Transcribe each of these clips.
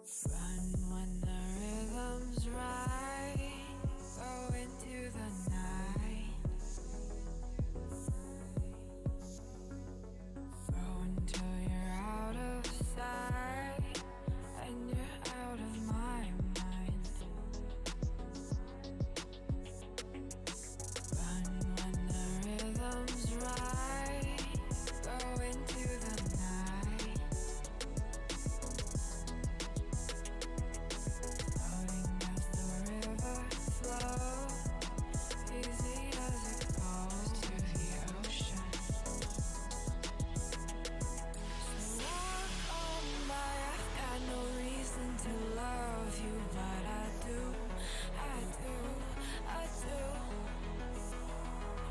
Run when the rhythm's right. Go into the night. Go until you're out of sight and you're out of my mind. Run when the rhythm's right. Go into the night. Floating as the river flows, easy as it goes to the ocean. So walk on by, I've got no reason to love you, but I do, I do, I do.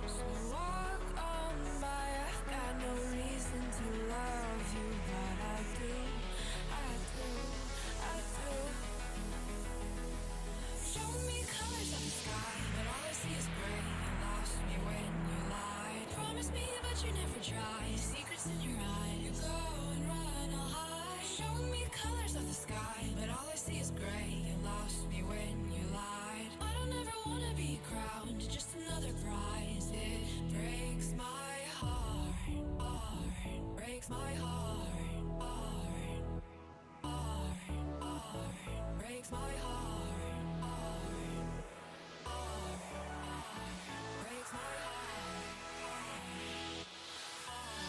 So walk on by, I've got no reason to love you, but I do, I do, I do. Show me colors of the sky, but all I see is gray. You lost me when you lied. Promise me, but you never tried. Secrets in your eyes. You go and run, I'll hide. Show me colors of the sky, but all I see is gray. You lost me when you lied. I don't ever wanna be crowned, just another prize. It breaks my heart, heart. Breaks my heart, heart, heart, heart. Breaks my heart, heart, heart, heart. Breaks my heart, heart, heart.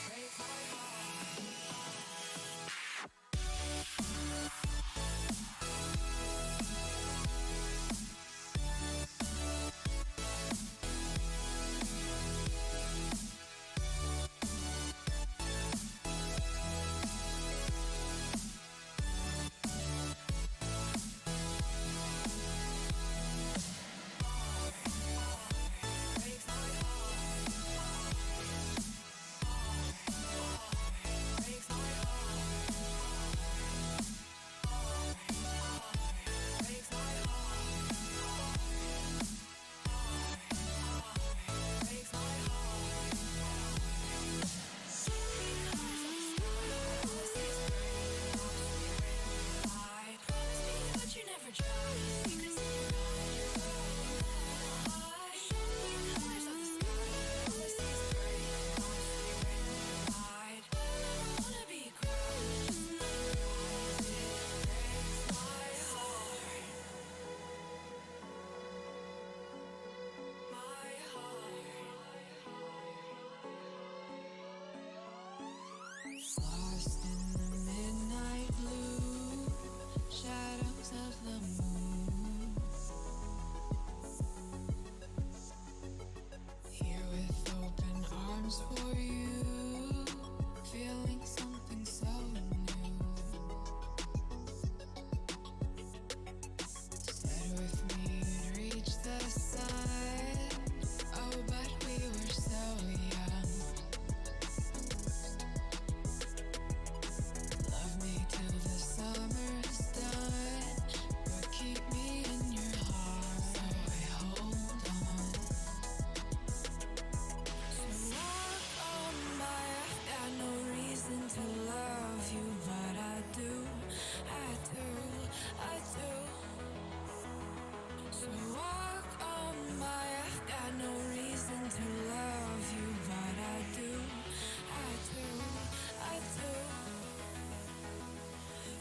Breaks my heart. Lost in the midnight blue, shadows of the moon. Here with open arms for you, feeling something so new. Said with me you'd reach the sun, oh but we were so young. Till the summer's done, but keep me in your heart, so I hold on. So walk on by, I've got no reason to love you, but I do, I do, I do. So walk on by, I've got no reason to love you, but I do, I do, I do.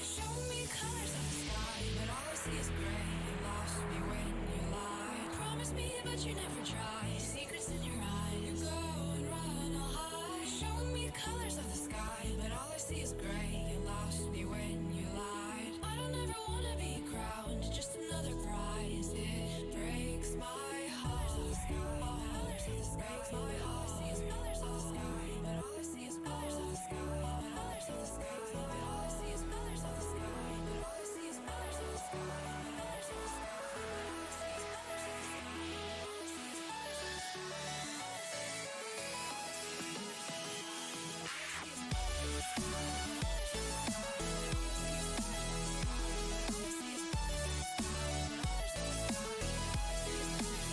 Show me colors of the sky, but all I see is gray. You lost me when you lied. Promise me, but you never tried. Secrets in your eyes. You go and run, I'll hide. Show me colors of the sky, but all I see is gray. You lost me when you lied. I don't ever wanna be crowned, just another prize. It breaks my heart. Colors of the sky, breaks my heart. All I see is colors of the sky, but all I see is colors of the sky. Colors of the sky, but all I see is colors of the sky. But all I see is colors of the sky. Colors of the sky, but all I see is colors of the sky. All I see is colors of the sky.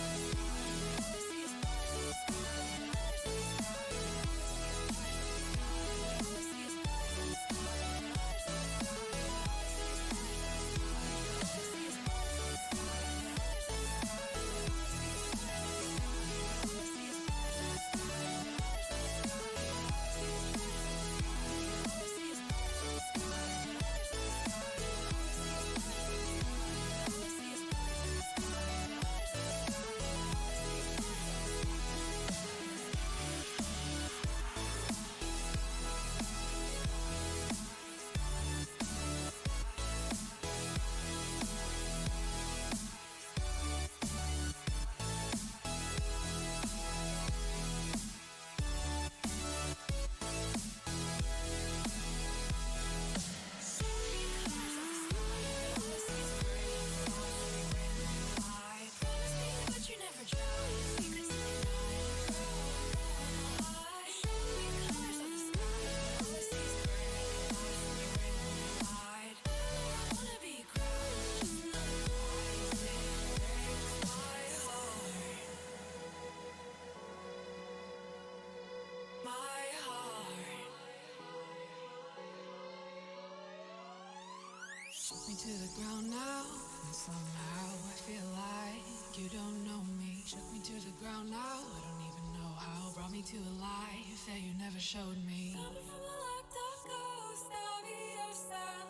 me to the ground now, and somehow I feel like you don't know me. Shook me to the ground now, I don't even know how. Brought me to a life that you never showed me. Coming from the locked up ghost of yourself,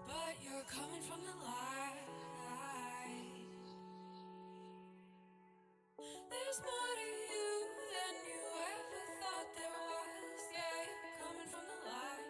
but you're coming from the light. There's more to you than you ever thought there was. Yeah, you're coming from the light.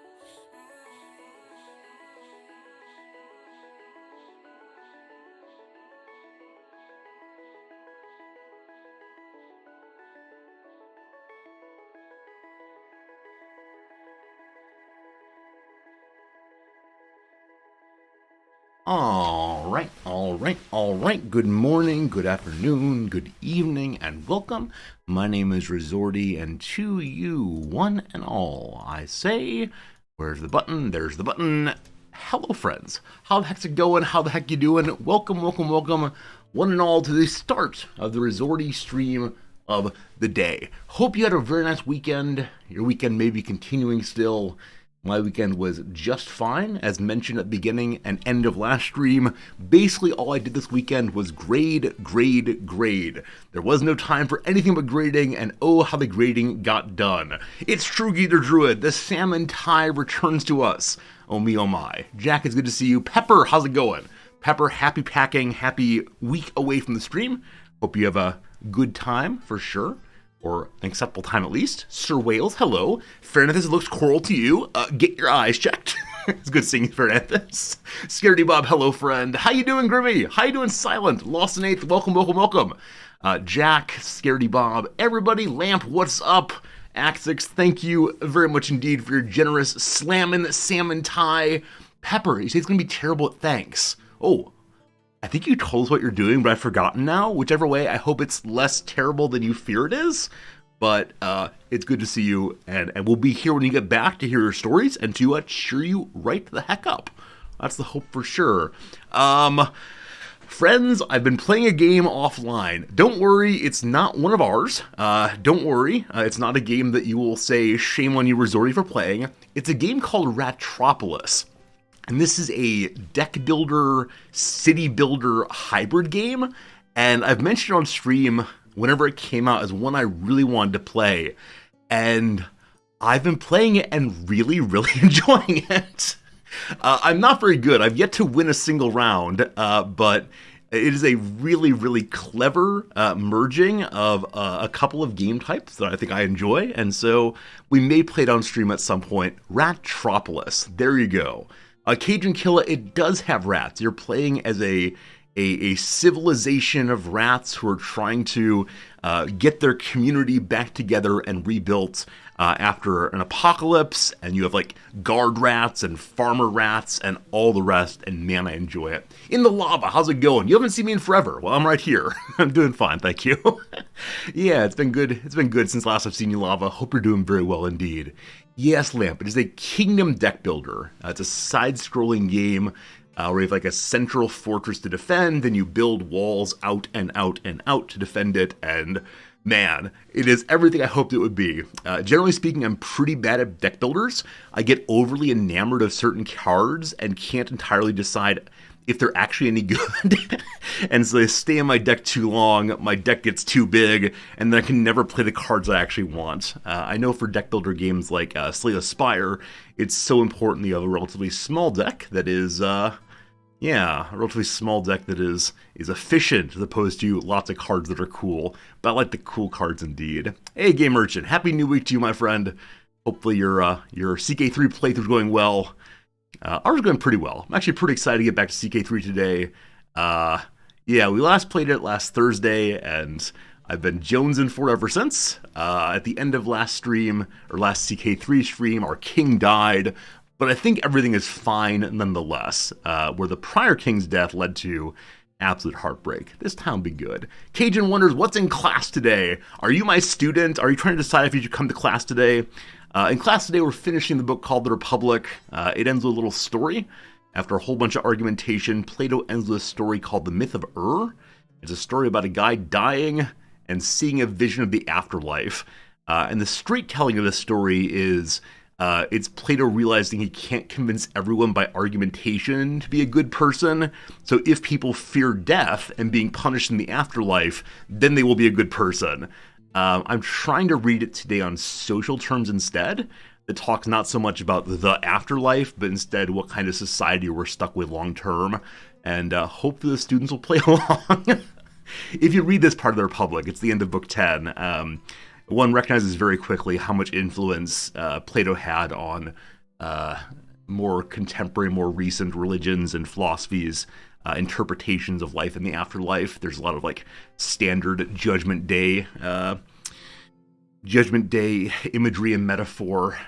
All right. Good morning, good afternoon, good evening, and welcome. My name is Resorty, and to you, one and all, I say, where's the button? There's the button. Hello, friends. How the heck's it going? How the heck you doing? Welcome, one and all, to the start of the Resorty stream of the day. Hope you had a very nice weekend. Your weekend may be continuing still. My weekend was just fine, as mentioned at the beginning and end of last stream. Basically, all I did this weekend was grade. There was no time for anything but grading, and oh, how the grading got done. It's Trugy the Druid. The salmon tie returns to us. Oh me, oh my. Jack, it's good to see you. Pepper, how's it going? Pepper, happy packing, happy week away from the stream. Hope you have a good time, for sure. Or an acceptable time at least. Sir Wales, hello. Fernandez, it looks coral to you. Get your eyes checked. It's good seeing you, Fernandez. Scaredy Bob, hello, friend. How you doing, Grimmy? How you doing, Silent? Lost in Eighth, welcome. Jack, Scaredy Bob, everybody, Lamp, what's up? Axix, thank you very much indeed for your generous slammin' salmon tie. Pepper, you say it's going to be terrible at thanks. Oh, I think you told us what you're doing, but I've forgotten now. Whichever way, I hope it's less terrible than you fear it is. But it's good to see you, and we'll be here when you get back to hear your stories and to cheer you right the heck up. That's the hope for sure. Friends, I've been playing a game offline. Don't worry, it's not one of ours. Don't worry, it's not a game that you will say, shame on you, Resorty, for playing. It's a game called Ratropolis. And this is a deck builder, city builder hybrid game. And I've mentioned on stream whenever it came out as one I really wanted to play. And I've been playing it and really enjoying it. I'm not very good. I've yet to win a single round, but it is a really clever merging of a couple of game types that I think I enjoy. And so we may play it on stream at some point. Ratropolis. There you go. Cajun Killa, it does have rats. You're playing as a civilization of rats who are trying to get their community back together and rebuilt after an apocalypse, and you have like guard rats and farmer rats and all the rest, and man, I enjoy it. In the lava, how's it going? You haven't seen me in forever. Well, I'm right here. I'm doing fine, thank you. Yeah, it's been good. It's been good since last I've seen you, Lava. Hope you're doing very well indeed. Yes, Lamp, it is a kingdom deck builder. It's a side-scrolling game where you have like a central fortress to defend, and you build walls out and out and out to defend it, and man, it is everything I hoped it would be. Generally speaking, I'm pretty bad at deck builders. I get overly enamored of certain cards and can't entirely decide if they're actually any good. And so they stay in my deck too long, my deck gets too big, and then I can never play the cards I actually want. I know for deck builder games like Slay the Spire, it's so important that you have a relatively small deck that is, a relatively small deck that is efficient as opposed to lots of cards that are cool. But I like the cool cards indeed. Hey, Game Merchant, happy new week to you, my friend. Hopefully your CK3 playthrough is going well. Ours is going pretty well. I'm actually pretty excited to get back to CK3 today. We last played it last Thursday, and I've been jonesing for it ever since. At the end of last CK3 stream, our king died, but I think everything is fine nonetheless, where the prior king's death led to absolute heartbreak. This time will be good. Cajun wonders, what's in class today? Are you my student? Are you trying to decide if you should come to class today? In class today, we're finishing the book called The Republic. It ends with a little story. After a whole bunch of argumentation, Plato ends with a story called The Myth of Ur. It's a story about a guy dying and seeing a vision of the afterlife. And the storytelling of this story is It's Plato realizing he can't convince everyone by argumentation to be a good person. So if people fear death and being punished in the afterlife, then they will be a good person. I'm trying to read it today on social terms instead. That talks not so much about the afterlife, but instead what kind of society we're stuck with long term. And hopefully the students will play along. If you read this part of the Republic, it's the end of Book 10. One recognizes very quickly how much influence Plato had on more contemporary, more recent religions and philosophies, interpretations of life in the afterlife. There's a lot of like standard Judgment Day imagery and metaphor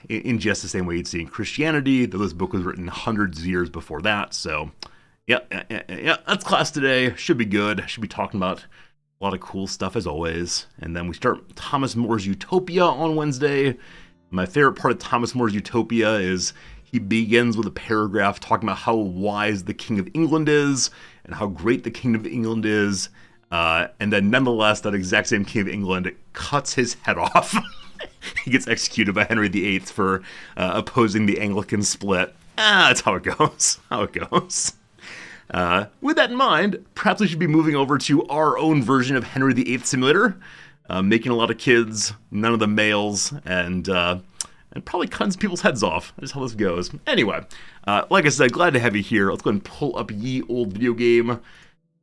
in just the same way you'd see in Christianity, though this book was written hundreds of years before that. So, yeah, that's class today. Should be good. Should be talking about a lot of cool stuff as always. And then we start Thomas More's Utopia on Wednesday. My favorite part of Thomas More's Utopia is he begins with a paragraph talking about how wise the King of England is and how great the King of England is. And then nonetheless, that exact same King of England cuts his head off. He gets executed by Henry VIII for opposing the Anglican split. That's how it goes. With that in mind, perhaps we should be moving over to our own version of Henry VIII Simulator, making a lot of kids, none of them males, and probably cutting people's heads off. That's how this goes. Anyway, like I said, glad to have you here. Let's go ahead and pull up Ye Old Video Game.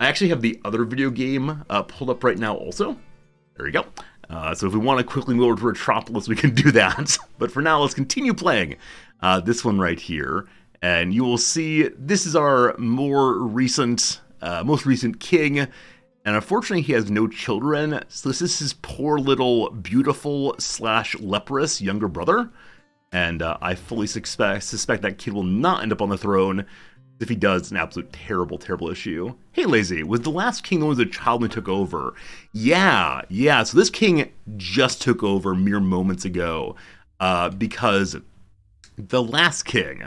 I actually have the other video game pulled up right now also. There you go. So if we want to quickly move over to Retropolis, we can do that. But for now, let's continue playing this one right here. And you will see this is our most recent king. And unfortunately, he has no children. So this is his poor little beautiful / leprous younger brother. And I fully suspect that kid will not end up on the throne. If he does, it's an absolute terrible, terrible issue. Hey, Lazy, was the last king the one who was a child and took over? Yeah. So this king just took over mere moments ago because the last king,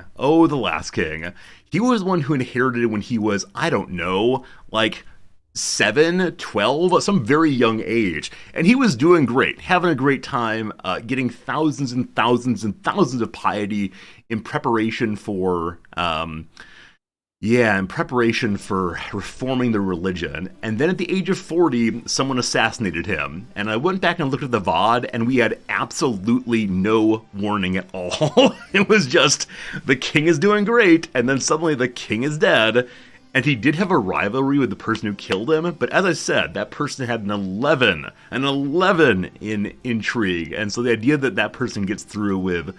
he was one who inherited it when he was, I don't know, like 7, 12, some very young age. And he was doing great, having a great time, getting thousands and thousands and thousands of piety in preparation for reforming the religion. And then at the age of 40, someone assassinated him. And I went back and looked at the VOD, and we had absolutely no warning at all. It was just, the king is doing great, and then suddenly the king is dead. And he did have a rivalry with the person who killed him, but as I said, that person had an 11 in intrigue. And so the idea that that person gets through with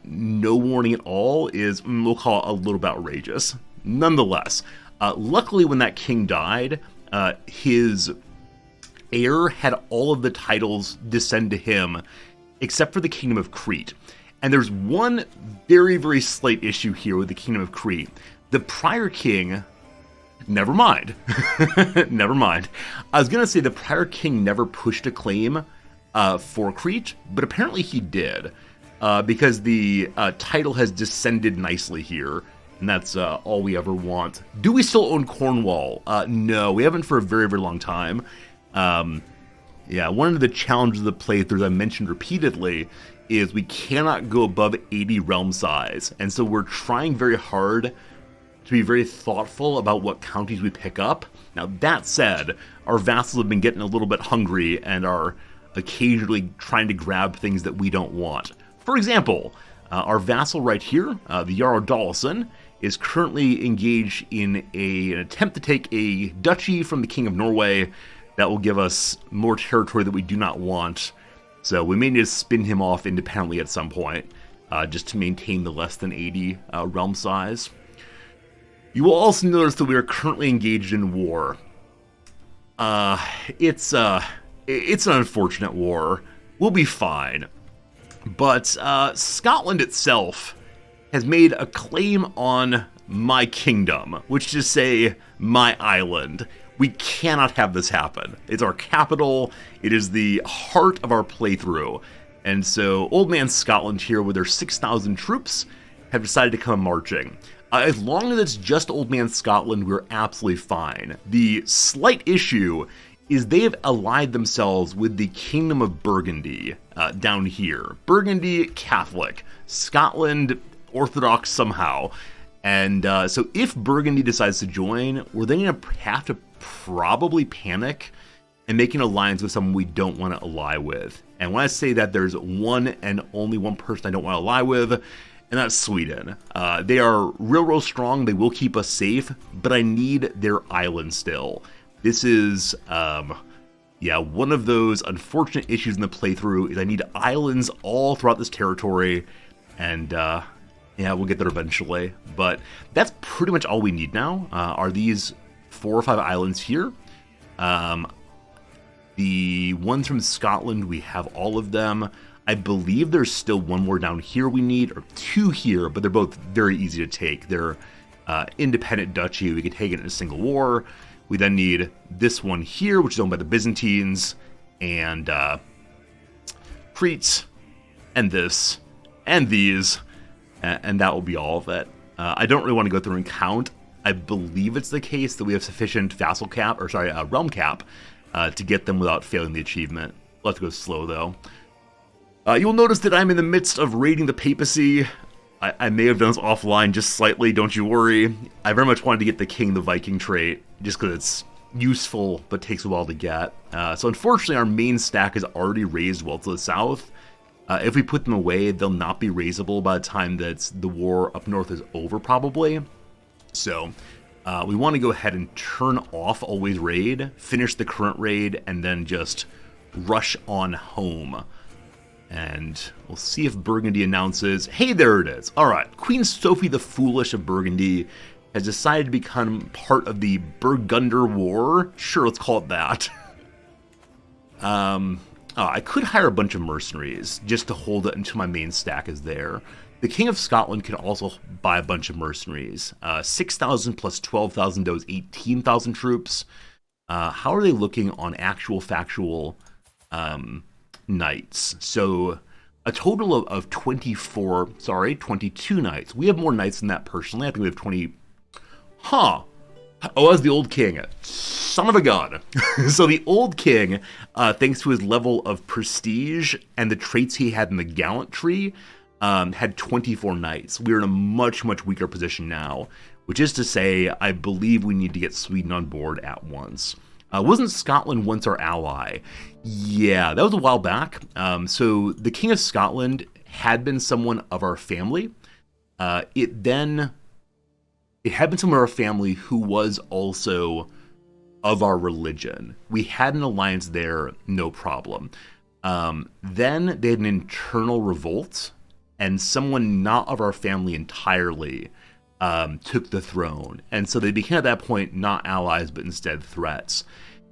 no warning at all is, we'll call it a little bit outrageous. Nonetheless, luckily when that king died, his heir had all of the titles descend to him, except for the Kingdom of Crete. And there's one very, very slight issue here with the Kingdom of Crete. The prior king, never mind. I was going to say the prior king never pushed a claim for Crete, but apparently he did, because the title has descended nicely here. And that's all we ever want. Do we still own Cornwall? No, we haven't for a very, very long time. One of the challenges of the playthrough that I mentioned repeatedly is we cannot go above 80 realm size. And so we're trying very hard to be very thoughtful about what counties we pick up. Now, that said, our vassals have been getting a little bit hungry and are occasionally trying to grab things that we don't want. For example, our vassal right here, the Jarl Dallison, is currently engaged in an attempt to take a duchy from the King of Norway that will give us more territory that we do not want. So we may need to spin him off independently at some point, just to maintain the less than 80 realm size. You will also notice that we are currently engaged in war. It's an unfortunate war. We'll be fine. But Scotland itself has made a claim on my kingdom, which is to say, my island. We cannot have this happen. It's our capital. It is the heart of our playthrough. And so Old Man Scotland here, with their 6,000 troops, have decided to come marching. As long as it's just Old Man Scotland, we're absolutely fine. The slight issue is they have allied themselves with the Kingdom of Burgundy down here. Burgundy, Catholic. Scotland, Orthodox somehow. And so if Burgundy decides to join, we're then going to have to probably panic and make an alliance with someone we don't want to ally with. And when I say that, there's one and only one person I don't want to ally with, and that's Sweden. They are real strong. They will keep us safe, but I need their island still. This is, one of those unfortunate issues in the playthrough is I need islands all throughout this territory, and we'll get there eventually. But that's pretty much all we need now, are these 4 or 5 islands here. The ones from Scotland, we have all of them. I believe there's still one more down here we need, or 2 here, but they're both very easy to take. They're independent duchy. We could take it in a single war. We then need this one here, which is owned by the Byzantines, and Crete, and this, and these, and that will be all of it. I don't really want to go through and count. I believe it's the case that we have sufficient realm cap to get them without failing the achievement. We'll have to go slow, though. You'll notice that I'm in the midst of raiding the papacy. I may have done this offline just slightly, don't you worry. I very much wanted to get the King the Viking trait, just because it's useful, but takes a while to get. So unfortunately, our main stack is already raised well to the south. If we put them away, they'll not be raisable by the time that the war up north is over, probably. So we want to go ahead and turn off Always Raid, finish the current raid, and then just rush on home. And we'll see if Burgundy announces, hey, there it is. All right, Queen Sophie the Foolish of Burgundy has decided to become part of the Burgunder War. Sure, let's call it that. I could hire a bunch of mercenaries just to hold it until my main stack is there. The King of Scotland can also buy a bunch of mercenaries. 6,000 plus 12,000 those 18,000 troops. How are they looking on actual factual knights? So a total of 22 knights. We have more knights than that personally. I think we have 20. Oh, as the old king. Son of a gun. So the old king, thanks to his level of prestige and the traits he had in the gallantry, had 24 knights. We're in a much weaker position now, which is to say, I believe we need to get Sweden on board at once. Wasn't Scotland once our ally? Yeah, that was a while back. So the King of Scotland had been someone of our family. It had been someone of our family who was also of our religion. We had an alliance there, no problem. Then they had an internal revolt, and someone not of our family entirely took the throne. And so they became at that point not allies, but instead threats.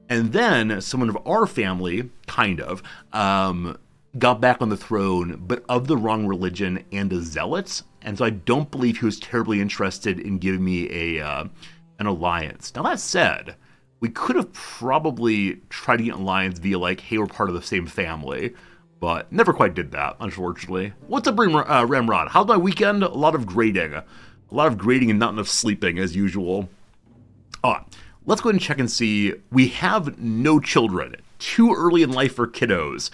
And then someone of our family, kind of, got back on the throne, but of the wrong religion and a zealot. And so I don't believe he was terribly interested in giving me an alliance. Now that said, we could have probably tried to get an alliance via like, hey, we're part of the same family, but never quite did that, unfortunately. What's up, Ramrod? How's my weekend? A lot of grading. A lot of grading and not enough sleeping, as usual. Let's go ahead and check and see. We have no children. Too early in life for kiddos.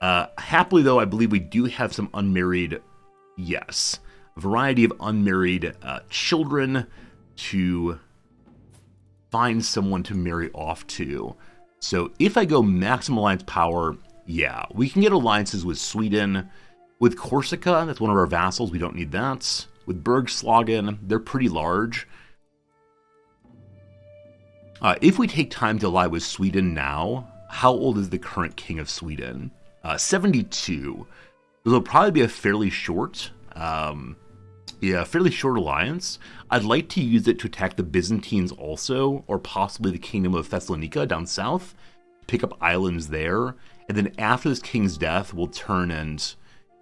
Happily, though, I believe we do have some unmarried, yes, a variety of unmarried children to find someone to marry off to. So if I go maximum alliance power, yeah, we can get alliances with Sweden. With Corsica, that's one of our vassals. We don't need that. With Bergslagen, they're pretty large. If we take time to ally with Sweden now, how old is the current king of Sweden? 72. It'll probably be a fairly short, fairly short alliance. I'd like to use it to attack the Byzantines also, or possibly the Kingdom of Thessalonica down south, pick up islands there, and then after this king's death, we'll turn and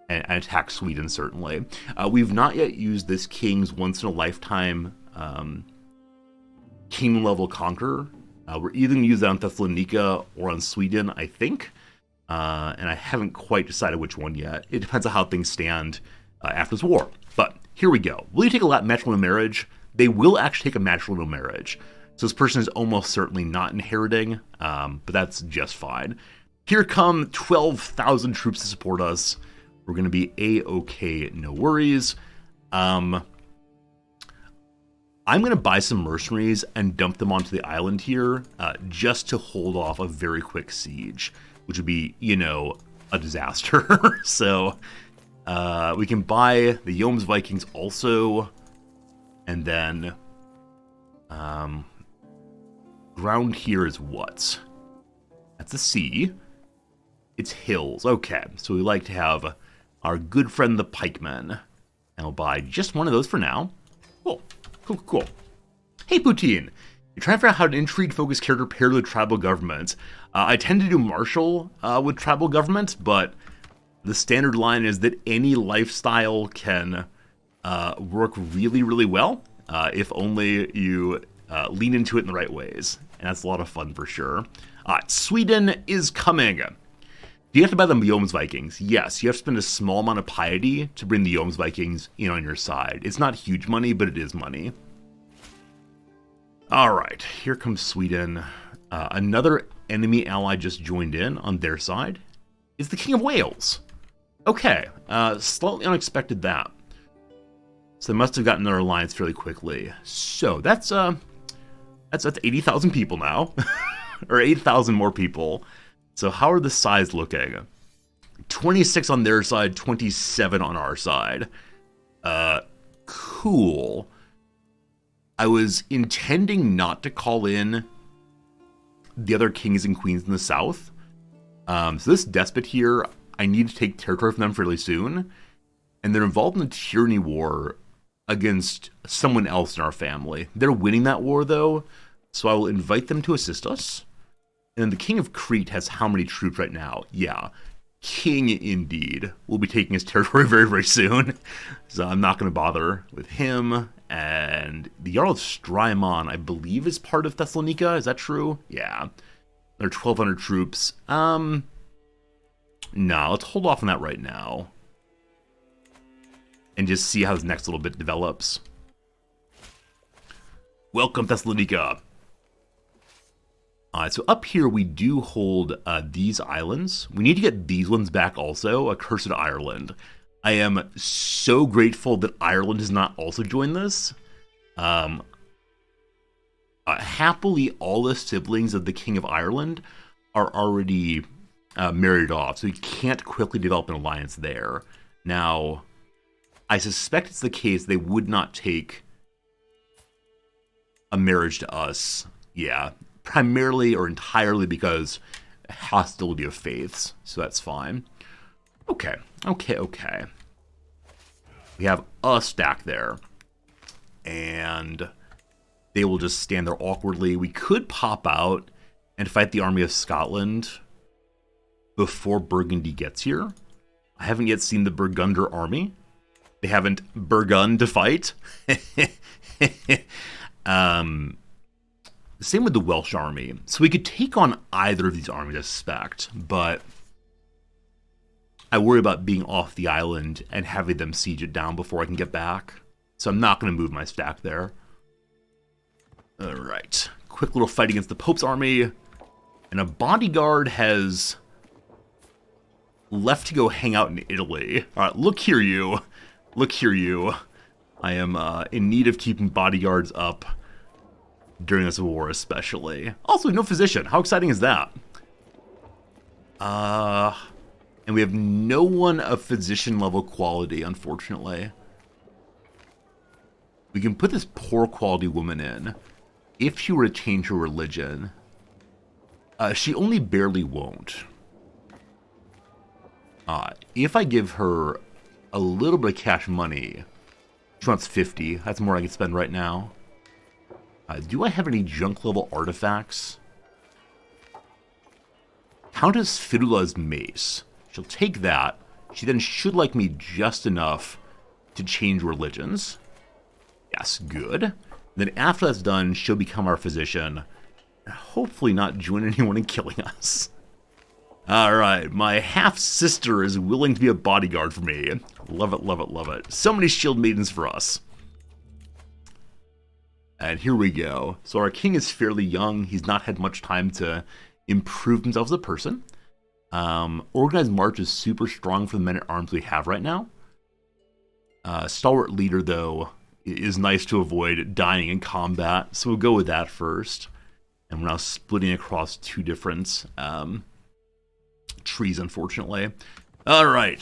attack Sweden, certainly. We've not yet used this king's once-in-a-lifetime kingdom-level conqueror. We're either going to use that on Thessalonica or on Sweden, I think. And I haven't quite decided which one yet. It depends on how things stand after this war. But here we go. Will you take a matrimonial marriage? They will actually take a matrimonial marriage. So this person is almost certainly not inheriting, but that's just fine. Here come 12,000 troops to support us. We're going to be A-okay, no worries. I'm going to buy some mercenaries and dump them onto the island here just to hold off a very quick siege, which would be, you know, a disaster. So we can buy the Yomes Vikings also, and then ground here is what? That's the sea. It's hills. Okay, so we like to have our good friend the pikemen. And I'll buy just one of those for now. Cool. Cool. Hey, Poutine. You're trying to figure out how an intrigue-focused character paired with tribal government. I tend to do martial with tribal government, but the standard line is that any lifestyle can work really, really well if only you lean into it in the right ways. And that's a lot of fun for sure. Sweden is coming. Do you have to buy the Yomes Vikings? Yes, you have to spend a small amount of piety to bring the Yomes Vikings in on your side. It's not huge money, but it is money. All right, here comes Sweden. Another enemy ally just joined in on their side. Is the King of Wales. Okay, slightly unexpected that. So they must have gotten their alliance fairly quickly. So that's 80,000 people now, or 8,000 more people. So how are the sides looking? 26 on their side, 27 on our side. Cool. I was intending not to call in the other kings and queens in the south. So this despot here, I need to take territory from them fairly soon. And they're involved in a tyranny war against someone else in our family. They're winning that war, though, so I will invite them to assist us. And the King of Crete has how many troops right now? Yeah, king indeed. We'll be taking his territory very, very soon. So I'm not going to bother with him. And the Jarl of Strymon, I believe, is part of Thessalonica. Is that true? Yeah. There are 1,200 troops. No, let's hold off on that right now. And just see how this next little bit develops. Welcome, Thessalonica. So up here, we do hold these islands. We need to get these ones back also, Accursed Ireland. I am so grateful that Ireland has not also joined this. Happily, all the siblings of the King of Ireland are already married off, so we can't quickly develop an alliance there. Now, I suspect it's the case they would not take a marriage to us. Yeah, primarily or entirely because hostility of faiths, so that's fine. Okay. We have a stack there, and they will just stand there awkwardly. We could pop out and fight the army of Scotland before Burgundy gets here. I haven't yet seen the Burgunder army. They haven't begun to fight. Same with the Welsh army. So we could take on either of these armies, I suspect, but I worry about being off the island and having them siege it down before I can get back. So I'm not going to move my stack there. All right. Quick little fight against the Pope's army. And a bodyguard has left to go hang out in Italy. All right, look here, you. Look here, you. I am in need of keeping bodyguards up during this war, especially. Also, no physician. How exciting is that? And we have no one of physician level quality, unfortunately. We can put this poor quality woman in. If she were to change her religion, she only barely won't. If I give her a little bit of cash money, she wants 50. That's more I can spend right now. Do I have any junk level artifacts? Countess Fidula's mace. She'll take that. She then should like me just enough to change religions. Yes, good. Then after that's done, she'll become our physician. And hopefully not join anyone in killing us. Alright, my half-sister is willing to be a bodyguard for me. Love it, love it, love it. So many shield maidens for us. And here we go. So our king is fairly young. He's not had much time to improve himself as a person. Organized march is super strong for the men-at-arms we have right now. Stalwart leader, though, is nice to avoid dying in combat, so we'll go with that first. And we're now splitting across two different trees, unfortunately. All right.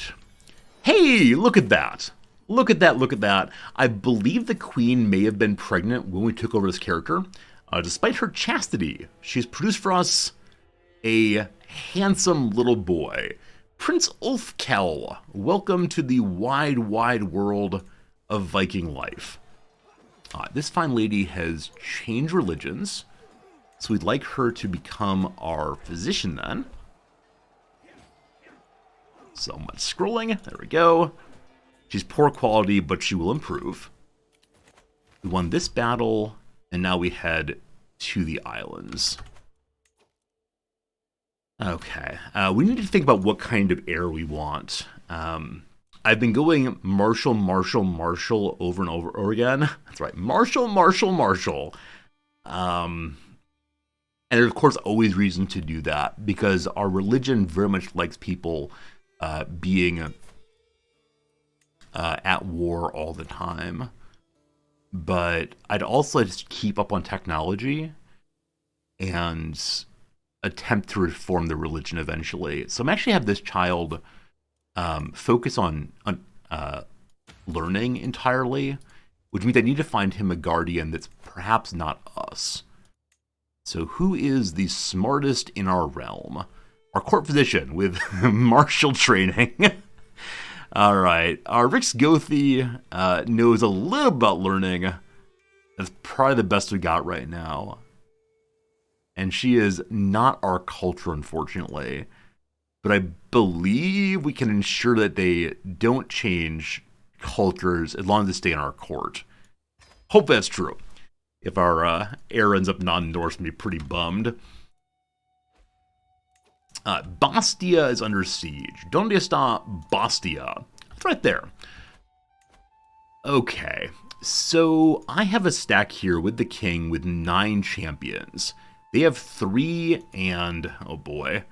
Hey, look at that. Look at that, look at that. I believe the queen may have been pregnant when we took over this character. Despite her chastity, she's produced for us a handsome little boy. Prince Ulfkel, welcome to the wide, wide world of Viking life. This fine lady has changed religions, so we'd like her to become our physician then. So much scrolling, there we go. She's poor quality, but she will improve. We won this battle, and now we head to the islands. Okay, we need to think about what kind of heir we want. I've been going Marshall, Marshall, Marshall over and over again. That's right, Marshall, Marshall, Marshall. And there's, of course, always reason to do that, because our religion very much likes people being at war all the time. But I'd also like to keep up on technology and attempt to reform the religion eventually. So I'm actually have this child focus on learning entirely, which means I need to find him a guardian that's perhaps not us. So who is the smartest in our realm? Our court physician with martial training. All right, our Rix Gothi knows a little about learning. That's probably the best we got right now. And she is not our culture, unfortunately. But I believe we can ensure that they don't change cultures as long as they stay in our court. Hope that's true. If our heir ends up non-endorsed, I'm be pretty bummed. Bastia is under siege. Donde está Bastia? It's right there. Okay, so I have a stack here with the king with 9 champions. They have 3 and, oh boy,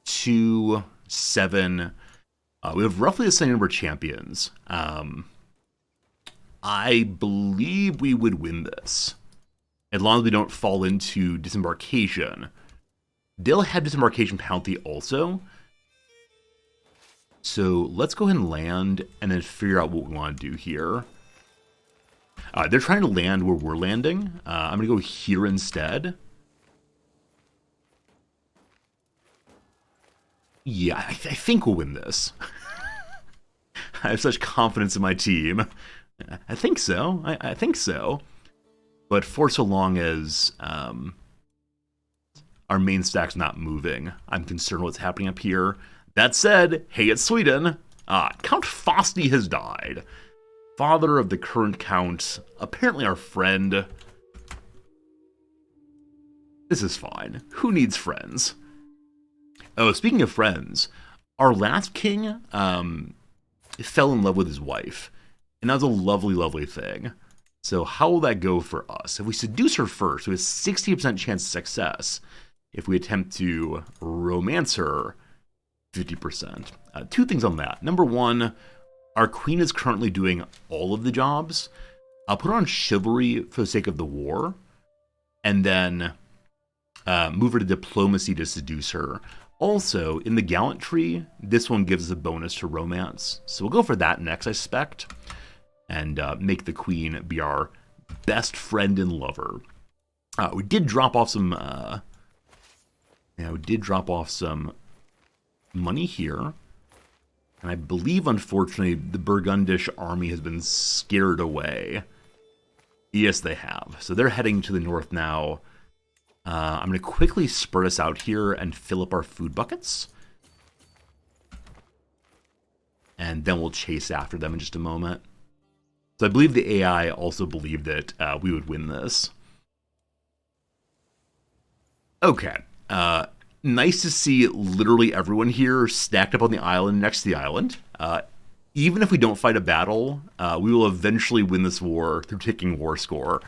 2, 7. We have roughly the same number of champions. I believe we would win this, as long as we don't fall into disembarkation. They'll have disembarkation penalty also. So let's go ahead and land and then figure out what we want to do here. They're trying to land where we're landing. I'm going to go here instead. Yeah, I think we'll win this. I have such confidence in my team. I think so. I think so. But for so long as our main stack's not moving, I'm concerned what's happening up here. That said, hey, it's Sweden. Count Fasti has died. Father of the current count. Apparently our friend. This is fine. Who needs friends? Oh, speaking of friends, our last king fell in love with his wife. And that was a lovely, lovely thing. So how will that go for us? If we seduce her first, we have a 60% chance of success. If we attempt to romance her, 50%. 2 things on that. Number 1, our queen is currently doing all of the jobs. I'll put her on chivalry for the sake of the war. And then move her to diplomacy to seduce her. Also, in the gallantry, this one gives us a bonus to romance. So we'll go for that next, I suspect. And make the queen be our best friend and lover. We did drop off some... money here. And I believe, unfortunately, the Burgundish army has been scared away. Yes, they have. So they're heading to the north now. I'm going to quickly spread us out here and fill up our food buckets. And then we'll chase after them in just a moment. So I believe the AI also believed that we would win this. Okay. Nice to see literally everyone here stacked up on the island next to the island. Even if we don't fight a battle, we will eventually win this war through taking war score.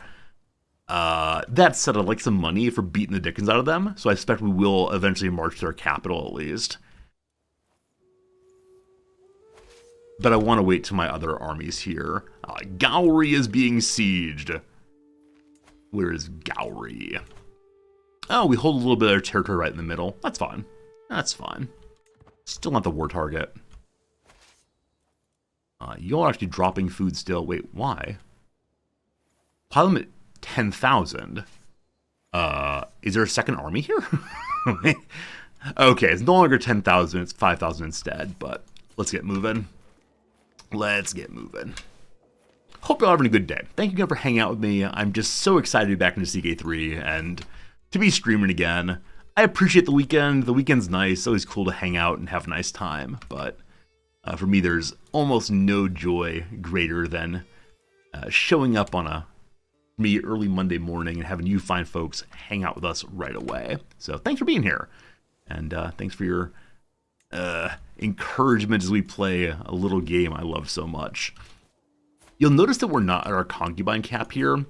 That said, I'd like some money for beating the dickens out of them, so I expect we will eventually march to their capital at least. But I want to wait till my other armies here. Gowrie is being sieged. Where is Gowrie? Oh, we hold a little bit of their territory right in the middle. That's fine. That's fine. Still not the war target. You're actually dropping food still. Wait, why? Pile them at 10,000. Is there a second army here? Okay, it's no longer 10,000, it's 5,000 instead, but let's get moving. Let's get moving. Hope you're having a good day. Thank you again for hanging out with me. I'm just so excited to be back into CK3 and to be streaming again. I appreciate the weekend. The weekend's nice. It's always cool to hang out and have a nice time, but for me, there's almost no joy greater than showing up on me early Monday morning and having you fine folks hang out with us right away. So thanks for being here, and thanks for your encouragement as we play a little game I love so much. You'll notice that we're not at our concubine cap here.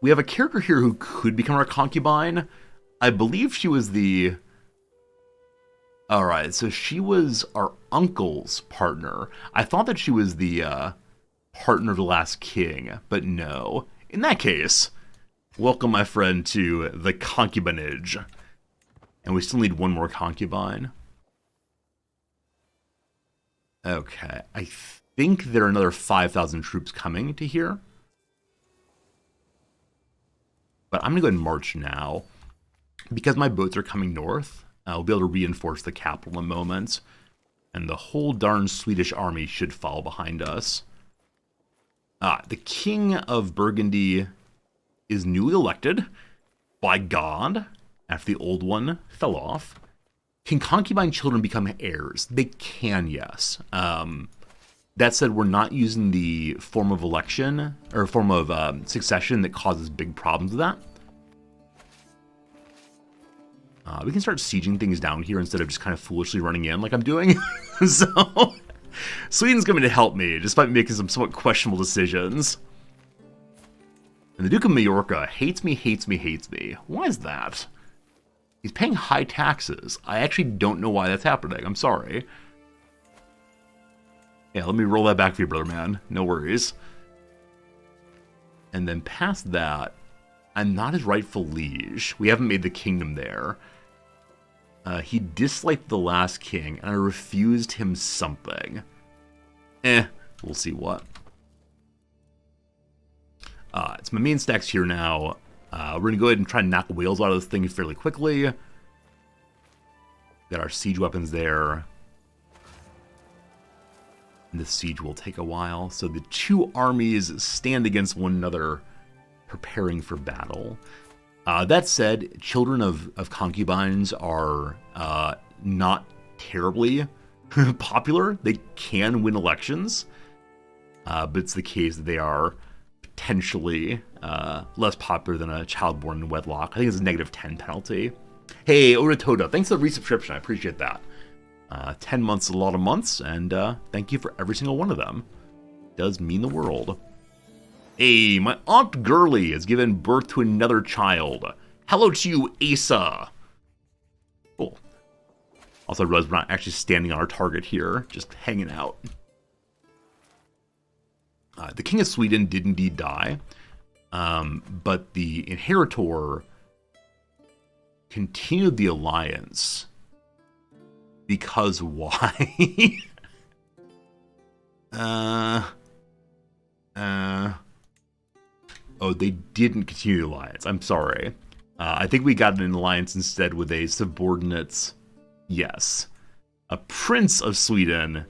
We have a character here who could become our concubine. I believe she was the... Alright, so she was our uncle's partner. I thought that she was the partner of the last king, but no. In that case, welcome my friend to the concubinage. And we still need one more concubine. Okay, I think there are another 5,000 troops coming to here. But I'm going to go ahead and march now. Because my boats are coming north, I'll be able to reinforce the capital in a moment. And the whole darn Swedish army should follow behind us. The King of Burgundy is newly elected by God after the old one fell off. Can concubine children become heirs? They can, yes. That said, we're not using the form of election or form of succession that causes big problems with that. We can start sieging things down here instead of just kind of foolishly running in like I'm doing. So, Sweden's coming to help me, despite making some somewhat questionable decisions. And the Duke of Majorca hates me, hates me, hates me. Why is that? He's paying high taxes. I actually don't know why that's happening. I'm sorry. Yeah, let me roll that back for you, brother man. No worries. And then past that, I'm not his rightful liege. We haven't made the kingdom there. He disliked the last king, and I refused him something. We'll see what. It's my main stacks here now. We're going to go ahead and try and knock whales out of this thing fairly quickly. Got our siege weapons there. And the siege will take a while. So the two armies stand against one another, preparing for battle. That said, children of concubines are not terribly popular. They can win elections, but it's the case that they are potentially less popular than a child born in wedlock. I think it's a -10 penalty. Hey, Oratoda, thanks for the resubscription. I appreciate that. 10 months is a lot of months, and thank you for every single one of them. It does mean the world. Hey, my Aunt Gurley has given birth to another child. Hello to you, Asa. Cool. Also, I realized we're not actually standing on our target here, just hanging out. The King of Sweden did indeed die, but the inheritor continued the alliance. Because why? Oh, they didn't continue the alliance. I'm sorry. I think we got an alliance instead with a subordinate. Yes. A prince of Sweden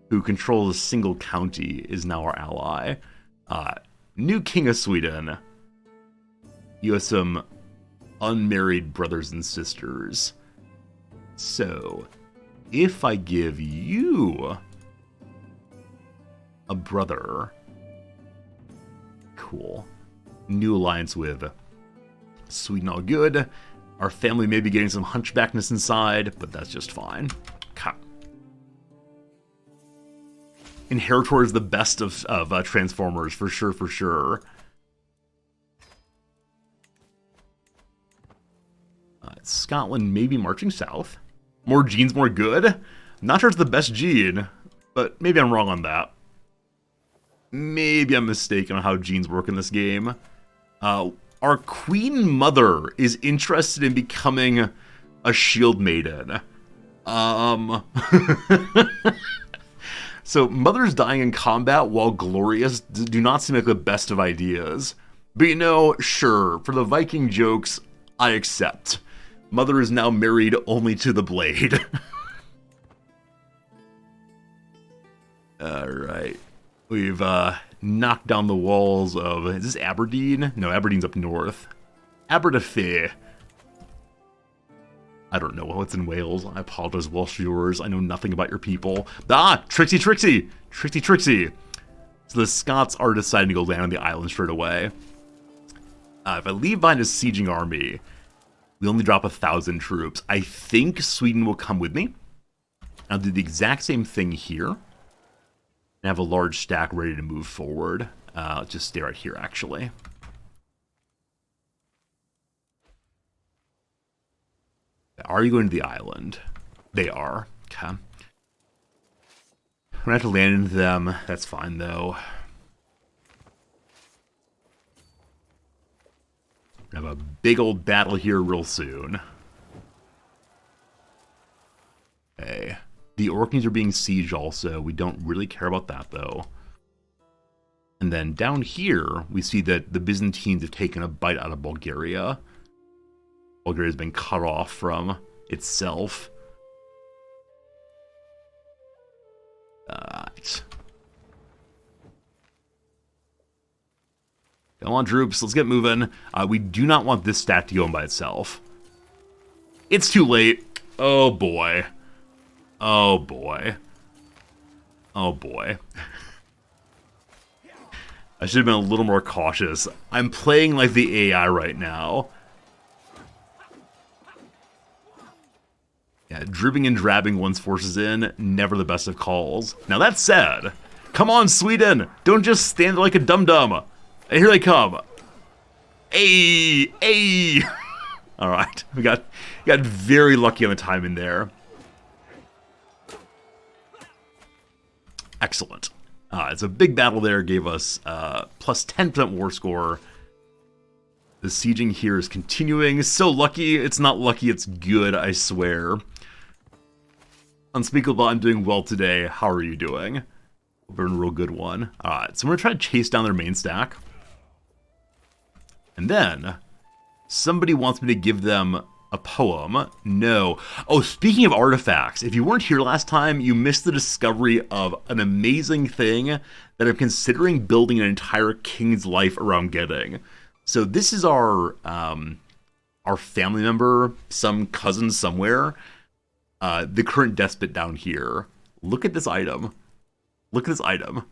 who controls a single county is now our ally. New king of Sweden. You have some unmarried brothers and sisters. So, if I give you a brother... Cool. New alliance with Sweden, all good. Our family may be getting some hunchbackness inside, but that's just fine. Okay. Inheritor is the best of Transformers, for sure, for sure. Scotland may be marching south. More genes, more good? Not sure it's the best gene, but maybe I'm wrong on that. Maybe I'm mistaken on how genes work in this game. Our Queen Mother is interested in becoming a shield maiden. So Mother's dying in combat while glorious do not seem like the best of ideas. But you know, sure, for the Viking jokes, I accept. Mother is now married only to the blade. Alright. We've knocked down the walls of... Is this Aberdeen? No, Aberdeen's up north. Aberdyfi. I don't know what's in Wales. I apologize, Welsh viewers. I know nothing about your people. Ah! Trixie, Trixie! Trixie, Trixie! So the Scots are deciding to go land on the island straight away. If I leave behind a sieging army, we only drop 1,000 troops. I think Sweden will come with me. I'll do the exact same thing here. And have a large stack ready to move forward. Let's just stay right here, actually. Are you going to the island? They are. Okay. I'm gonna have to land into them. That's fine, though. We're gonna have a big old battle here real soon. Okay. The Orkneys are being sieged also. We don't really care about that, though. And then down here, we see that the Byzantines have taken a bite out of Bulgaria. Bulgaria has been cut off from itself. Come on, troops. Let's get moving. We do not want this stack to go in by itself. It's too late. Oh, boy. Oh, boy. Oh, boy. I should have been a little more cautious. I'm playing like the AI right now. Yeah, dribbling and drabbing one's forces in, never the best of calls. Now that said, come on, Sweden! Don't just stand there like a dum-dum! Here they come! Hey! Hey! Alright, we got very lucky on the timing there. Excellent. It's a big battle there, gave us plus 10% war score. The sieging here is continuing. So lucky, it's not lucky, it's good, I swear. Unspeakable, I'm doing well today. How are you doing? We're in a real good one. Alright, so I'm going to try to chase down their main stack. And then, somebody wants me to give them a poem. No. Oh, speaking of artifacts, if you weren't here last time, you missed the discovery of an amazing thing that I'm considering building an entire king's life around getting. So this is our family member, some cousin somewhere, the current despot down here. Look at this item. Look at this item.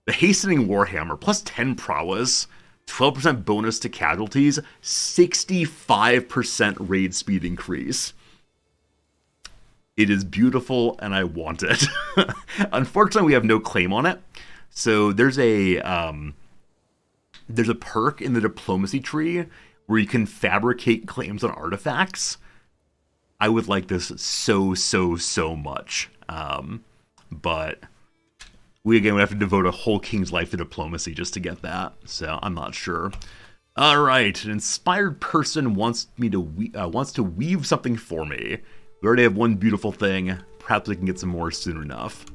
The Hastening Warhammer, plus 10 prowess, 12% bonus to casualties, 65% raid speed increase. It is beautiful, and I want it. Unfortunately, we have no claim on it. So there's a perk in the diplomacy tree where you can fabricate claims on artifacts. I would like this so much. But we have to devote a whole king's life to diplomacy just to get that. So I'm not sure. All right, an inspired person wants to weave something for me. We already have one beautiful thing. Perhaps we can get some more soon enough.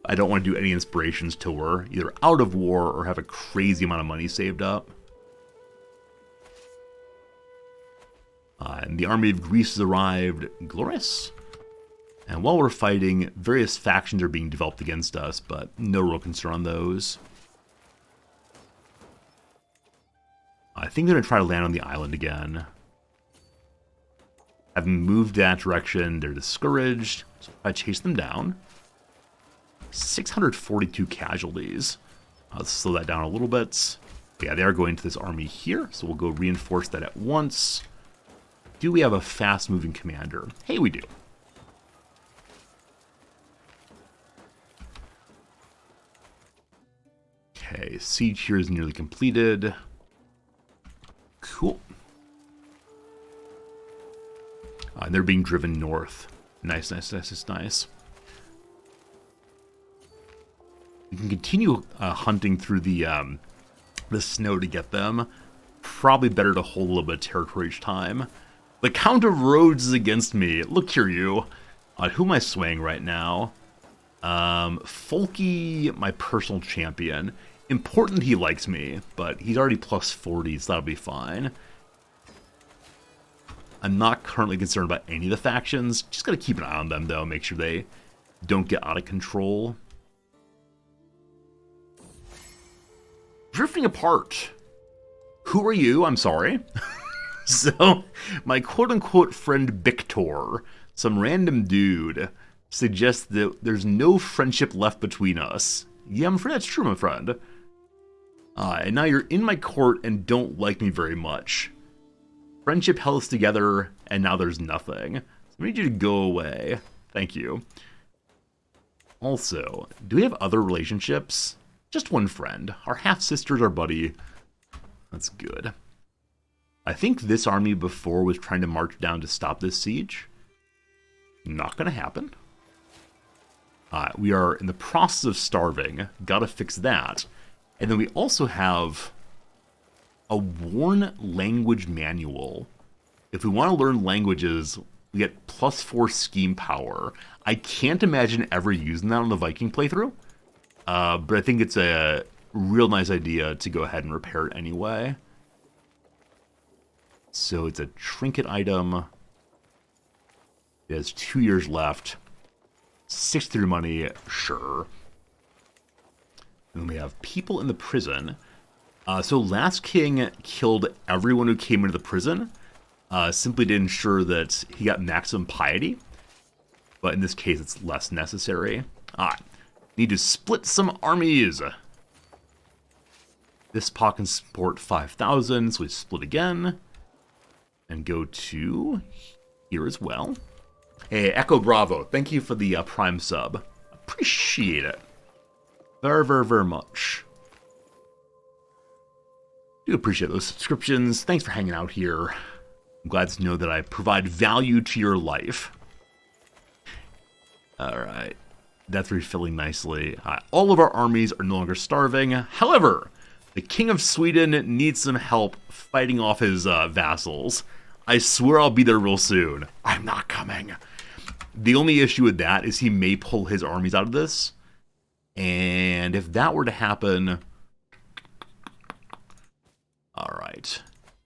I don't want to do any inspirations till we're either out of war or have a crazy amount of money saved up. And the army of Greece has arrived. Glorious. And while we're fighting, various factions are being developed against us, but no real concern on those. I think they're going to try to land on the island again. Having moved that direction, they're discouraged. So I chase them down. 642 casualties. Let's slow that down a little bit. Yeah, they are going to this army here, so we'll go reinforce that at once. Do we have a fast-moving commander? Hey, we do. Okay, siege here is nearly completed. Cool. And they're being driven north. Nice, nice, nice, nice, nice. You can continue hunting through the snow to get them. Probably better to hold a little bit of territory each time. The Count of Rhodes is against me. Look here, you. Who am I swaying right now? Folky, my personal champion. Important he likes me, but he's already plus 40, so that'll be fine. I'm not currently concerned about any of the factions. Just gotta keep an eye on them, though. Make sure they don't get out of control. Drifting apart. Who are you? I'm sorry. So, my quote-unquote friend Victor, some random dude, suggests that there's no friendship left between us. Yeah, I'm afraid that's true, my friend. And now you're in my court and don't like me very much. Friendship held us together, and now there's nothing. So I need you to go away. Thank you. Also, do we have other relationships? Just one friend. Our half-sister's our buddy. That's good. I think this army before was trying to march down to stop this siege. Not gonna happen. We are in the process of starving. Gotta fix that. And then we also have a worn language manual. If we want to learn languages, we get +4 scheme power. I can't imagine ever using that on the Viking playthrough. But I think it's a real nice idea to go ahead and repair it anyway. So it's a trinket item. It has 2 years left. 63 money, sure. And then we have people in the prison. So Last King killed everyone who came into the prison, simply to ensure that he got maximum piety. But in this case, it's less necessary. Need to split some armies. This pot can support 5,000, so we split again. And go to here as well. Hey, Echo Bravo, thank you for the Prime sub. Appreciate it. Very, very, very much. Do appreciate those subscriptions. Thanks for hanging out here. I'm glad to know that I provide value to your life. Alright. That's refilling nicely. All of our armies are no longer starving. However, the King of Sweden needs some help fighting off his vassals. I swear I'll be there real soon. I'm not coming. The only issue with that is he may pull his armies out of this. And if that were to happen... Alright.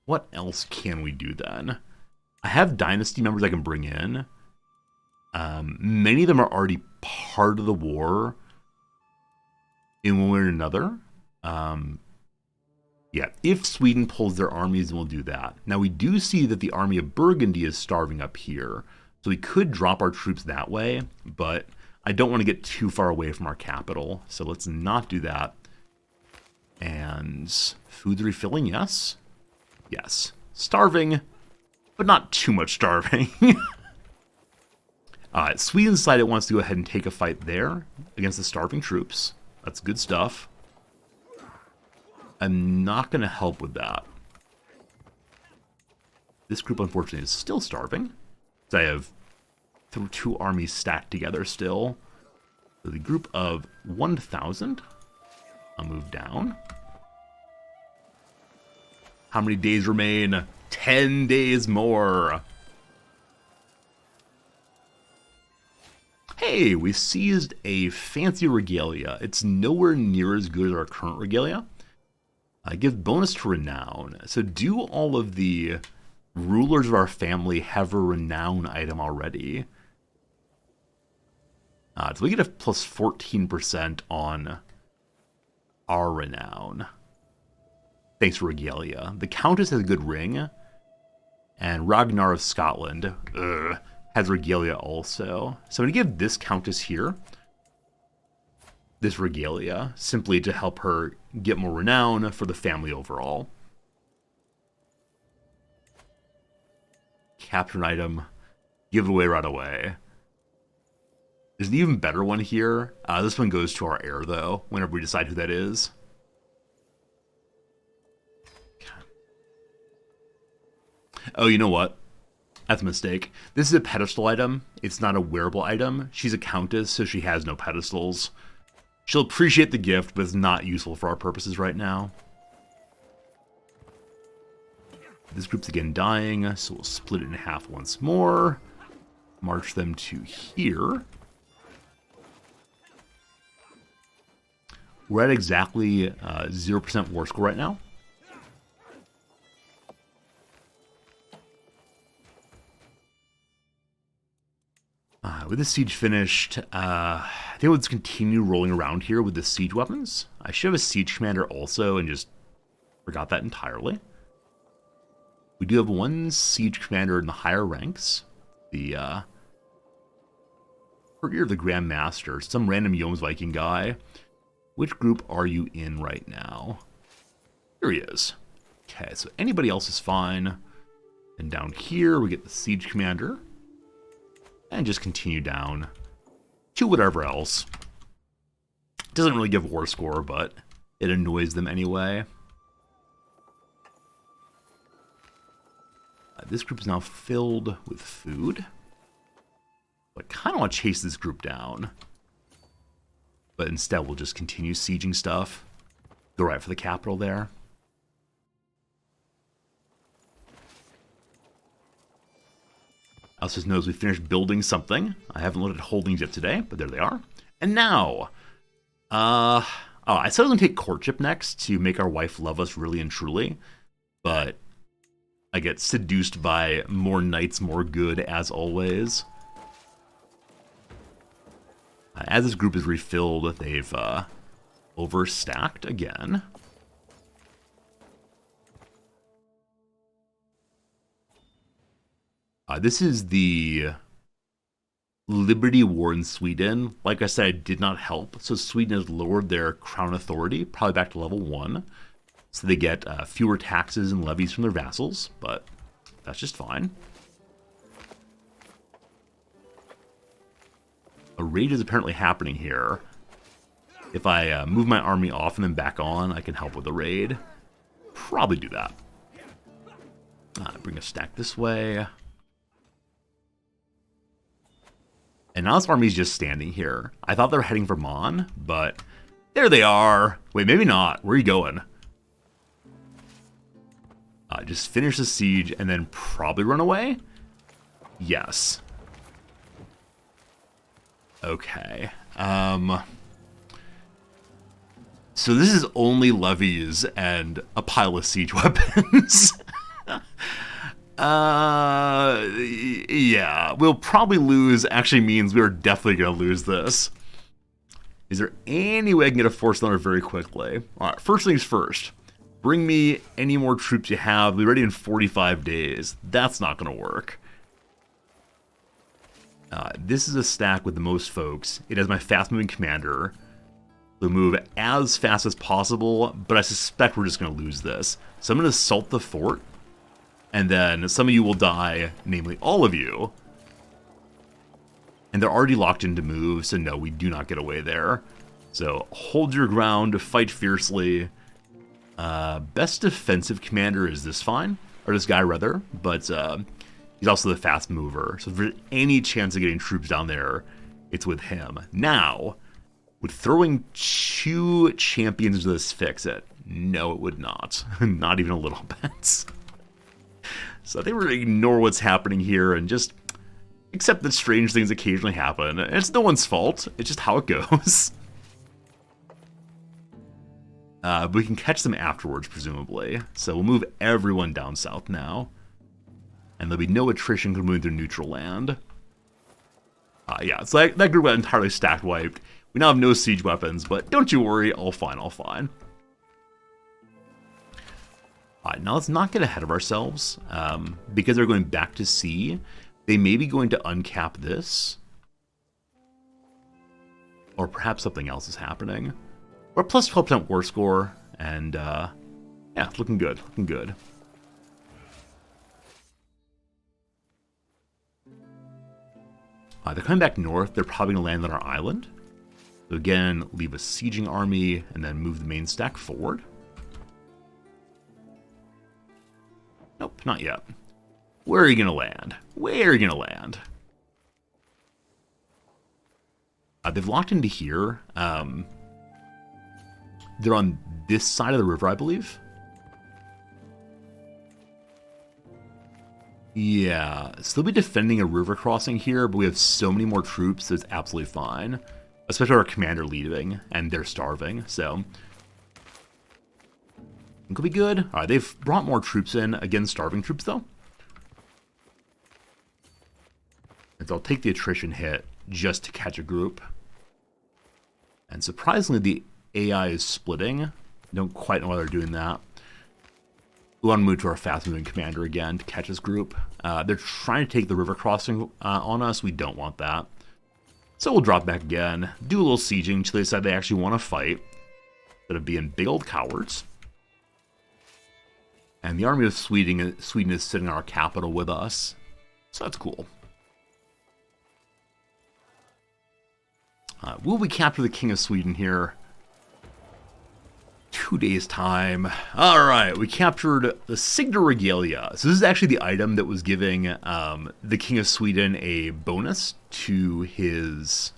What else can we do then? I have dynasty members I can bring in. Many of them are already part of the war in one way or another. Yeah, if Sweden pulls their armies, then we'll do that. Now, we do see that the army of Burgundy is starving up here, so we could drop our troops that way, but I don't want to get too far away from our capital, so let's not do that. And food's refilling, yes? Yes. Starving, but not too much starving. Sweden decided it wants to go ahead and take a fight there against the starving troops. That's good stuff. I'm not going to help with that. This group, unfortunately, is still starving. So I have two armies stacked together still. So the group of 1,000. I'll move down. How many days remain? 10 days more. Hey, we seized a fancy regalia. It's nowhere near as good as our current regalia. I give bonus to renown. So do all of the rulers of our family have a renown item already? So we get a plus 14% on our renown. Thanks, regalia. The Countess has a good ring. And Ragnar of Scotland has regalia also. So I'm going to give this Countess here this regalia, simply to help her get more renown for the family overall. Capture an item, give it away right away. There's an even better one here. This one goes to our heir, though, whenever we decide who that is. Oh, you know what? That's a mistake. This is a pedestal item. It's not a wearable item. She's a countess, so she has no pedestals. She'll appreciate the gift, but it's not useful for our purposes right now. This group's again dying, so we'll split it in half once more. March them to here. We're at exactly 0% war score right now. With the siege finished, I think we'll just continue rolling around here with the siege weapons. I should have a siege commander also and just forgot that entirely. We do have one siege commander in the higher ranks. The Courtier of the Grand Master, some random Yomes Viking guy. Which group are you in right now? Here he is. Okay, so anybody else is fine. And down here, we get the siege commander. And just continue down to whatever else. Doesn't really give war score, but it annoys them anyway. This group is now filled with food. I kind of want to chase this group down. But instead, we'll just continue sieging stuff. Go right for the capital there. Also knows we finished building something. I haven't looked at holdings yet today, but there they are. And now, I said I was going to take courtship next to make our wife love us really and truly. But I get seduced by more knights, more good, as always. As this group is refilled, they've overstacked again. This is the Liberty War in Sweden. Like I said, it did not help. So Sweden has lowered their crown authority, probably back to level 1. So they get fewer taxes and levies from their vassals, but that's just fine. A raid is apparently happening here. If I move my army off and then back on, I can help with the raid. Probably do that. Bring a stack this way. And now this army's just standing here. I thought they were heading for Mon, but there they are. Wait, maybe not. Where are you going? Just finish the siege and then probably run away? Yes. Okay. So this is only levies and a pile of siege weapons. Yeah, we'll probably lose actually means we're definitely going to lose this. Is there any way I can get a force runner very quickly? All right, first things first. Bring me any more troops you have. We'll be ready in 45 days. That's not going to work. This is a stack with the most folks. It has my fast-moving commander. We'll move as fast as possible, but I suspect we're just going to lose this. So I'm going to assault the fort. And then some of you will die, namely all of you. And they're already locked into move, so no, we do not get away there. So hold your ground, fight fiercely. Best defensive commander is this fine, or this guy rather, but he's also the fast mover. So if there's any chance of getting troops down there, it's with him. Now, would throwing 2 champions into this fix it? No, it would not. Not even a little bit. So I think we're going to ignore what's happening here and just accept that strange things occasionally happen. And it's no one's fault. It's just how it goes. But we can catch them afterwards, presumably. So we'll move everyone down south now. And there'll be no attrition moving through neutral land. Yeah, so that group got entirely stack wiped. We now have no siege weapons, but don't you worry, all fine, all fine. Now let's not get ahead of ourselves. Because they're going back to sea, they may be going to uncap this. Or perhaps something else is happening. Or plus 12% war score, and yeah, it's looking good, looking good. They're coming back north. They're probably going to land on our island. So again, leave a sieging army, and then move the main stack forward. Nope, not yet. Where are you going to land? Where are you going to land? They've locked into here. They're on this side of the river, I believe. Yeah, so they'll be defending a river crossing here, but we have so many more troops that it's absolutely fine. Especially our commander leaving, and they're starving, so... It could be good. Alright, they've brought more troops in. Again, starving troops, though. And so I'll take the attrition hit just to catch a group. And surprisingly, the AI is splitting. Don't quite know why they're doing that. We want to move to our fast-moving commander again to catch this group. They're trying to take the river crossing on us. We don't want that. So we'll drop back again, do a little sieging until they decide they actually want to fight, instead of being big old cowards. And the army of Sweden is sitting in our capital with us, so that's cool. Will we capture the King of Sweden here? 2 days' time. Alright, we captured the Signa Regalia. So this is actually the item that was giving the King of Sweden a bonus to his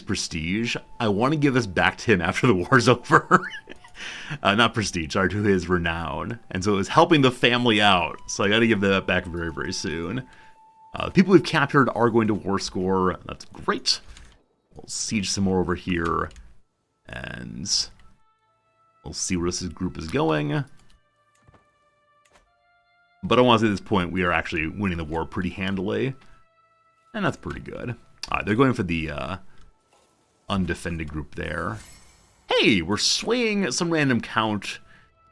prestige. I want to give this back to him after the war's over. Not prestige, sorry, to his renown. And so it was helping the family out. So I got to give that back very, very soon. The people we've captured are going to war score. That's great. We'll siege some more over here. And we'll see where this group is going. But I want to say at this point, we are actually winning the war pretty handily. And that's pretty good. They're going for the undefended group there. Hey, we're swaying some random count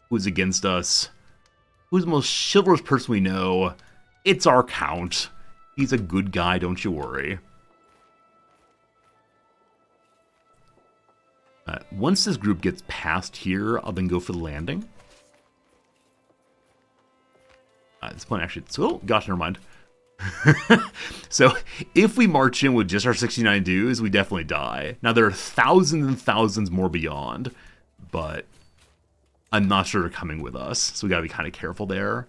who's against us. Who's the most chivalrous person we know? It's our count. He's a good guy, don't you worry. Once this group gets past here, I'll then go for the landing. At this point, actually, so, gosh, never mind. So, if we march in with just our 69 dudes, we definitely die. Now, there are thousands and thousands more beyond, but I'm not sure they're coming with us, so we gotta be kind of careful there.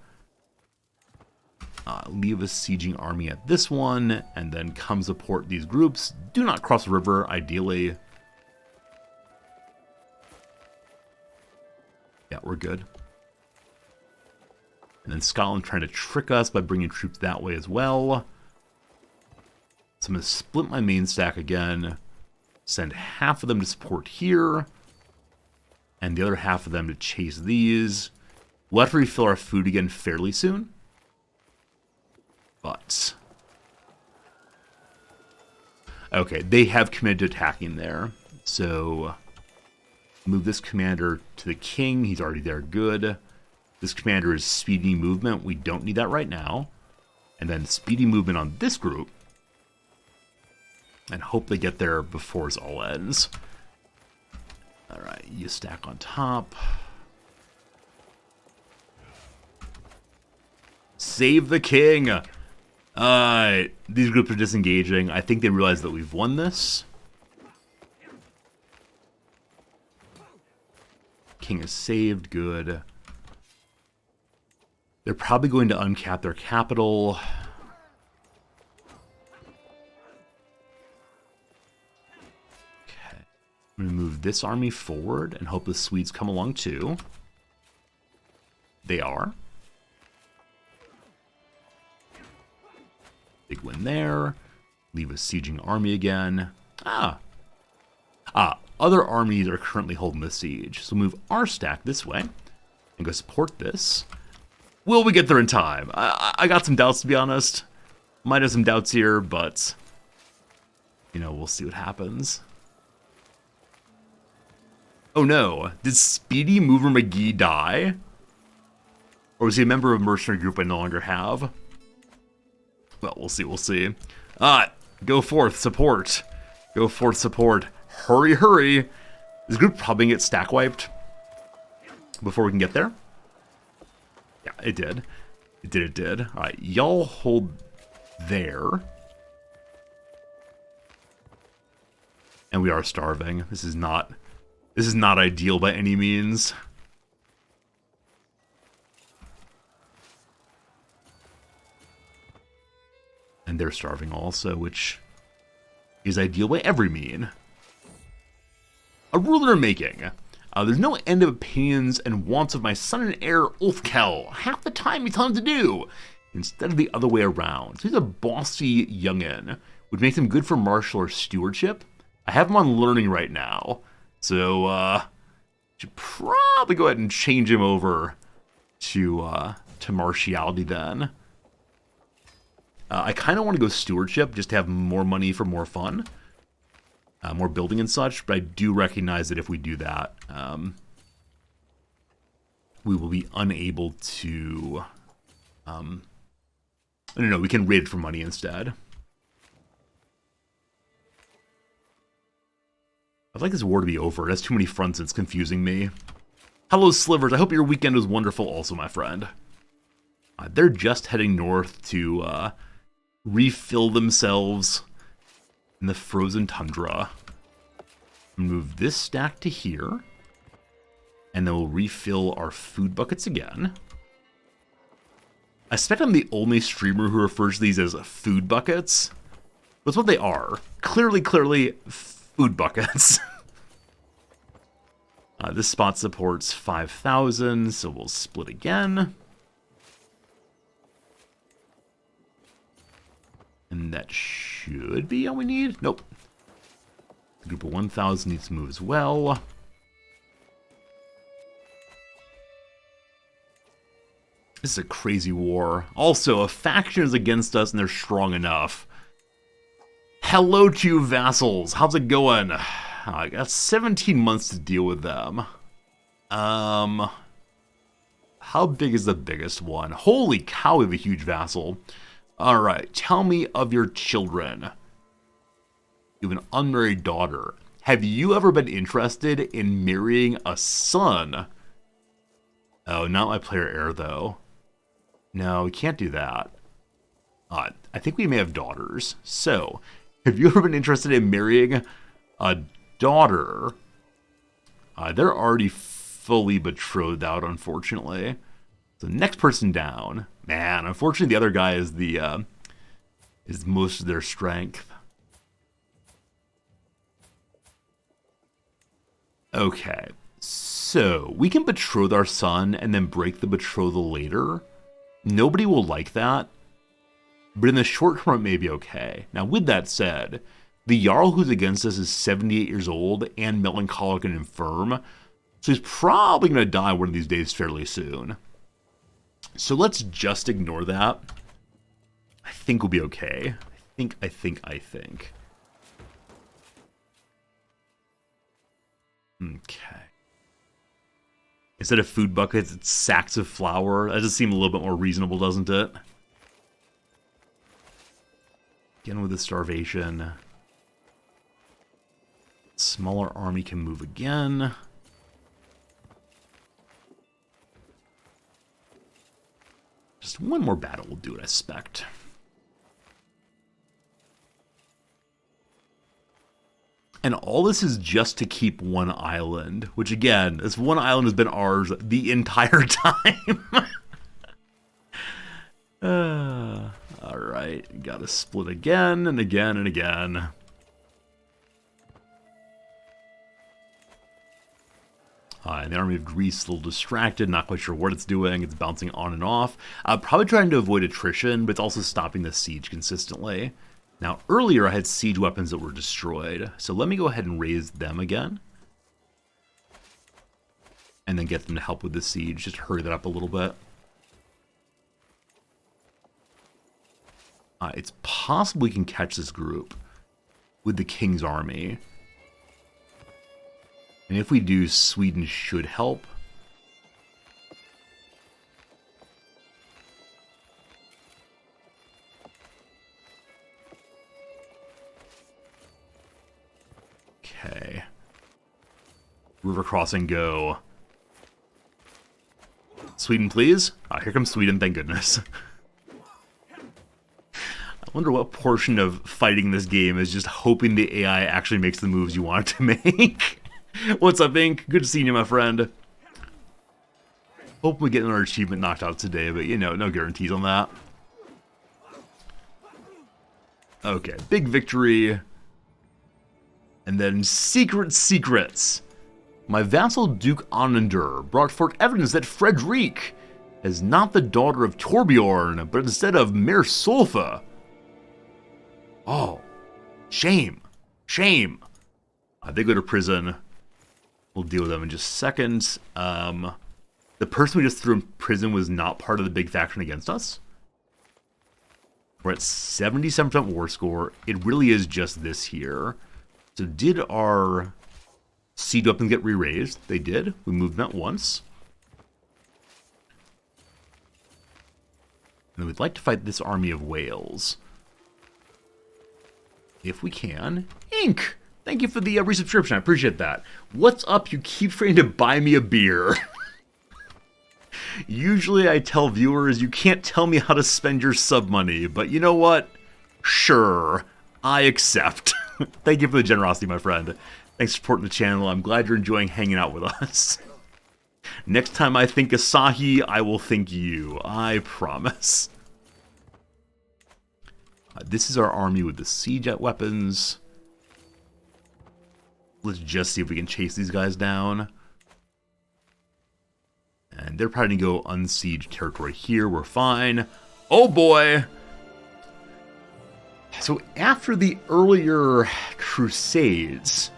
Leave a sieging army at this one, and then come support these groups. Do not cross the river, ideally. Yeah, we're good. And then Scotland trying to trick us by bringing troops that way as well. So I'm going to split my main stack again. Send half of them to support here. And the other half of them to chase these. We'll have to refill our food again fairly soon. But... okay, they have committed to attacking there. So... move this commander to the king. He's already there. Good. This commander is speedy movement. We don't need that right now. And then speedy movement on this group. And hope they get there before it all ends. Alright, you stack on top. Save the king! These groups are disengaging. I think they realize that we've won this. King is saved, good. They're probably going to uncap their capital. Okay. I'm going to move this army forward and hope the Swedes come along too. They are. Big win there. Leave a sieging army again. Other armies are currently holding the siege. So move our stack this way and go support this. Will we get there in time? I got some doubts, to be honest. Might have some doubts here, but, you know, we'll see what happens. Oh no, did Speedy Mover McGee die? Or was he a member of a mercenary group I no longer have? Well, we'll see, we'll see. Go forth, support. Go forth, support. Hurry, hurry. This group probably gets stack wiped before we can get there. Yeah, it did. It did. Alright, y'all hold there. And we are starving. This is not ideal by any means. And they're starving also, which is ideal by every mean. A rule they're making. There's no end of opinions and wants of my son and heir, Ulfkel. Half the time we tell him to do, instead of the other way around. So he's a bossy youngin', which makes him good for martial or stewardship. I have him on learning right now, so should probably go ahead and change him over to martiality then. I kind of want to go stewardship just to have more money for more fun. More building and such, but I do recognize that if we do that, we will be unable to... no, we can raid it for money instead. I'd like this war to be over. It has too many fronts and it's confusing me. Hello, Slivers. I hope your weekend was wonderful also, my friend. They're just heading north to refill themselves in the frozen tundra. Move this stack to here. And then we'll refill our food buckets again. I suspect I'm the only streamer who refers to these as food buckets. That's what they are. Clearly, food buckets. This spot supports 5,000, so we'll split again. And that should be all we need. Nope. The group of 1,000 needs to move as well. This is a crazy war. Also, a faction is against us and they're strong enough. Hello to you, vassals. How's it going? I got 17 months to deal with them. How big is the biggest one? Holy cow, we have a huge vassal. Alright, tell me of your children. You have an unmarried daughter. Have you ever been interested in marrying a son? Oh, not my player heir, though. No, we can't do that. I think we may have daughters. So, have you ever been interested in marrying a daughter? They're already fully betrothed out, unfortunately. So, next person down. Man, unfortunately, the other guy is is most of their strength. Okay, so we can betroth our son and then break the betrothal later. Nobody will like that, but in the short term, it may be okay. Now, with that said, the Jarl who's against us is 78 years old and melancholic and infirm, so he's probably going to die one of these days fairly soon. So let's just ignore that. I think we'll be okay. I think. Okay. Instead of food buckets, it's sacks of flour. That just seems a little bit more reasonable, doesn't it? Again with the starvation. Smaller army can move again. Just one more battle will do it, I suspect. And all this is just to keep one island, which again, this one island has been ours the entire time. Alright, gotta split again and again and again. And the army of Greece is a little distracted, not quite sure what it's doing. It's bouncing on and off. Probably trying to avoid attrition, but it's also stopping the siege consistently. Now, earlier I had siege weapons that were destroyed, so let me go ahead and raise them again. And then get them to help with the siege, just hurry that up a little bit. It's possible we can catch this group with the king's army. And if we do, Sweden should help. Okay. River crossing, go. Sweden, please. Here comes Sweden, thank goodness. I wonder what portion of fighting this game is just hoping the AI actually makes the moves you want it to make. What's up, Ink? Good to see you, my friend. Hope we get another achievement knocked out today, but you know, no guarantees on that. Okay, big victory. And then secret secrets. My vassal Duke Onender brought forth evidence that Frederique is not the daughter of Torbjorn, but instead of Mare Solfa. Oh, shame. Shame. They go to prison. We'll deal with them in just seconds. The person we just threw in prison was not part of the big faction against us. We're at 77% war score. It really is just this here. So did our siege weapons get re-raised? They did. We moved that once. And then we'd like to fight this army of whales. If we can. Ink! Thank you for the resubscription. I appreciate that. What's up? You keep trying to buy me a beer. Usually I tell viewers you can't tell me how to spend your sub money, but you know what? Sure. I accept. Thank you for the generosity, my friend. Thanks for supporting the channel. I'm glad you're enjoying hanging out with us. Next time I think Asahi, I will think you. I promise. This is our army with the siege weapons. Let's just see if we can chase these guys down. And they're probably going to go unsieged territory here. We're fine. Oh boy! So after the earlier Crusades,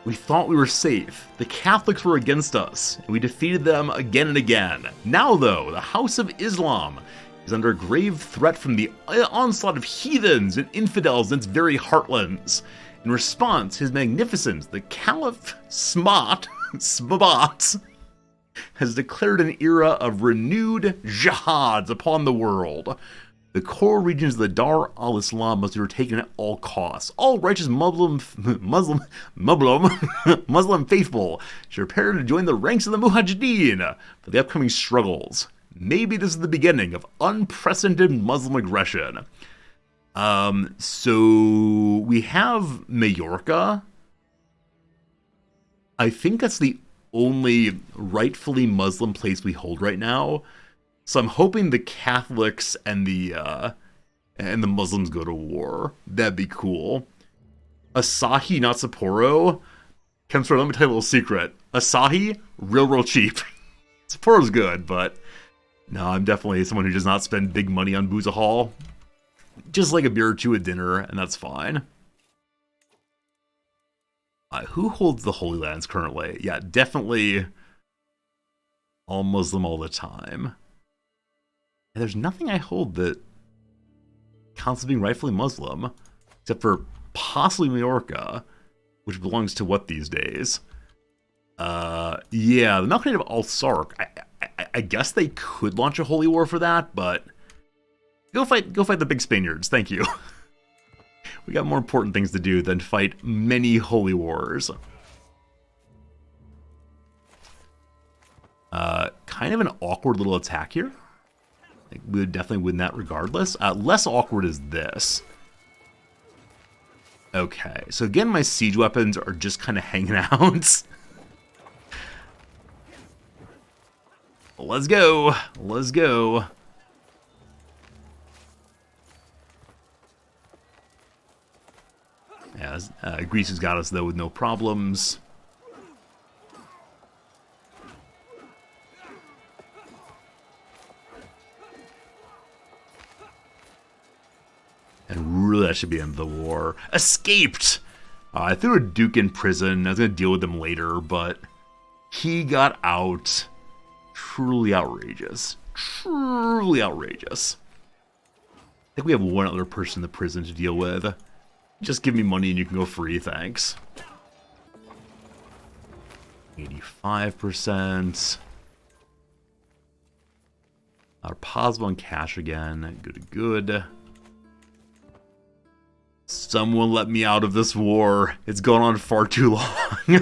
we thought we were safe. The Catholics were against us, and we defeated them again and again. Now though, the House of Islam is under grave threat from the onslaught of heathens and infidels in its very heartlands. In response, His Magnificence, the Caliph Smabat, has declared an era of renewed jihads upon the world. The core regions of the Dar al-Islam must be retaken at all costs. All righteous Muslim faithful should prepare to join the ranks of the Mujahideen for the upcoming struggles. Maybe this is the beginning of unprecedented Muslim aggression. So we have Majorca. I think that's the only rightfully Muslim place we hold right now. So I'm hoping the Catholics and the Muslims go to war. That'd be cool. Asahi, not Sapporo. Chemstar, let me tell you a little secret. Asahi, real cheap. Sapporo's good, but no, I'm definitely someone who does not spend big money on booze hall. Just like a beer or two at dinner, and that's fine. Who holds the Holy Lands currently? Yeah, definitely all Muslim all the time. And there's nothing I hold that counts as being rightfully Muslim, except for possibly Majorca, which belongs to what these days? Yeah, the Malconate of Al-Sark. I guess they could launch a holy war for that, but go fight the big Spaniards. Thank you. We got more important things to do than fight many holy wars. Kind of an awkward little attack here. We would definitely win that regardless. Less awkward is this. Okay, so again, my siege weapons are just kind of hanging out. Let's go. Let's go. Yeah, Greece has got us, though, with no problems. And really, that should be the end of the war. Escaped! I threw a duke in prison. I was going to deal with him later, but he got out. Truly outrageous. Truly outrageous. I think we have one other person in the prison to deal with. Just give me money and you can go free, thanks. 85%. Our positive on cash again. Good. Someone let me out of this war. It's gone on far too long.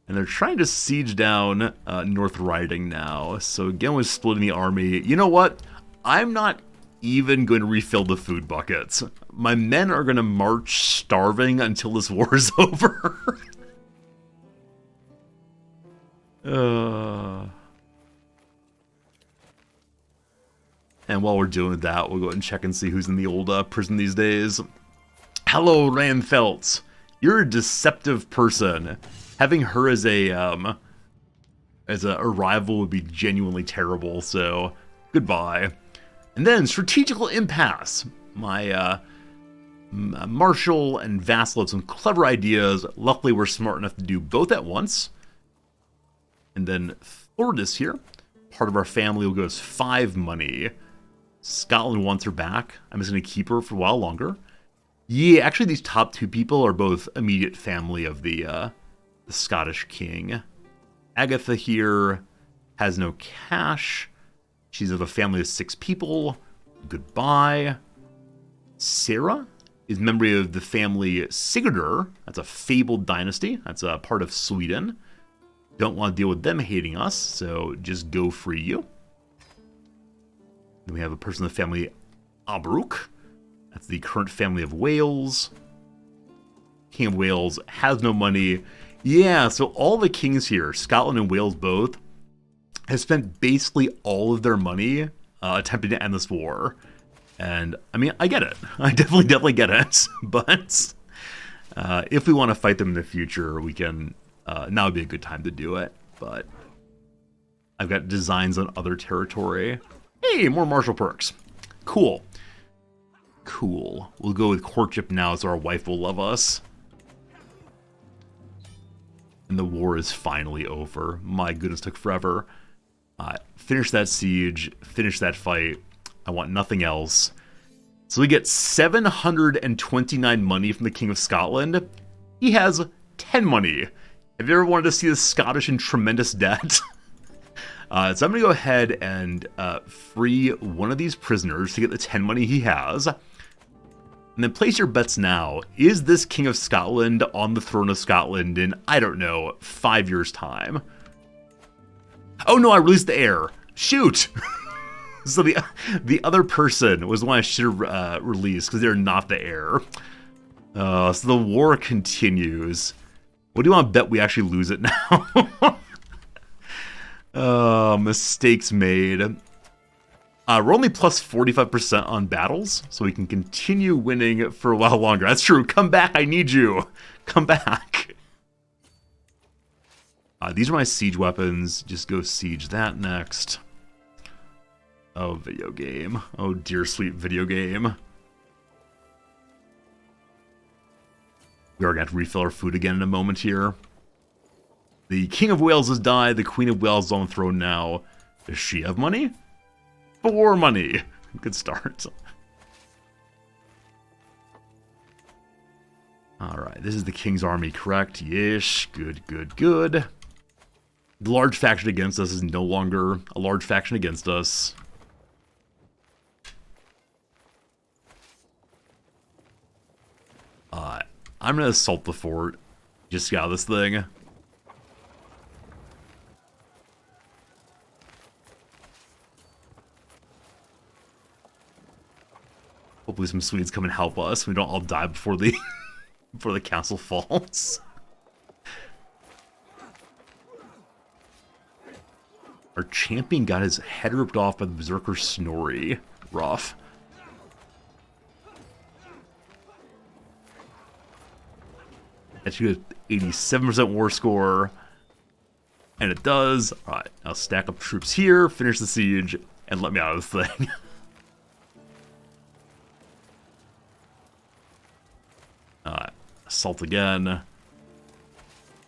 And they're trying to siege down North Riding now. So again, we're splitting the army. You know what? I'm not even going to refill the food buckets. My men are going to march starving until this war is over. And while we're doing that, we'll go ahead and check and see who's in the old prison these days. Hello, Ranfelt. You're a deceptive person. Having her as a rival would be genuinely terrible, so goodbye. And then strategical impasse. My Marshal and Vassal have some clever ideas. Luckily, we're smart enough to do both at once. And then Thordis here, part of our family, will go as 5 money. Scotland wants her back. I'm just going to keep her for a while longer. Yeah, actually, these top 2 people are both immediate family of the Scottish king. Agatha here has no cash. She's of a family of 6 people. Goodbye. Sarah is member of the family Sigurdur. That's a fabled dynasty. That's a part of Sweden. Don't want to deal with them hating us, so just go free you. Then we have a person in the family Abruk. That's the current family of Wales. King of Wales has no money. Yeah, so all the kings here, Scotland and Wales both, have spent basically all of their money attempting to end this war. And, I mean, I get it. I definitely get it. But if we want to fight them in the future, we can... now would be a good time to do it. But I've got designs on other territory. Hey, more martial perks. Cool. Cool. We'll go with courtship now so our wife will love us. And the war is finally over. My goodness, took forever. Finish that siege. Finish that fight. I want nothing else. So we get 729 money from the King of Scotland. He has 10 money. Have you ever wanted to see the Scottish in tremendous debt? So I'm going to go ahead and free one of these prisoners to get the 10 money he has. And then place your bets now. Is this King of Scotland on the throne of Scotland in, I don't know, 5 years' time? Oh no, I released the heir. Shoot! So the other person was the one I should have released because they're not the heir. So the war continues. What do you want to bet we actually lose it now? Mistakes made. We're only plus 45% on battles, so we can continue winning for a while longer. That's true. Come back, I need you. Come back. These are my siege weapons. Just go siege that next. Oh, video game. Oh, dear sweet video game. We are going to have to refill our food again in a moment here. The King of Wales has died. The Queen of Wales is on the throne now. Does she have money? 4 money. Good start. Alright, this is the King's army, correct? Yes, good, good, good. The large faction against us is no longer a large faction against us. I'm going to assault the fort. Just get out of this thing. Hopefully some Swedes come and help us. We don't all die before the before the castle falls. Our champion got his head ripped off by the berserker Snorri. Rough. That should get 87% war score. And it does. Alright, now stack up troops here, finish the siege, and let me out of this thing. Assault again.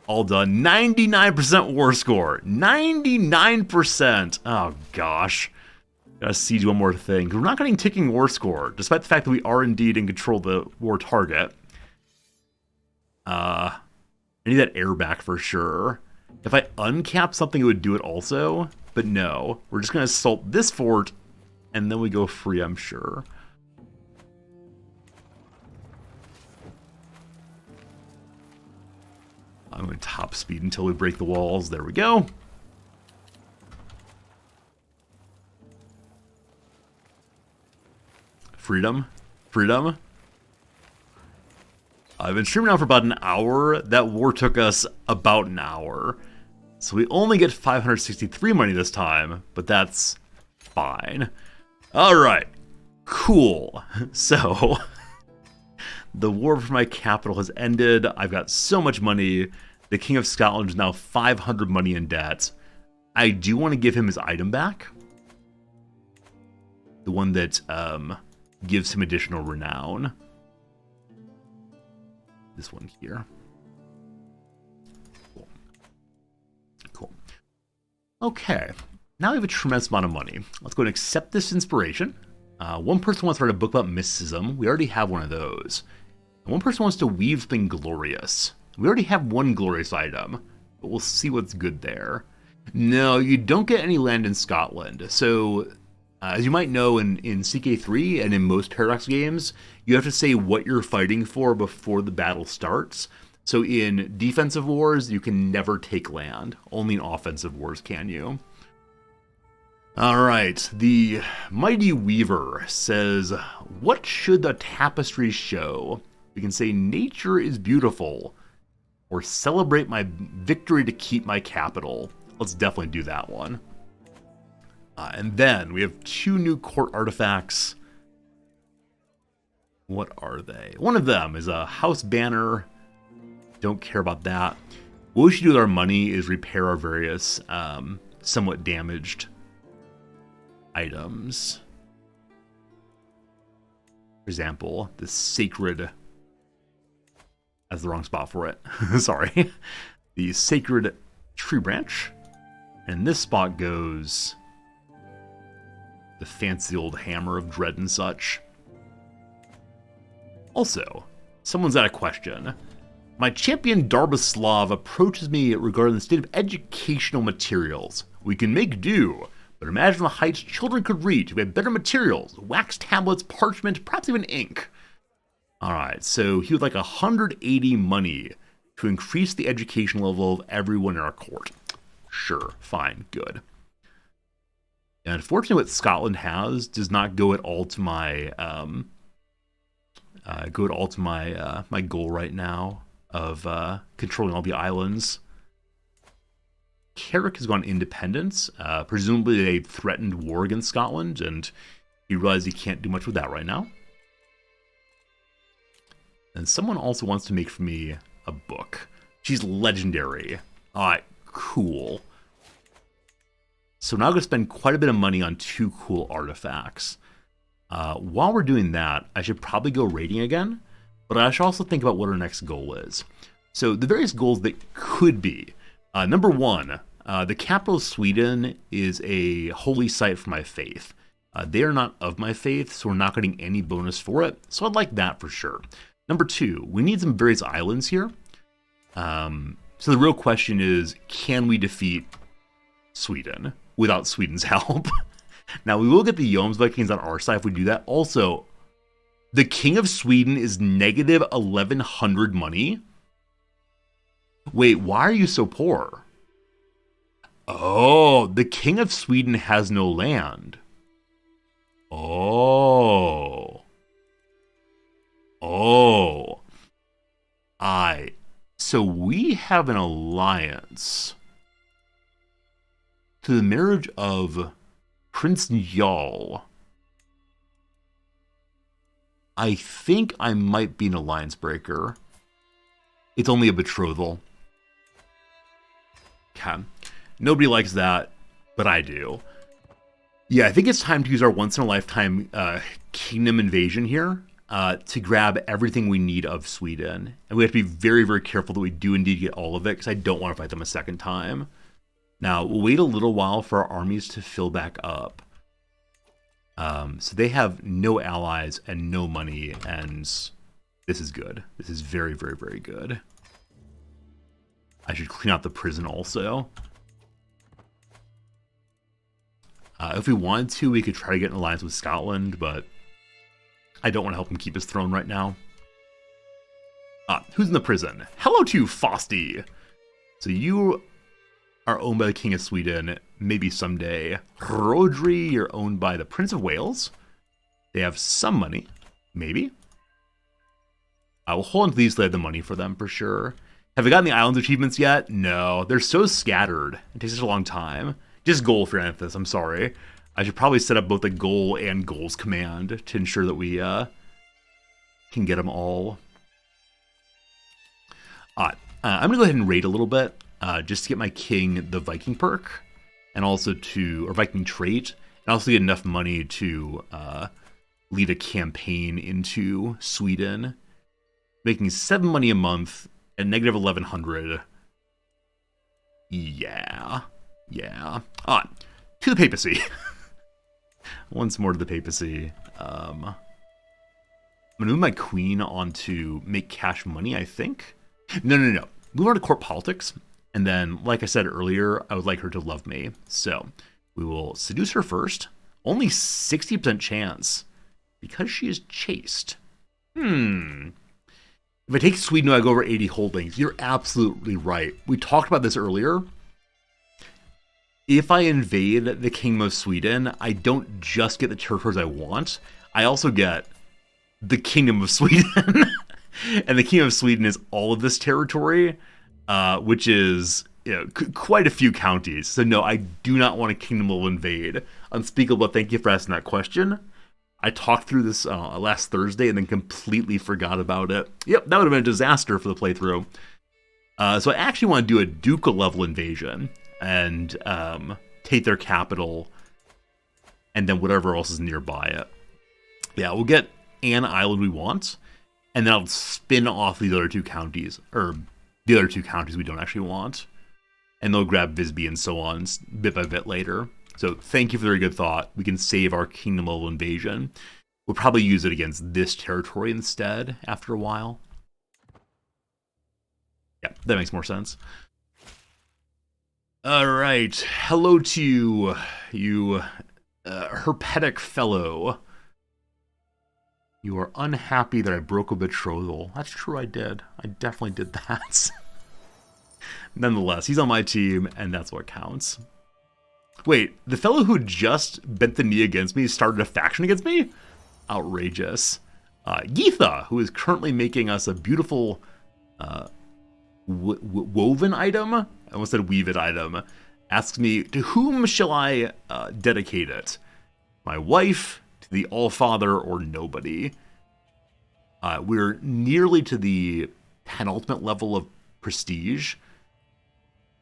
All done. 99% war score. 99%. Oh, gosh. Gotta siege one more thing. We're not getting ticking war score, despite the fact that we are indeed in control of the war target. I need that air back for sure. If I uncap something, it would do it also. But no. We're just gonna assault this fort, and then we go free, I'm sure. I'm going to top speed until we break the walls. There we go. Freedom. Freedom. I've been streaming now for about an hour. That war took us about an hour. So we only get 563 money this time, but that's fine. All right. Cool. So, the war for my capital has ended. I've got so much money. The King of Scotland is now 500 money in debt. I do want to give him his item back. The one that gives him additional renown. This one here. Cool. Cool. Okay. Now we have a tremendous amount of money. Let's go and accept this inspiration. One person wants to write a book about mysticism. We already have one of those. And one person wants to weave something glorious. We already have one glorious item, but we'll see what's good there. No, you don't get any land in Scotland. So, as you might know, in CK3 and in most Paradox games, you have to say what you're fighting for before the battle starts. So in defensive wars, you can never take land. Only in offensive wars can you. All right, the Mighty Weaver says, what should the tapestry show? We can say nature is beautiful, or celebrate my victory to keep my capital. Let's definitely do that one. And then we have 2 new court artifacts. What are they? One of them is a house banner. Don't care about that. What we should do with our money is repair our various somewhat damaged items. For example, the sacred... That's the wrong spot for it. Sorry. The sacred tree branch. And this spot goes the fancy old hammer of dread and such. Also, someone's got a question. My champion Darboslav approaches me regarding the state of educational materials. We can make do, but imagine the heights children could reach if we had better materials, wax tablets, parchment, perhaps even ink. Alright, so he would like 180 money to increase the education level of everyone in our court. Sure, fine, good. And unfortunately, what Scotland has does not go at all to my my goal right now of controlling all the islands. Carrick has gone independence. Presumably, they threatened war against Scotland, and he realized he can't do much with that right now. And someone also wants to make for me a book. She's legendary. Alright, cool. So now I'm going to spend quite a bit of money on 2 cool artifacts. While we're doing that, I should probably go raiding again, but I should also think about what our next goal is. So the various goals that could be. Number 1, the capital of Sweden is a holy site for my faith. They are not of my faith, so we're not getting any bonus for it, so I'd like that for sure. Number 2, we need some various islands here. So the real question is, can we defeat Sweden without Sweden's help? Now, we will get the Joms Vikings on our side if we do that. Also, the King of Sweden is negative 1,100 money. Wait, why are you so poor? Oh, the King of Sweden has no land. Oh. Oh. So we have an alliance to the marriage of Prince Njal. I think I might be an alliance breaker. It's only a betrothal. Okay. Nobody likes that, but I do. Yeah, I think it's time to use our once-in-a-lifetime kingdom invasion here to grab everything we need of Sweden. And we have to be very, very careful that we do indeed get all of it, because I don't want to fight them a second time. Now, we'll wait a little while for our armies to fill back up. So they have no allies and no money, and this is good. This is very, very, very good. I should clean out the prison also. If we wanted to, we could try to get an alliance with Scotland, but I don't want to help him keep his throne right now. Who's in the prison? Hello to you, Fosty! So you are owned by the King of Sweden, maybe someday. Rodri, you're owned by the Prince of Wales. They have some money, maybe. I will hold on to these so I have the money for them for sure. Have I gotten the islands achievements yet? No, they're so scattered. It takes such a long time. Just goal for Anthus, I'm sorry. I should probably set up both a goal and goals command to ensure that we can get them all. I'm going to go ahead and raid a little bit just to get my king the Viking perk and also or Viking trait, and also get enough money to lead a campaign into Sweden, making 7 money a month at negative 1100. Yeah. To the papacy. Once more to the papacy. I'm going to move my queen on to make cash money, I think. No. Move on to court politics. And then, like I said earlier, I would like her to love me. So, we will seduce her first. Only 60% chance. Because she is chaste. If I take Sweden, I go over 80 holdings. You're absolutely right. We talked about this earlier. If I invade the Kingdom of Sweden, I don't just get the territories I want. I also get the Kingdom of Sweden. And the Kingdom of Sweden is all of this territory, which is quite a few counties. So no, I do not want a Kingdom will invade. Unspeakable, thank you for asking that question. I talked through this last Thursday and then completely forgot about it. Yep, that would have been a disaster for the playthrough. So I actually want to do a ducal level invasion and take their capital and then whatever else is nearby it. Yeah, we'll get an island we want, and then I'll spin off these other two counties, or the other two counties we don't actually want, and they'll grab Visby and so on bit by bit later. So thank you for the very good thought. We can save our kingdom level invasion. We'll probably use it against this territory instead after a while. Yeah, that makes more sense. All right. Hello to you herpetic fellow. You are unhappy that I broke a betrothal. That's true, I did. I definitely did that. Nonetheless, he's on my team, and that's what counts. Wait, the fellow who just bent the knee against me started a faction against me? Outrageous. Geetha, who is currently making us a beautiful woven item, I almost said weave it item, asks me, to whom shall I dedicate it? My wife, to the All-Father, or nobody? We're nearly to the penultimate level of prestige.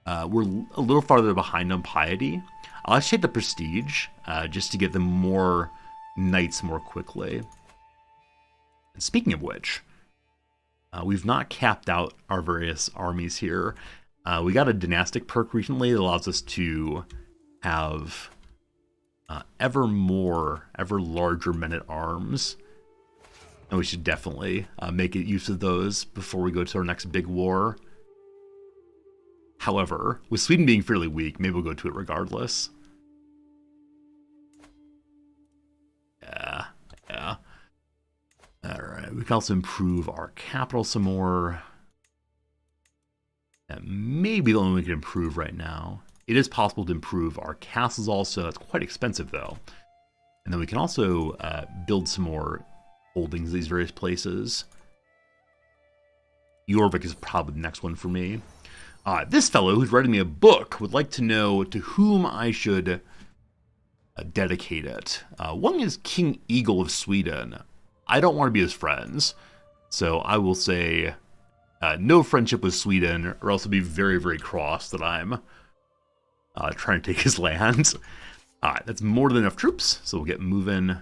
We're a little farther behind on piety. I'll actually take the prestige, just to get them more knights more quickly. And speaking of which, we've not capped out our various armies here. We got a dynastic perk recently that allows us to have ever larger men-at-arms. And we should definitely make use of those before we go to our next big war. However, with Sweden being fairly weak, maybe we'll go to it regardless. Yeah. Alright, we can also improve our capital some more. That may be the only way we can improve right now. It is possible to improve our castles also. It's quite expensive, though. And then we can also build some more holdings in these various places. Jorvik is probably the next one for me. This fellow who's writing me a book would like to know to whom I should dedicate it. One is King Eagle of Sweden. I don't want to be his friends, so I will say no friendship with Sweden, or else I'll be very, very cross that I'm trying to take his land. That's more than enough troops, so we'll get moving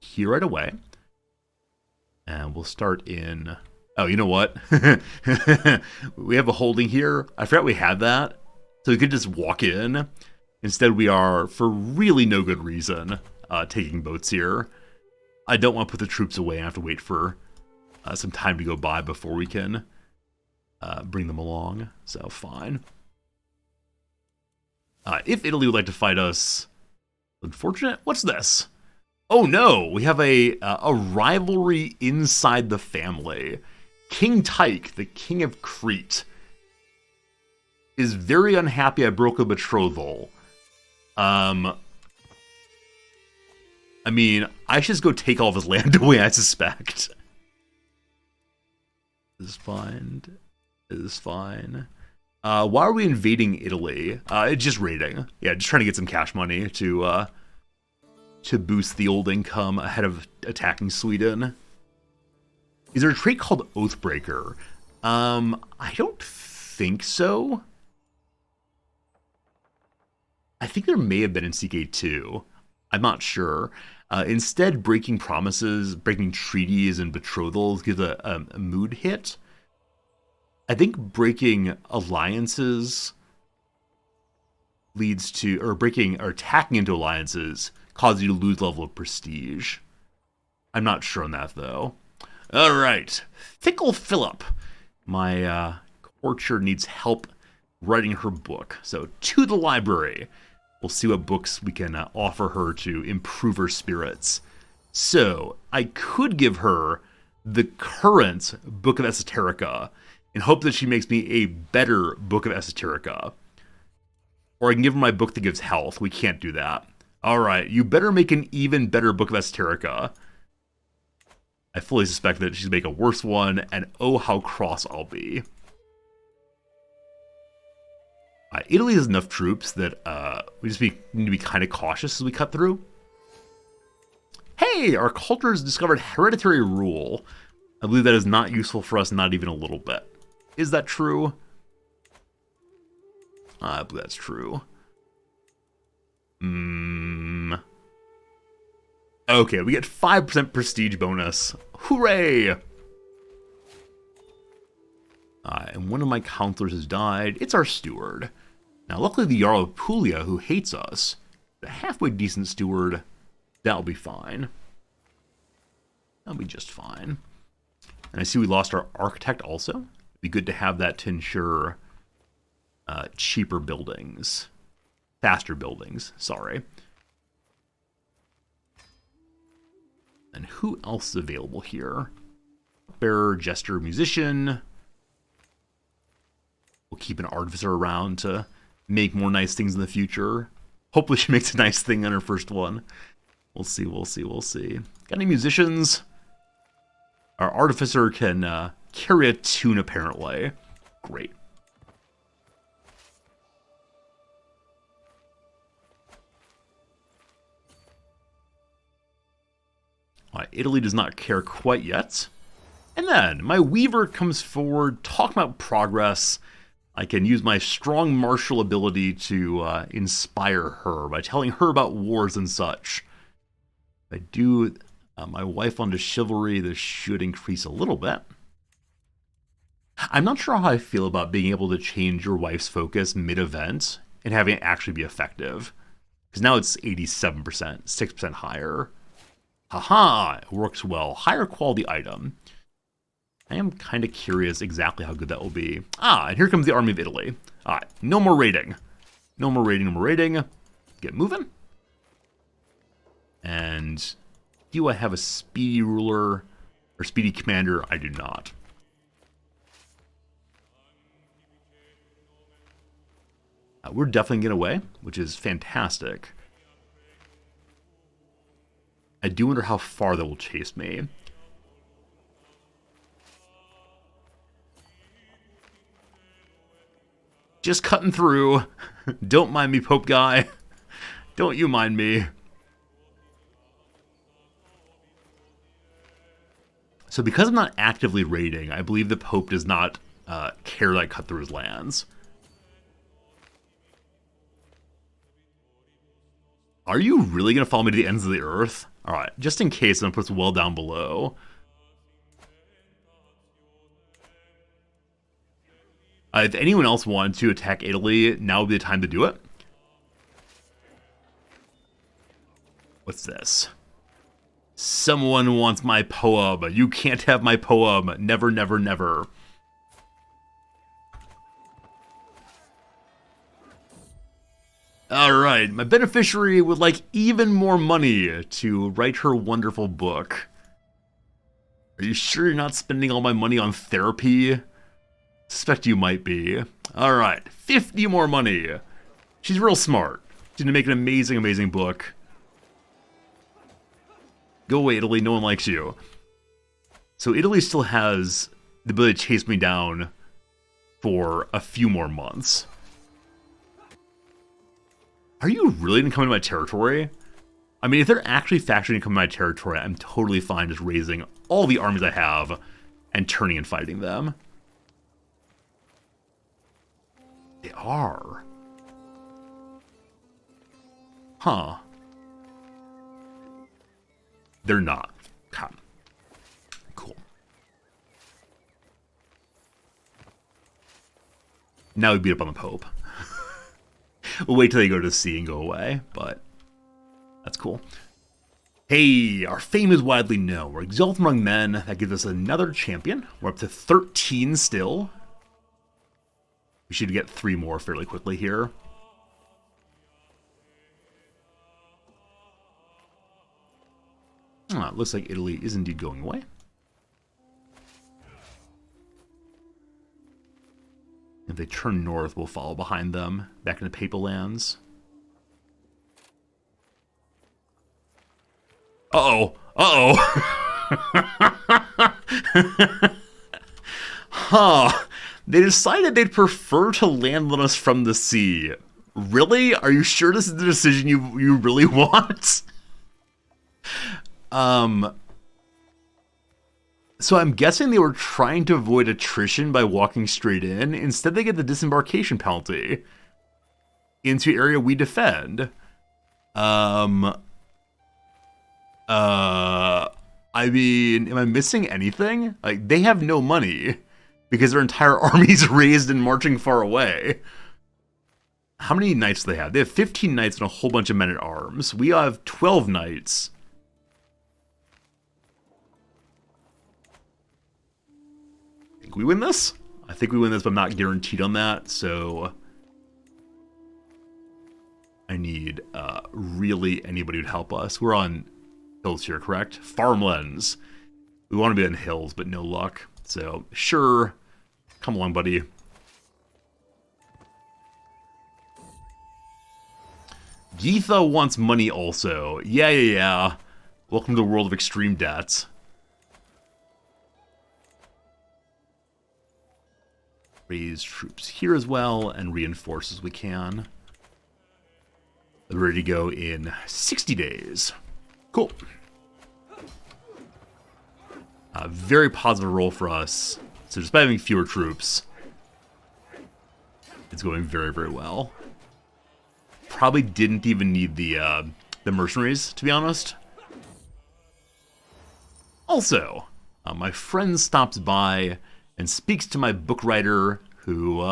here right away. And we'll start in... Oh, you know what? We have a holding here. I forgot we had that. So we could just walk in. Instead, we are, for really no good reason, taking boats here. I don't want to put the troops away. I have to wait for some time to go by before we can bring them along. So, fine. If Italy would like to fight us... Unfortunate? What's this? Oh no! We have a rivalry inside the family. King Tyche, the king of Crete, is very unhappy I broke a betrothal. I mean, I should just go take all of his land away, I suspect. This is fine. This is fine. Why are we invading Italy? It's just raiding. Yeah, just trying to get some cash money to to boost the old income ahead of attacking Sweden. Is there a trait called Oathbreaker? I don't think so. I think there may have been in CK2. I'm not sure. Instead, breaking promises, breaking treaties, and betrothals gives a mood hit. I think breaking alliances leads to, or breaking or attacking into alliances causes you to lose level of prestige. I'm not sure on that, though. All right. Fickle Phillip. My courtier needs help writing her book. So, to the library. We'll see what books we can offer her to improve her spirits. So, I could give her the current Book of Esoterica in hope that she makes me a better Book of Esoterica. Or I can give her my book that gives health. We can't do that. Alright, you better make an even better Book of Esoterica. I fully suspect that she's going to make a worse one, and oh how cross I'll be. Italy has enough troops that we just need to be kind of cautious as we cut through. Hey, our culture has discovered hereditary rule. I believe that is not useful for us, not even a little bit. Is that true? I believe that's true. Okay, we get 5% prestige bonus. Hooray! And one of my counselors has died. It's our steward. Now, luckily, the Jarl of Puglia, who hates us, is a halfway decent steward. That'll be fine. That'll be just fine. And I see we lost our architect also. It'd be good to have that to ensure cheaper buildings. Faster buildings, sorry. And who else is available here? Bearer, jester, musician. We'll keep an artificer around to make more nice things in the future. Hopefully she makes a nice thing on her first one. We'll see, we'll see, we'll see. Got any musicians? Our artificer can carry a tune, apparently. Great. Italy does not care quite yet. And then my weaver comes forward, talking about progress. I can use my strong martial ability to inspire her by telling her about wars and such. If I do my wife onto chivalry, this should increase a little bit. I'm not sure how I feel about being able to change your wife's focus mid-event and having it actually be effective. Because now it's 87%, 6% higher. Haha, it works well. Higher quality item. I am kind of curious exactly how good that will be. And here comes the army of Italy. Alright, no more raiding. No more raiding, no more raiding. Get moving. And do I have a speedy ruler or speedy commander? I do not. We're definitely getting away, which is fantastic. I do wonder how far that will chase me. Just cutting through. Don't mind me, Pope guy. Don't you mind me. So because I'm not actively raiding, I believe the Pope does not care that I cut through his lands. Are you really going to follow me to the ends of the earth? Alright, just in case, I'm going to put this well down below. If anyone else wanted to attack Italy, now would be the time to do it. What's this? Someone wants my poem. You can't have my poem. Never, never, never. Alright, my beneficiary would like even more money to write her wonderful book. Are you sure you're not spending all my money on therapy? Suspect you might be. Alright, 50 more money. She's real smart. She's gonna make an amazing, amazing book. Go away, Italy, no one likes you. So Italy still has the ability to chase me down for a few more months. Are you really gonna come into my territory? I mean, if they're actually factioning come to my territory, I'm totally fine just raising all the armies I have and turning and fighting them. They are. Huh. They're not. Okay. Cool. Now we beat up on the Pope. We'll wait till they go to the sea and go away, but that's cool. Hey, our fame is widely known. We're exalted among men. That gives us another champion. We're up to 13 still. We should get 3 more fairly quickly here. It looks like Italy is indeed going away. If they turn north, we'll follow behind them back into Papal lands. Uh-oh. Uh-oh. Huh. They decided they'd prefer to land on us from the sea. Really? Are you sure this is the decision you really want? So I'm guessing they were trying to avoid attrition by walking straight in. Instead, they get the disembarkation penalty into area we defend. I mean, am I missing anything? Like, they have no money because their entire army's raised and marching far away. How many knights do they have? They have 15 knights and a whole bunch of men at arms. We have 12 knights. I think we win this? I think we win this, but I'm not guaranteed on that, so I need really anybody to help us. We're on hills here, correct? Farmlands. We want to be on hills, but no luck. So, sure. Come along, buddy. Geetha wants money also. Yeah. Welcome to the world of extreme debts. Raise troops here as well and reinforce as we can. We're ready to go in 60 days. Cool. Very positive roll for us. So despite having fewer troops, it's going very, very well. Probably didn't even need the mercenaries, to be honest. Also, my friend stops by and speaks to my book writer, who,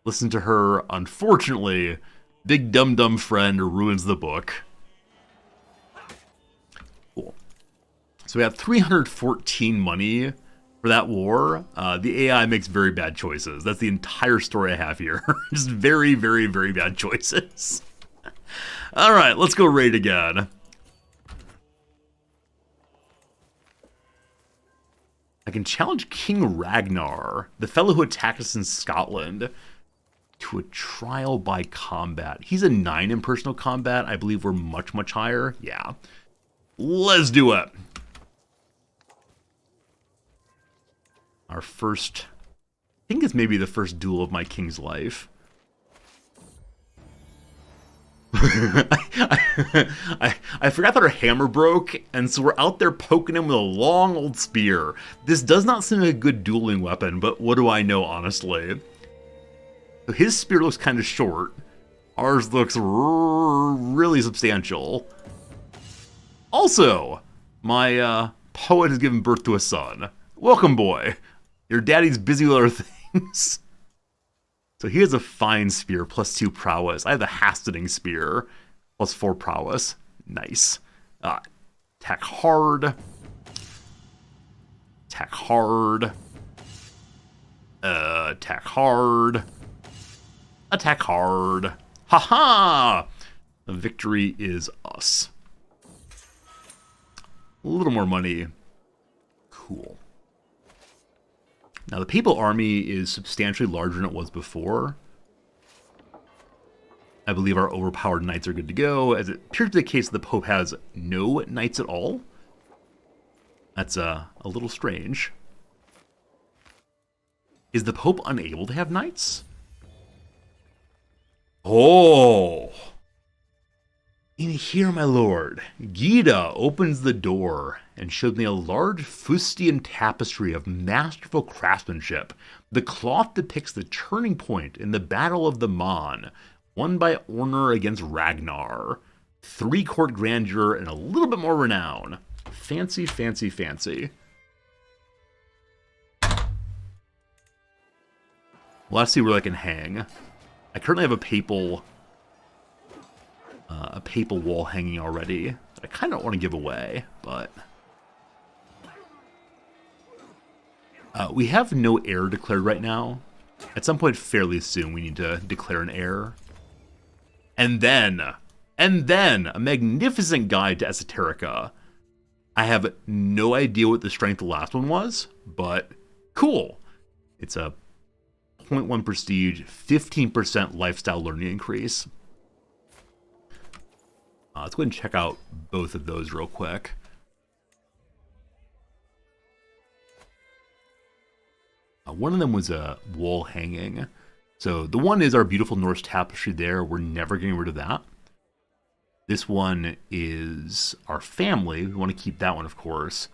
listen to her, unfortunately, big dumb friend ruins the book. Cool. So we have 314 money for that war. The AI makes very bad choices. That's the entire story I have here. Just very, very, very bad choices. All right, let's go raid again. I can challenge King Ragnar, the fellow who attacked us in Scotland, to a trial by combat. He's a 9 in personal combat. I believe we're much, much higher. Yeah. Let's do it. Our first, I think it's maybe the first duel of my king's life. I forgot that our hammer broke, and so we're out there poking him with a long old spear. This does not seem like a good dueling weapon, but what do I know, honestly? His spear looks kind of short. Ours looks really substantial. Also, my poet has given birth to a son. Welcome, boy. Your daddy's busy with other things. So he has a fine spear, +2 prowess. I have the hastening spear, +4 prowess. Nice. Attack hard. Attack hard. Attack hard. Attack hard. Haha! The victory is us. A little more money. Cool. Now, the Papal army is substantially larger than it was before. I believe our overpowered knights are good to go, as it appears to be the case that the Pope has no knights at all. That's a little strange. Is the Pope unable to have knights? Oh! In here, my lord, Gita opens the door and shows me a large fustian tapestry of masterful craftsmanship. The cloth depicts the turning point in the Battle of the Mon, won by Ornr against Ragnar. 3-court grandeur and a little bit more renown. Fancy, fancy, fancy. Well, let's see where I can hang. I currently have a papal wall hanging already that I kind of want to give away, but we have no heir declared right now. At some point fairly soon, we need to declare an heir. And then a magnificent guide to Esoterica. I have no idea what the strength of the last one was, but cool. It's a 0.1 prestige, 15% lifestyle learning increase. Let's go ahead and check out both of those real quick. One of them was a wall hanging. So the one is our beautiful Norse tapestry there. We're never getting rid of that. This one is our family. We want to keep that one, of course.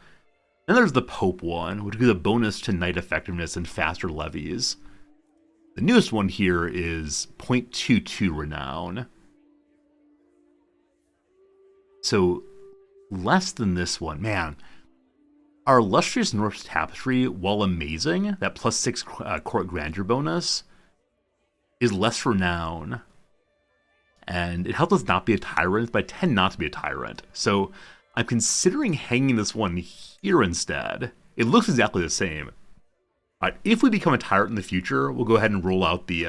Then there's the Pope one, which gives a bonus to knight effectiveness and faster levies. The newest one here is 0.22 renown. So less than this one. Man, our illustrious Norse tapestry, while amazing, that +6 court grandeur bonus, is less renown. And it helps us not be a tyrant, but I tend not to be a tyrant. So I'm considering hanging this one here instead. It looks exactly the same. If we become a tyrant in the future, we'll go ahead and roll out the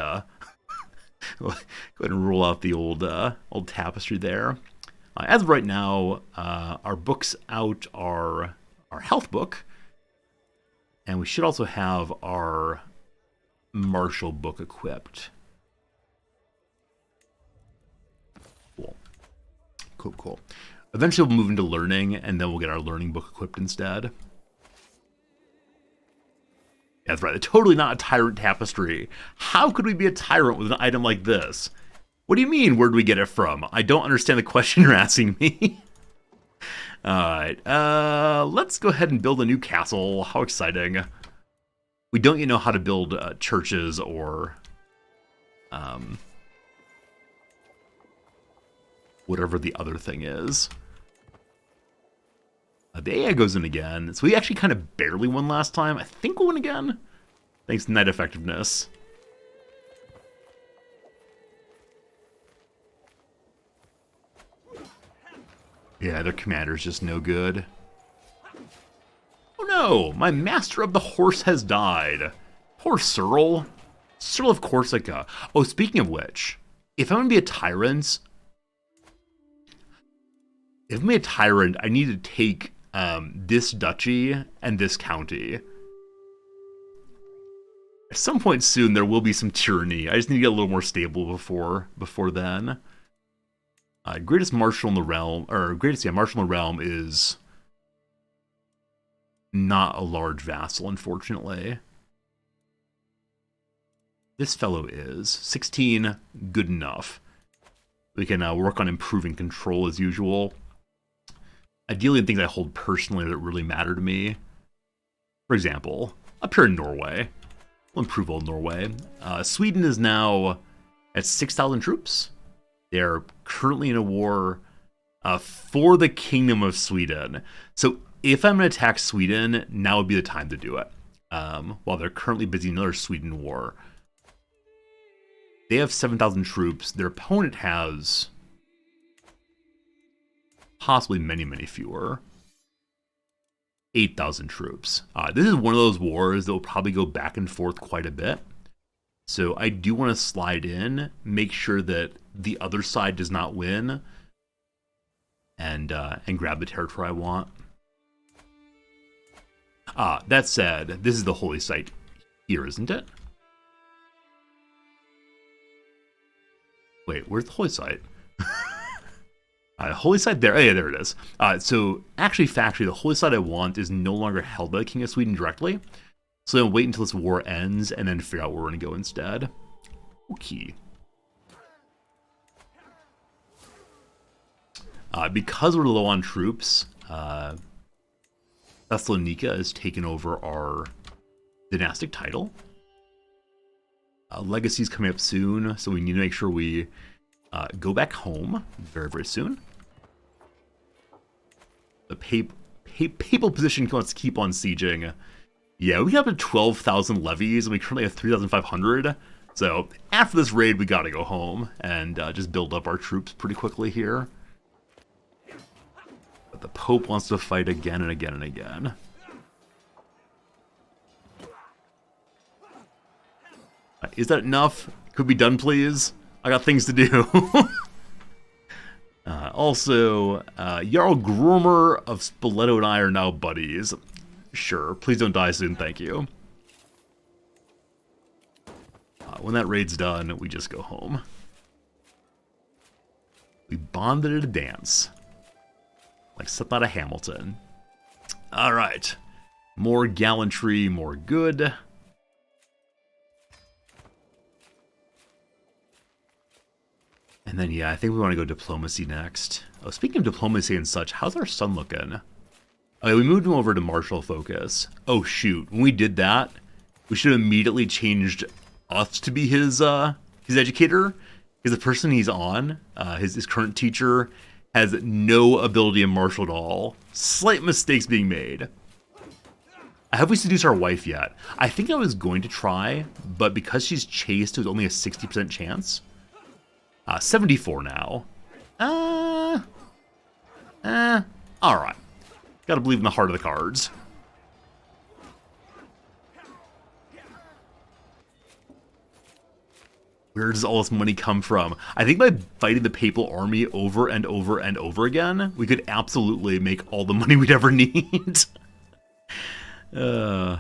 old tapestry there. As of right now, our books out are our health book, and we should also have our martial book equipped. Cool. Eventually we'll move into learning, and then we'll get our learning book equipped instead. That's right, totally not a tyrant tapestry. How could we be a tyrant with an item like this? What do you mean, where did we get it from? I don't understand the question you're asking me. Alright, let's go ahead and build a new castle. How exciting. We don't yet know how to build churches or whatever the other thing is. The AI goes in again. So we actually kind of barely won last time. I think we'll win again. Thanks to knight effectiveness. Yeah, their commander's just no good. Oh no! My master of the horse has died. Poor Cyril. Cyril of Corsica. Oh, speaking of which, if I'm gonna be a tyrant, I need to take this duchy and this county. At some point soon, there will be some tyranny. I just need to get a little more stable before then. Greatest marshal in the realm, marshal in the realm is not a large vassal, unfortunately. This fellow is 16, good enough. We can work on improving control as usual. Ideally, things I hold personally that really matter to me. For example, up here in Norway, we'll improve old Norway. Sweden is now at 6,000 troops. They're currently in a war for the Kingdom of Sweden. So if I'm going to attack Sweden, now would be the time to do it. While they're currently busy in another Sweden war. They have 7,000 troops. Their opponent has possibly many, many fewer. 8,000 troops. This is one of those wars that will probably go back and forth quite a bit. So I do want to slide in, make sure that the other side does not win, and grab the territory I want. That said, this is the holy site here, isn't it? Wait, where's the holy site? Holy site there. Oh, yeah, there it is. So actually, factually, the holy site I want is no longer held by the King of Sweden directly. So I'm gonna wait until this war ends and then figure out where we're gonna go instead. Okay. Because we're low on troops, Thessalonica has taken over our dynastic title. Legacy's coming up soon, so we need to make sure we go back home very, very soon. The papal position wants to keep on sieging. Yeah, we have 12,000 levies, and we currently have 3,500. So after this raid, we gotta go home and just build up our troops pretty quickly here. But the Pope wants to fight again and again and again. Is that enough? Could be done, please? I got things to do. Also, Jarl Groomer of Spoleto and I are now buddies. Sure, please don't die soon, thank you. When that raid's done, we just go home. We bonded at a dance. Like something out of Hamilton. Alright. More gallantry, more good. And then, yeah, I think we want to go diplomacy next. Oh, speaking of diplomacy and such, how's our son looking? Okay, we moved him over to martial focus. Oh, shoot. When we did that, we should have immediately changed us to be his educator. Because the person he's on, his current teacher, has no ability in martial at all. Slight mistakes being made. Have we seduced our wife yet? I think I was going to try, but because she's chaste, it was only a 60% chance. 74 now. Alright. Gotta believe in the heart of the cards. Where does all this money come from? I think by fighting the papal army over and over and over again, we could absolutely make all the money we'd ever need. That's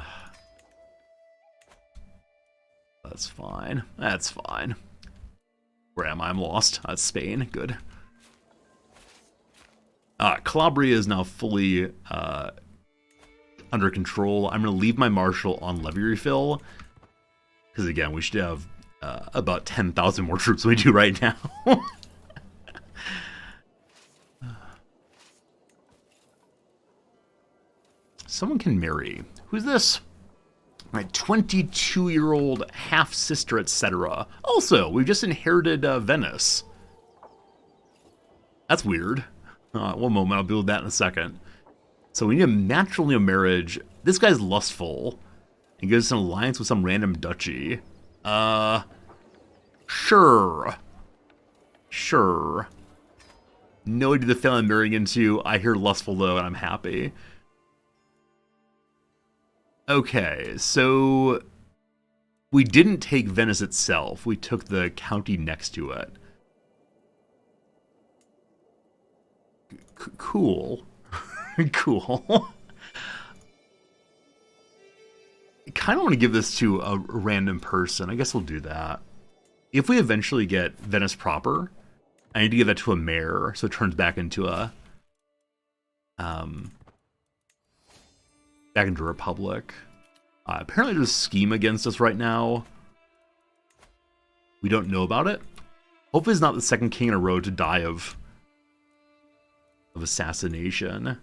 fine. That's fine. Where am I? I'm lost. That's Spain. Good. Calabria is now fully under control. I'm going to leave my marshal on levy refill. Because again, we should have about 10,000 more troops than we do right now. Someone can marry. Who's this? My 22-year-old half-sister, etc. Also, we've just inherited Venice. That's weird. One moment, I'll build that in a second. So we need a natural new marriage. This guy's lustful. He gives us an alliance with some random duchy. Sure. Sure. No idea the family I'm marrying into. I hear lustful, though, and I'm happy. Okay, so we didn't take Venice itself. We took the county next to it. Cool. Cool. I kind of want to give this to a random person. I guess we'll do that. If we eventually get Venice proper, I need to give that to a mayor, so it turns back into a back into a republic. Apparently there's a scheme against us right now. We don't know about it. Hopefully it's not the second king in a row to die of assassination.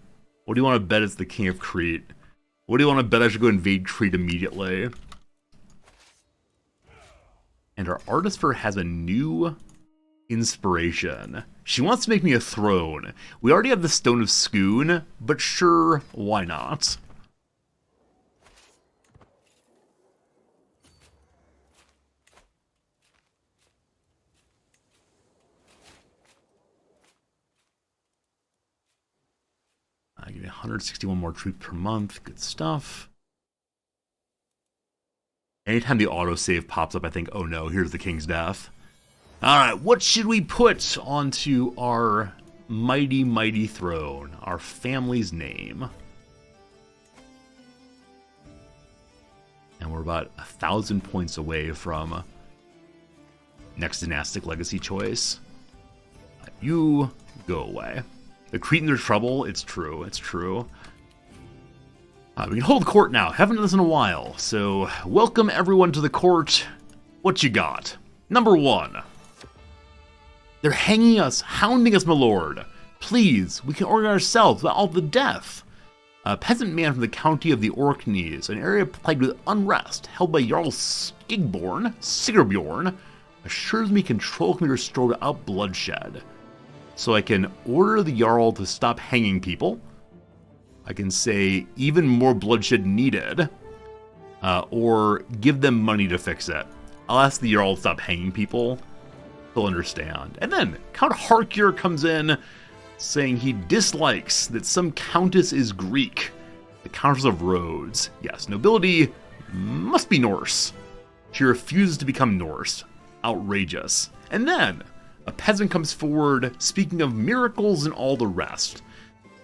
What do you want to bet it's the king of Crete? What do you want to bet I should go invade Crete immediately? And our artificer has a new inspiration. She wants to make me a throne. We already have the Stone of Scoon, but sure, why not? I get 161 more troops per month. Good stuff. Anytime the autosave pops up, I think, oh no, here's the king's death. Alright, what should we put onto our mighty, mighty throne? Our family's name. And we're about 1,000 points away from next dynastic legacy choice. You go away. The Cretans are trouble. It's true. It's true. We can hold court now. Haven't done this in a while. So, welcome everyone to the court. What you got? Number 1. They're hanging us, hounding us, my lord. Please, we can organize ourselves without all the death. A peasant man from the county of the Orkneys, an area plagued with unrest, held by Jarl Sigerbjorn, assures me control can be restored without bloodshed. So I can order the Jarl to stop hanging people. I can say even more bloodshed needed, or give them money to fix it. I'll ask the Jarl to stop hanging people. He'll understand. And then Count Harkir comes in, saying he dislikes that some countess is Greek. The Countess of Rhodes. Yes, nobility must be Norse. She refuses to become Norse. Outrageous. And then a peasant comes forward, speaking of miracles and all the rest.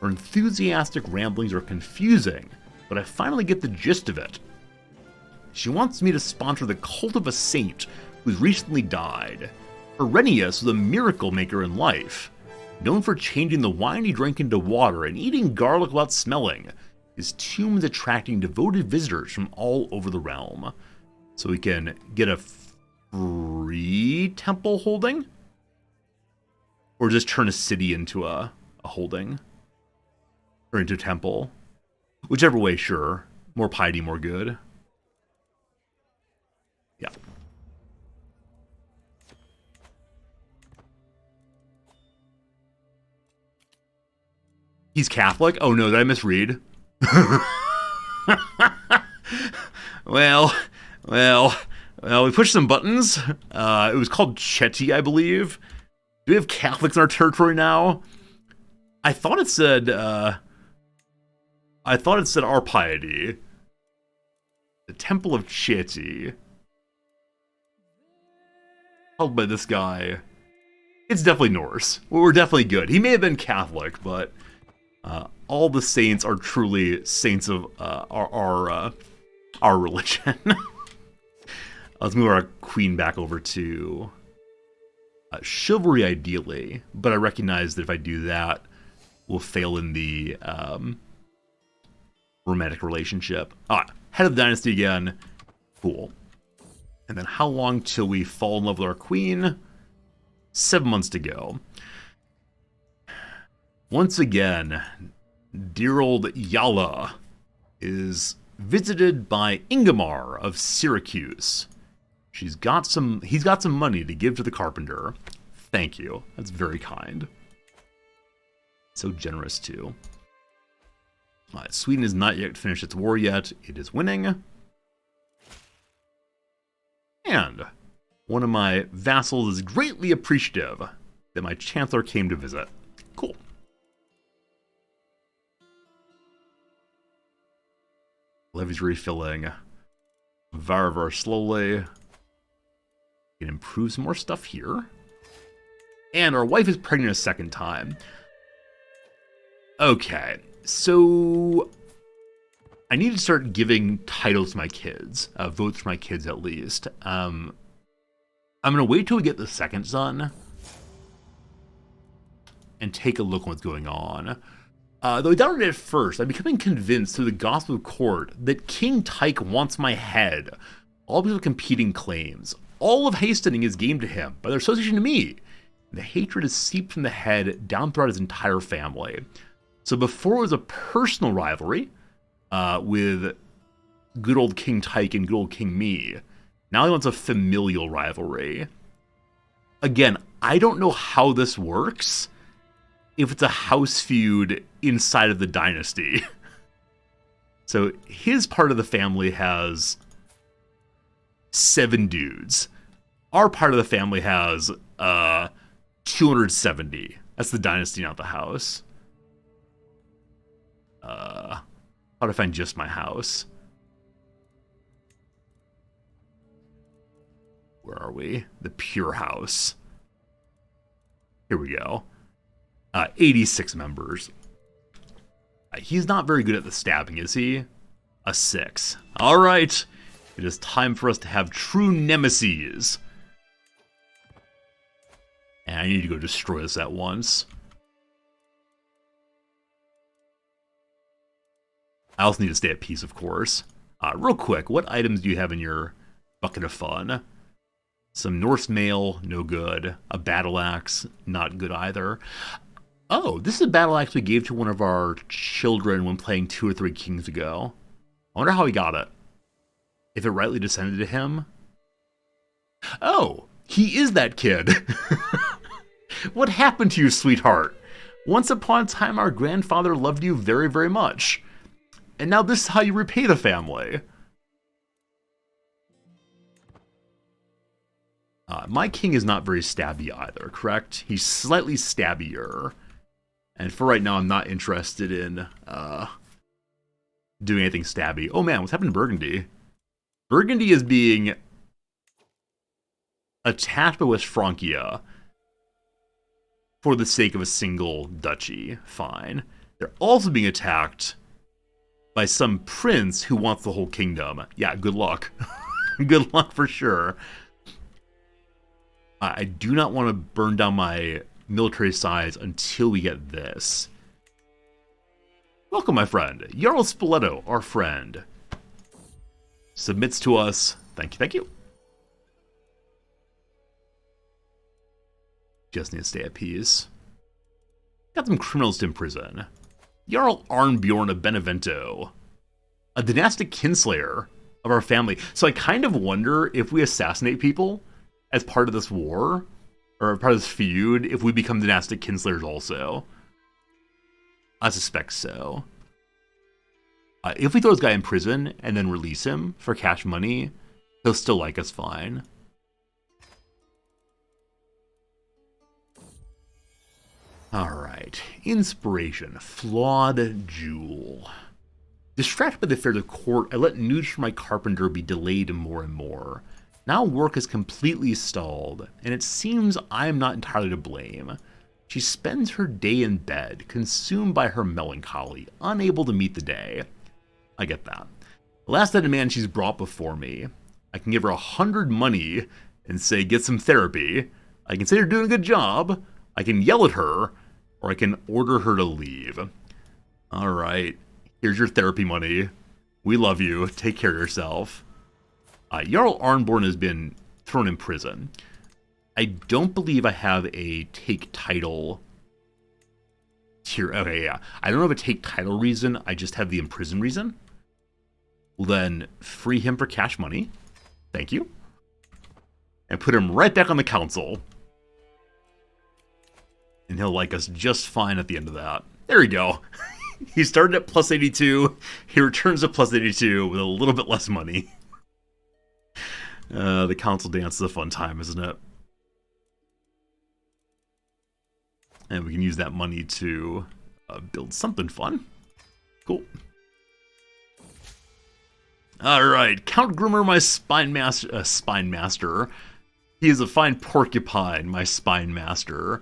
Her enthusiastic ramblings are confusing, but I finally get the gist of it. She wants me to sponsor the cult of a saint who's recently died. Arrhenius was a miracle maker in life. Known for changing the wine he drank into water and eating garlic without smelling, his tomb is attracting devoted visitors from all over the realm. So we can get a free temple holding? Or just turn a city into a holding? Or into a temple? Whichever way, sure. More piety, more good. Yeah. He's Catholic? Oh no, did I misread? Well, we pushed some buttons. It was called Chetty, I believe. Do we have Catholics in our territory now? I thought it said our piety. The Temple of Chetty. Held by this guy. It's definitely Norse. We're definitely good. He may have been Catholic, but all the saints are truly saints of our religion. Let's move our queen back over to chivalry, ideally, but I recognize that if I do that, we'll fail in the romantic relationship. Head of the dynasty again. Cool. And then how long till we fall in love with our queen? 7 months to go. Once again, dear old Yala is visited by Ingemar of Syracuse. He's got some money to give to the carpenter. Thank you. That's very kind. So generous too. Sweden has not yet finished its war yet. It is winning. And one of my vassals is greatly appreciative that my chancellor came to visit. Cool. Levy's refilling. Varvar slowly. Can improve some more stuff here. And our wife is pregnant a second time. Okay, so I need to start giving titles to my kids. Votes for my kids, at least. I'm going to wait till we get the second son and take a look at what's going on. Though I doubted it at first, I'm becoming convinced through the gossip of court that King Tyke wants my head. All because of competing claims. All of Hastening is game to him, by their association to me. The hatred is seeped from the head down throughout his entire family. So before it was a personal rivalry with good old King Tyke and good old King me, now he wants a familial rivalry. Again, I don't know how this works if it's a house feud inside of the dynasty. So his part of the family has 7 dudes. Our part of the family has 270. That's the dynasty, not the house. How to find just my house? Where are we? The pure house. Here we go. 86 members. He's not very good at the stabbing, is he? A 6. All right. It is time for us to have true nemeses. And I need to go destroy this at once. I also need to stay at peace, of course. Real quick, what items do you have in your bucket of fun? Some Norse mail, no good. A battle axe, not good either. Oh, this is a battle I actually gave to one of our children when playing 2 or 3 kings ago. I wonder how he got it. If it rightly descended to him. Oh, he is that kid. What happened to you, sweetheart? Once upon a time, our grandfather loved you very, very much. And now this is how you repay the family. My king is not very stabby either, correct? He's slightly stabbier. And for right now, I'm not interested in doing anything stabby. Oh man, what's happened to Burgundy? Burgundy is being attacked by West Francia for the sake of a single duchy. Fine. They're also being attacked by some prince who wants the whole kingdom. Yeah, good luck. Good luck for sure. I do not want to burn down my military size until we get this. Welcome, my friend. Jarl Spoleto, our friend. Submits to us. Thank you, thank you. Just need to stay at peace. Got some criminals to imprison. Jarl Arnbjorn of Benevento. A dynastic kinslayer of our family. So I kind of wonder if we assassinate people as part of this war, or part of this feud, if we become dynastic kinslayers also. I suspect so. If we throw this guy in prison and then release him for cash money, he'll still like us fine. Alright. Inspiration. Flawed Jewel. Distracted by the affairs of court, I let news from my carpenter be delayed more and more. Now work is completely stalled, and it seems I am not entirely to blame. She spends her day in bed, consumed by her melancholy, unable to meet the day. I get that. The last I demand she's brought before me. I can give her 100 money and say, get some therapy. I can say you're doing a good job. I can yell at her, or I can order her to leave. Alright, here's your therapy money. We love you. Take care of yourself. Jarl Arnborn has been thrown in prison. I don't believe I have a take title tier. Okay, yeah. I don't have a take title reason. I just have the imprison reason. Well, then free him for cash money. Thank you. And put him right back on the council. And he'll like us just fine at the end of that. There we go. He started at plus 82. He returns to plus 82 with a little bit less money. The council dance is a fun time, isn't it? And we can use that money to build something fun. Cool. Alright, Count Grimmer, my spine master. He is a fine porcupine, my spine master.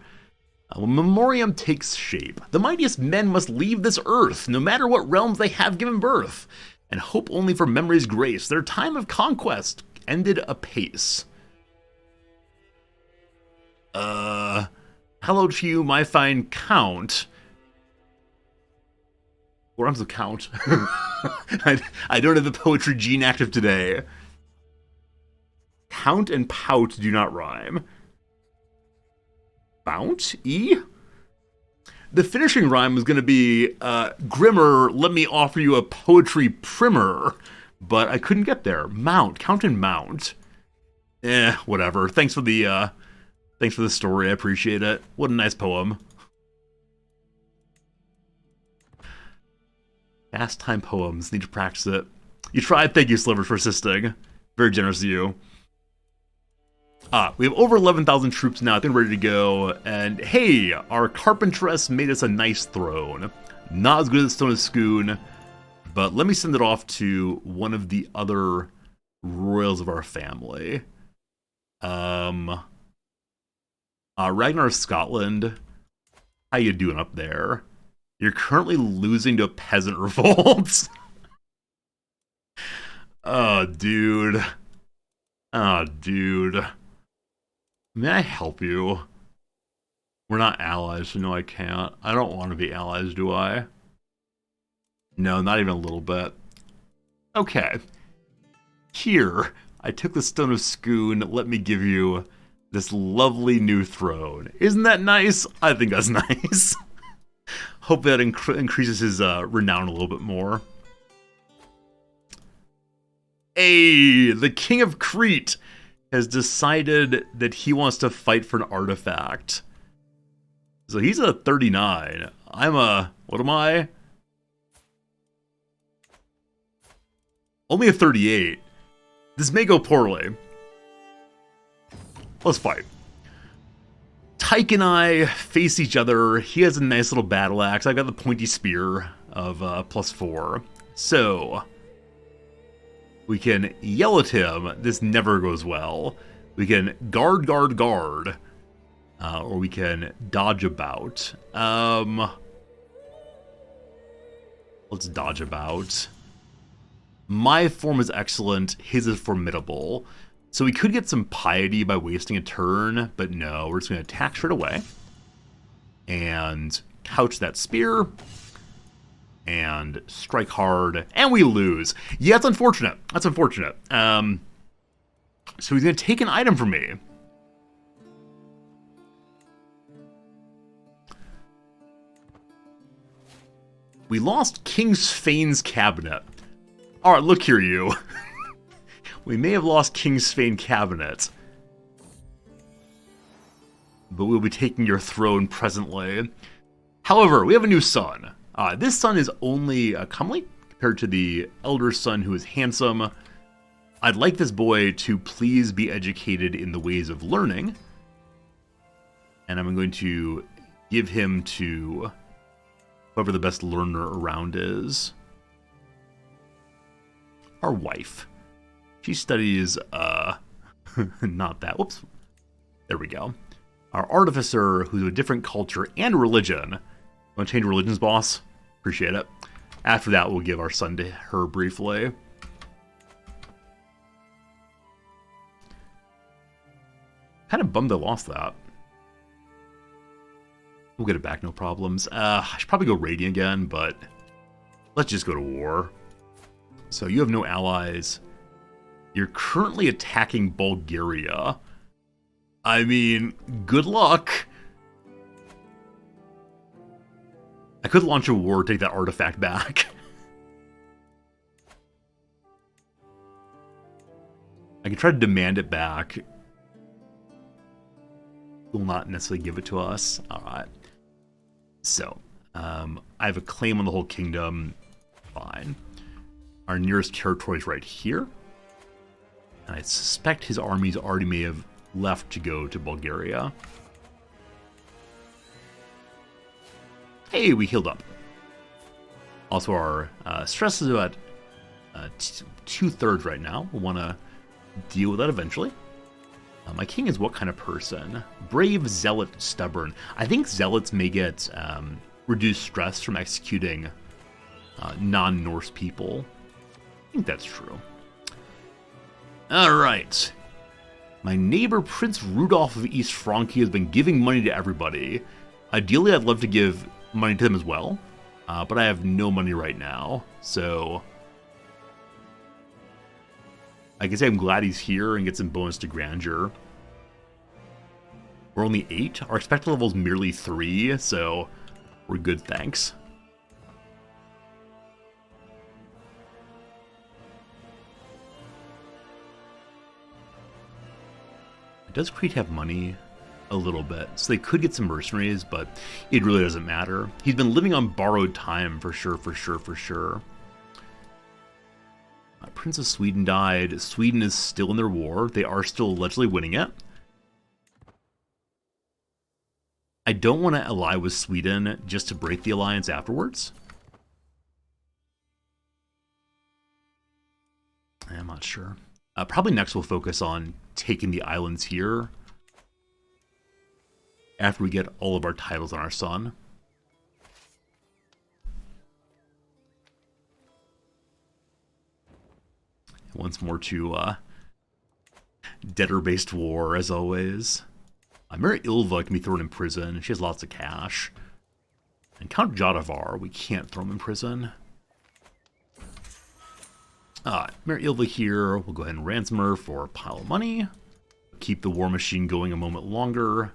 When Memoriam takes shape, the mightiest men must leave this earth, no matter what realms they have given birth, and hope only for memory's grace. Their time of conquest ended apace. Hello to you, my fine count. Or I'm the count. I don't have the poetry gene active today. Count and pout do not rhyme. Bount? E? The finishing rhyme was going to be, Grimmer, let me offer you a poetry primer. But I couldn't get there. Mount. Count and mount. Whatever. Thanks for the story. I appreciate it. What a nice poem. Fast time poems. Need to practice it. You tried. Thank you, Sliver, for assisting. Very generous of you. We have over 11,000 troops now. I think we're ready to go. And hey, our carpentress made us a nice throne. Not as good as Stone of Schoon, but let me send it off to one of the other royals of our family. Ragnar of Scotland. How you doing up there? You're currently losing to a peasant revolt. Oh, dude. Oh, dude. May I help you? We're not allies, so no, I can't. I don't want to be allies, do I? No, not even a little bit. Okay. Here, I took the Stone of Schoon. Let me give you this lovely new throne. Isn't that nice? I think that's nice. Hope that increases his renown a little bit more. Hey, the King of Crete has decided that he wants to fight for an artifact. So he's a 39. I'm a... what am I? Only a 38. This may go poorly. Let's fight. Tyke and I face each other. He has a nice little battle axe. I got the pointy spear of +4. So... we can yell at him. This never goes well. We can guard. Or we can dodge about. Let's dodge about. My form is excellent. His is formidable. So we could get some piety by wasting a turn. But no, we're just going to attack straight away. And couch that spear. And strike hard, and we lose. Yeah, that's unfortunate. That's unfortunate. So he's going to take an item from me. We lost King Svane's cabinet. All right, look here, you. We may have lost King Svane cabinet, but we'll be taking your throne presently. However, we have a new son. This son is only comely compared to the elder son who is handsome. I'd like this boy to please be educated in the ways of learning. And I'm going to give him to whoever the best learner around is. Our wife. She studies, not that. Whoops. There we go. Our artificer, who's of a different culture and religion. Want to change religions, boss? Appreciate it. After that, we'll give our son to her briefly. Kind of bummed I lost that. We'll get it back, no problems. I should probably go raiding again, but let's just go to war. So you have no allies. You're currently attacking Bulgaria. I mean, good luck. I could launch a war, take that artifact back. I could try to demand it back. Will not necessarily give it to us. Alright. So, I have a claim on the whole kingdom. Fine. Our nearest territory is right here. And I suspect his armies already may have left to go to Bulgaria. Hey, we healed up. Also, our stress is about 2/3 right now. We'll want to deal with that eventually. My king is what kind of person? Brave, zealot, stubborn. I think zealots may get reduced stress from executing non-Norse people. I think that's true. Alright. My neighbor, Prince Rudolph of East Frankie, has been giving money to everybody. Ideally, I'd love to give money to them as well. But I have no money right now. So I can say I'm glad he's here and get some bonus to grandeur. We're only 8. Our expected level is merely 3, so we're good, thanks. Does Crete have money? A little bit. So they could get some mercenaries, but it really doesn't matter. He's been living on borrowed time for sure. Prince of Sweden died. Sweden is still in their war. They are still allegedly winning it. I don't want to ally with Sweden just to break the alliance afterwards. I'm not sure. Probably next we'll focus on taking the islands here after we get all of our titles on our son. Once more to debtor-based war, as always. Mary Ilva can be thrown in prison. She has lots of cash. And Count Jadavar, we can't throw him in prison. Mary Ilva here. We'll go ahead and ransom her for a pile of money. Keep the war machine going a moment longer.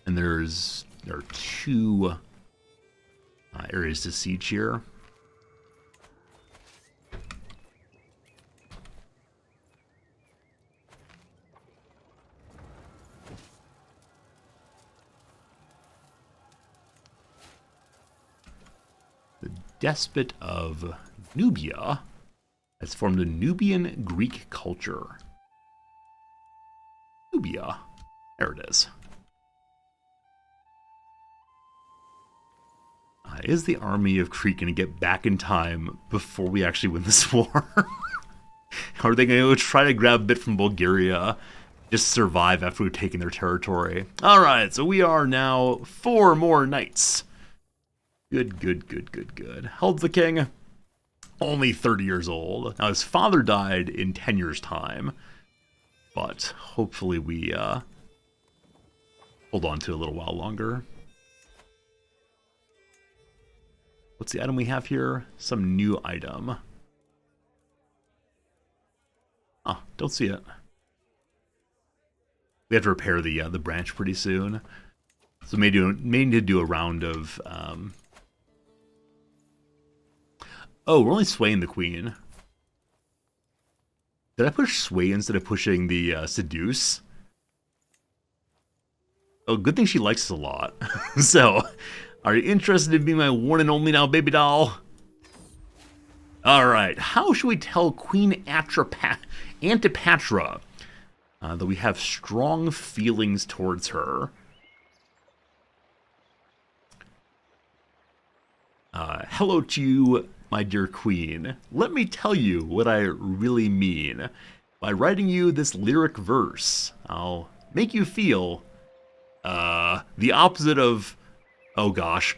And there's there are two areas to siege here. The Despot of Nubia has formed a Nubian Greek culture. Nubia. There it is. Is the army of Crete going to get back in time before we actually win this war? Or are they going to try to grab a bit from Bulgaria, just survive after we've taken their territory? Alright, so we are now 4 more knights. Good, good, good, good, good. Held the king, only 30 years old. Now his father died in 10 years' time, but hopefully we hold on to it a little while longer. What's the item we have here? Some new item. Oh, don't see it. We have to repair the branch pretty soon. So may need to do a round of... Oh, we're only swaying the queen. Did I push sway instead of pushing the seduce? Oh, good thing she likes us a lot. So... Are you interested in being my one and only now, baby doll? Alright, how should we tell Queen Antipatra that we have strong feelings towards her? Hello to you, my dear queen. Let me tell you what I really mean. By writing you this lyric verse, I'll make you feel the opposite of... Oh gosh.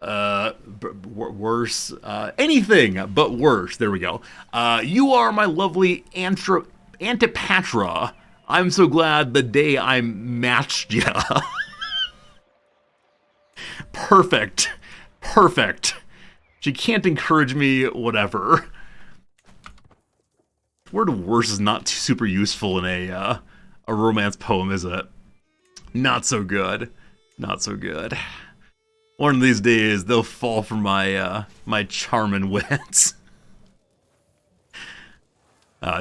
Worse. Anything but worse. There we go. You are my lovely Antipatra. I'm so glad the day I matched ya. Perfect. Perfect. She can't encourage me, whatever. Word worse is not super useful in a romance poem, is it? Not so good. Not so good. One of these days, they'll fall for my my charm and wits.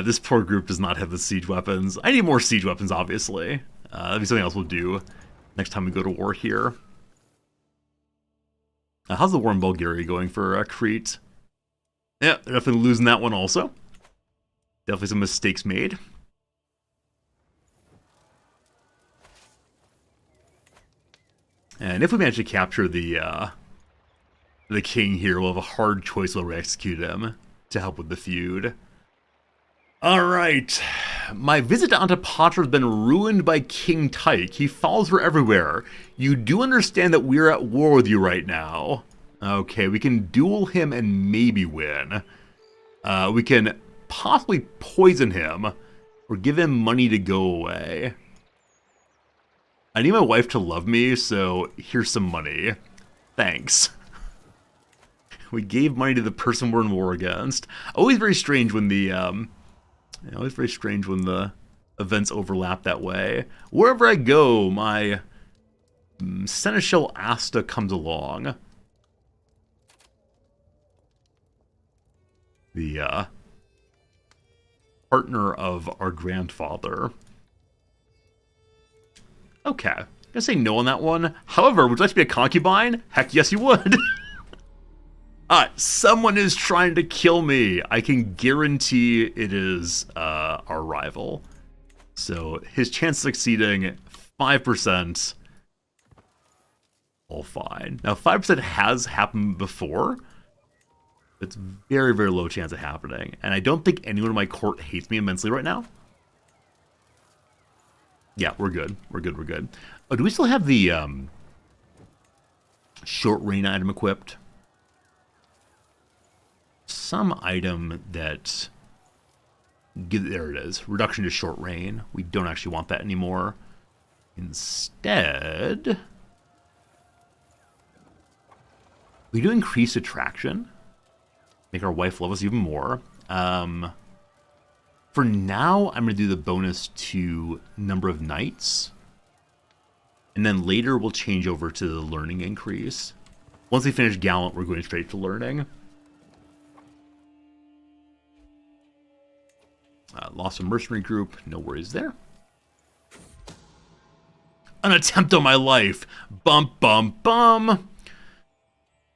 This poor group does not have the siege weapons. I need more siege weapons, obviously. That'll be something else we'll do next time we go to war here. How's the war in Bulgaria going for Crete? Yeah, they're definitely losing that one also. Definitely some mistakes made. And if we manage to capture the king here, we'll have a hard choice whether we execute him to help with the feud. Alright. My visit to Antipatra has been ruined by King Tyke. He follows her everywhere. You do understand that we're at war with you right now. Okay, we can duel him and maybe win. We can possibly poison him or give him money to go away. I need my wife to love me, so here's some money. Thanks. We gave money to the person we're in war against. Always very strange when the events overlap that way. Wherever I go, my Seneschal Asta comes along. The partner of our grandfather. Okay, I'm gonna say no on that one. However, would you like to be a concubine? Heck yes, you would. Someone is trying to kill me. I can guarantee it is our rival. So his chance of succeeding, 5%. All fine. Now, 5% has happened before. It's very, very low chance of happening. And I don't think anyone in my court hates me immensely right now. Yeah, we're good. We're good, we're good. Oh, do we still have the short range item equipped? Some item that... There it is. Reduction to short range. We don't actually want that anymore. Instead... we do increase attraction. Make our wife love us even more. For now, I'm going to do the bonus to number of knights. And then later we'll change over to the learning increase. Once we finish Gallant, we're going straight to learning. Lost a mercenary group, no worries there. An attempt on my life! Bum bum bum! I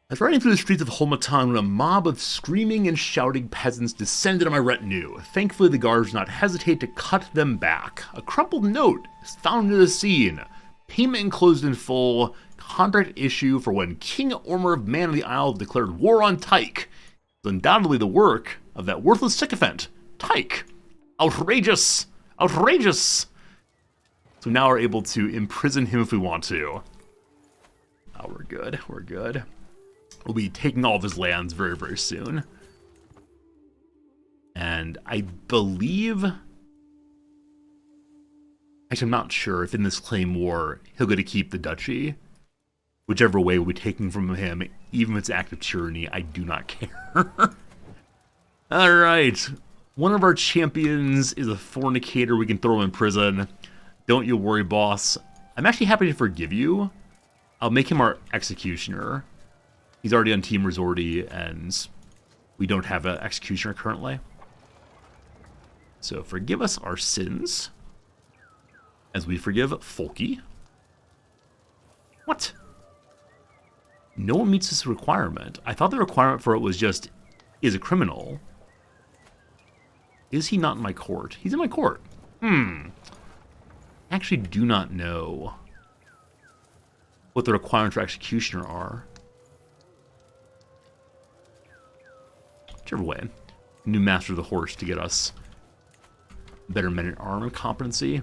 was riding through the streets of Holmatan when a mob of screaming and shouting peasants descended on my retinue. Thankfully, the guards did not hesitate to cut them back. A crumpled note is found near the scene. Payment enclosed in full. Contract issue for when King Ormer of Man of the Isle declared war on Tyke. It's undoubtedly the work of that worthless sycophant, Tyke. Outrageous! Outrageous! So now we're able to imprison him if we want to. Oh, we're good. We're good. We'll be taking all of his lands very, very soon. And I believe... Actually, I'm not sure if in this claim war, he'll get to keep the duchy. Whichever way we'll be taking from him, even if it's active tyranny, I do not care. Alright. One of our champions is a fornicator. We can throw him in prison. Don't you worry, boss. I'm actually happy to forgive you. I'll make him our executioner. He's already on Team Resorty, and we don't have an executioner currently. So forgive us our sins, as we forgive Folky. What? No one meets this requirement. I thought the requirement for it was just, is a criminal. Is he not in my court? He's in my court. I actually do not know what the requirements for executioner are. Whichever way. New Master of the Horse to get us better men-at-arms competency.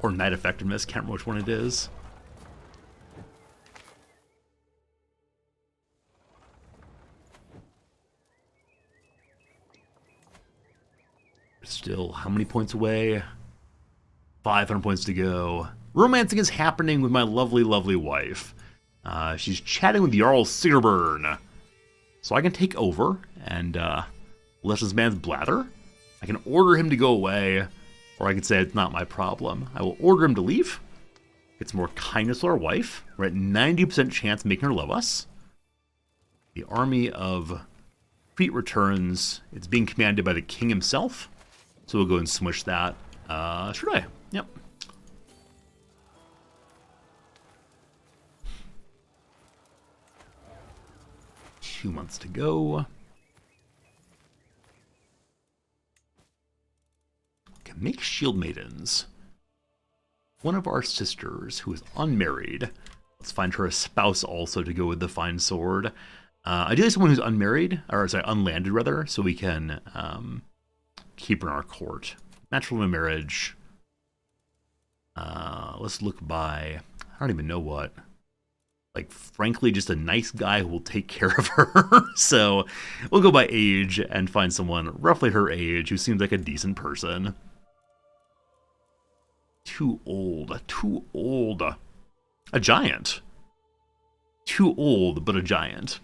Or knight effectiveness, can't remember which one it is. Still, how many points away? 500 points to go. Romancing is happening with my lovely, lovely wife. She's chatting with Jarl Sigurburn. So I can take over and let this man's blather. I can order him to go away, or I can say it's not my problem. I will order him to leave. Get some more kindness to our wife. We're at 90% chance of making her love us. The army of Crete returns. It's being commanded by the king himself. So we'll go and smush that. Should I? Yep. Two months to go. Can make shield maidens. One of our sisters who is unmarried. Let's find her a spouse also to go with the fine sword. Ideally someone who's unmarried, or sorry, unlanded rather, so we can keep her in our court. Natural marriage. Let's look by, I don't even know what. Like, frankly, just a nice guy who will take care of her. So we'll go by age and find someone roughly her age who seems like a decent person. Too old. Too old. A giant. Too old, but a giant.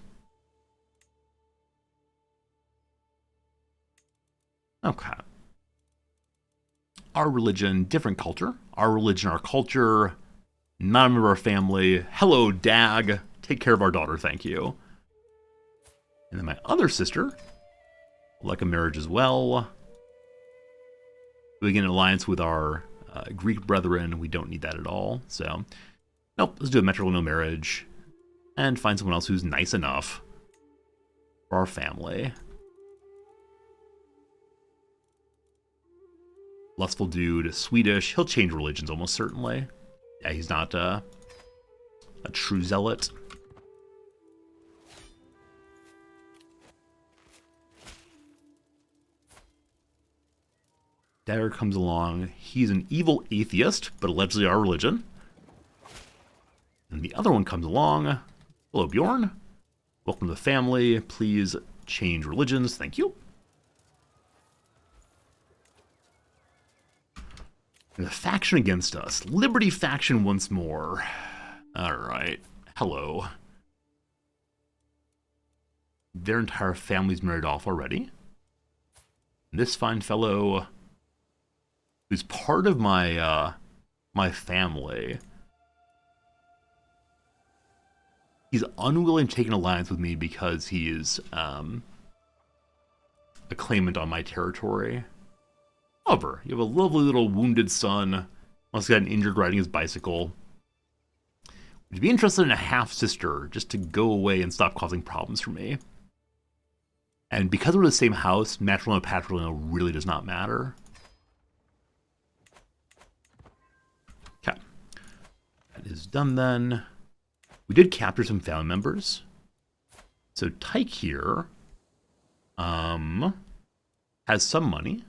Okay. Our religion, different culture. Our religion, our culture. Not a member of our family. Hello, Dag. Take care of our daughter, thank you. And then my other sister, like a marriage as well. We get an alliance with our Greek brethren. We don't need that at all. So, nope, let's do a matrilineal marriage. And find someone else who's nice enough for our family. Lustful dude, Swedish. He'll change religions almost certainly. Yeah, he's not a true zealot. Dagger comes along. He's an evil atheist, but allegedly our religion. And the other one comes along. Hello, Bjorn. Welcome to the family. Please change religions. Thank you. And the faction against us. Liberty faction once more. Alright. Hello. Their entire family's married off already. And this fine fellow, who's part of my my family, He's unwilling to take an alliance with me because he is a claimant on my territory. However, you have a lovely little wounded son. Once gotten injured riding his bicycle. Would you be interested in a half-sister just to go away and stop causing problems for me? And because we're the same house, matrilineal patrilineal really does not matter. Okay. That is done then. We did capture some family members. So Tyke here has some money.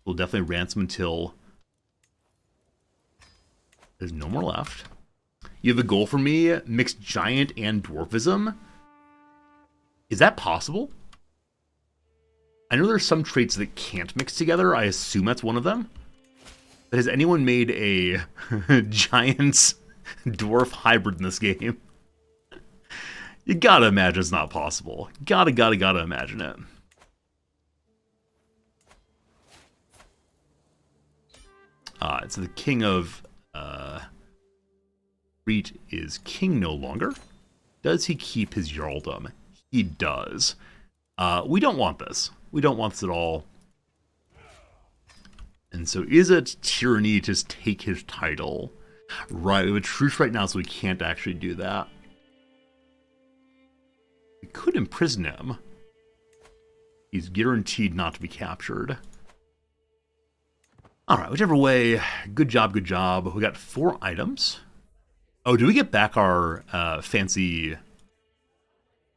We'll definitely ransom until there's no more left. You have a goal for me, mixed giant and dwarfism. Is that possible? I know there's some traits that can't mix together. I assume that's one of them. But has anyone made a giant dwarf hybrid in this game? You gotta imagine it's not possible. Gotta imagine it. So the king of Crete is king no longer. Does he keep his jarldom? He does. We don't want this. We don't want this at all. And so is it tyranny to just take his title? Right, we have a truce right now, so we can't actually do that. We could imprison him. He's guaranteed not to be captured. Alright, whichever way, good job, good job. We got 4 items. Oh, do we get back our fancy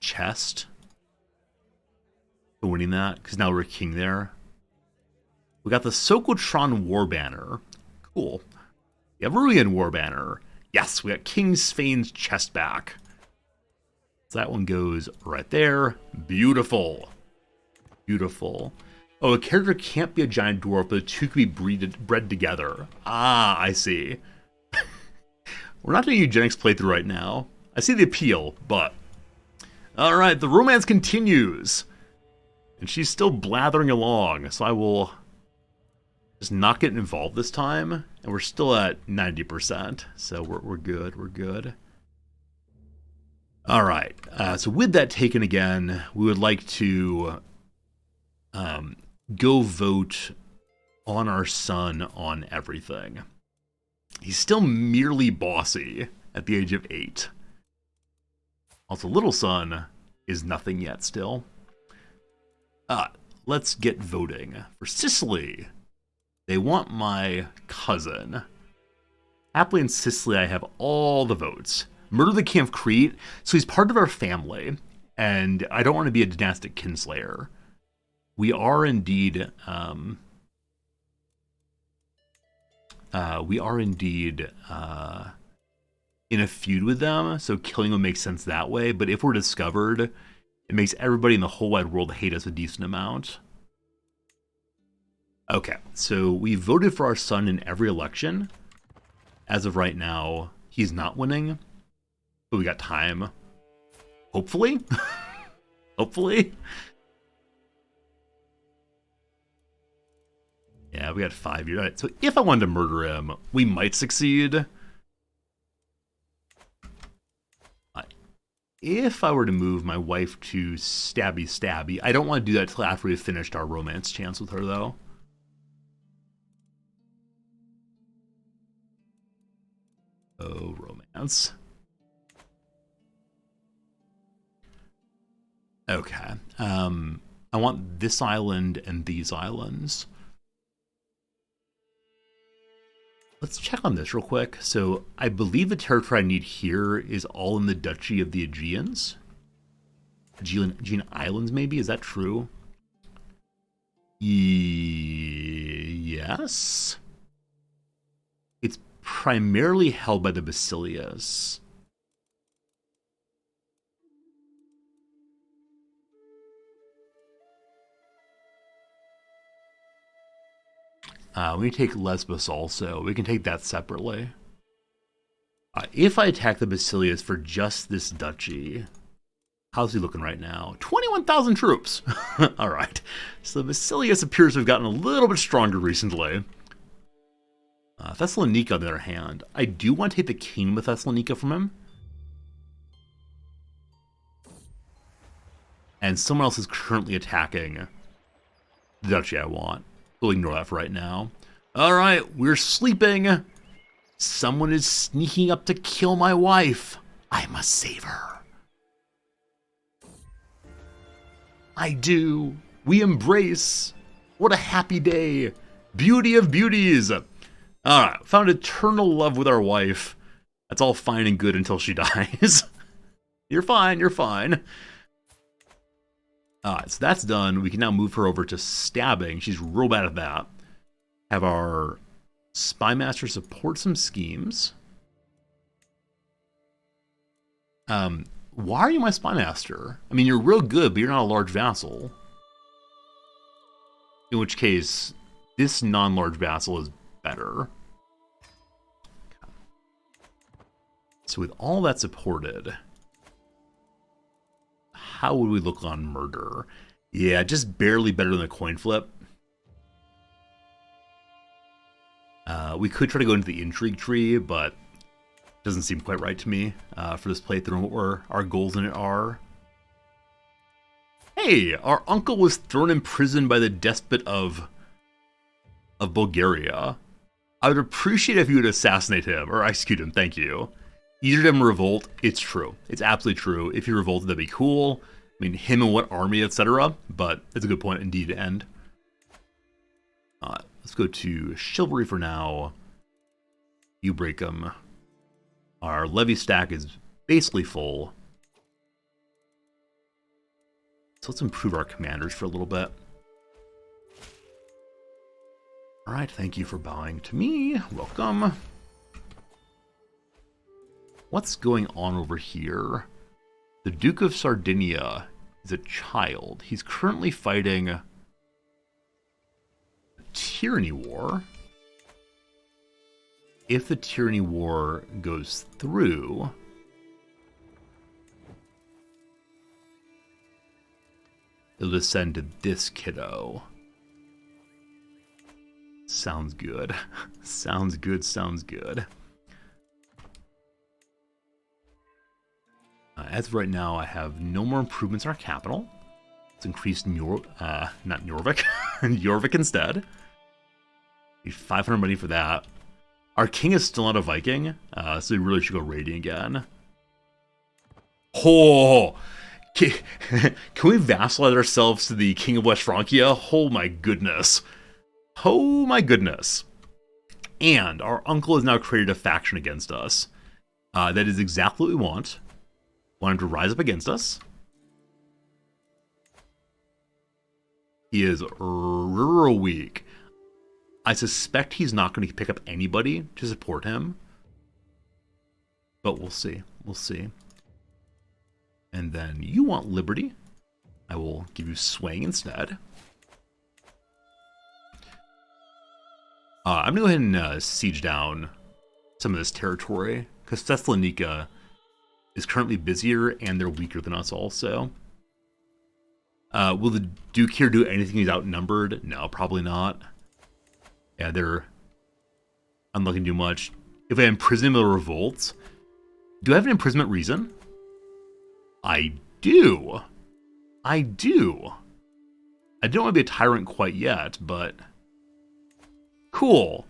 chest for winning that? Because now we're king there. We got the Sokotron War Banner. Cool. We have Ruyan War Banner. Yes, we got King Svane's chest back. So that one goes right there. Beautiful. Beautiful. Oh, a character can't be a giant dwarf, but the two could be bred together. Ah, I see. We're not doing a eugenics playthrough right now. I see the appeal, but... Alright, the romance continues. And she's still blathering along, so I will just not get involved this time. And we're still at 90%, so we're good, we're good. Alright, so with that taken again, we would like to go vote on our son on everything. He's still merely bossy at the age of 8. Also, little son is nothing yet still. Let's get voting. For Sicily, they want my cousin. Happily in Sicily, I have all the votes. Murder the King of Crete, so he's part of our family, and I don't want to be a dynastic kinslayer. We are indeed... in a feud with them, so killing them makes sense that way. But if we're discovered, it makes everybody in the whole wide world hate us a decent amount. Okay, so we voted for our son in every election. As of right now, he's not winning, but we got time. Hopefully. Hopefully. Yeah, we got 5 years. All right, so if I wanted to murder him, we might succeed. If I were to move my wife to stabby, I don't want to do that until after we've finished our romance chance with her, though. Oh, romance. Okay. I want this island and these islands. Let's check on this real quick. So I believe the territory I need here is all in the Duchy of the Aegeans. Aegean Islands, maybe? Is that true? Yes. It's primarily held by the Basilius. We take Lesbos also. We can take that separately. If I attack the Basilius for just this duchy, how's he looking right now? 21,000 troops. All right. So the Basilius appears to have gotten a little bit stronger recently. Thessalonica, on the other hand, I do want to take the kingdom of Thessalonica from him. And someone else is currently attacking the duchy I want. We'll ignore that for right now. Alright, we're sleeping. Someone is sneaking up to kill my wife. I must save her. I do. We embrace. What a happy day. Beauty of beauties. Alright, found eternal love with our wife. That's all fine and good until she dies. You're fine, you're fine. Alright, so that's done. We can now move her over to stabbing. She's real bad at that. Have our spy master support some schemes. Why are you my spy master? I mean, you're real good, but you're not a large vassal. In which case, this non-large vassal is better. So with all that supported, how would we look on murder? Yeah, just barely better than a coin flip. We could try to go into the intrigue tree, but it doesn't seem quite right to me for this playthrough and what our goals in it are. Hey, our uncle was thrown in prison by the despot of Bulgaria. I would appreciate if you would assassinate him or execute him. Thank you. Easier to him revolt. It's true. It's absolutely true. If he revolted, that'd be cool. I mean, him and what army, etc. But it's a good point indeed to end. Let's go to chivalry for now. You break them. Our levy stack is basically full. So let's improve our commanders for a little bit. Alright, thank you for bowing to me. Welcome. What's going on over here? The Duke of Sardinia is a child. He's currently fighting a tyranny war. If the tyranny war goes through, it'll descend to this kiddo. Sounds good. Sounds good, sounds good. As of right now, I have no more improvements in our capital. Let's increase not Jorvik, Jorvik instead. Need 500 money for that. Our king is still not a Viking, so we really should go raiding again. Oh! Can we vassalize ourselves to the king of West Francia? Oh my goodness. Oh my goodness. And our uncle has now created a faction against us. That is exactly what we want. Want him to rise up against us. He is real weak. I suspect he's not going to pick up anybody to support him. But we'll see. We'll see. And then you want liberty. I will give you swaying instead. I'm going to go ahead and siege down some of this territory, because Thessalonica is currently busier and they're weaker than us also. Will the Duke here do anything? He's outnumbered? No, probably not. Yeah, I'm not looking to do much. If I imprison him in a revolt, do I have an imprisonment reason? I do. I do. I don't want to be a tyrant quite yet, but cool.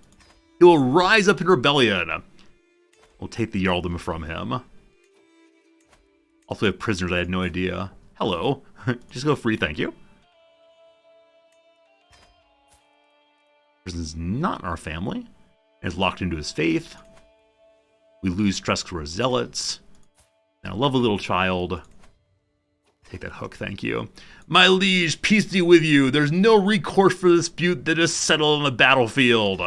He will rise up in rebellion. We'll take the Jarldom from him. Also, we have prisoners. I had no idea. Hello. Just go free, thank you. Prison's not in our family. And is locked into his faith. We lose trust for zealots. And a lovely little child. Take that hook, thank you. My liege, peace be with you. There's no recourse for dispute that is settled on the battlefield.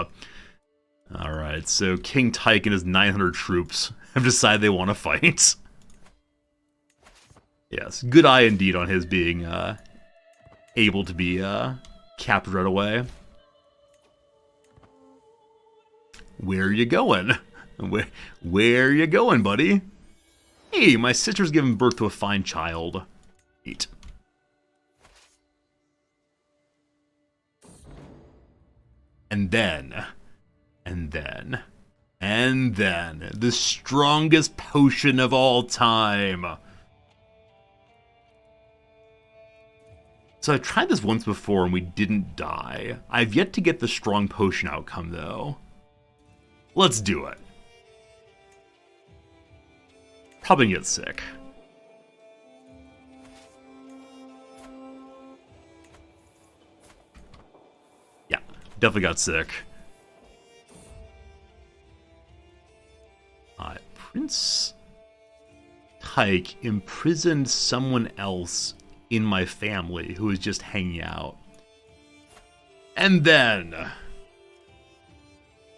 Alright, so King Tyke and his 900 troops have decided they want to fight. Yes, good eye indeed on his being able to be captured right away. Where are you going? Where are you going, buddy? Hey, my sister's giving birth to a fine child. Neat. And then, the strongest potion of all time. So I tried this once before and we didn't die. I've yet to get the strong potion outcome though. Let's do it. Probably gonna get sick. Yeah, definitely got sick. Prince Tyke imprisoned someone else in my family who was just hanging out. And then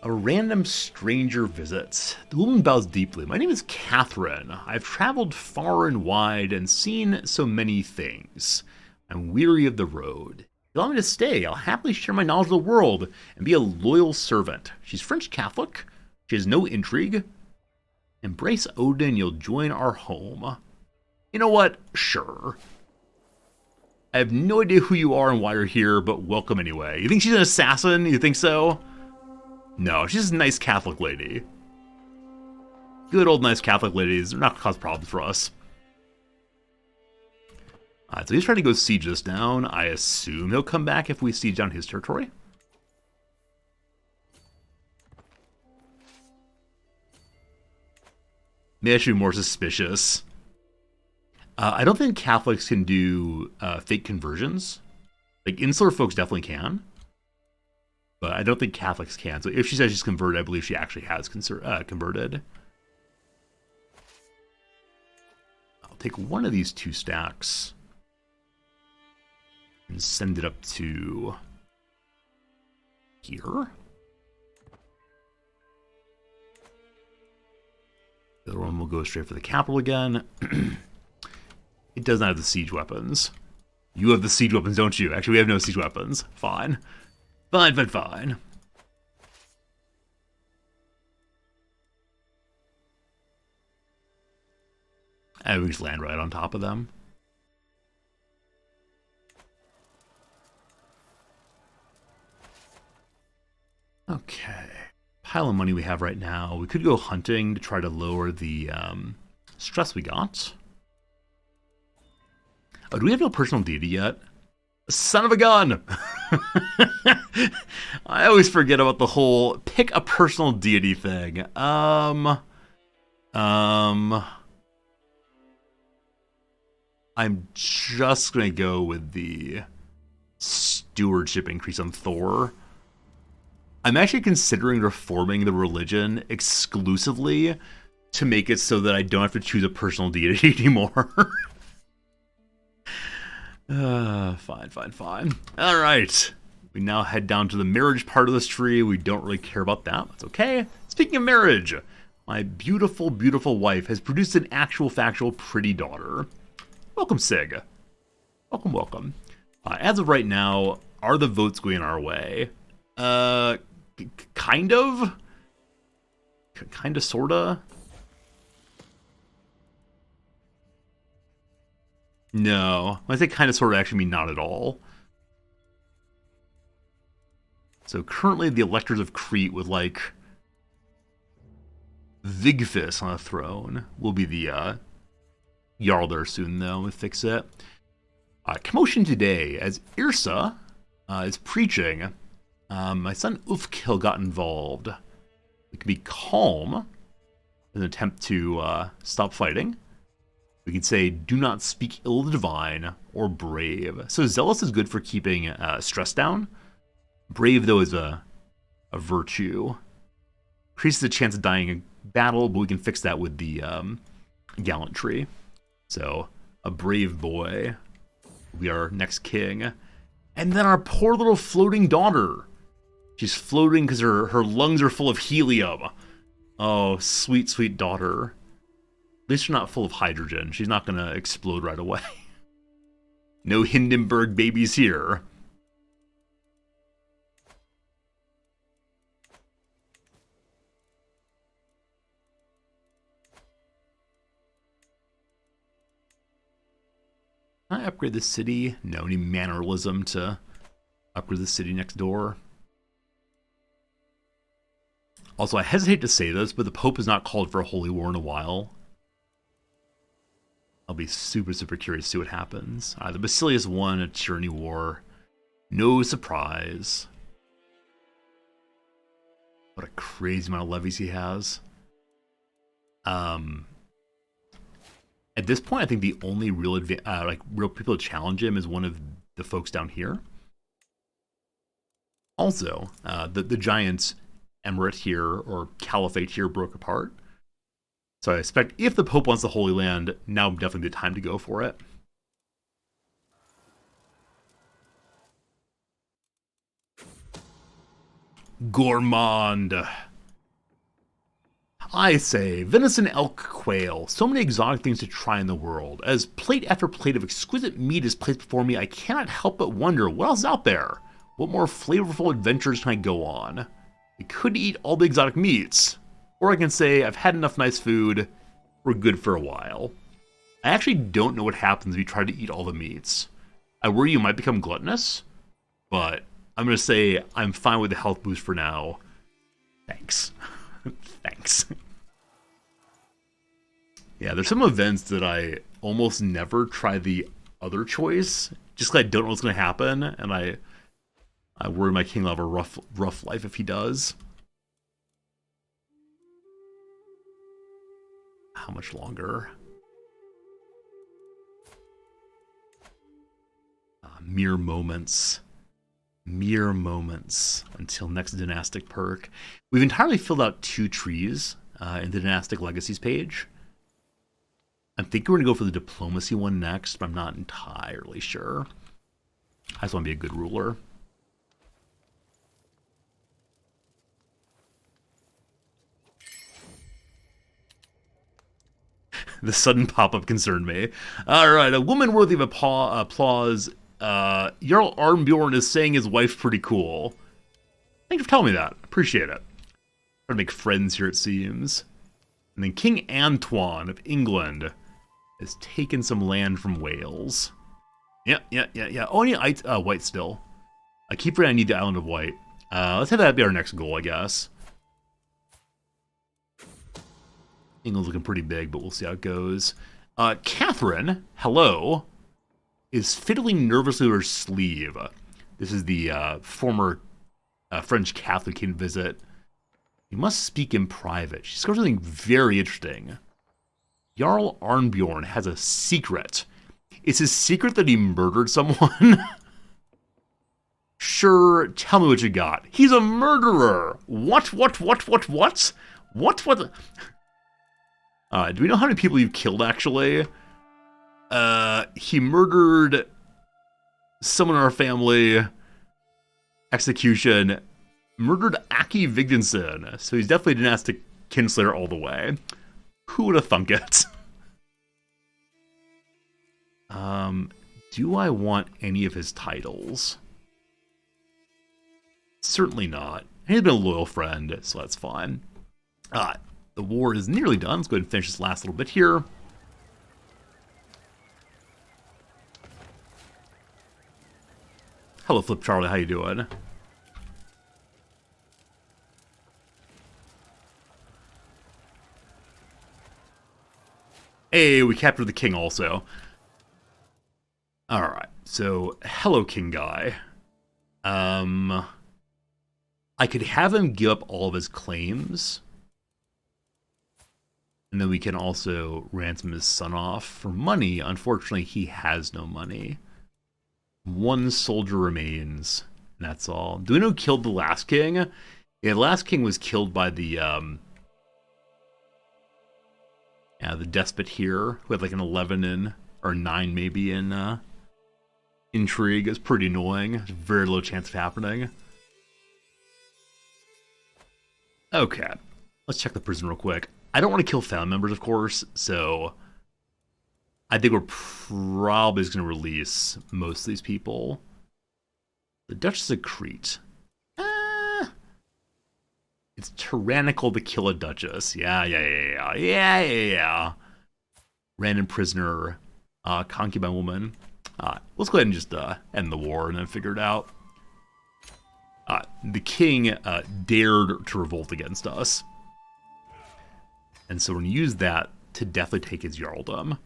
a random stranger visits. The woman bows deeply. My name is Catherine. I've traveled far and wide and seen so many things. I'm weary of the road. If you allow me to stay, I'll happily share my knowledge of the world and be a loyal servant. She's French Catholic. She has no intrigue. Embrace Odin, you'll join our home. You know what? Sure. I have no idea who you are and why you're here, but welcome anyway. You think she's an assassin? You think so? No, she's a nice Catholic lady. Good old nice Catholic ladies. They're not going to cause problems for us. Alright, so he's trying to go siege this down. I assume he'll come back if we siege down his territory. Maybe I should be more suspicious. I don't think Catholics can do fake conversions. Like, insular folks definitely can. But I don't think Catholics can. So if she says she's converted, I believe she actually has converted. I'll take one of these 2 stacks and send it up to here. The other one will go straight for the capital again. It does not have the siege weapons. You have the siege weapons, don't you? Actually, we have no siege weapons. Fine. Fine. And we just land right on top of them. Okay. Pile of money we have right now. We could go hunting to try to lower the stress we got. Oh, do we have no personal deity yet? Son of a gun! I always forget about the whole pick a personal deity thing. I'm just gonna go with the stewardship increase on Thor. I'm actually considering reforming the religion exclusively to make it so that I don't have to choose a personal deity anymore. Fine. All right. We now head down to the marriage part of this tree. We don't really care about that. That's okay. Speaking of marriage, my beautiful, beautiful wife has produced an actual, factual, pretty daughter. Welcome, Sig. Welcome. As of right now, are the votes going our way? Kind of, sorta. No, when I say kind of, sort of, actually mean not at all. So currently the electors of Crete with, like, Vigfis on a throne will be the Jarl there soon, though. We'll fix it. Commotion today, as Yrsa is preaching. My son Ufkil got involved. We can be calm in an attempt to stop fighting. We can say, do not speak ill of the divine, or brave. So zealous is good for keeping stress down. Brave, though, is a virtue. Increases the chance of dying in battle, but we can fix that with the gallantry. So, a brave boy will be our next king. And then our poor little floating daughter. She's floating because her lungs are full of helium. Oh, sweet, sweet daughter. At least they're not full of hydrogen. She's not going to explode right away. No Hindenburg babies here. Can I upgrade the city? No, any mannerism to upgrade the city next door. Also, I hesitate to say this, but the Pope has not called for a holy war in a while. I'll be super, super curious to see what happens. The Basilius won a tyranny war. No surprise. What a crazy amount of levies he has. At this point, I think the only real real people to challenge him is one of the folks down here. Also, the giant emirate here, or caliphate here, broke apart. So I expect if the Pope wants the Holy Land, now definitely the time to go for it. Gourmand. I say, venison, elk, quail, so many exotic things to try in the world. As plate after plate of exquisite meat is placed before me, I cannot help but wonder what else is out there. What more flavorful adventures can I go on? I could eat all the exotic meats, or I can say I've had enough nice food, we're good for a while. I actually don't know what happens if you try to eat all the meats. I worry you might become gluttonous, but I'm going to say I'm fine with the health boost for now. Thanks. Thanks. Yeah, there's some events that I almost never try the other choice, just because I don't know what's going to happen, and I worry my king will have a rough life if he does. How much longer? Mere moments. Mere moments until next dynastic perk. We've entirely filled out 2 trees in the dynastic legacies page. I'm thinking we're going to go for the diplomacy one next, but I'm not entirely sure. I just want to be a good ruler. The sudden pop-up concerned me. Alright, a woman worthy of applause. Jarl Arnbjorn is saying his wife's pretty cool. Thanks for telling me that. Appreciate it. Trying to make friends here, it seems. And then King Antoine of England has taken some land from Wales. Yeah. Oh, I need White still. I keep forgetting I need the Island of Wight. Let's have that be our next goal, I guess. England's looking pretty big, but we'll see how it goes. Catherine, hello, is fiddling nervously with her sleeve. This is the former French Catholic king visit. You must speak in private. She's got something very interesting. Jarl Arnbjorn has a secret. Is his secret that he murdered someone? Sure, tell me what you got. He's a murderer. What? Do we know how many people you've killed, actually? He murdered someone in our family. Execution. Murdered Aki Vigdinson. So he's definitely a dynastic kinslayer all the way. Who would have thunk it? Do I want any of his titles? Certainly not. He's been a loyal friend, so that's fine. The war is nearly done. Let's go ahead and finish this last little bit here. Hello, Flip Charlie. How you doing? Hey, we captured the king also. Alright, so, hello, king guy. I could have him give up all of his claims. And then we can also ransom his son off for money. Unfortunately, he has no money. 1 soldier remains, and that's all. Do we know who killed the last king? Yeah, the last king was killed by the despot here, who had like an 11 or 9 maybe in intrigue. It's pretty annoying. There's very low chance of happening. Okay, let's check the prison real quick. I don't want to kill family members, of course, so I think we're probably just going to release most of these people. The Duchess of Crete. It's tyrannical to kill a duchess. Yeah. Random prisoner, concubine woman. Let's go ahead and just end the war and then figure it out. The king dared to revolt against us. And so we're going to use that to definitely take his jarldom.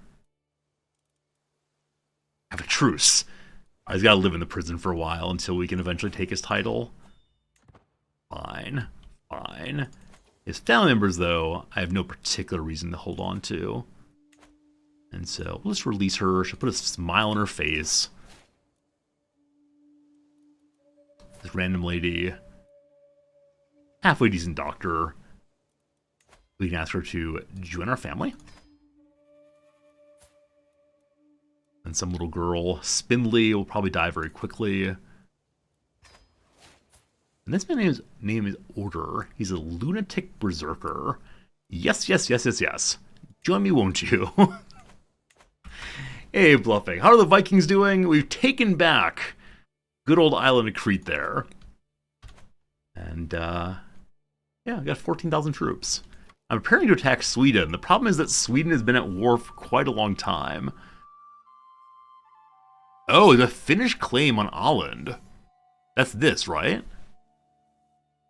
Have a truce. He's got to live in the prison for a while until we can eventually take his title. Fine. Fine. His family members, though, I have no particular reason to hold on to. And so, let's release her. She'll put a smile on her face. This random lady. Halfway decent doctor. We can ask her to join our family. And some little girl, Spindly, will probably die very quickly. And this man's name is Order. He's a lunatic berserker. Yes, yes, yes, yes, yes. Join me, won't you? Hey, bluffing. How are the Vikings doing? We've taken back good old island of Crete there. And, yeah, I got 14,000 troops. I'm preparing to attack Sweden. The problem is that Sweden has been at war for quite a long time. Oh, the Finnish claim on Åland. That's this, right?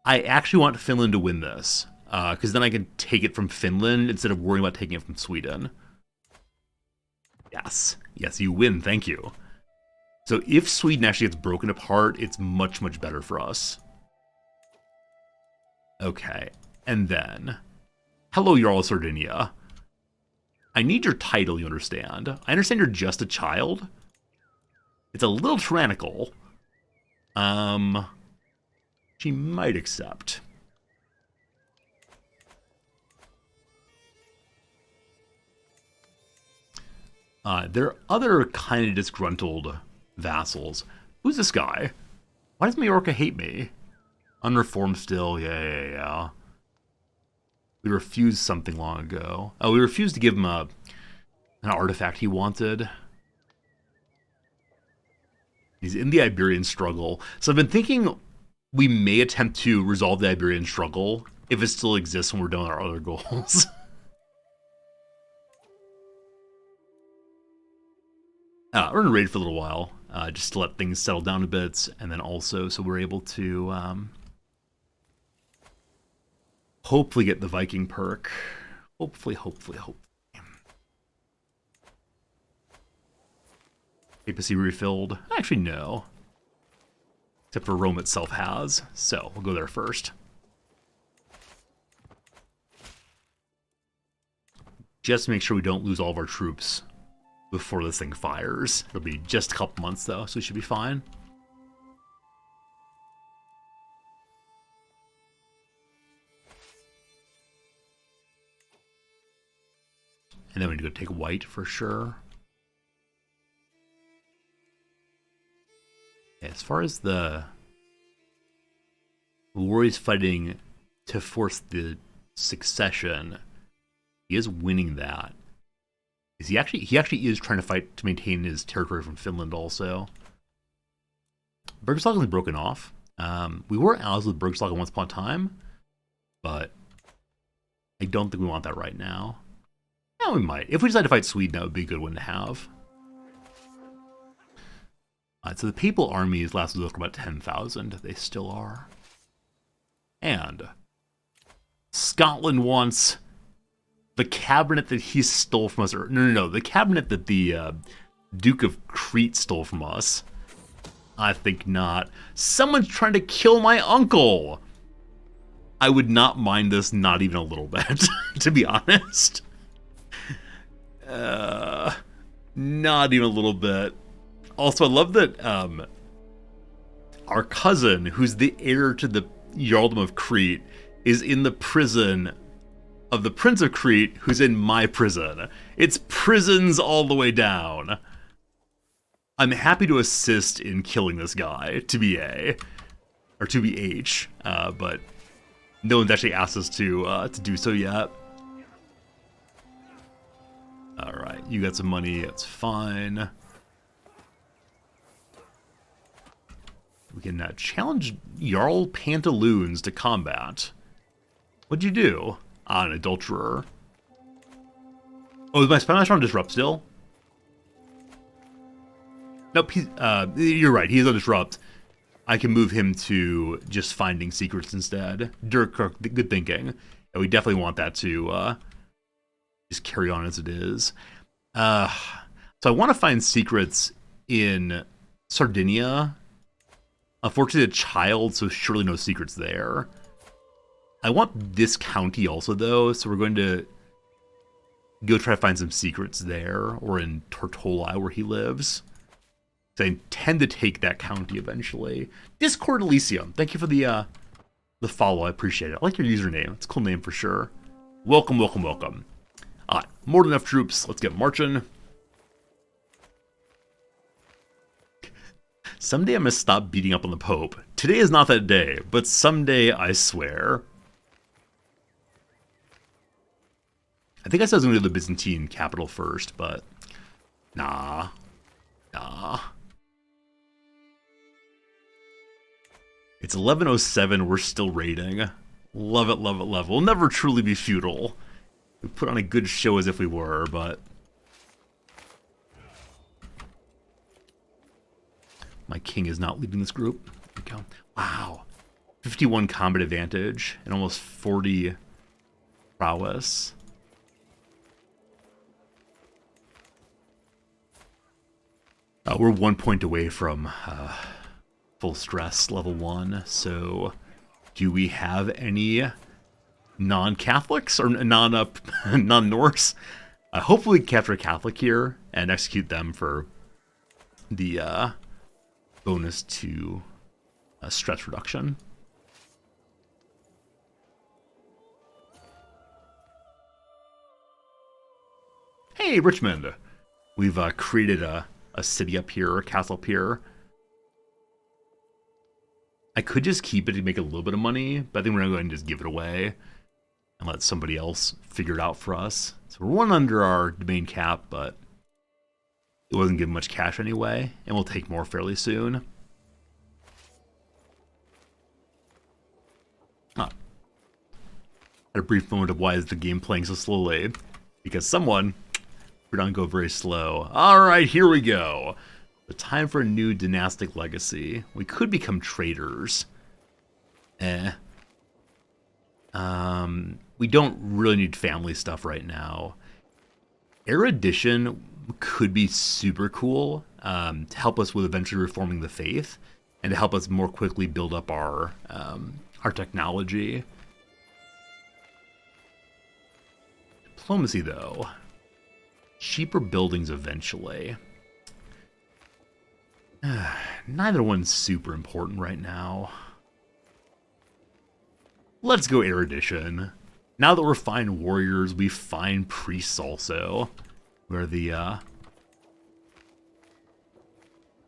I actually want Finland to win this, because then I can take it from Finland instead of worrying about taking it from Sweden. Yes. Yes, you win, thank you. So if Sweden actually gets broken apart, it's much, much better for us. Okay, and then... Hello, Jarl of Sardinia. I need your title, you understand. I understand you're just a child. It's a little tyrannical. She might accept. There are other kind of disgruntled vassals. Who's this guy? Why does Majorca hate me? Unreformed still, yeah. We refused something long ago. Oh, we refused to give him an artifact he wanted. He's in the Iberian struggle. So I've been thinking we may attempt to resolve the Iberian struggle if it still exists when we're done with our other goals. We're going to raid for a little while, just to let things settle down a bit, and then also so we're able to hopefully get the Viking perk. Hopefully. Papacy refilled. Actually, no. Except for Rome itself has. So, we'll go there first. Just make sure we don't lose all of our troops before this thing fires. It'll be just a couple months, though, so we should be fine. And then we need to go take white for sure. As far as the Warriors fighting to force the succession, he is winning that. He actually is trying to fight to maintain his territory from Finland also. Bergslagen is broken off. We were allies with Bergslagen once upon a time, but I don't think we want that right now. Yeah, we might. If we decide to fight Sweden, that would be a good one to have. So the Papal armies lasted for about 10,000. They still are. And Scotland wants the cabinet that he stole from us. Or, no. The cabinet that the Duke of Crete stole from us. I think not. Someone's trying to kill my uncle. I would not mind this, not even a little bit, to be honest. Not even a little bit. Also, I love that our cousin, who's the heir to the Jarldom of Crete, is in the prison of the Prince of Crete, who's in my prison. It's prisons all the way down. I'm happy to assist in killing this guy, to be A, or to be H, but no one's actually asked us to do so yet. Alright, you got some money, that's fine. We can challenge Jarl Pantaloons to combat. What'd you do? An adulterer. Oh, is my Spymaster on Disrupt still? Nope, you're right, he's on Disrupt. I can move him to just finding secrets instead. Dirk, good thinking. And we definitely want that to just carry on as it is. So I want to find secrets in Sardinia. Unfortunately, a child, so surely no secrets there. I want this county also, though, so we're going to go try to find some secrets there, or in Tortola, where he lives. I intend to take that county eventually. Discord Elysium, thank you for the follow. I appreciate it. I like your username. It's a cool name for sure. Welcome, welcome, welcome. All right, more than enough troops. Let's get marching. Someday I'm going to stop beating up on the Pope. Today is not that day, but someday I swear. I think I said I was going to do the Byzantine capital first, but nah. It's 11:07, we're still raiding. Love it, love it, love it. We'll never truly be feudal. We put on a good show as if we were, but... My king is not leading this group. There we go. Wow. 51 combat advantage and almost 40 prowess. We're 1 point away from full stress level 1, so do we have any non-Catholics or non-Norse? Hopefully capture a Catholic here and execute them for the bonus to stress reduction. Hey, Richmond! We've created a city up here, a castle up here. I could just keep it to make a little bit of money, but I think we're going to go ahead and just give it away and let somebody else figure it out for us. So we're one under our domain cap, but it wasn't giving much cash anyway, and we'll take more fairly soon. Had a brief moment of why is the game playing so slowly, because someone did not go very slow. All right, here we go. The time for a new dynastic legacy. We could become traders. We don't really need family stuff right now. Erudition could be super cool to help us with eventually reforming the faith and to help us more quickly build up our technology. Diplomacy, though. Cheaper buildings eventually. Neither one's super important right now. Let's go erudition. Now that we're fine warriors, we find priests also. We're the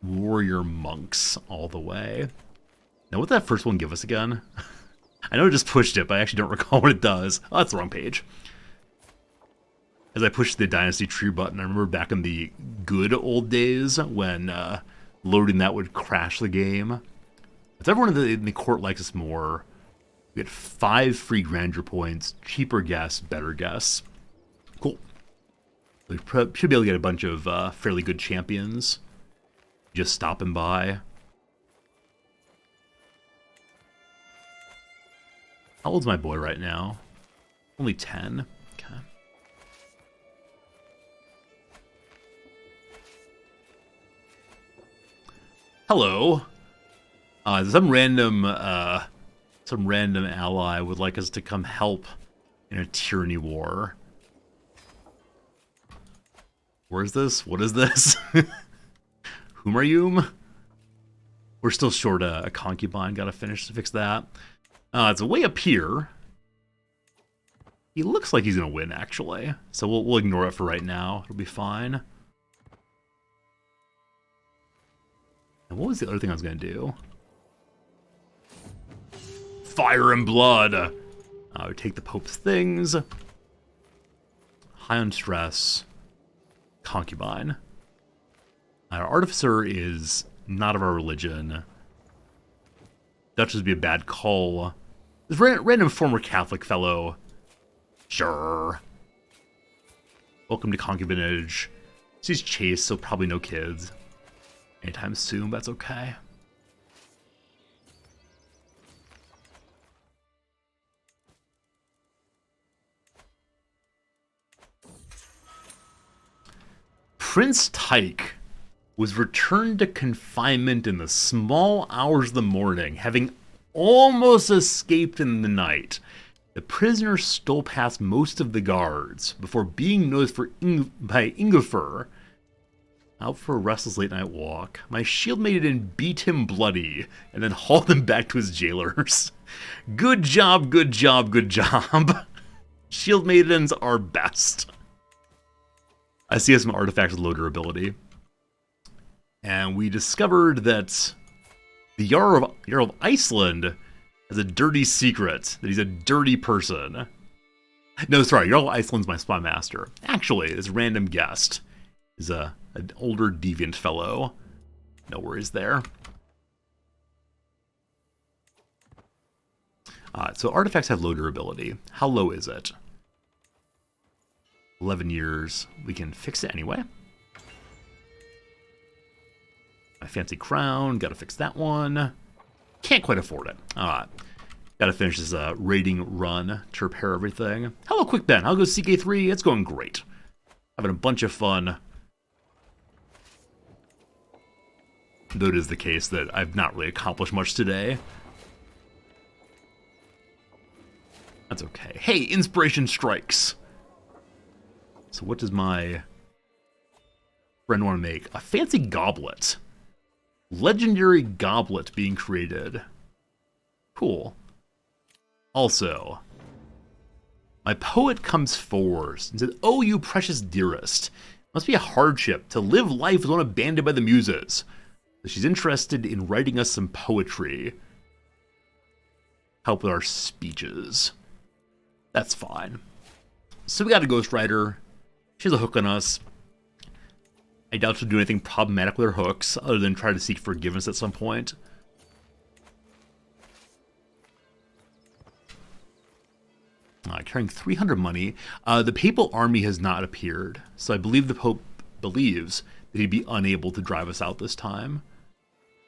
warrior monks all the way. Now, what did that first one give us again? I know I just pushed it, but I actually don't recall what it does. Oh, that's the wrong page. As I pushed the Dynasty Tree button, I remember back in the good old days when loading that would crash the game. If everyone in the court likes us more, we get 5 free grandeur points, cheaper guests, better guests. Cool. We should be able to get a bunch of fairly good champions just stopping by. How old's my boy right now? Only 10. Okay. Hello. Some random ally would like us to come help in a tyranny war. Where is this? What is this? Whom are you? We're still short a concubine. Gotta fix that. It's way up here. He looks like he's gonna win, actually. So we'll ignore it for right now. It'll be fine. And what was the other thing I was gonna do? Fire and blood. We take the Pope's things. High on stress. Concubine. Our artificer is not of our religion. Duchess would be a bad call. This random former Catholic fellow. Sure. Welcome to concubinage. She's chaste, so probably no kids. Anytime soon, but that's okay. Prince Tyke was returned to confinement in the small hours of the morning, having almost escaped in the night. The prisoner stole past most of the guards before being noticed by Ingolfur. Out for a restless late night walk, my shield maiden beat him bloody and then hauled him back to his jailers. Good job, good job, good job. Shield maidens are best. I see some artifacts with low durability. And we discovered that the Jarl of Iceland has a dirty secret, that he's a dirty person. No, sorry, Jarl of Iceland's my spy master. Actually, this random guest is an older deviant fellow. No worries there. So artifacts have low durability. How low is it? 11 years. We can fix it anyway. My fancy crown. Gotta fix that one. Can't quite afford it. Alright. Gotta finish this raiding run to repair everything. Hello, Quick Ben. How goes CK3? It's going great. Having a bunch of fun. Though it is the case that I've not really accomplished much today. That's okay. Hey, inspiration strikes. So what does my friend want to make? A fancy goblet. Legendary goblet being created. Cool. Also, my poet comes forward and says, "Oh, you precious dearest. Must be a hardship to live life as one abandoned by the muses." So she's interested in writing us some poetry. Help with our speeches. That's fine. So we got a ghostwriter. She has a hook on us. I doubt she'll do anything problematic with her hooks, other than try to seek forgiveness at some point. Carrying 300 money. The papal army has not appeared, so I believe the Pope believes that he'd be unable to drive us out this time.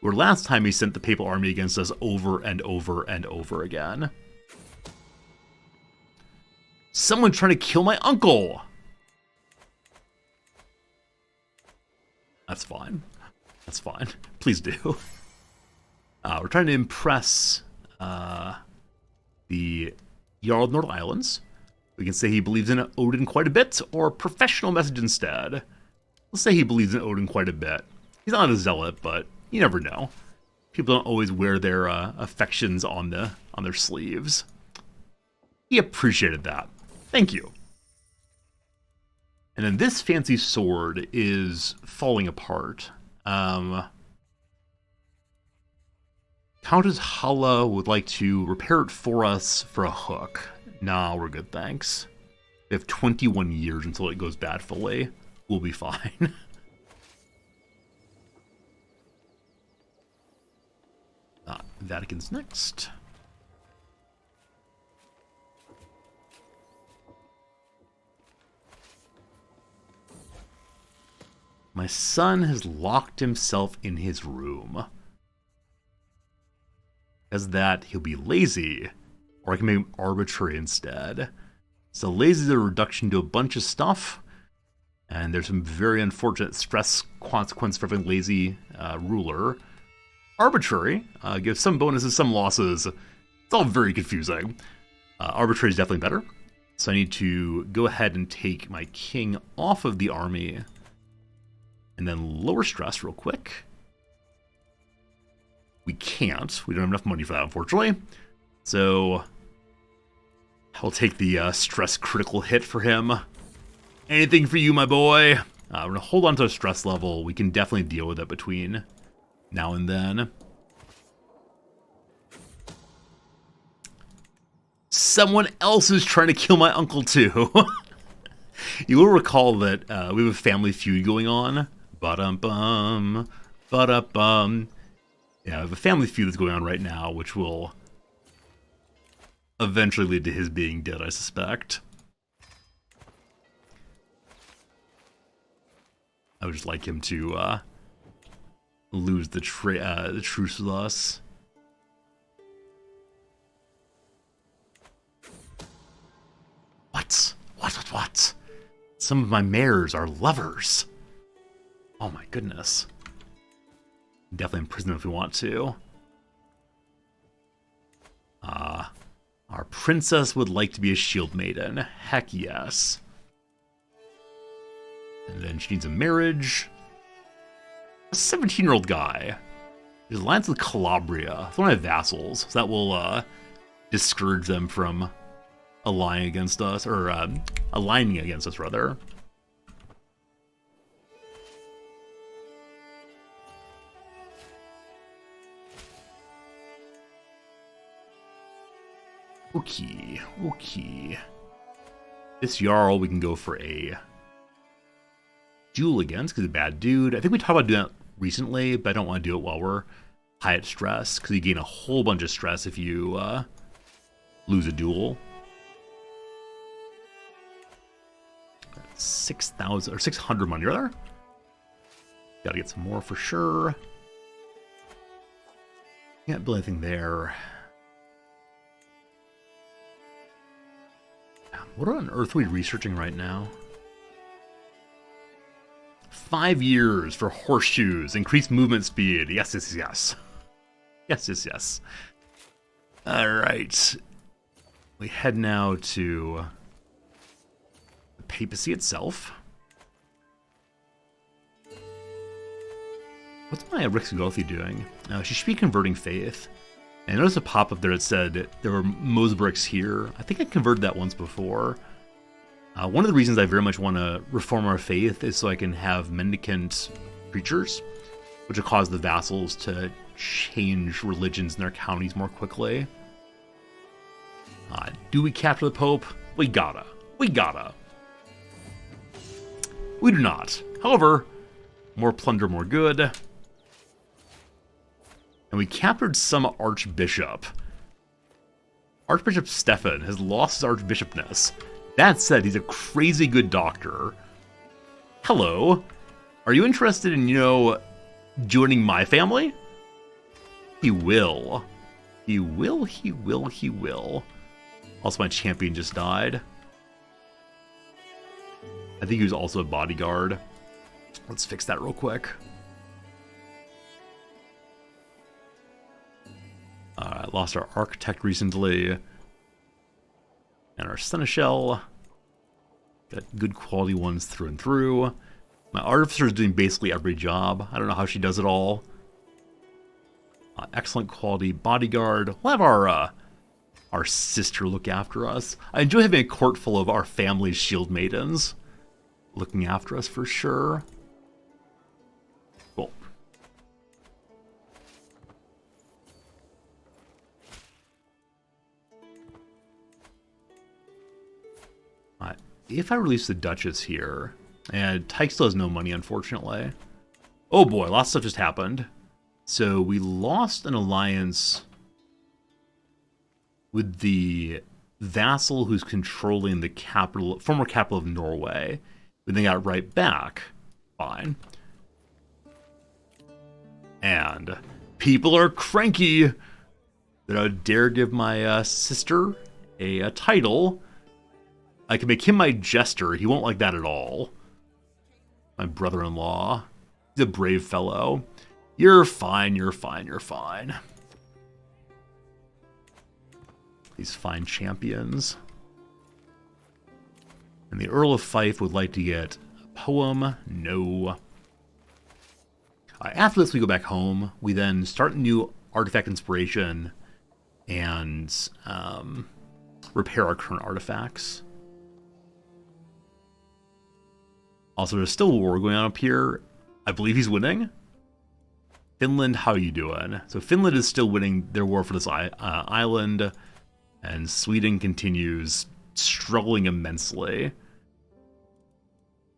Where last time he sent the papal army against us over and over and over again. Someone trying to kill my uncle! That's fine. That's fine. Please do. We're trying to impress the Jarl of North Islands. We can say he believes in Odin quite a bit, or professional message instead. Let's say he believes in Odin quite a bit. He's not a zealot, but you never know. People don't always wear their affections on their sleeves. He appreciated that. Thank you. And then this fancy sword is falling apart. Countess Hala would like to repair it for us for a hook. Nah, we're good, thanks. We have 21 years until it goes bad fully. We'll be fine. Vatican's next. My son has locked himself in his room. As that, he'll be lazy, or I can make him arbitrary instead. So lazy is a reduction to a bunch of stuff, and there's some very unfortunate stress consequence for having lazy ruler. Arbitrary gives some bonuses, some losses. It's all very confusing. Arbitrary is definitely better. So I need to go ahead and take my king off of the army, and then lower stress real quick. We can't. We don't have enough money for that, unfortunately. So I'll take the stress critical hit for him. Anything for you, my boy. We're going to hold on to a stress level. We can definitely deal with it between now and then. Someone else is trying to kill my uncle, too. You will recall that we have a family feud going on. Ba-dum-bum. Ba-da-bum. Yeah, I have a family feud that's going on right now, which will eventually lead to his being dead, I suspect. I would just like him to lose the truce with us. What? Some of my mares are lovers. Oh my goodness. Definitely imprison them if we want to. Our princess would like to be a shield maiden. Heck yes. And then she needs a marriage. A 17-year-old guy. His alliance with Calabria. It's one of my vassals. So that will discourage them from aligning against us, or aligning against us, rather. Okay. This Jarl we can go for a duel against, because he's a bad dude. I think we talked about doing that recently, but I don't want to do it while we're high at stress, because you gain a whole bunch of stress if you lose a duel. 6,000 or 600 money, rather. Gotta get some more for sure. Can't build anything there. What on earth are we researching right now? 5 years for horseshoes. Increased movement speed. Yes. Yes. Alright. We head now to the papacy itself. What's my Rixgothi doing? She should be converting faith. And I noticed a pop-up there that said there were Mosbricks here. I think I converted that once before. One of the reasons I very much want to reform our faith is so I can have mendicant preachers, which will cause the vassals to change religions in their counties more quickly. Do we capture the Pope? We gotta. We do not. However, more plunder, more good. And we captured some archbishop. Archbishop Stefan has lost his archbishopness. That said, he's a crazy good doctor. Hello. Are you interested in, joining my family? He will. He will. Also, my champion just died. I think he was also a bodyguard. Let's fix that real quick. Lost our architect recently. And our seneschal. Got good quality ones through and through. My artificer is doing basically every job. I don't know how she does it all. Excellent quality bodyguard. We'll have our sister look after us. I enjoy having a court full of our family's shield maidens looking after us for sure. Cool. If I release the Duchess here, and Tyke still has no money, unfortunately. Oh boy, lots of stuff just happened. So we lost an alliance with the vassal who's controlling the capital, former capital of Norway. But they got right back. Fine. And people are cranky that I dare give my sister a title. I can make him my jester. He won't like that at all. My brother-in-law. He's a brave fellow. You're fine. These fine champions. And the Earl of Fife would like to get a poem. No. After this, we go back home. We then start a new artifact inspiration and repair our current artifacts. Also, there's still a war going on up here. I believe he's winning. Finland, how are you doing? So Finland is still winning their war for this island, and Sweden continues struggling immensely.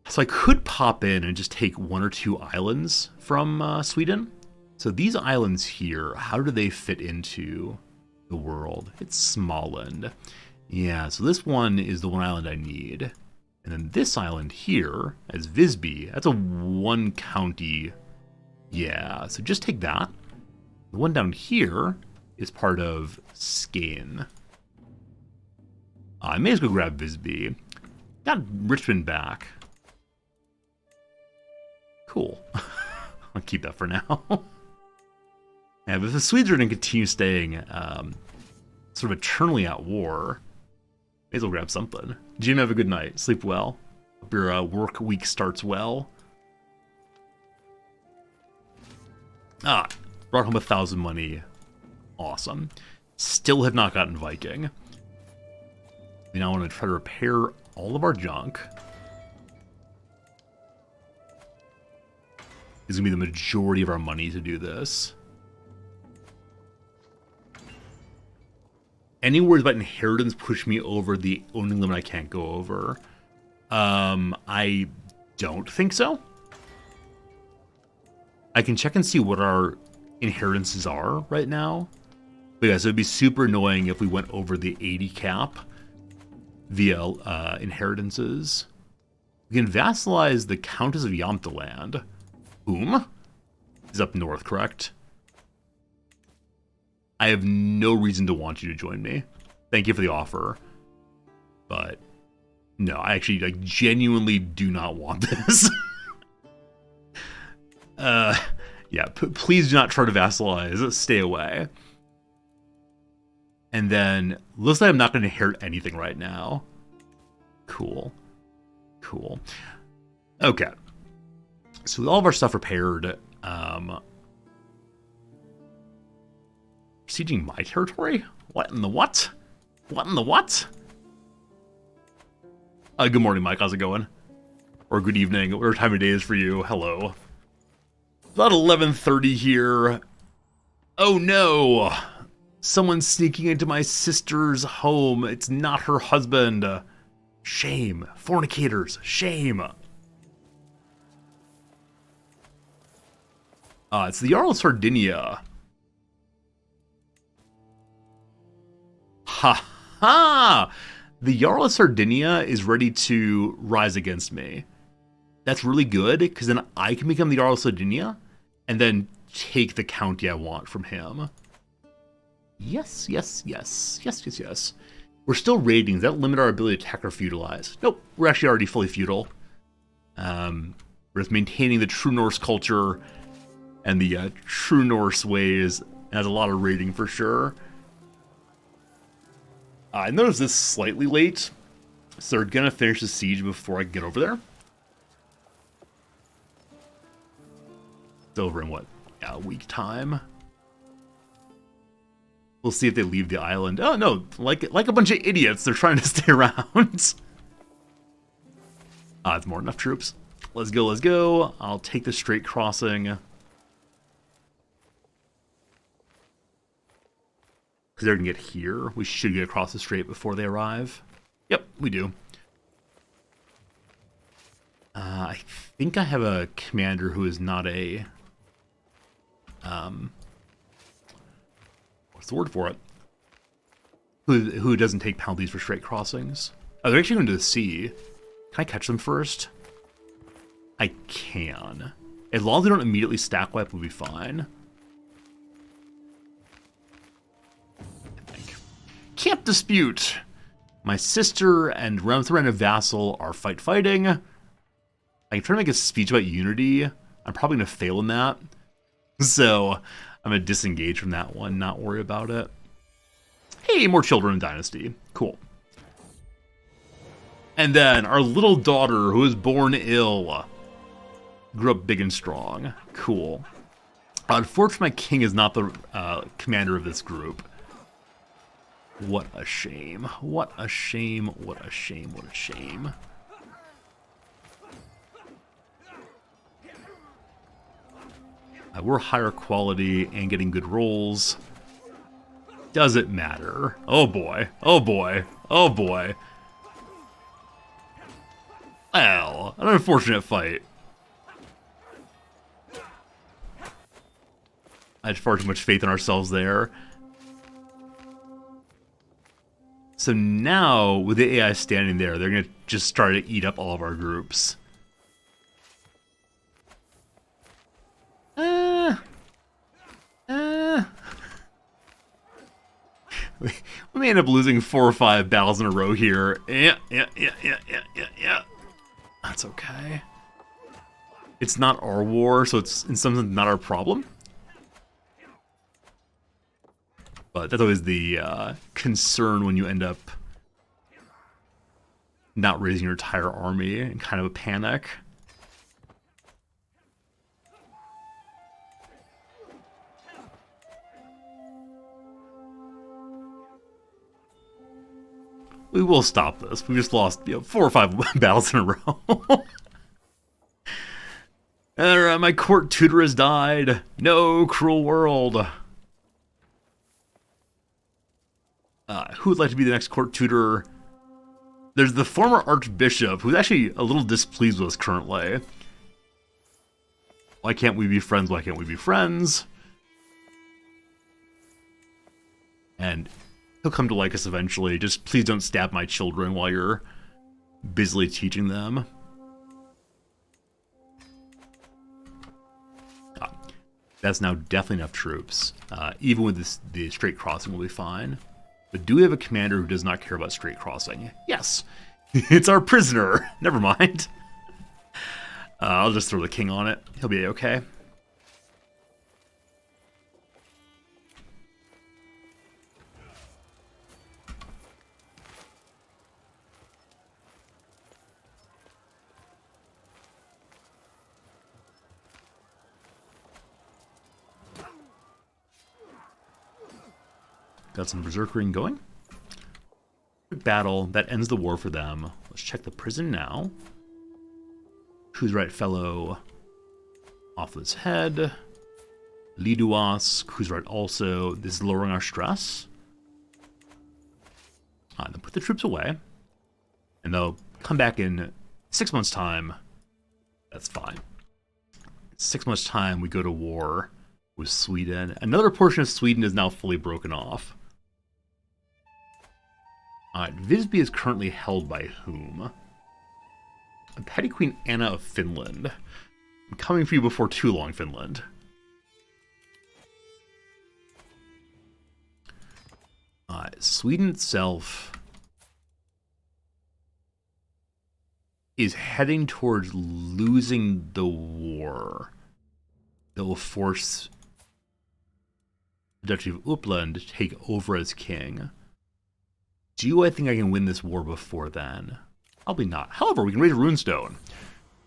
So I could pop in and just take 1 or 2 islands from Sweden. So these islands here, how do they fit into the world? It's Småland. Yeah, so this one is the one island I need. And then this island here, as Visby, that's a 1 county. Yeah, so just take that. The one down here is part of Skane. I may as well grab Visby. Got Richmond back. Cool. I'll keep that for now. Yeah, but if the Swedes are going to continue staying sort of eternally at war, may as well grab something. Jim, have a good night. Sleep well. Hope your work week starts well. Brought home 1,000 money. Awesome. Still have not gotten Viking. We now want to try to repair all of our junk. This is going to be the majority of our money to do this. Any words about inheritance push me over the owning limit I can't go over. I don't think so. I can check and see what our inheritances are right now. But yeah, so it'd be super annoying if we went over the 80 cap via inheritances. We can vassalize the Countess of Yamtaland. Whom? Is up north, correct? I have no reason to want you to join me. Thank you for the offer. But no, I actually genuinely do not want this. Yeah, please do not try to vassalize. Stay away. And then, looks like I'm not going to inherit anything right now. Cool. Cool. Okay. So with all of our stuff repaired, sieging my territory? What in the what? What in the what? Good morning, Mike. How's it going? Or good evening, whatever time of day is for you. Hello. About 11:30 here. Oh no! Someone's sneaking into my sister's home. It's not her husband. Shame. Fornicators. Shame. It's the Jarl of Sardinia. Ha ha! The Jarl of Sardinia is ready to rise against me. That's really good, because then I can become the Jarl of Sardinia, and then take the county I want from him. Yes, yes, yes. Yes, yes, yes. We're still raiding. Does that limit our ability to attack or feudalize? Nope, we're actually already fully feudal. We're just maintaining the true Norse culture and the true Norse ways. It has a lot of raiding for sure. I noticed this slightly late, so they're going to finish the siege before I get over there. It's over in what? Yeah, a week time. We'll see if they leave the island. Oh no, like a bunch of idiots, they're trying to stay around. It's more than enough troops. Let's go, let's go. I'll take the straight crossing. Because they're going to get here. We should get across the strait before they arrive. Yep, we do. I think I have a commander who is not a... what's the word for it? Who doesn't take penalties for straight crossings. Oh, they're actually going to the sea. Can I catch them first? I can. As long as they don't immediately stack wipe, we'll be fine. I think. Camp dispute. My sister and Remthran of Vassal are fighting. I can try to make a speech about unity. I'm probably going to fail in that. So I'm going to disengage from that one, not worry about it. Hey, more children in Dynasty. Cool. And then our little daughter, who was born ill, grew up big and strong. Cool. Unfortunately, my king is not the commander of this group. What a shame. What a shame. What a shame. What a shame. We're higher quality and getting good rolls. Does it matter? Oh boy. Oh boy. Oh boy. Well, an unfortunate fight. I had far too much faith in ourselves there. So now, with the AI standing there, they're going to just start to eat up all of our groups. We may end up losing 4 or 5 battles in a row here. Yeah. That's okay. It's not our war, so it's in some sense not our problem. But that's always the concern when you end up not raising your entire army in kind of a panic. We will stop this. We just lost 4 or 5 battles in a row. Alright, my court tutor has died. No, cruel world. Who would like to be the next court tutor? There's the former archbishop, who's actually a little displeased with us currently. Why can't we be friends? Why can't we be friends? And he'll come to like us eventually. Just please don't stab my children while you're busily teaching them. That's now definitely enough troops. Even with this, the straight crossing will be fine. But do we have a commander who does not care about straight crossing? Yes. It's our prisoner. Never mind. I'll just throw the king on it. He'll be okay. Got some berserkering going. Quick battle. That ends the war for them. Let's check the prison now. Who's right fellow? Off his head. Liduas. Who's right also. This is lowering our stress. Then put the troops away. And they'll come back in 6 months' time. That's fine. 6 months' time, we go to war with Sweden. Another portion of Sweden is now fully broken off. Visby is currently held by whom? Petty Queen Anna of Finland. I'm coming for you before too long, Finland. Sweden itself is heading towards losing the war. That will force the Duchy of Uppland to take over as king. Do I think I can win this war before then? Probably not. However, we can raise a runestone.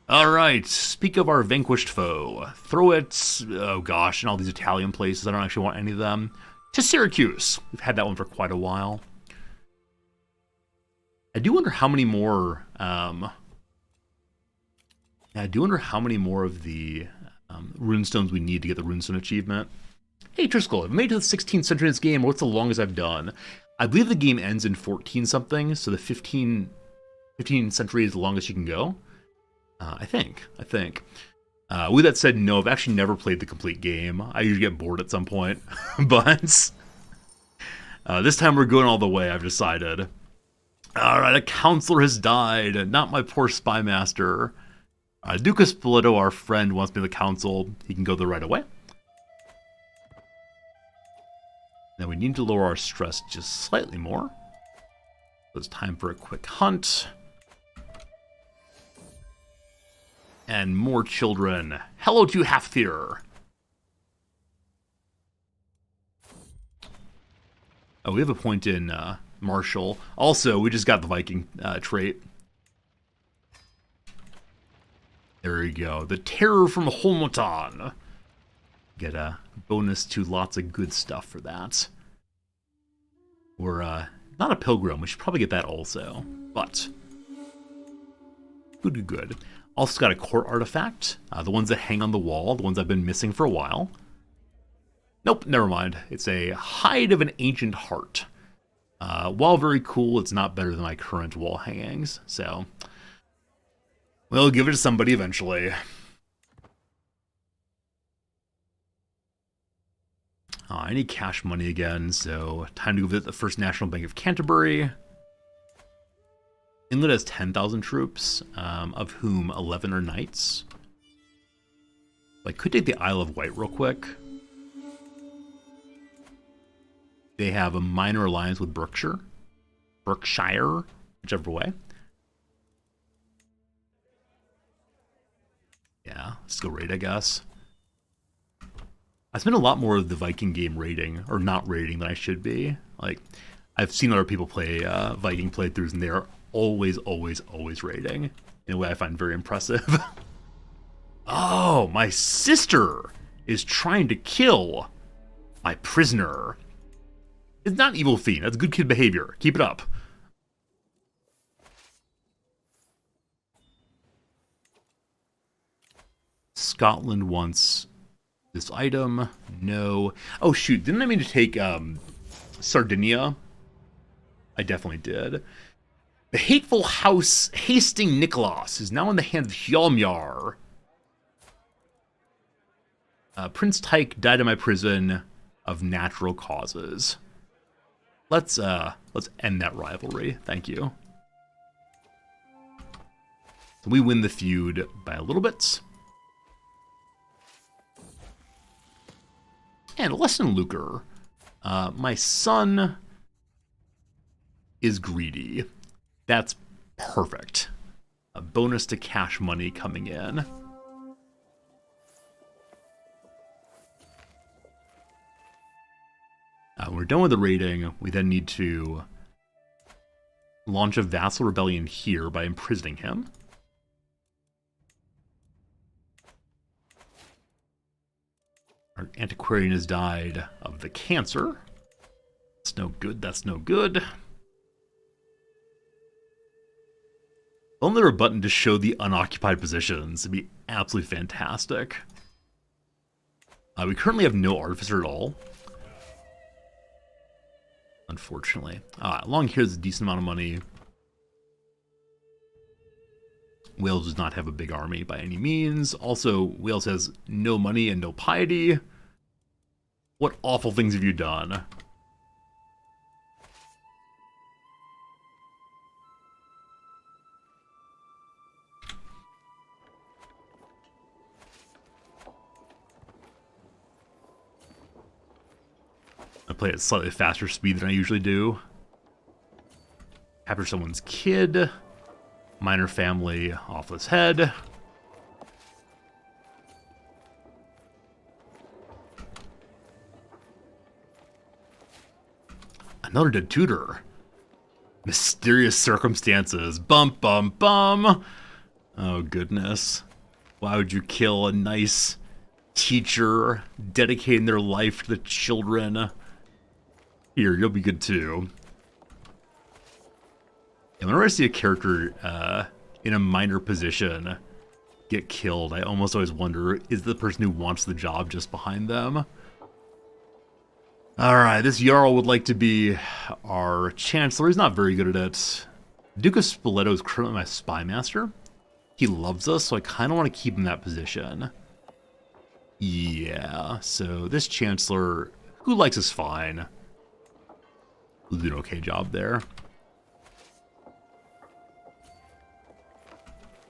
Alright, speak of our vanquished foe. Throw it, oh gosh, in all these Italian places. I don't actually want any of them. To Syracuse. We've had that one for quite a while. I do wonder how many more, of the runestones we need to get the runestone achievement. Hey Triskel, I've made it to the 16th century in this game. What's the longest I've done? I believe the game ends in 14 something, so the 15 century is the longest you can go. I think. With that said, no, I've actually never played the complete game. I usually get bored at some point. But this time we're going all the way, I've decided. Alright, a counselor has died. Not my poor spy master. Duke of Spoleto, our friend, wants me to the council. He can go there right away. Now we need to lower our stress just slightly more. So it's time for a quick hunt. And more children. Hello to Halfthir. Oh, we have a point in Marshall. Also, we just got the Viking trait. There we go. The Terror from Holmotan. Get a bonus to lots of good stuff for that. We're not a pilgrim. We should probably get that also. But good. Also got a court artifact. The ones that hang on the wall. The ones I've been missing for a while. Nope, never mind. It's a Hide of an Ancient Heart. While very cool, it's not better than my current wall hangings. So we'll give it to somebody eventually. I need cash money again, so time to go visit the First National Bank of Canterbury. England has 10,000 troops, of whom 11 are knights. I could take the Isle of Wight real quick. They have a minor alliance with Berkshire, whichever way. Yeah, let's go raid, I guess. I spend a lot more of the Viking game rating, or not rating, than I should be. Like, I've seen other people play Viking playthroughs, and they're always rating in a way I find very impressive. Oh, my sister is trying to kill my prisoner. It's not evil fiend. That's good kid behavior. Keep it up. Scotland wants this item. No. Oh, shoot. Didn't I mean to take Sardinia? I definitely did. The hateful house Hasting Nicholas is now in the hands of Hjalmar. Prince Tyke died in my prison of natural causes. Let's end that rivalry. Thank you. So we win the feud by a little bit. And lesson Lucre. My son is greedy. That's perfect. A bonus to cash money coming in. We're done with the raiding. We then need to launch a vassal rebellion here by imprisoning him. Our antiquarian has died of the cancer. That's no good, that's no good. Only there were a button to show the unoccupied positions. It'd be absolutely fantastic. We currently have no artificer at all. Unfortunately. Long here is a decent amount of money. Wales does not have a big army by any means. Also, Wales has no money and no piety. What awful things have you done? I play at slightly faster speed than I usually do. Capture someone's kid. Minor family off his head. Another dead tutor. Mysterious circumstances. Bum, bum, bum. Oh, goodness. Why would you kill a nice teacher dedicating their life to the children? Here, you'll be good too. And whenever I see a character in a minor position get killed, I almost always wonder, is the person who wants the job just behind them? Alright, this Jarl would like to be our Chancellor. He's not very good at it. Duke of Spoleto is currently my spy master. He loves us, so I kind of want to keep him in that position. Yeah, so this Chancellor, who likes us fine, will do an okay job there.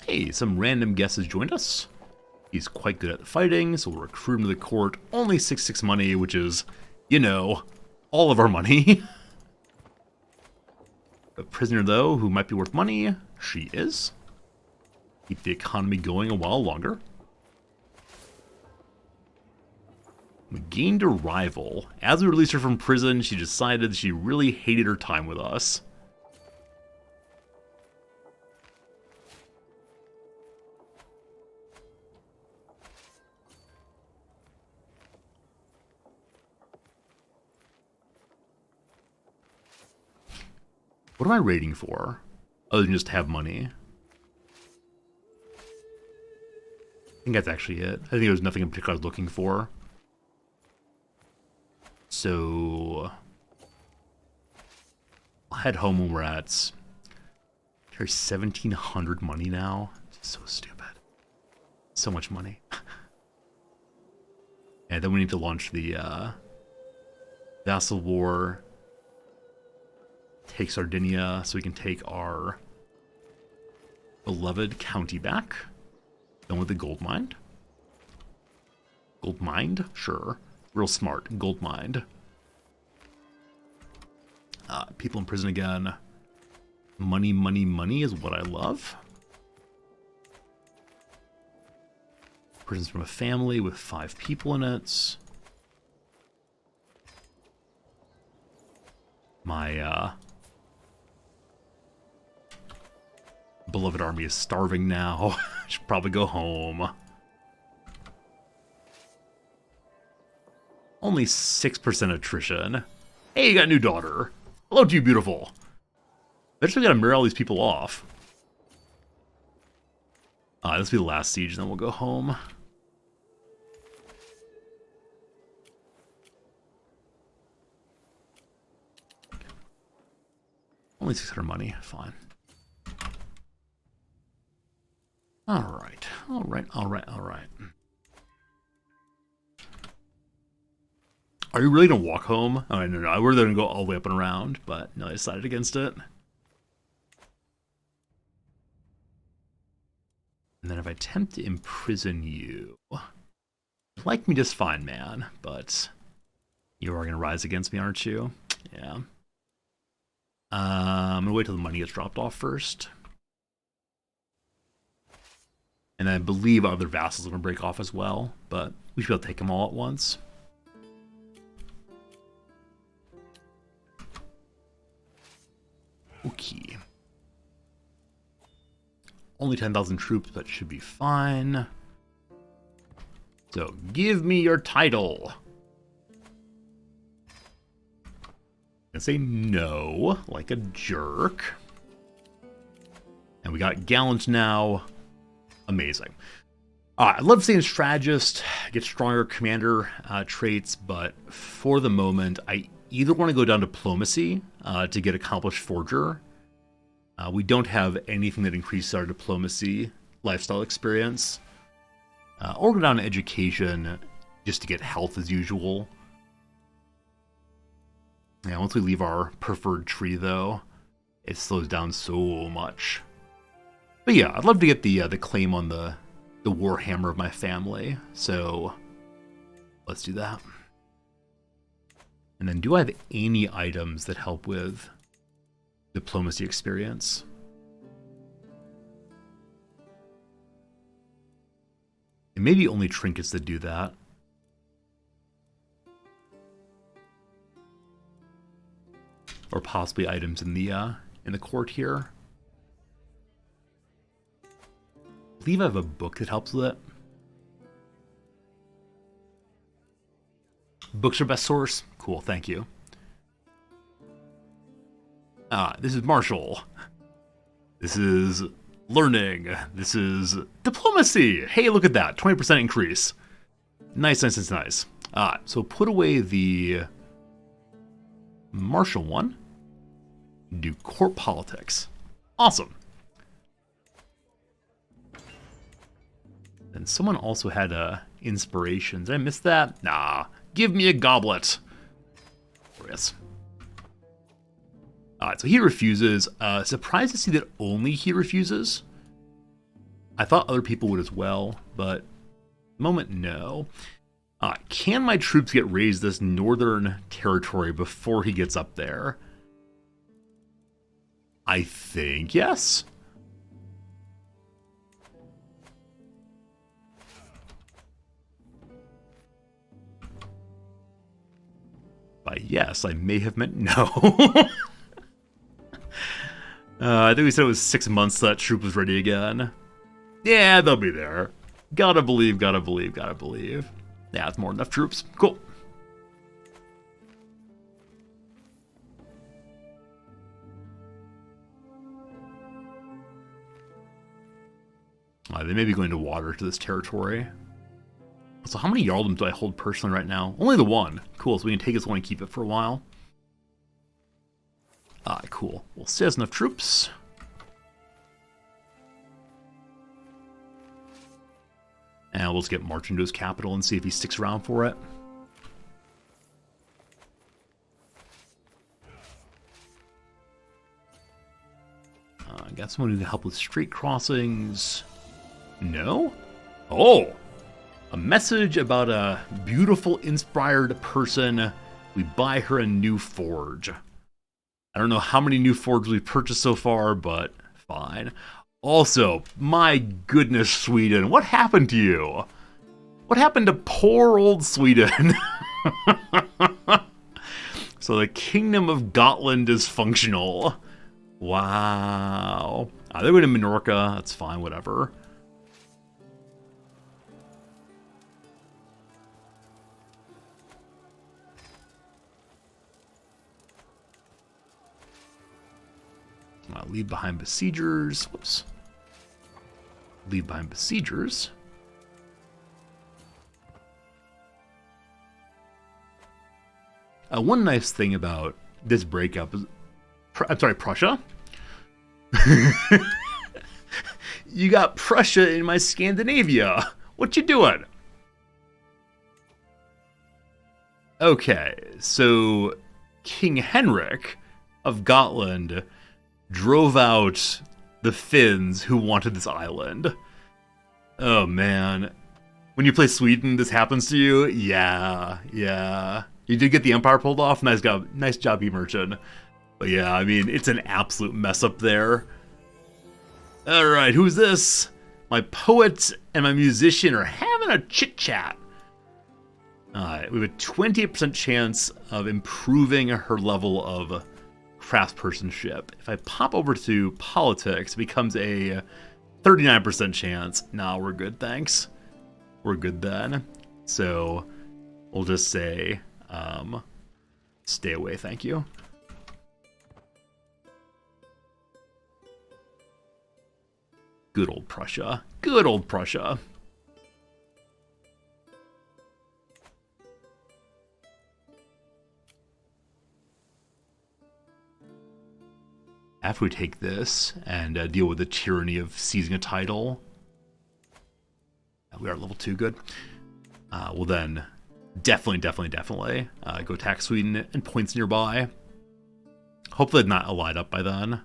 Hey, some random guest has joined us. He's quite good at fighting, so we'll recruit him to the court. Only 6/6 money, which is, you know, all of our money. A prisoner, though, who might be worth money, she is. Keep the economy going a while longer. We gained a rival. As we released her from prison, she decided she really hated her time with us. What am I raiding for? Other than just to have money. I think that's actually it. I think there was nothing in particular I was looking for. So I'll head home when we're at... There's 1,700 money now. It's so stupid. So much money. And then we need to launch the Vassal War. Take Sardinia so we can take our beloved county back. Done with the gold mine. Gold mined? Sure. Real smart. Gold mined. People in prison again. Money, money, money is what I love. Prison's from a family with 5 people in it. My beloved army is starving now. Should probably go home. Only 6% attrition. Hey, you got a new daughter. Hello to you, beautiful. Eventually we gotta mirror all these people off. This will be the last siege, and then we'll go home. Only 600 money, fine. Alright, alright, alright, alright. Are you really gonna walk home? Oh, no, I were gonna go all the way up and around, but no, I decided against it. And then if I attempt to imprison you, you like me just fine, man, but you are gonna rise against me, aren't you? Yeah. I'm gonna wait till the money gets dropped off first. And I believe other vassals are gonna break off as well, but we should be able to take them all at once. Okay. Only 10,000 troops, but should be fine. So, give me your title. And say no, like a jerk. And we got gallant now. Amazing. I'd love to say in strategist, get stronger commander traits, but for the moment, I either want to go down diplomacy to get accomplished forger. We don't have anything that increases our diplomacy lifestyle experience. Or go down to education just to get health as usual. Yeah, once we leave our preferred tree, though, it slows down so much. But yeah, I'd love to get the claim on the Warhammer of my family, so let's do that. And then do I have any items that help with diplomacy experience? And maybe only trinkets that do that. Or possibly items in the court here. I believe I have a book that helps with it. Books are best source. Cool, thank you. This is martial. This is learning. This is diplomacy. Hey, look at that. 20% increase. Nice, nice, nice, nice. So put away the martial one. Do court politics. Awesome. And someone also had inspiration. Did I miss that? Nah. Give me a goblet. Yes. Alright, so he refuses. Surprised to see that only he refuses. I thought other people would as well, but moment, no. Can my troops get raised this northern territory before he gets up there? I think yes. By yes, I may have meant no. I think we said it was 6 months that troop was ready again. Yeah, they'll be there. Gotta believe, gotta believe, gotta believe. Yeah, it's more than enough troops. Cool. They may be going to water to this territory. So how many Jarldoms do I hold personally right now? Only the one. Cool, so we can take this one and keep it for a while. Cool. We'll say has enough troops. And we'll just get marching to his capital and see if he sticks around for it. I got someone who can help with street crossings. No? Oh! A message about a beautiful, inspired person. We buy her a new forge. I don't know how many new forges we've purchased so far, but fine. Also, my goodness, Sweden, what happened to you? What happened to poor old Sweden? So the Kingdom of Gotland is functional. Wow. They're going to Minorca. That's fine, whatever. Leave behind besiegers. Whoops. Leave behind besiegers. One nice thing about this breakup is, I'm sorry, Prussia. You got Prussia in my Scandinavia. What you doing? Okay, so King Henrik of Gotland drove out the Finns who wanted this island. Oh man. When you play Sweden, this happens to you? Yeah. You did get the empire pulled off. Nice job, Emerson. But yeah, I mean, it's an absolute mess up there. Alright, who's this? My poet and my musician are having a chit-chat. Alright, we have a 28% chance of improving her level of craftspersonship. If I pop over to politics, it becomes a 39% chance. Nah, we're good, thanks. We're good then. So we'll just say, stay away, thank you. Good old Prussia. Good old Prussia. After we take this and deal with the tyranny of seizing a title, we are level 2, good. We'll then definitely go attack Sweden and points nearby. Hopefully not allied up by then.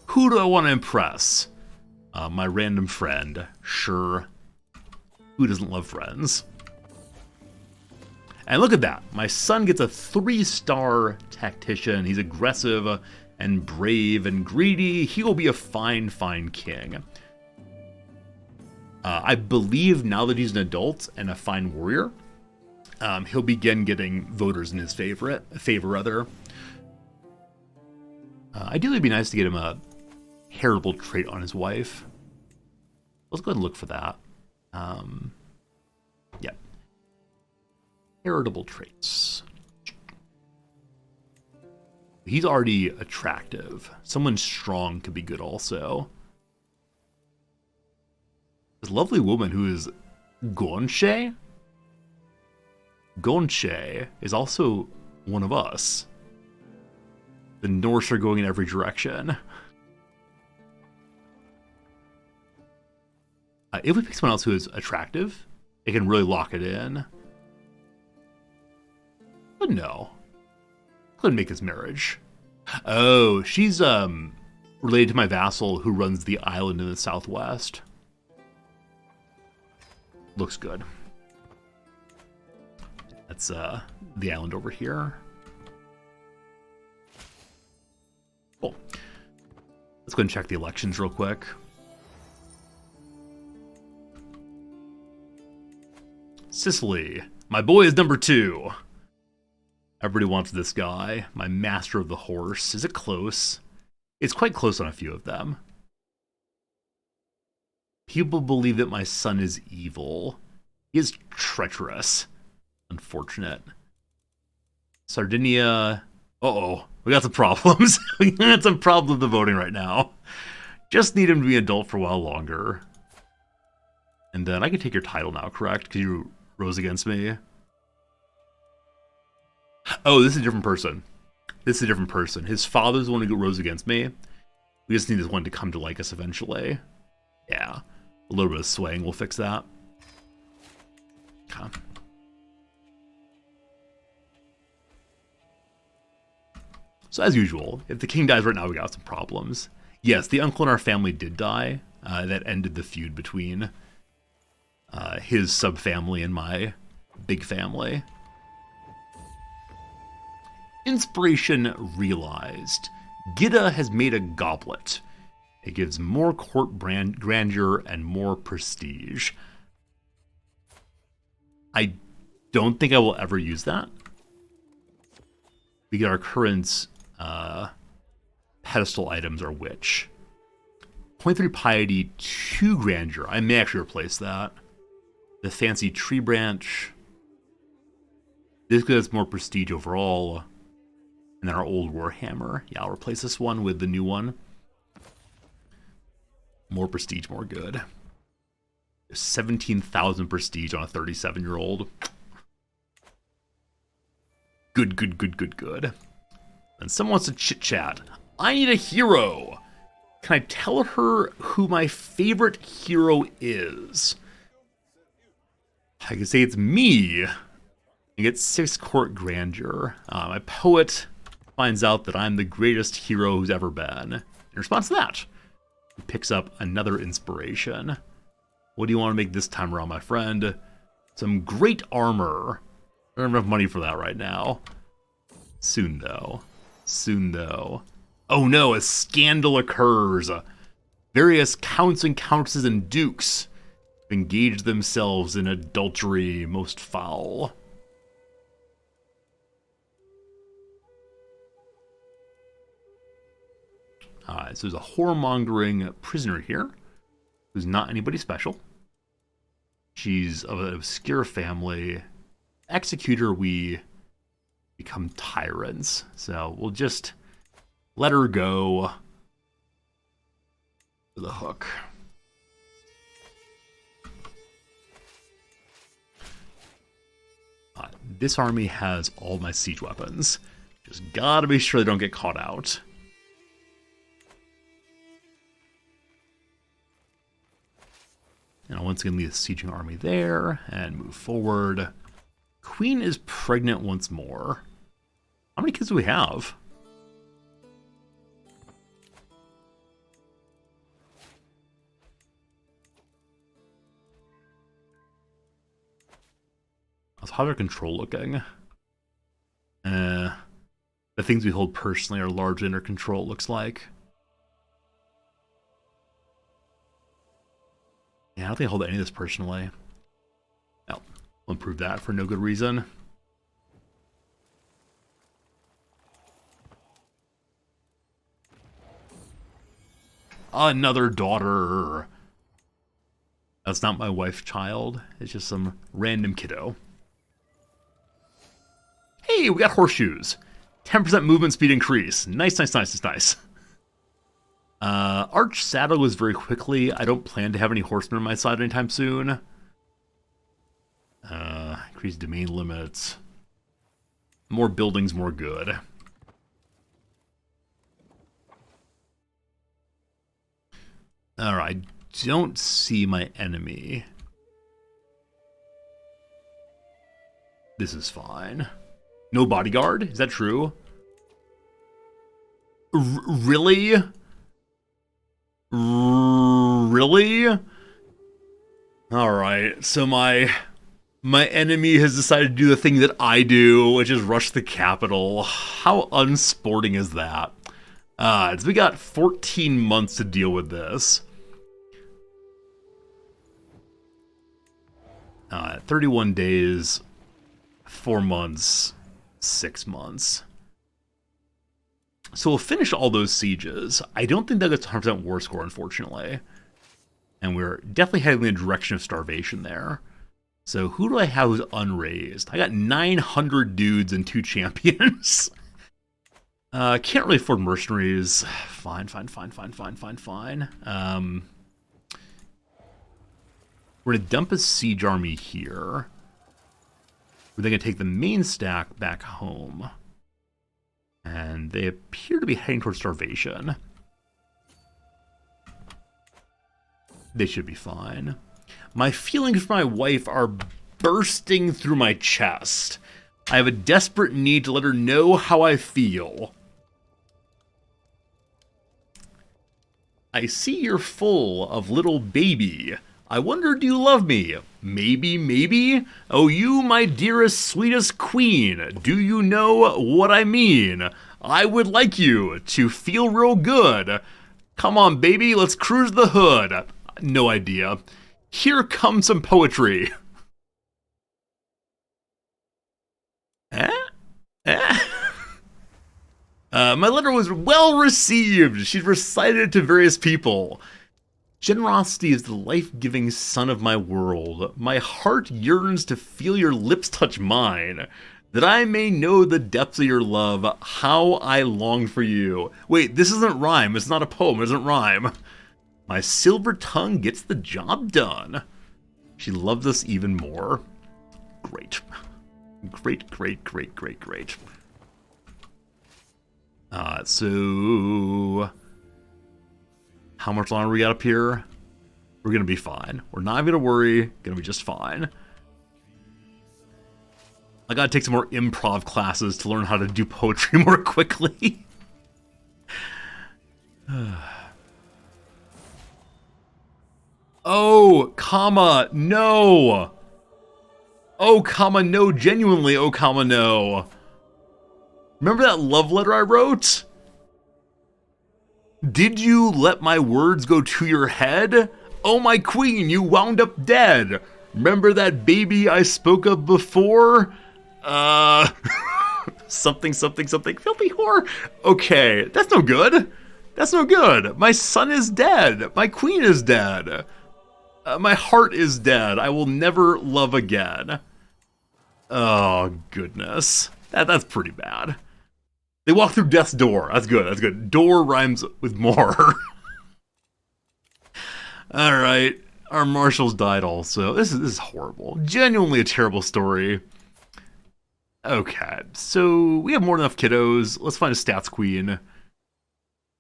Who do I want to impress? My random friend. Sure. Who doesn't love friends? And look at that. My son gets a 3-star tactician. He's aggressive and brave and greedy. He will be a fine king. I believe now that he's an adult and a fine warrior, he'll begin getting voters in his favor. Ideally, it'd be nice to get him a heritable trait on his wife. Let's go ahead and look for that. Yeah. Heritable traits. He's already attractive. Someone strong could be good also. This lovely woman who is Gonche. Gonche is also one of us. The Norse are going in every direction. If we pick someone else who is attractive, it can really lock it in. But no. Couldn't make this marriage. Oh, she's related to my vassal who runs the island in the southwest. Looks good. That's the island over here. Cool. Let's go and check the elections real quick. Sicily. My boy is number 2. Everybody wants this guy. My master of the horse. Is it close? It's quite close on a few of them. People believe that my son is evil. He is treacherous. Unfortunate. Sardinia. Uh-oh. We got some problems. We got some problems with the voting right now. Just need him to be an adult for a while longer. And then I can take your title now, correct? Because you rose against me. Oh, this is a different person. This is a different person. His father's the one who rose against me. We just need this one to come to like us eventually. Yeah. A little bit of swaying will fix that. Okay. So as usual, if the king dies right now, we got some problems. Yes, the uncle in our family did die. That ended the feud between his subfamily and my big family. Inspiration realized. Gita has made a goblet. It gives more court grandeur and more prestige. I don't think I will ever use that. we get our current pedestal items are which? 0.3 piety, 2 grandeur. I may actually replace that. The fancy tree branch. This gives more prestige overall. And then our old warhammer. Yeah, I'll replace this one with the new one. More prestige, more good. 17,000 prestige on a 37-year-old. Good, good, good, good, good. And someone wants to chit-chat. I need a hero. Can I tell her who my favorite hero is? I can say it's me. I get 6 court grandeur. My poet finds out that I'm the greatest hero who's ever been. In response to that, he picks up another inspiration. What do you want to make this time around, my friend? Some great armor. I don't have enough money for that right now. Soon, though. Soon, though. Oh no, a scandal occurs. Various counts and countesses and dukes engage themselves in adultery most foul. Alright, so there's a whoremongering prisoner here who's not anybody special. She's of an obscure family. Executor, we become tyrants. So we'll just let her go for the hook. This army has all my siege weapons. Just gotta be sure they don't get caught out. And I'll once again leave the sieging army there and move forward. Queen is pregnant once more. How many kids do we have? How's our control looking? The things we hold personally are largely under control, it looks like. Yeah, I don't think I hold any of this personally. No, we'll improve that for no good reason. Another daughter. That's not my wife's child. It's just some random kiddo. Hey, we got horseshoes. 10% movement speed increase. Nice, nice, nice, nice. Arch saddle goes very quickly. I don't plan to have any horsemen on my side anytime soon. Increase domain limits. More buildings, more good. Alright, I don't see my enemy. This is fine. No bodyguard? Is that true? Really? Really? Alright, so my enemy has decided to do the thing that I do, which is rush the capital. How unsporting is that? So we got 14 months to deal with this. 31 days, 4 months, 6 months. So we'll finish all those sieges. I don't think that gets 100% war score, unfortunately. And we're definitely heading in the direction of starvation there. So who do I have who's unraised? I got 900 dudes and 2 champions. Can't really afford mercenaries. Fine. We're going to dump a siege army here. We're then going to take the main stack back home. And they appear to be heading towards starvation. They should be fine. My feelings for my wife are bursting through my chest. I have a desperate need to let her know how I feel. I see you're full of little baby. I wonder, do you love me? Maybe, maybe? Oh, you, my dearest, sweetest queen, do you know what I mean? I would like you to feel real good. Come on, baby, let's cruise the hood. No idea. Here comes some poetry. My letter was well received. She'd recited it to various people. Generosity is the life-giving sun of my world. My heart yearns to feel your lips touch mine, that I may know the depths of your love, how I long for you. Wait, this isn't rhyme. It's not a poem. It doesn't rhyme. My silver tongue gets the job done. She loves us even more. Great. Great, great, great, great, great. So... how much longer we got up here? We're gonna be fine. We're not gonna worry. Gonna be just fine. I gotta take some more improv classes to learn how to do poetry more quickly. Oh, comma, no. Oh, comma, no. Genuinely, oh, comma, no. Remember that love letter I wrote? Did you let my words go to your head? Oh, my queen, you wound up dead. Remember that baby I spoke of before? Something, something, something, filthy whore. Okay, that's no good. That's no good. My son is dead. My queen is dead. My heart is dead. I will never love again. Oh, goodness. That's pretty bad. They walk through death's door. That's good, that's good. Door rhymes with more. Alright. Our marshals died also. This is horrible. Genuinely a terrible story. Okay, so we have more than enough kiddos. Let's find a stats queen.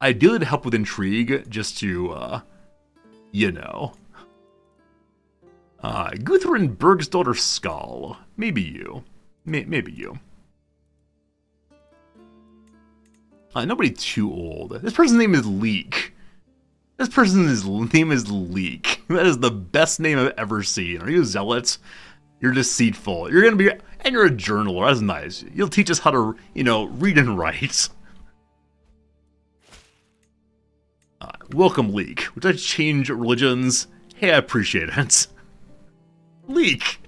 Ideally to help with intrigue, just to, you know. Guthrin Bergsdottir Skull. Maybe you. Maybe you. Nobody too old. This person's name is Leek. This person's name is Leek. That is the best name I've ever seen. Are you a zealot? You're deceitful. You're gonna be, and you're a journaler. That's nice. You'll teach us how to, you know, read and write. Welcome, Leek. Would I change religions? Hey, I appreciate it. Leek.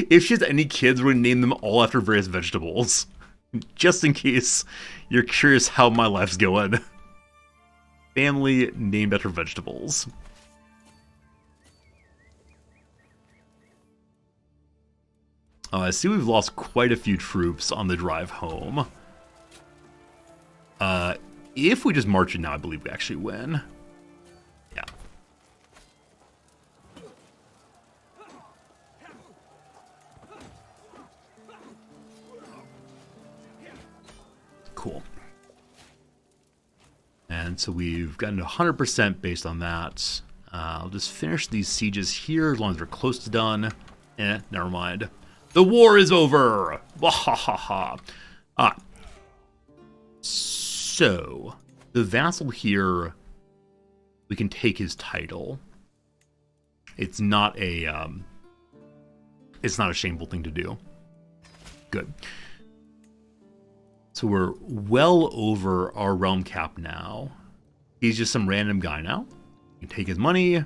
If she has any kids, we're gonna name them all after various vegetables. Just in case you're curious how my life's going. Family named after vegetables. I see we've lost quite a few troops on the drive home. If we just march it now, I believe we actually win. Yeah. Cool. And so we've gotten 100% based on that. I'll just finish these sieges here as long as they're close to done. Never mind. The war is over! Wahahaha. So, the vassal here, we can take his title. It's not a shameful thing to do. Good. So we're well over our realm cap now. He's just some random guy now. You can take his money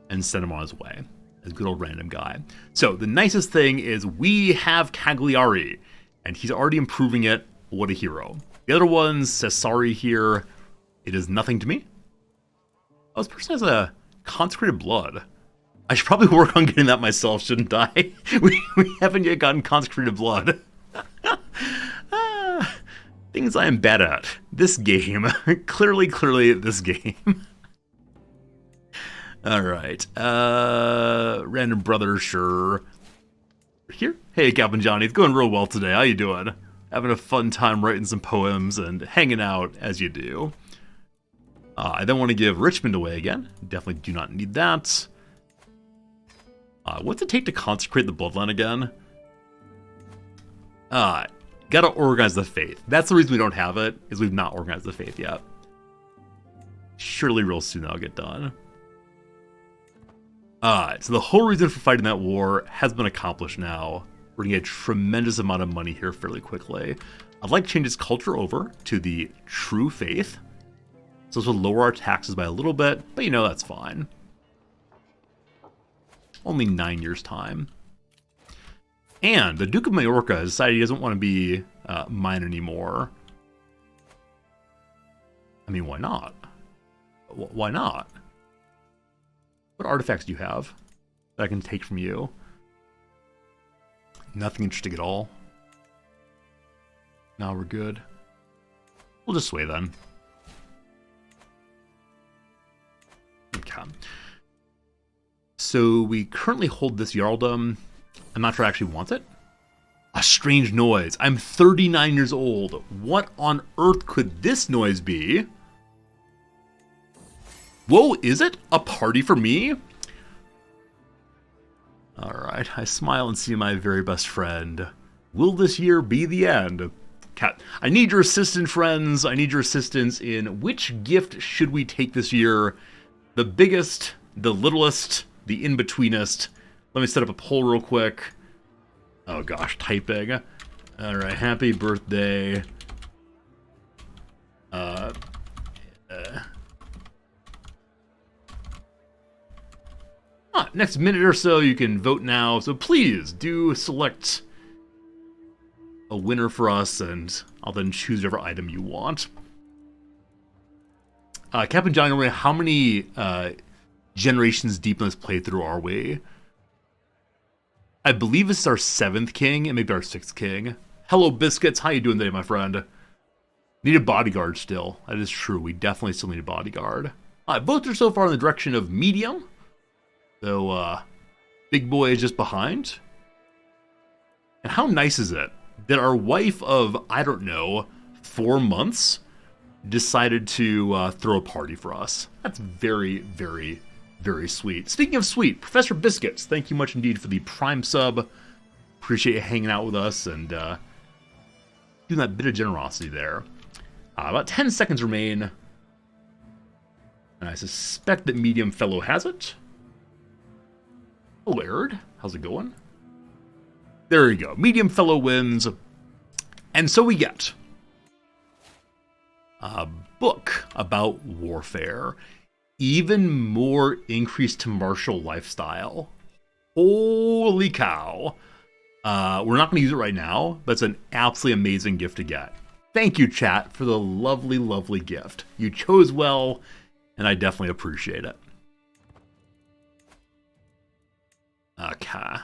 and send him on his way. A good old random guy. So the nicest thing is we have Cagliari, and he's already improving it. What a hero. The other one's Cesari here. It is nothing to me. Oh, this person has a consecrated blood. I should probably work on getting that myself, shouldn't I? we haven't yet gotten consecrated blood. Things I am bad at. This game. Clearly this game. Alright. Random brother, sure. Here? Hey, Captain Johnny. It's going real well today. How you doing? Having a fun time writing some poems and hanging out as you do. I don't want to give Richmond away again. Definitely do not need that. What's it take to consecrate the bloodline again? Gotta organize the faith. That's the reason we don't have it, is we've not organized the faith yet. Surely real soon that'll get done. So the whole reason for fighting that war has been accomplished now. We're gonna get a tremendous amount of money here fairly quickly. I'd like to change its culture over to the true faith. So this will lower our taxes by a little bit, but you know, that's fine. Only 9 years' time. And the Duke of Majorca has decided he doesn't want to be mine anymore. I mean, why not? Why not? What artifacts do you have that I can take from you? Nothing interesting at all. No, we're good. We'll just sway then. Okay. So we currently hold this Jarldom. I'm not sure I actually want it. A strange noise. I'm 39 years old. What on earth could this noise be? Whoa, is it a party for me? Alright, I smile and see my very best friend. Will this year be the end? Cat, I need your assistance, friends. I need your assistance in which gift should we take this year? The biggest, the littlest, the in-betweenest. Let me set up a poll real quick. Oh gosh, typing. Alright, happy birthday. Next minute or so you can vote now, so please do select a winner for us, and I'll then choose whatever item you want. Captain John, how many generations deep in this playthrough are we? I believe this is our 7th king, and maybe our 6th king. Hello, Biscuits. How you doing today, my friend? Need a bodyguard still. That is true. We definitely still need a bodyguard. Both are so far in the direction of medium. So, big boy is just behind. And how nice is it that our wife of, I don't know, 4 months decided to throw a party for us. That's very, very, very sweet. Speaking of sweet, Professor Biscuits, thank you much indeed for the Prime sub. Appreciate you hanging out with us and doing that bit of generosity there. About 10 seconds remain. And I suspect that Medium Fellow has it. Hello, Arid. How's it going? There you go. Medium Fellow wins. And so we get a book about warfare. Even more increase to martial lifestyle. Holy cow. We're not going to use it right now, but it's an absolutely amazing gift to get. Thank you, chat, for the lovely, lovely gift. You chose well, and I definitely appreciate it. Okay.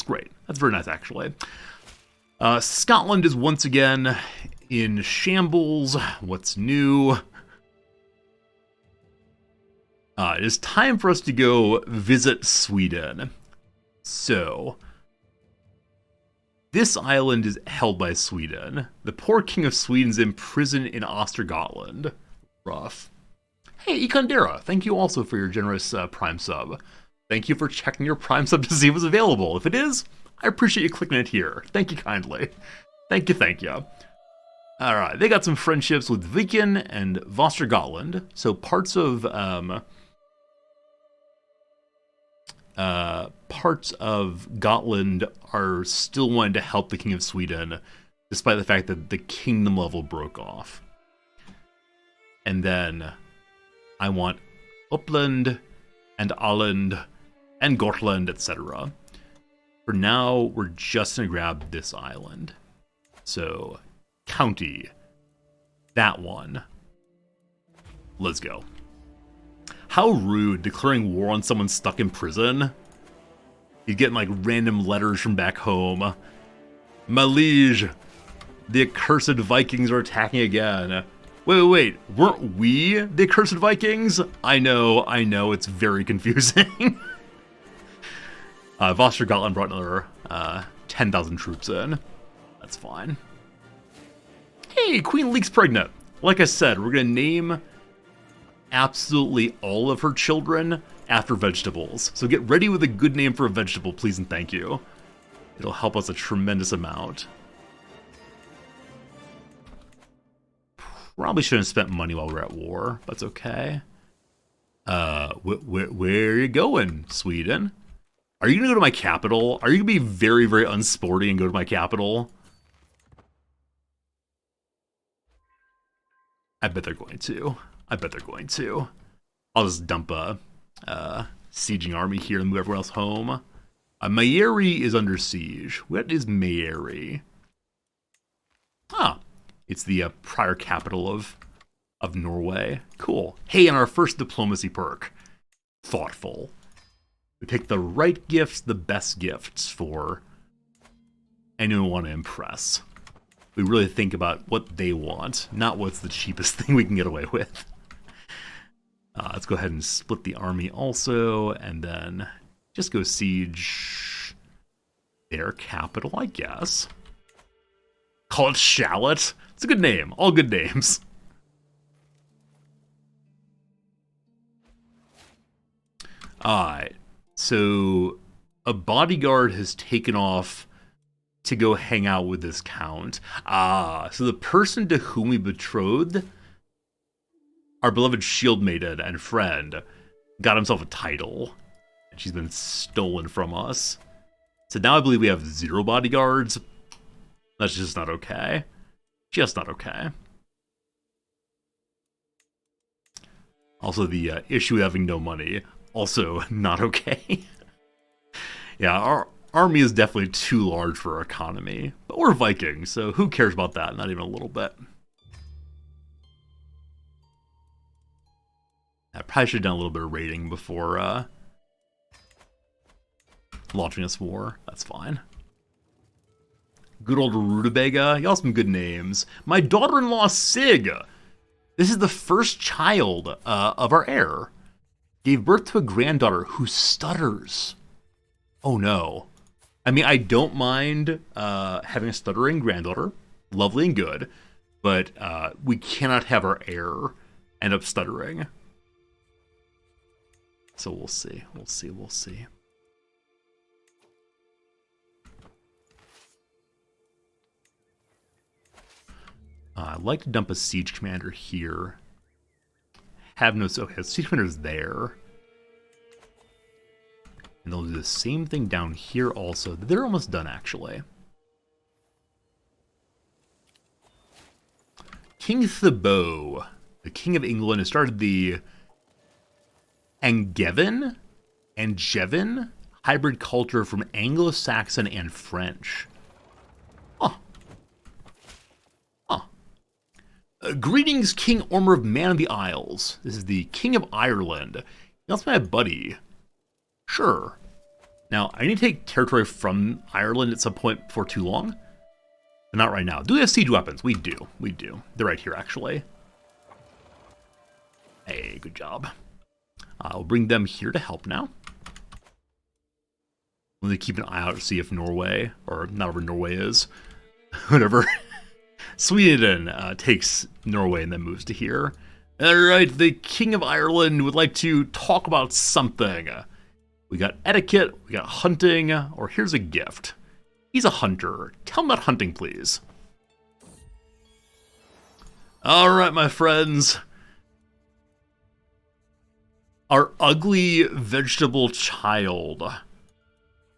Great. That's very nice, actually. Scotland is once again in shambles. What's new? It is time for us to go visit Sweden. So, this island is held by Sweden. The poor king of Sweden's imprisoned in Östergötland. Rough. Hey, Ikandera, thank you also for your generous Prime sub. Thank you for checking your Prime sub to see if it's available. If it is, I appreciate you clicking it here. Thank you kindly. Thank you, thank you. Alright, they got some friendships with Viking and Västergötland. So parts of Gotland are still wanting to help the King of Sweden, despite the fact that the kingdom level broke off. And then I want Uppland and Åland and Gotland, etc. For now, we're just going to grab this island. So, county. That one. Let's go. How rude, declaring war on someone stuck in prison. He's getting like random letters from back home. My liege, the accursed Vikings are attacking again. Wait, weren't we the accursed Vikings? I know, it's very confusing. Västergötland brought another 10,000 troops in. That's fine. Hey, Queen Leek's pregnant. Like I said, we're gonna name absolutely all of her children after vegetables. So get ready with a good name for a vegetable, please and thank you. It'll help us a tremendous amount. Probably shouldn't have spent money while we're at war. That's okay. Where are you going, Sweden? Are you gonna go to my capital? Are you gonna be very, very unsporty and go to my capital? I bet they're going to. I'll just dump a sieging army here and move everyone else home. Mayeri is under siege. What is Mayeri? Ah, it's the prior capital of of Norway. Cool. Hey, and our first diplomacy perk. Thoughtful. We pick the right gifts, the best gifts for anyone we want to impress. We really think about what they want, not what's the cheapest thing we can get away with. Let's go ahead and split the army also, and then just go siege their capital, I guess. Call it Shallot. It's a good name. All good names. Alright, so a bodyguard has taken off to go hang out with this count. So the person to whom we betrothed, our beloved shield maiden and friend, got himself a title. And she's been stolen from us. So now I believe we have 0 bodyguards. That's just not okay. Just not okay. Also, the issue with having no money, also not okay. Yeah, our army is definitely too large for our economy. But we're Vikings, so who cares about that? Not even a little bit. I probably should have done a little bit of raiding before launching this war. That's fine. Good old Rutabaga. Y'all some good names. My daughter-in-law, Sig. This is the first child of our heir. Gave birth to a granddaughter who stutters. Oh no. I mean, I don't mind having a stuttering granddaughter. Lovely and good. But we cannot have our heir end up stuttering. So we'll see. We'll see. We'll see. I'd like to dump a siege commander here. Have no... Okay, the siege commander's there. And they'll do the same thing down here also. They're almost done, actually. King Thibaut, the King of England, has started the Angevin hybrid culture from Anglo-Saxon and French. Greetings, King Ormer of Man of the Isles. This is the King of Ireland. That's my buddy. Sure. Now, I need to take territory from Ireland at some point before too long. But not right now. Do we have siege weapons? We do. We do. They're right here, actually. Hey, good job. I'll bring them here to help now. We'll need to keep an eye out to see if Norway, or not where Norway is, whatever, Sweden takes Norway and then moves to here. Alright, the King of Ireland would like to talk about something. We got etiquette, we got hunting, or here's a gift. He's a hunter. Tell him about hunting, please. Alright, my friends. Our ugly vegetable child.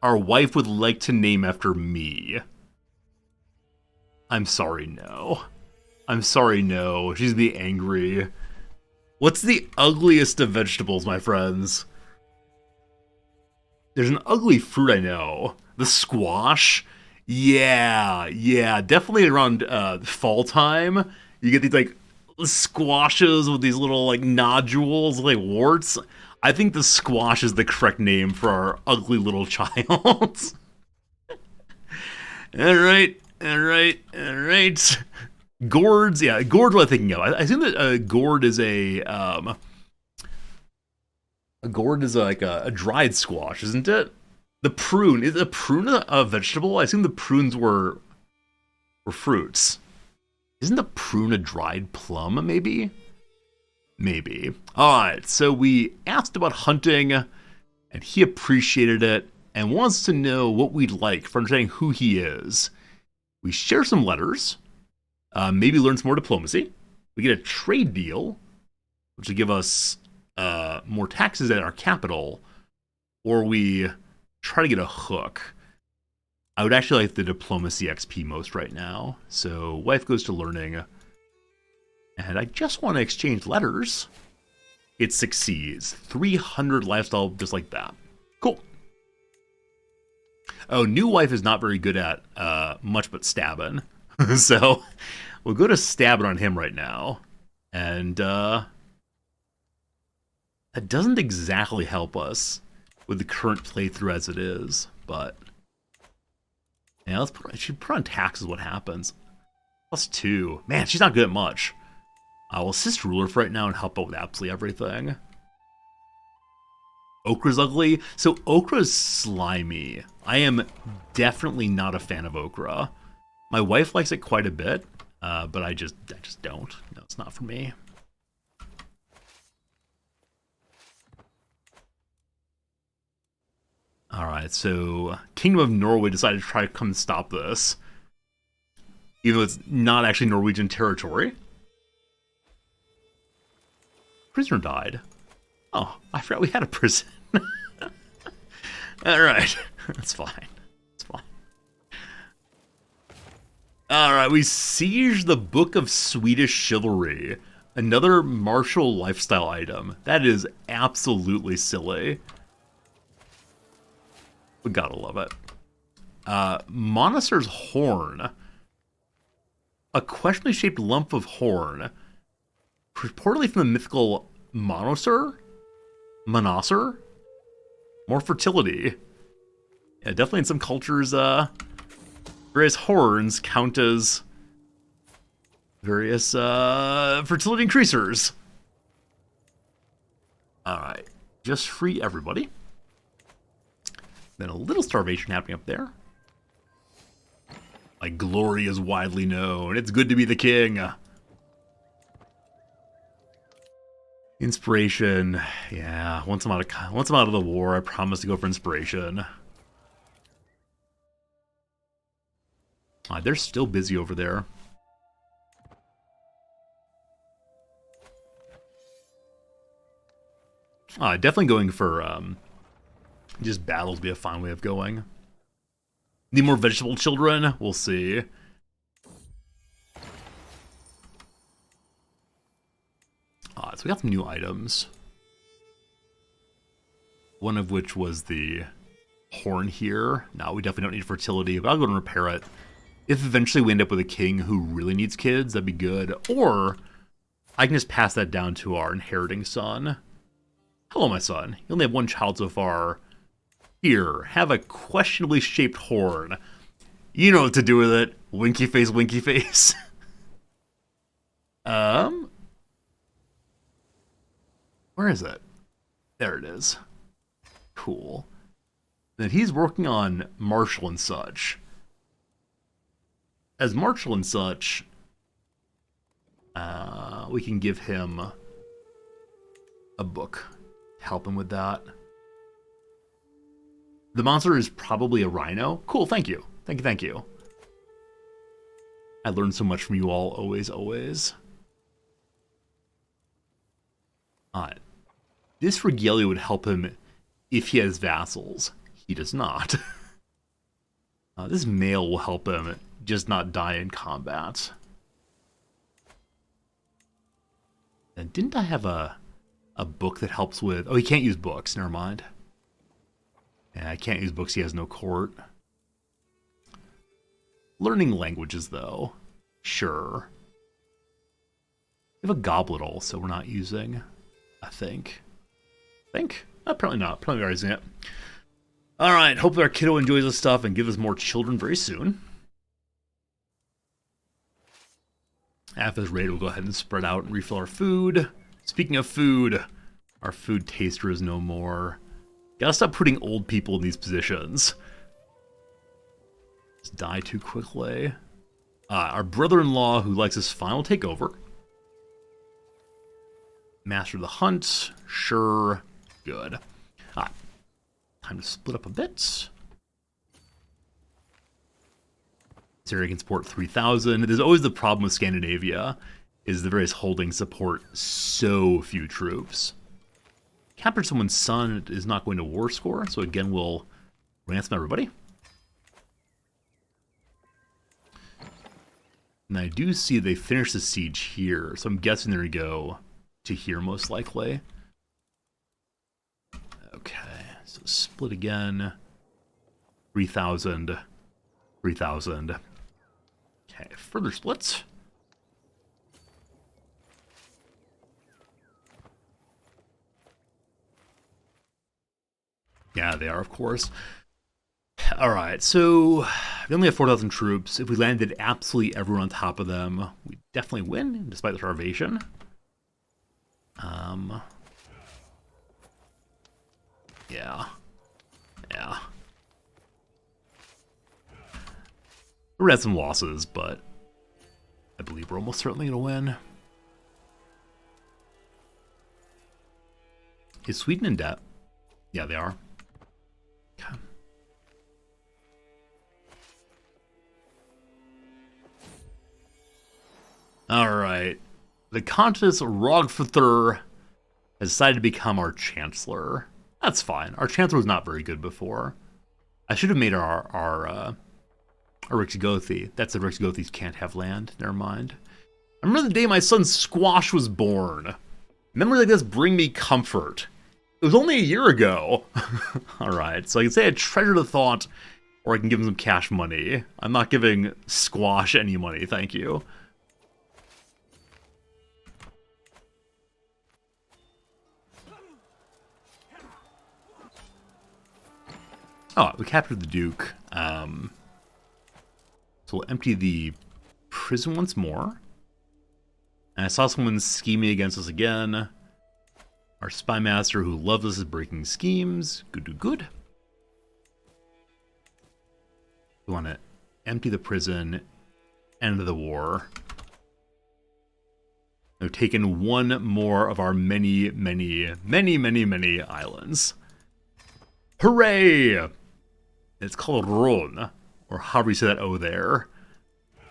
Our wife would like to name after me. I'm sorry, no. I'm sorry, no. She's be angry. What's the ugliest of vegetables, my friends? There's an ugly fruit I know. The squash. Yeah, definitely around fall time. You get these like squashes with these little like nodules, like warts. I think the squash is the correct name for our ugly little child. Alright. Gourds, yeah, gourd what I'm thinking of. I assume that gourd is a gourd is like a dried squash, isn't it? The prune, is a prune a vegetable? I assume the prunes were fruits. Isn't the prune a dried plum, maybe? Maybe. Alright, so we asked about hunting, and he appreciated it, and wants to know what we'd like for understanding who he is. We share some letters, maybe learn some more diplomacy. We get a trade deal, which will give us more taxes at our capital, or we try to get a hook. I would actually like the diplomacy XP most right now, so wife goes to learning, and I just want to exchange letters. It succeeds. 300 lifestyle just like that. Cool. Oh, new wife is not very good at much but stabbing. So we'll go to stabbing on him right now. And that doesn't exactly help us with the current playthrough as it is, but yeah, she put on taxes. What happens? +2. Man, she's not good at much. I'll assist ruler for right now and help out with absolutely everything. Okra's ugly. So Okra's slimy. I am definitely not a fan of Okra. My wife likes it quite a bit, but I just don't. No, it's not for me. Alright, so Kingdom of Norway decided to try to come stop this. Even though it's not actually Norwegian territory. Prisoner died. Oh, I forgot we had a prison. Alright, that's fine. That's fine. Alright, we siege the Book of Swedish Chivalry. Another martial lifestyle item. That is absolutely silly. We gotta love it. Monocer's Horn. A questionably shaped lump of horn. Purportedly from the mythical Monocer? Monocer? More fertility. Yeah, definitely in some cultures, various horns count as various fertility increasers. Alright. Just free everybody. Then a little starvation happening up there. My glory is widely known. It's good to be the king. Inspiration. Yeah, once I'm out of the war, I promise to go for inspiration. They're still busy over there. Definitely going for just battles would be a fine way of going. Need more vegetable children? We'll see. So we got some new items. One of which was the horn here. No, we definitely don't need fertility, but I'll go and repair it. If eventually we end up with a king who really needs kids, that'd be good. Or I can just pass that down to our inheriting son. Hello, my son. You only have one child so far. Here, have a questionably shaped horn. You know what to do with it. Winky face, winky face. Where is it? There it is. Cool. Then he's working on Marshall and such. As Marshall and such, we can give him a book to help him with that. The monster is probably a rhino. Cool, thank you. Thank you. I learned so much from you all, always, always. This regalia would help him if he has vassals. He does not. This mail will help him just not die in combat. And didn't I have a book that helps with... Oh, he can't use books. Never mind. Yeah, I can't use books. He has no court. Learning languages, though. Sure. We have a goblet also we're not using, I think. Apparently not. Probably already using it. Alright, hope our kiddo enjoys this stuff and gives us more children very soon. After this raid, we'll go ahead and spread out and refill our food. Speaking of food, our food taster is no more. Gotta stop putting old people in these positions. Just die too quickly. Our brother-in-law, who likes his final takeover. Master of the hunt. Sure. Good. Time to split up a bit. This area can support 3,000. There's always the problem with Scandinavia, is the various holdings support so few troops. Captured someone's son is not going to war score, so again we'll ransom everybody. And I do see they finished the siege here, so I'm guessing they're going to go to here most likely. Okay, so split again. 3,000. 3,000. Okay, further splits. Yeah, they are, of course. Alright, so we only have 4,000 troops. If we landed absolutely everyone on top of them, we definitely win, despite the starvation. Yeah. We had some losses, but I believe we're almost certainly going to win. Is Sweden in debt? Yeah, they are. Okay. Alright. The Countess Rogfithur has decided to become our Chancellor. That's fine. Our Chancellor was not very good before. I should have made our Rixigothi. That's the Rixigothis can't have land. Never mind. I remember the day my son Squash was born. Memories like this bring me comfort. It was only a year ago. Alright, so I can say I treasure the thought, or I can give him some cash money. I'm not giving Squash any money, thank you. Oh, we captured the Duke. So we'll empty the prison once more. And I saw someone scheming against us again. Our spy master who loves us is breaking schemes. Good. We want to empty the prison, end the war. We've taken one more of our many islands. Hooray! It's called Ron, or however you say that O there.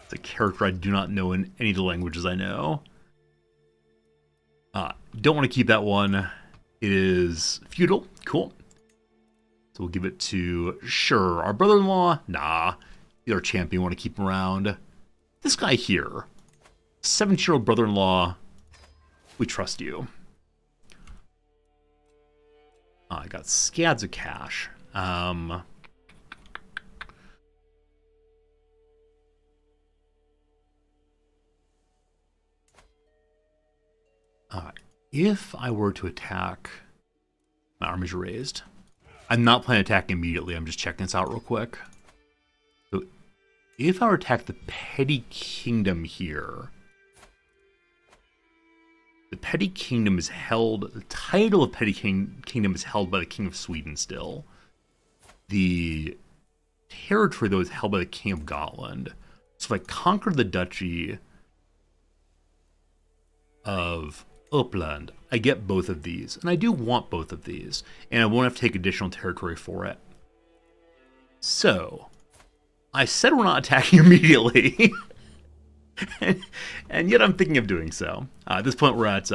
It's a character I do not know in any of the languages I know. Don't want to keep that one. It is feudal. Cool. So we'll give it to, sure, our brother-in-law. Nah, he's our champion. Want to keep him around. This guy here, 17-year-old brother-in-law. We trust you. I got scads of cash. If I were to attack, my armies are raised. I'm not planning to attack immediately. I'm just checking this out real quick. So, if I were to attack the Petty Kingdom here, the Petty Kingdom is held. The title of Petty Kingdom is held by the King of Sweden still. The territory, though, is held by the King of Gotland. So if I conquer the Duchy of Uppland, I get both of these. And I do want both of these. And I won't have to take additional territory for it. So, I said we're not attacking immediately. and yet I'm thinking of doing so. At this point, we're at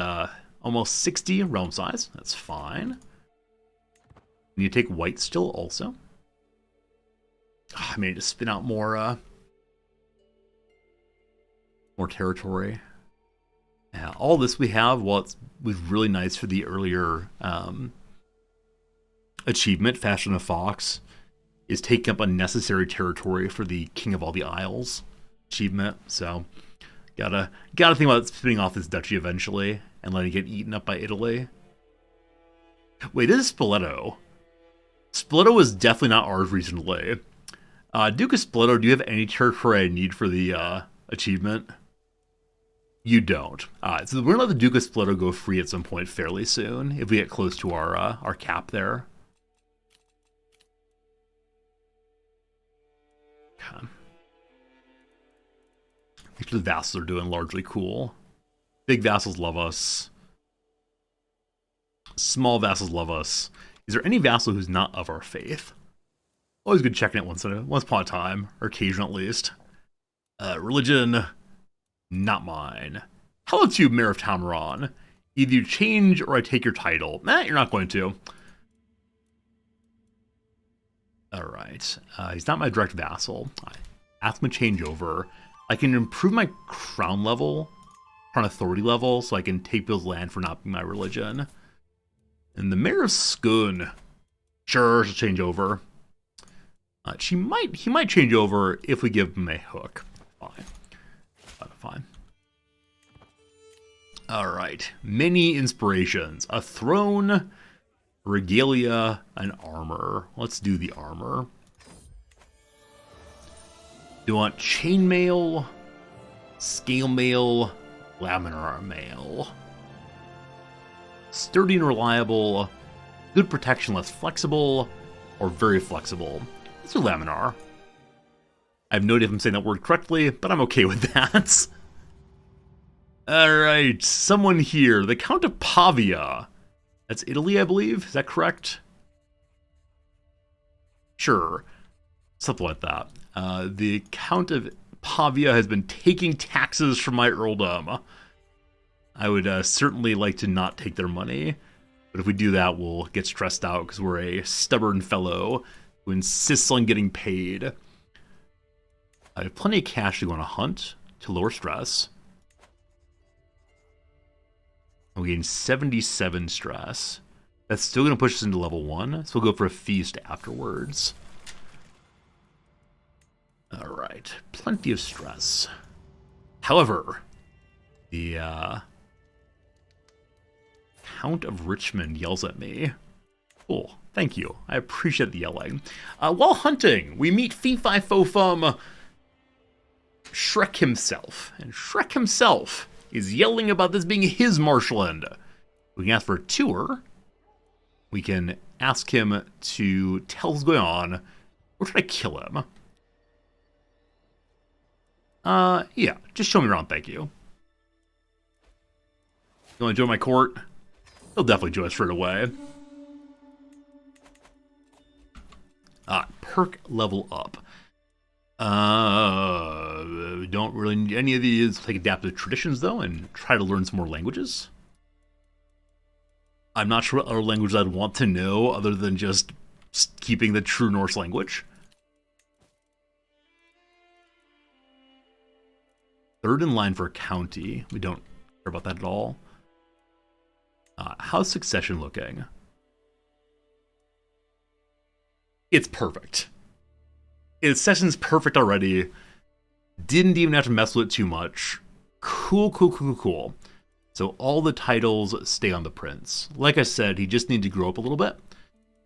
almost 60 realm size. That's fine. You take white still also. I may just spin out more territory. All this we have, well, it was really nice for the earlier achievement, Fashion of Fox, is taking up unnecessary territory for the King of all the Isles achievement. So, gotta think about spinning off this duchy eventually and letting it get eaten up by Italy. Wait, this is Spoleto. Spoleto was definitely not ours recently. Duke of Spoleto, do you have any territory I need for the achievement? You don't. So we're going to let the Duke of Spoleto go free at some point fairly soon, if we get close to our cap there. Okay. Actually, the vassals are doing largely cool. Big vassals love us. Small vassals love us. Is there any vassal who's not of our faith? Always good checking it once upon a time, or occasionally at least. Religion, not mine. Hello to you, Mayor of Tamaran. Either you change or I take your title. Nah, you're not going to. Alright. He's not my direct vassal. I ask him to change over. I can improve my crown level, crown authority level, so I can take Bill's land for not being my religion. And the Mayor of Skun. Sure, she'll change over. He might change over if we give him a hook. Fine. Alright. Many inspirations. A throne. Regalia and armor. Let's do the armor. Do you want chainmail, scale mail, laminar mail? Sturdy and reliable, good protection, less flexible, or very flexible. Let's do laminar. I have no idea if I'm saying that word correctly, but I'm okay with that. Alright, someone here. The Count of Pavia. That's Italy, I believe. Is that correct? Sure. Something like that. The Count of Pavia has been taking taxes from my earldom. I would certainly like to not take their money, but if we do that, we'll get stressed out because we're a stubborn fellow who insists on getting paid. I have plenty of cash to go on a hunt to lower stress. We gain 77 stress. That's still going to push us into level 1, so we'll go for a feast afterwards. Alright, plenty of stress. However, the Count of Richmond yells at me. Cool, thank you. I appreciate the yelling. While hunting, we meet Fee-Fi-Fo-Fum Shrek himself. And Shrek himself is yelling about this being his marshland. We can ask for a tour. We can ask him to tell us what's going on. Or should I kill him? Yeah, just show me around, thank you. You want to join my court? He'll definitely join us straight away. Perk level up. Don't really need any of these. Take adaptive traditions, though, and try to learn some more languages. I'm not sure what other language I'd want to know other than just keeping the true Norse language. Third in line for a county. We don't care about that at all. How's succession looking? It's perfect. Succession's perfect already. Didn't even have to mess with it too much. Cool, cool, cool, cool. So all the titles stay on the prince. Like I said, he just needs to grow up a little bit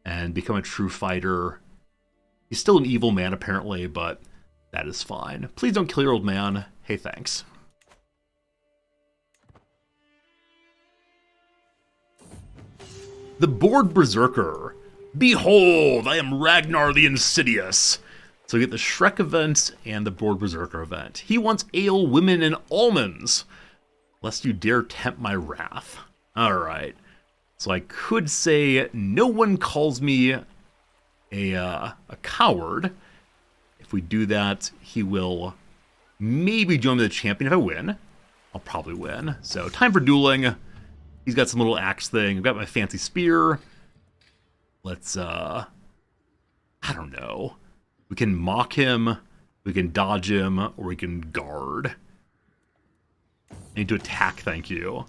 and become a true fighter. He's still an evil man, apparently, but that is fine. Please don't kill your old man. Hey, thanks. The Bored Berserker. Behold, I am Ragnar the Insidious. So we get the Shrek event and the Bored Berserker event. He wants ale, women, and almonds. Lest you dare tempt my wrath. Alright. So I could say no one calls me a coward. If we do that, he will maybe join me the champion if I win. I'll probably win. So time for dueling. He's got some little axe thing. I've got my fancy spear. Let's, I don't know. We can mock him, we can dodge him, or we can guard. I need to attack, thank you.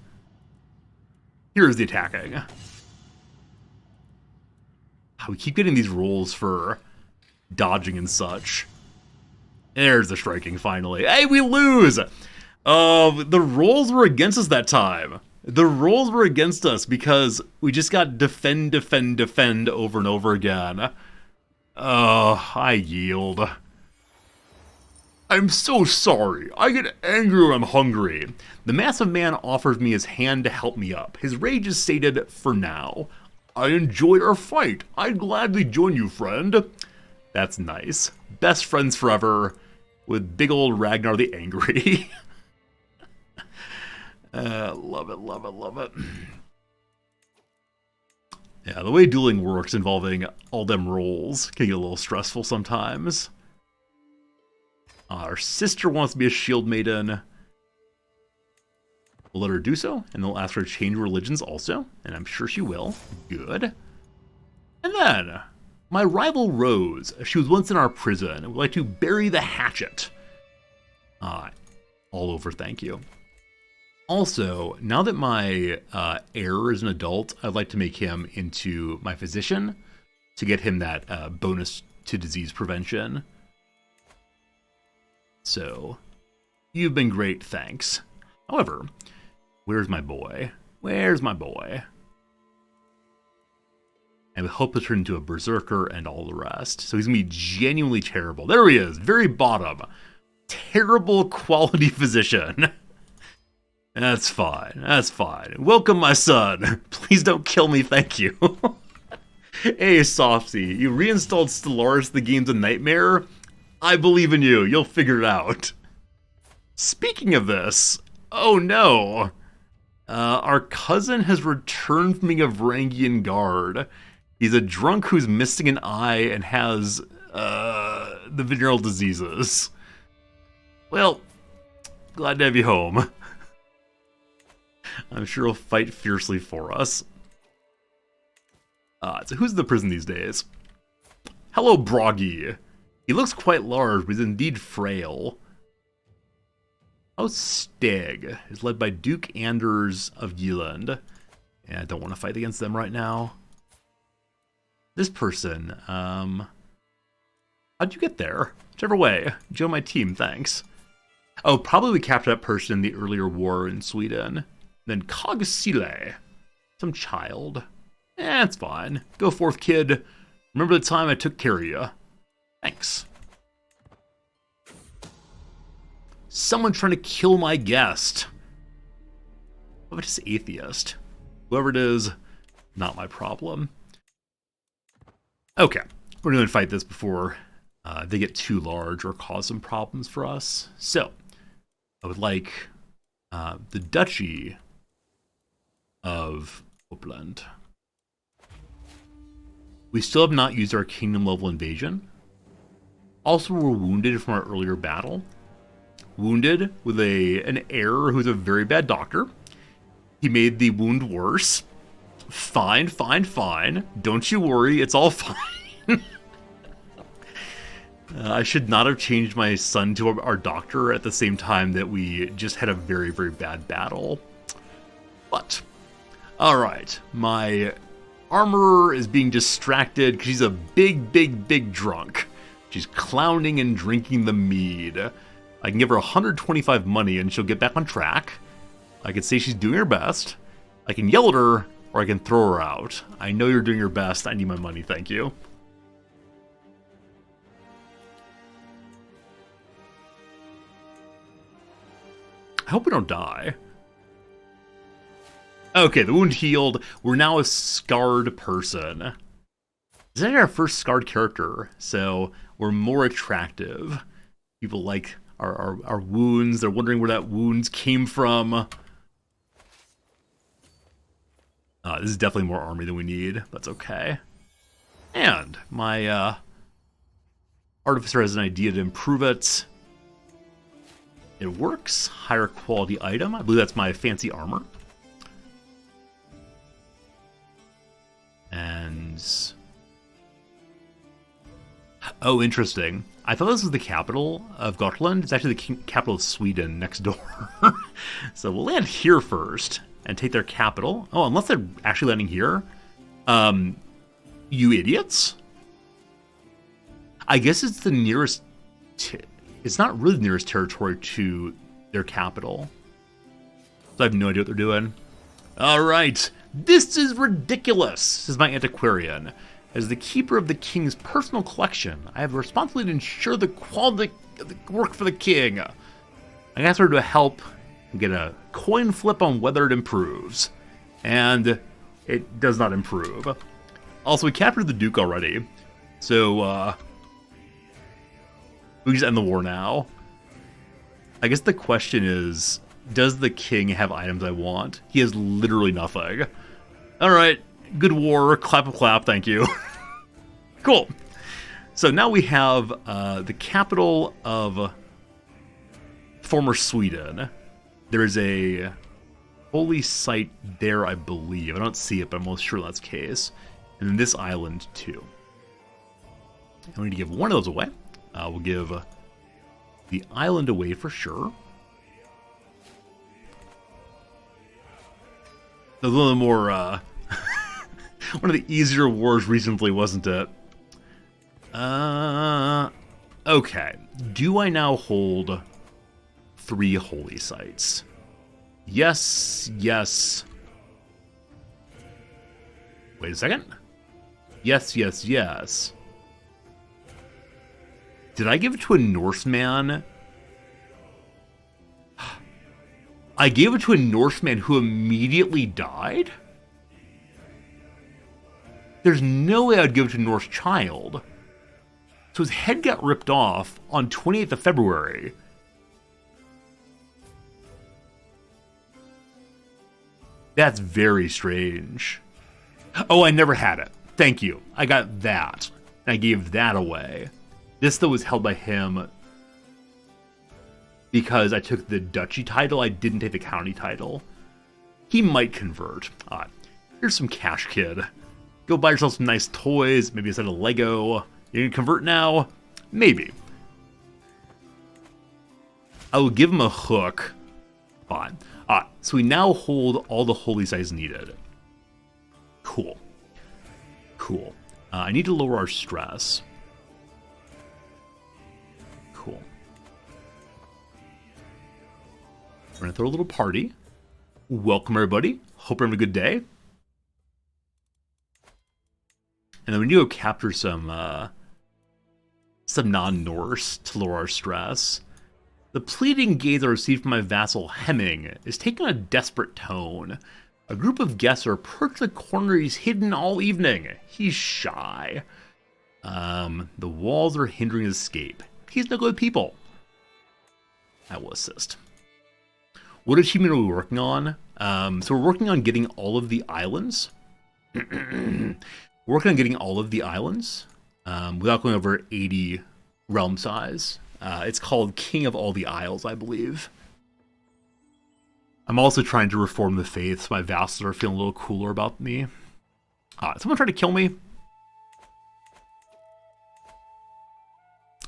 Here's the attacking. We keep getting these rolls for dodging and such. There's the striking, finally. Hey, we lose! The rolls were against us that time. The rolls were against us because we just got defend, defend, defend over and over again. I yield. I'm so sorry. I get angry when I'm hungry. The massive man offers me his hand to help me up. His rage is sated for now. I enjoyed our fight. I'd gladly join you, friend. That's nice. Best friends forever with big old Ragnar the Angry. Love it, love it, love it. Yeah, the way dueling works involving all them rolls can get a little stressful sometimes. Our sister wants to be a shield maiden. We'll let her do so, and they'll ask her to change religions also, and I'm sure she will. Good. And then, my rival Rose. She was once in our prison and would like to bury the hatchet. All over, thank you. Also, now that my heir is an adult, I'd like to make him into my physician to get him that bonus to disease prevention. So, you've been great, thanks. However, where's my boy? Where's my boy? and we hope to turn into a berserker and all the rest. So he's going to be genuinely terrible. There he is, very bottom. Terrible quality physician. That's fine, that's fine. Welcome, my son. Please don't kill me, thank you. Hey, Softy, you reinstalled Stellaris, the game's a nightmare? I believe in you, you'll figure it out. Speaking of this, oh no. Our cousin has returned from being a Varangian guard. He's a drunk who's missing an eye and has, the venereal diseases. Well, glad to have you home. I'm sure he'll fight fiercely for us. So who's in the prison these days? Hello, Broggy. He looks quite large, but he's indeed frail. Steg is led by Duke Anders of Yeland. Yeah, I don't want to fight against them right now. This person, how'd you get there? Whichever way. Join my team, thanks. Oh, probably we captured that person in the earlier war in Sweden. Then Kogsile, some child. It's fine. Go forth, kid. Remember the time I took care of you. Thanks. Someone trying to kill my guest. What if it's atheist? Whoever it is, not my problem. Okay, we're going to fight this before they get too large or cause some problems for us. So, I would like the Duchy of Uppland. We still have not used our kingdom level invasion. Also, we're wounded from our earlier battle. Wounded with an heir who's a very bad doctor. He made the wound worse. Fine, fine, fine. Don't you worry, it's all fine. I should not have changed my son to our doctor at the same time that we just had a very, very bad battle. But, alright, my armorer is being distracted because she's a big, big, big drunk. She's clowning and drinking the mead. I can give her 125 money and she'll get back on track. I can say she's doing her best. I can yell at her, or I can throw her out. I know you're doing your best. I need my money, thank you. I hope we don't die. Okay, the wound healed. We're now a scarred person. This is our first scarred character, so we're more attractive. People like our wounds. They're wondering where that wounds came from. This is definitely more army than we need. That's okay. And my artificer has an idea to improve it. It works. Higher quality item. I believe that's my fancy armor. And... oh, interesting. I thought this was the capital of Gotland. It's actually the capital of Sweden next door. So we'll land here first and take their capital. Oh, unless they're actually landing here. You idiots. I guess it's the nearest... it's not really the nearest territory to their capital. So I have no idea what they're doing. Alright. This is ridiculous, says my antiquarian. As the keeper of the king's personal collection, I have the responsibility to ensure the quality of the work for the king. I asked her to help and get a coin flip on whether it improves. And it does not improve. Also, we captured the Duke already. So, we can just end the war now. I guess the question is, does the king have items I want? He has literally nothing. Alright, good war, clap, thank you. Cool. So now we have the capital of former Sweden. There's a holy site there, I believe. I don't see it, but I'm almost sure that's the case. And then this island, too. And we need to give one of those away. We'll give the island away for sure. A little more, one of the easier wars recently, wasn't it? Okay. Do I now hold 3 holy sites? Yes, yes. Wait a second. Yes, yes, yes. Did I give it to a Norseman? I gave it to a Norseman who immediately died? There's no way I'd give it to a Norse child. So his head got ripped off on 28th of February. That's very strange. Oh, I never had it. Thank you. I got that. And I gave that away. This, though, was held by him because I took the duchy title. I didn't take the county title. He might convert. Here's some cash, kid. Go buy yourself some nice toys, maybe a set of Lego. You gonna convert now? Maybe. I will give him a hook. Fine. So we now hold all the holy sites needed. Cool. Cool. I need to lower our stress. Cool. We're gonna throw a little party. Welcome, everybody. Hope you're having a good day. And then we need to go capture some non-Norse to lower our stress. The pleading gaze I received from my vassal Hemming is taking a desperate tone. A group of guests are perched in the corner he's hidden all evening. He's shy. The walls are hindering his escape. He's no good people. I will assist. What achievement are we working on? So we're working on getting all of the islands. We're working on getting all of the islands without going over 80 realm size. It's called King of All the Isles, I believe. I'm also trying to reform the faith, so my vassals are feeling a little cooler about me. Someone tried to kill me.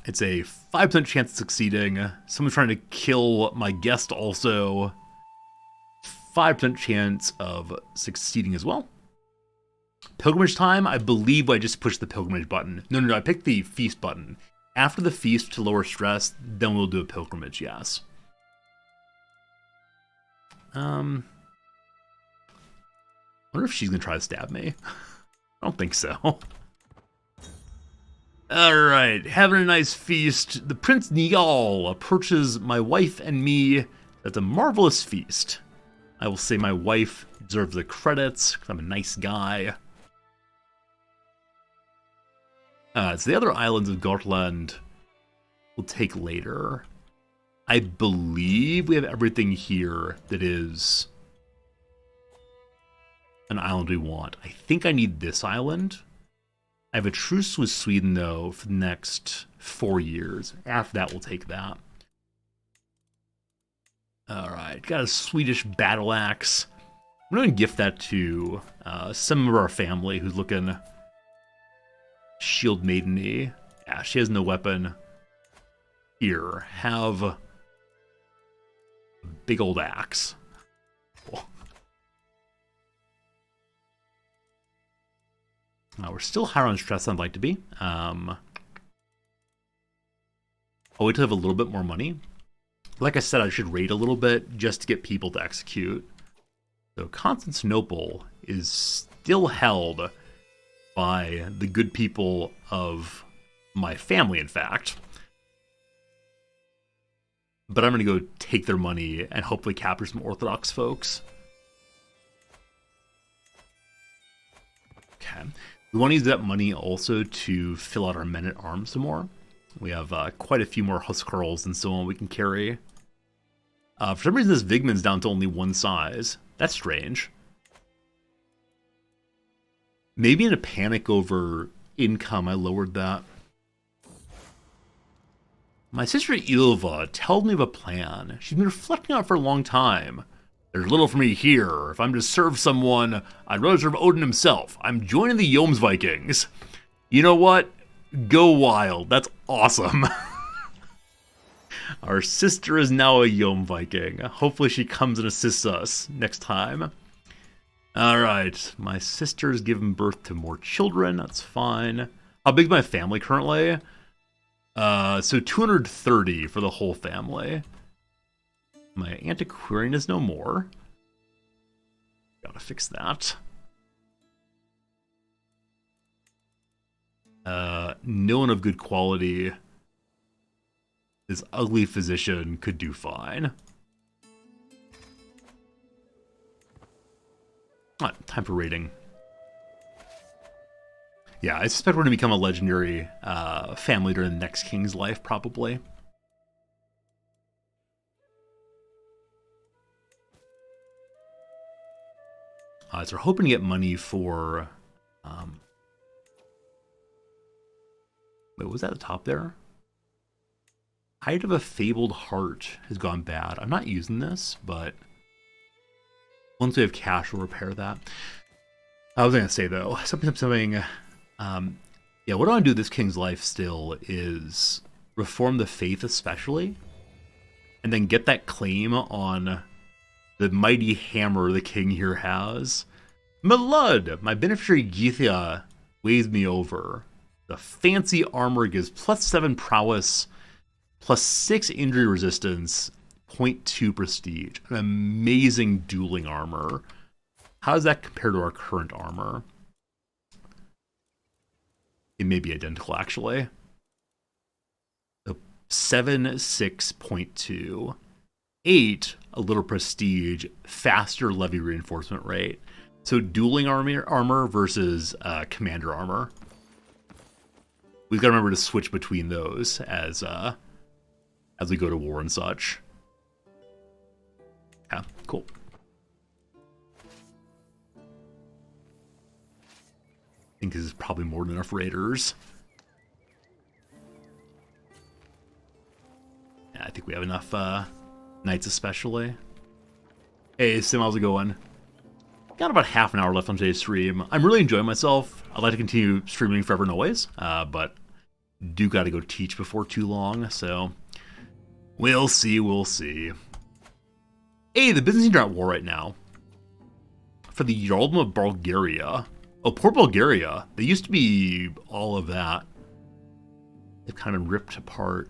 It's a 5% chance of succeeding. Someone's trying to kill my guest also. 5% chance of succeeding as well. Pilgrimage time, I believe I just pushed the pilgrimage button. No, I picked the feast button. After the feast to lower stress, then we'll do a pilgrimage, yes. I wonder if she's gonna try to stab me. I don't think so. Alright, having a nice feast. The Prince Niall approaches my wife and me. That's a marvelous feast. I will say my wife deserves the credits, because I'm a nice guy. So the other islands of Gotland we'll take later. I believe we have everything here that is an island we want. I think I need this island. I have a truce with Sweden, though, for the next 4 years. After that, we'll take that. Alright, got a Swedish battle axe. I'm going to gift that to some of our family who's looking shield maiden-y. Yeah, she has no weapon. Here, have a big old axe. Cool. We're still higher on stress than I'd like to be. I'll wait till I have a little bit more money. Like I said, I should raid a little bit just to get people to execute. So Constantinople is still held by the good people of my family, in fact. But I'm going to go take their money and hopefully capture some Orthodox folks. Okay. We want to use that money also to fill out our men-at-arms some more. We have quite a few more Huskarls and so on we can carry. For some reason, this Vigman's down to only one size. That's strange. Maybe in a panic over income, I lowered that. My sister Ylva told me of a plan. She's been reflecting on it for a long time. There's little for me here. If I'm to serve someone, I'd rather serve Odin himself. I'm joining the Joms Vikings. You know what? Go wild. That's awesome. Our sister is now a Jom Viking. Hopefully she comes and assists us next time. Alright, my sister's given birth to more children. That's fine. How big is my family currently? So 230 for the whole family. My antiquarian is no more. Gotta fix that. No one of good quality. This ugly physician could do fine. Time for rating. Yeah, I suspect we're going to become a legendary family during the next king's life, probably. So we're hoping to get money for... wait, was that at the top there? Height of a Fabled Heart has gone bad. I'm not using this, but once we have cash, we'll repair that. I was going to say, though, something yeah, what I want to do with this king's life still is reform the faith especially, and then get that claim on the mighty hammer the king here has. Malud, my beneficiary Geithia weighs me over. The fancy armor gives +7 prowess, +6 injury resistance, 0.2 prestige. An amazing dueling armor. How does that compare to our current armor? It may be identical, actually. 7, 6.2. 8, a little prestige, faster levy reinforcement rate. So dueling armor versus commander armor. We've got to remember to switch between those as we go to war and such. Yeah, cool. I think this is probably more than enough raiders. Yeah, I think we have enough knights especially. Hey, Sim, how's it going? Got about half an hour left on today's stream. I'm really enjoying myself. I'd like to continue streaming forever and always, but do got to go teach before too long, so we'll see, we'll see. Hey, the Byzantines are at war right now. For the Jarldom of Bulgaria. Oh, poor Bulgaria. They used to be all of that. They've kind of ripped apart.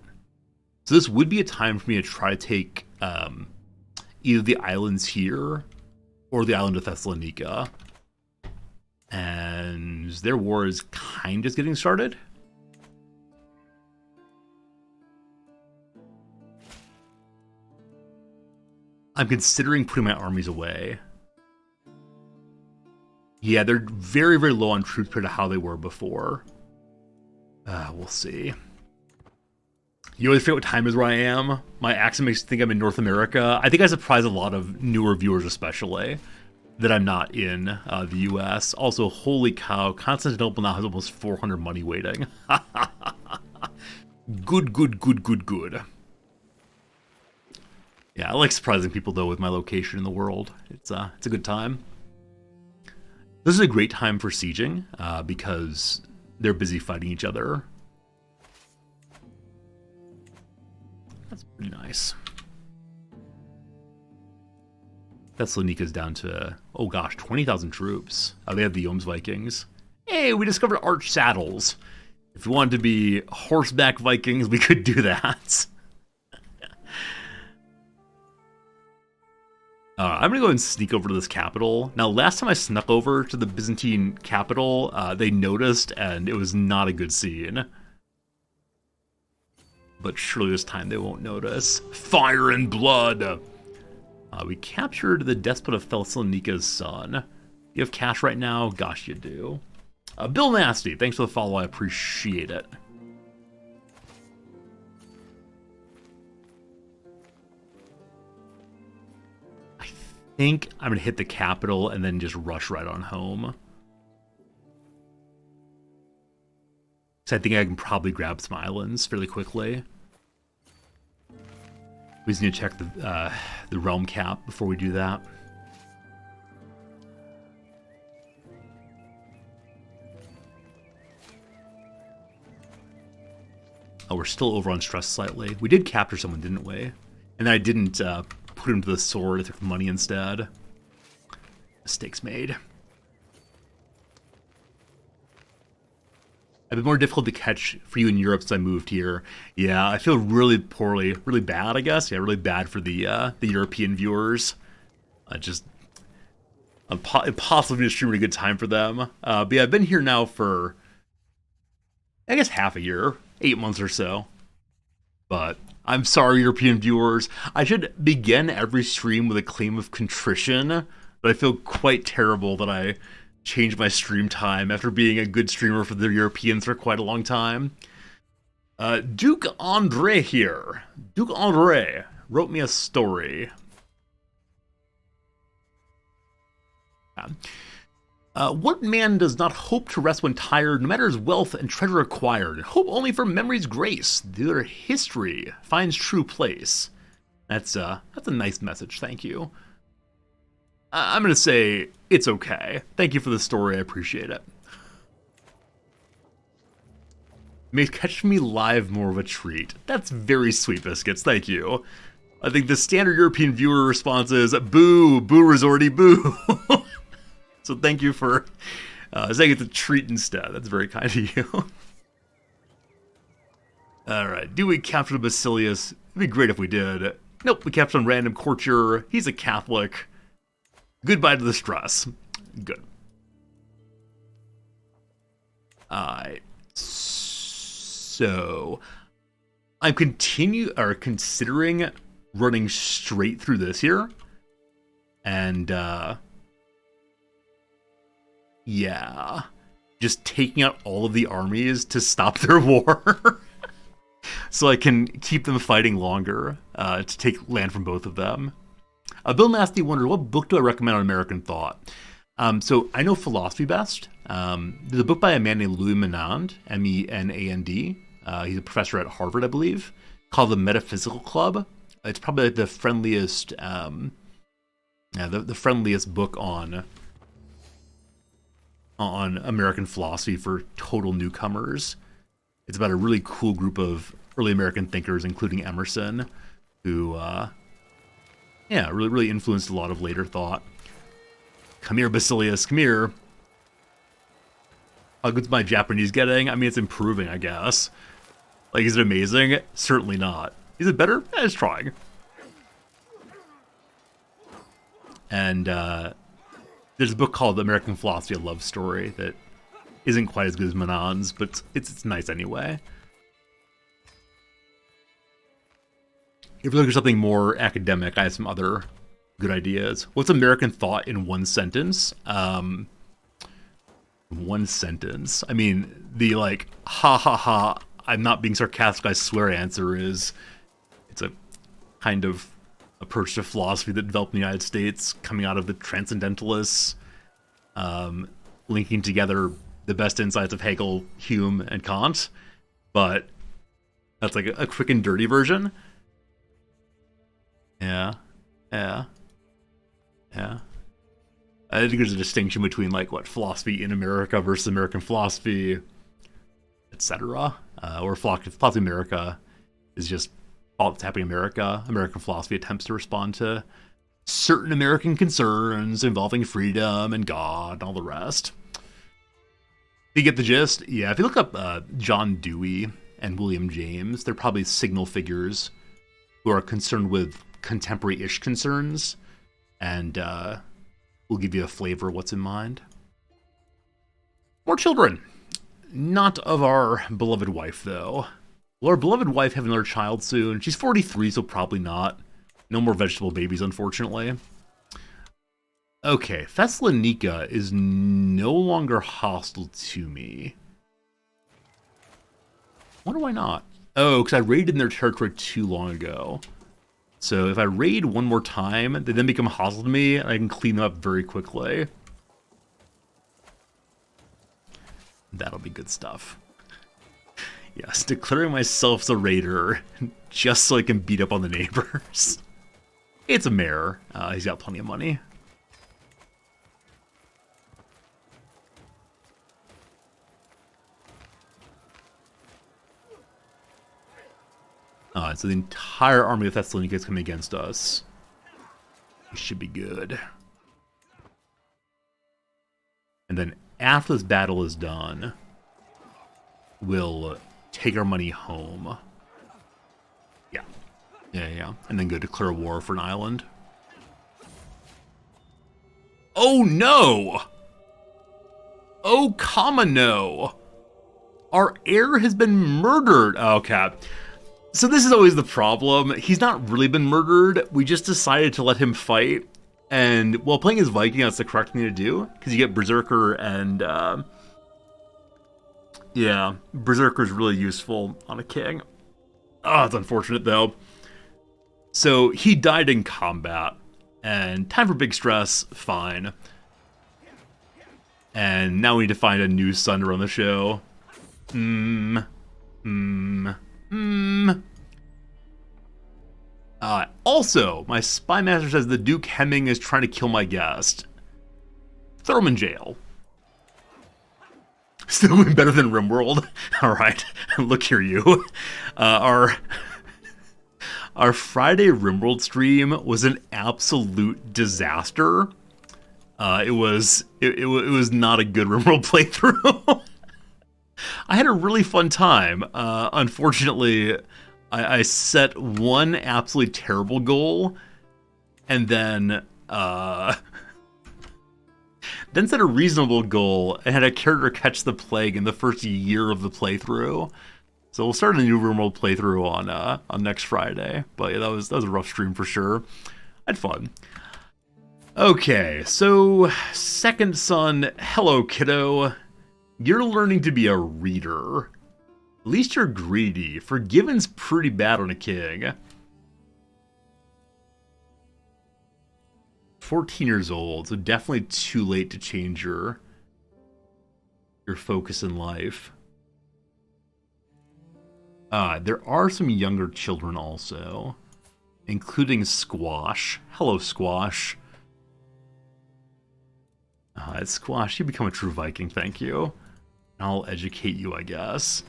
So this would be a time for me to try to take either the islands here or the island of Thessalonica. And their war is kind of just getting started. I'm considering putting my armies away. Yeah, they're very, very low on troops compared to how they were before. We'll see. You always forget what time is where I am. My accent makes me think I'm in North America. I think I surprise a lot of newer viewers especially that I'm not in the US. Also, holy cow, Constantinople now has almost 400 money waiting. Good, good, good, good, good. Yeah, I like surprising people though with my location in the world. It's a good time. This is a great time for sieging because they're busy fighting each other. That's pretty nice. Thessalonika's down to, oh gosh, 20,000 troops. They have the Yoms Vikings. Hey, we discovered arch saddles. If we wanted to be horseback Vikings, we could do that. I'm going to go and sneak over to this capital. Now, last time I snuck over to the Byzantine capital, they noticed, and it was not a good scene. But surely this time they won't notice. Fire and blood! We captured the despot of Thessalonika's son. You have cash right now? Gosh, you do. Bill Nasty, thanks for the follow. I appreciate it. I think I'm going to hit the capital and then just rush right on home. So I think I can probably grab some islands fairly quickly. We just need to check the realm cap before we do that. Oh, we're still over on stress slightly. We did capture someone, didn't we? And I didn't put him to the sword. I took the money instead. Mistakes made. I've been more difficult to catch for you in Europe since I moved here. Yeah, I feel really poorly, really bad, I guess. Yeah, really bad for the European viewers. Just impossible to stream at a good time for them. But yeah, I've been here now for I guess half a year, 8 months or so. But I'm sorry, European viewers. I should begin every stream with a claim of contrition, but I feel quite terrible that I changed my stream time after being a good streamer for the Europeans for quite a long time. Duke Andre here. Duke Andre wrote me a story. What man does not hope to rest when tired, no matter his wealth and treasure acquired? Hope only for memory's grace, their history finds true place. That's a nice message, thank you. I'm gonna say it's okay. Thank you for the story, I appreciate it. Makes catching me live more of a treat. That's very sweet, Biscuits, thank you. I think the standard European viewer response is, boo, boo resorty, boo. So thank you for saying it's a treat instead. That's very kind of you. Alright, do we capture Basilius? It'd be great if we did. Nope, we captured random courtier. He's a Catholic. Goodbye to the stress. Good. Alright. So I'm considering running straight through this here. And yeah. Just taking out all of the armies to stop their war. So I can keep them fighting longer to take land from both of them. Bill Nasty wondered, what book do I recommend on American thought? So I know philosophy best. There's a book by a man named Louis Menand, M-E-N-A-N-D. He's a professor at Harvard, I believe, called The Metaphysical Club. It's probably like the friendliest, the friendliest book on American philosophy for total newcomers. It's about a really cool group of early American thinkers, including Emerson, who, really influenced a lot of later thought. Come here, Basilius, come here. How good's my Japanese getting? I mean, it's improving, I guess. Like, is it amazing? Certainly not. Is it better? It's trying. And there's a book called American Philosophy, A Love Story, that isn't quite as good as Menand's, but it's nice anyway. If you're looking for something more academic, I have some other good ideas. What's American thought in one sentence? One sentence. I mean, the like, ha ha ha, I'm not being sarcastic, I swear answer is, it's a kind of approach to philosophy that developed in the United States, coming out of the Transcendentalists, linking together the best insights of Hegel, Hume, and Kant. But that's like a quick and dirty version. Yeah. I think there's a distinction between, like, what, philosophy in America versus American philosophy, etc. Or philosophy in America is just all that's happening in America. American philosophy attempts to respond to certain American concerns involving freedom and God and all the rest. You get the gist? Yeah, if you look up John Dewey and William James, they're probably signal figures who are concerned with contemporary-ish concerns, and we'll give you a flavor of what's in mind. More children. Not of our beloved wife, though. Will our beloved wife have another child soon? She's 43, so probably not. No more vegetable babies, unfortunately. Okay, Thessalonica is no longer hostile to me. Wonder why not? Oh, because I raided in their territory too long ago. So if I raid one more time, they then become hostile to me, and I can clean them up very quickly. That'll be good stuff. Yes, declaring myself as a raider, just so I can beat up on the neighbors. It's a mayor. He's got plenty of money. So the entire army of Thessalonica is coming against us. We should be good. And then after this battle is done, we'll take our money home. Yeah. And then go declare war for an island. Oh no! Oh, comma no! Our heir has been murdered. Okay. So this is always the problem. He's not really been murdered. We just decided to let him fight. And while playing as Viking, that's the correct thing to do. Because you get Berserker and... yeah, Berserker's really useful on a king. Oh, it's unfortunate though. So he died in combat. And time for big stress, fine. And now we need to find a new son to run the show. Also, my spy master says the Duke Hemming is trying to kill my guest. Throw him in jail. Still doing better than RimWorld. Alright, look here, you. Our Friday RimWorld stream was an absolute disaster. It was not a good RimWorld playthrough. I had a really fun time. Unfortunately, I set one absolutely terrible goal, and then set a reasonable goal, and had a character catch the plague in the first year of the playthrough. So we'll start a new RimWorld playthrough on next Friday. But yeah, that was a rough stream for sure. I had fun. Okay, so second son, hello kiddo. You're learning to be a reader. At least you're greedy. Forgiven's pretty bad on a king. 14 years old, so definitely too late to change your focus in life. There are some younger children also, including Squash. Hello, Squash. It's Squash, you become a true Viking, thank you. I'll educate you, I guess.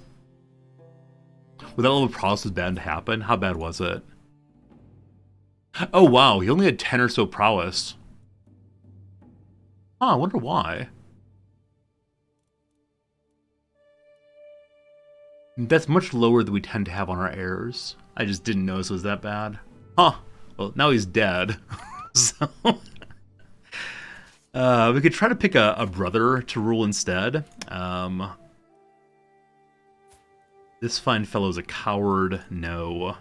Would that level of prowess was bad to happen? How bad was it? Oh wow, he only had 10 or so prowess. Huh, I wonder why. That's much lower than we tend to have on our heirs. I just didn't notice it was that bad. Huh, well now he's dead. So... we could try to pick a brother to rule instead. This fine fellow's a coward. No.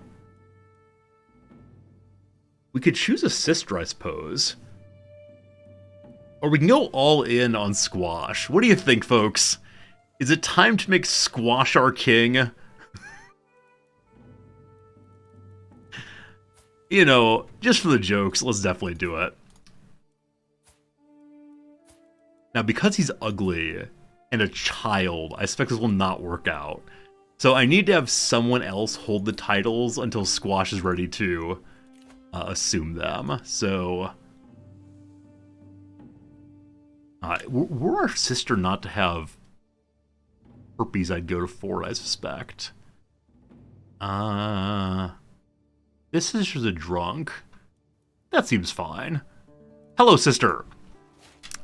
We could choose a sister, I suppose. Or we can go all in on Squash. What do you think, folks? Is it time to make Squash our king? You know, just for the jokes, let's definitely do it. Now, because he's ugly and a child, I suspect this will not work out. So I need to have someone else hold the titles until Squash is ready to assume them. So, were our sister not to have herpes, I'd go to 4, I suspect. This sister's a drunk. That seems fine. Hello, sister.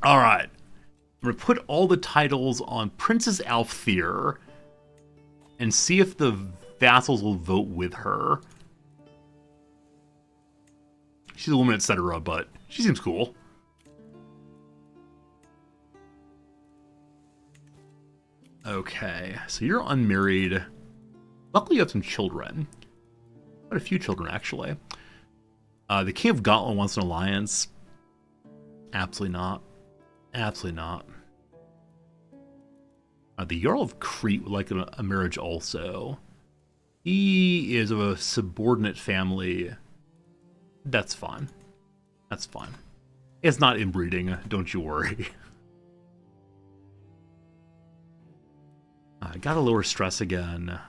All right. I'm going to put all the titles on Princess Alfthea and see if the vassals will vote with her. She's a woman, etc., but she seems cool. Okay, so you're unmarried. Luckily you have some children. Quite a few children, actually. The King of Gotland wants an alliance. Absolutely not. Absolutely not. The Jarl of Crete would like a marriage also. He is of a subordinate family. That's fine. That's fine. It's not inbreeding, don't you worry. I gotta lower stress again.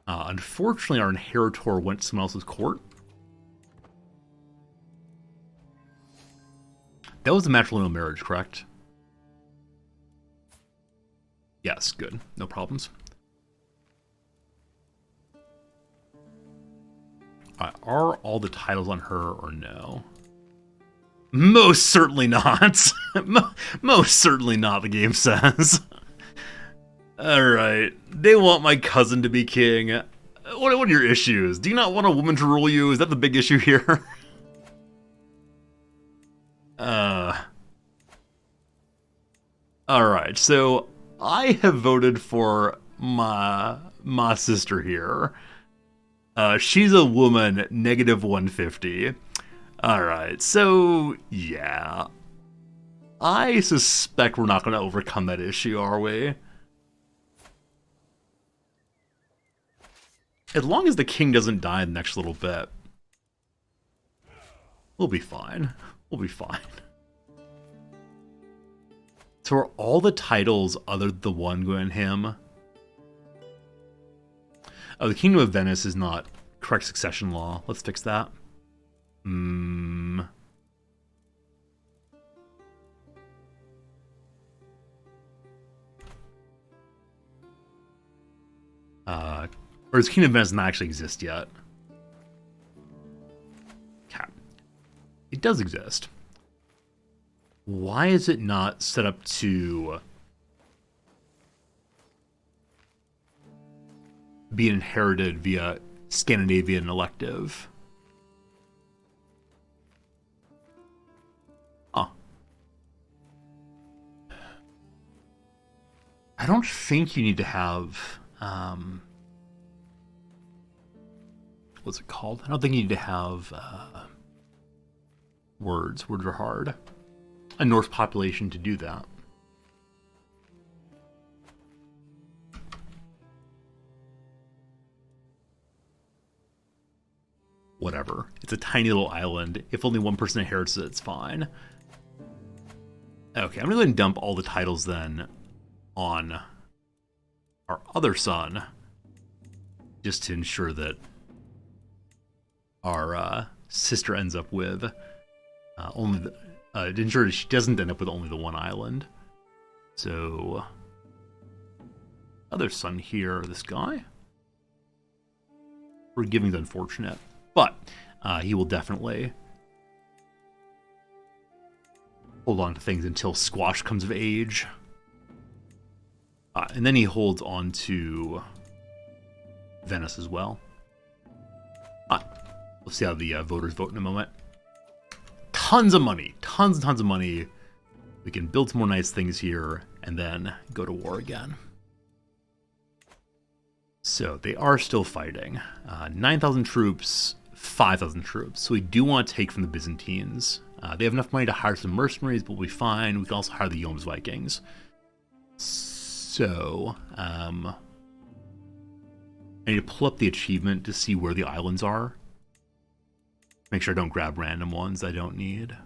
Unfortunately, our inheritor went to someone else's court. That was a matrilineal marriage, correct? Yes, good. No problems. Are all the titles on her or no? Most certainly not. Most certainly not, the game says. Alright. They want my cousin to be king. What are your issues? Do you not want a woman to rule you? Is that the big issue here? Alright, so I have voted for my sister here. She's a woman, negative 150. Alright, so yeah. I suspect we're not going to overcome that issue, are we? As long as the king doesn't die in the next little bit, we'll be fine. We'll be fine. So are all the titles other than the one going him? Oh, the Kingdom of Venice is not correct succession law. Let's fix that. Or does Kingdom of Venice not actually exist yet? Okay. It does exist. Why is it not set up to be inherited via Scandinavian elective? Huh. I don't think you need to have... what's it called? I don't think you need to have words. Words are hard. A Norse population to do that. Whatever. It's a tiny little island. If only one person inherits it, it's fine. Okay, I'm gonna go ahead and dump all the titles then on our other son, just to ensure that our sister ends up with only the, to ensure she doesn't end up with only the one island. So, other son here, this guy. Forgiving's unfortunate, but he will definitely hold on to things until Squash comes of age. And then he holds on to Venice as well. We'll see how the voters vote in a moment. Tons of money. Tons and tons of money. We can build some more nice things here and then go to war again. So they are still fighting. 9,000 troops, 5,000 troops. So we do want to take from the Byzantines. They have enough money to hire some mercenaries, but we'll be fine. We can also hire the Joms Vikings. So, I need to pull up the achievement to see where the islands are. Make sure I don't grab random ones I don't need.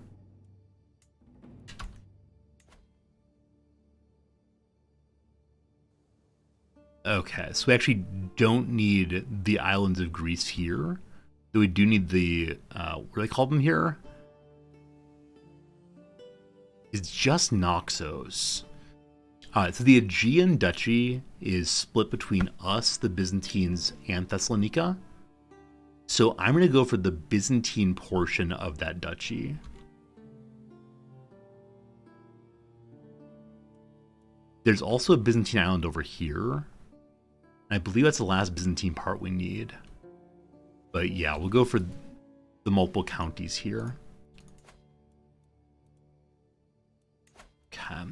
Okay, so we actually don't need the islands of Greece here. Though we do need the, what do they call them here? It's just Naxos. So the Aegean Duchy is split between us, the Byzantines, and Thessalonica. So I'm going to go for the Byzantine portion of that duchy. There's also a Byzantine island over here. I believe that's the last Byzantine part we need. But yeah, we'll go for the multiple counties here. Okay.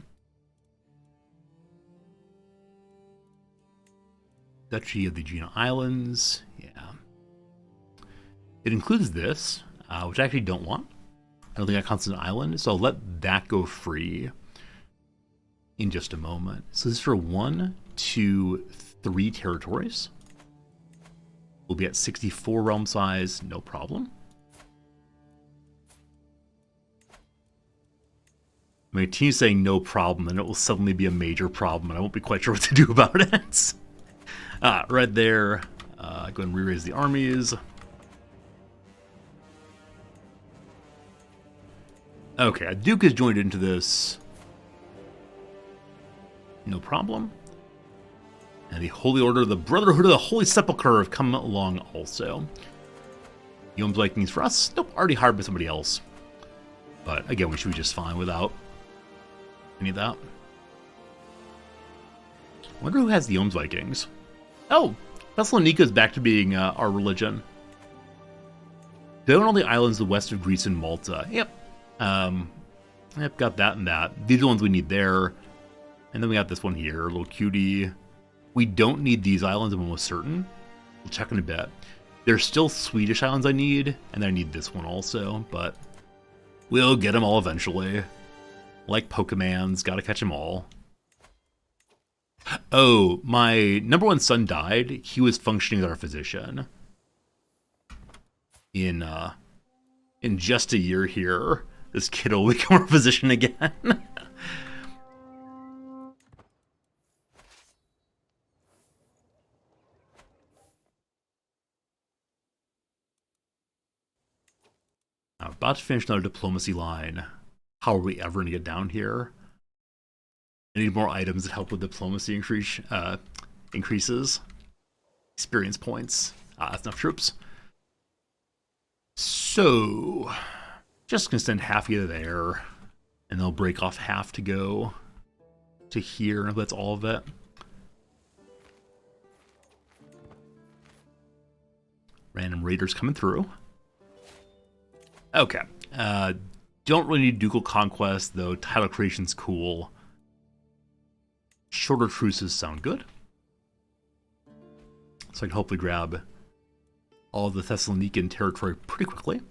Duchy of the Aegean Islands. Yeah. It includes this, which I actually don't want. I don't think that counts as an island, so I'll let that go free in just a moment. So this is for 1, 2, 3 territories. We'll be at 64 realm size, no problem. I mean, team saying no problem, and it will suddenly be a major problem, and I won't be quite sure what to do about it. Right there. Go ahead and re-raise the armies. Okay, a Duke has joined into this. No problem. And the Holy Order, the Brotherhood of the Holy Sepulchre have come along also. Joms Vikings for us. Nope, already hired by somebody else. But again, we should be just fine without any of that. I wonder who has the Joms Vikings. Oh, Thessalonica is back to being our religion. They own all the islands to the west of Greece and Malta. Yep. Yep, got that and that. These are the ones we need there. And then we got this one here, a little cutie. We don't need these islands, I'm almost certain. We'll check in a bit. There's still Swedish islands I need, and I need this one also, but we'll get them all eventually. Like Pokemons, gotta catch them all. Oh, my number one son died. He was functioning as our physician. In just a year here, this kid will become our physician again. I'm about to finish another diplomacy line. How are we ever going to get down here? I need more items that help with diplomacy increases. Experience points. That's enough troops. So, just going to send half either there, and they'll break off half to go to here. That's all of it. Random raiders coming through. Okay. Don't really need ducal conquest, though. Title creation's cool. Shorter truces sound good. So I can hopefully grab all of the Thessalonican territory pretty quickly.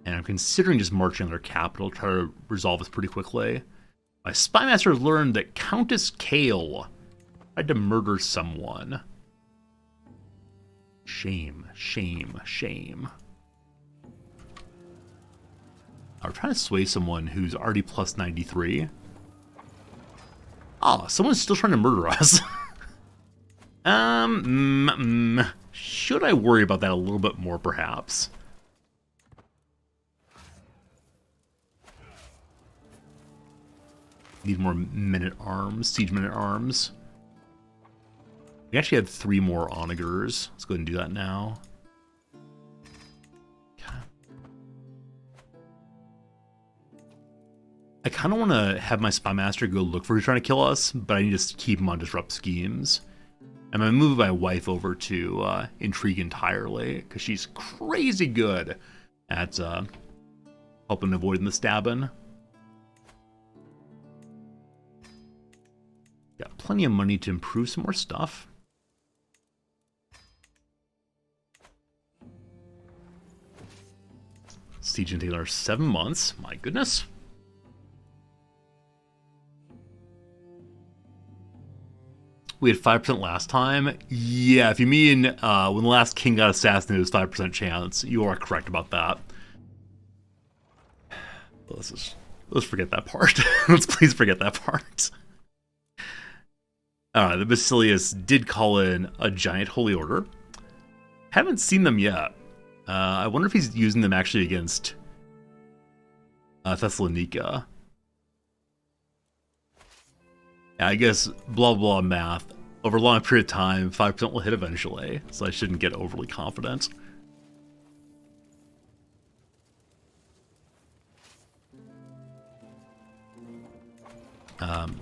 And I'm considering just marching on their capital, try to resolve this pretty quickly. My spy master learned that Countess Kale tried to murder someone. Shame, shame, shame. I'm trying to sway someone who's already plus 93. Oh, someone's still trying to murder us. Should I worry about that a little bit more, perhaps? Need more men-at-arms, siege men-at-arms. We actually had 3 more onagers. Let's go ahead and do that now. I kind of want to have my spy master go look for who's trying to kill us, but I need to keep him on disrupt schemes. I'm going to move my wife over to intrigue entirely, because she's crazy good at helping avoiding the stabbing. Got plenty of money to improve some more stuff. Siege and Taylor 7 months. My goodness. We had 5% last time. Yeah, if you mean when the last king got assassinated, it was 5% chance. You are correct about that. Let's forget that part. Let's please forget that part. The Basilius did call in a giant holy order. Haven't seen them yet. I wonder if he's using them actually against Thessalonica. Yeah, I guess blah blah math. Over a long period of time, 5% will hit eventually, so I shouldn't get overly confident.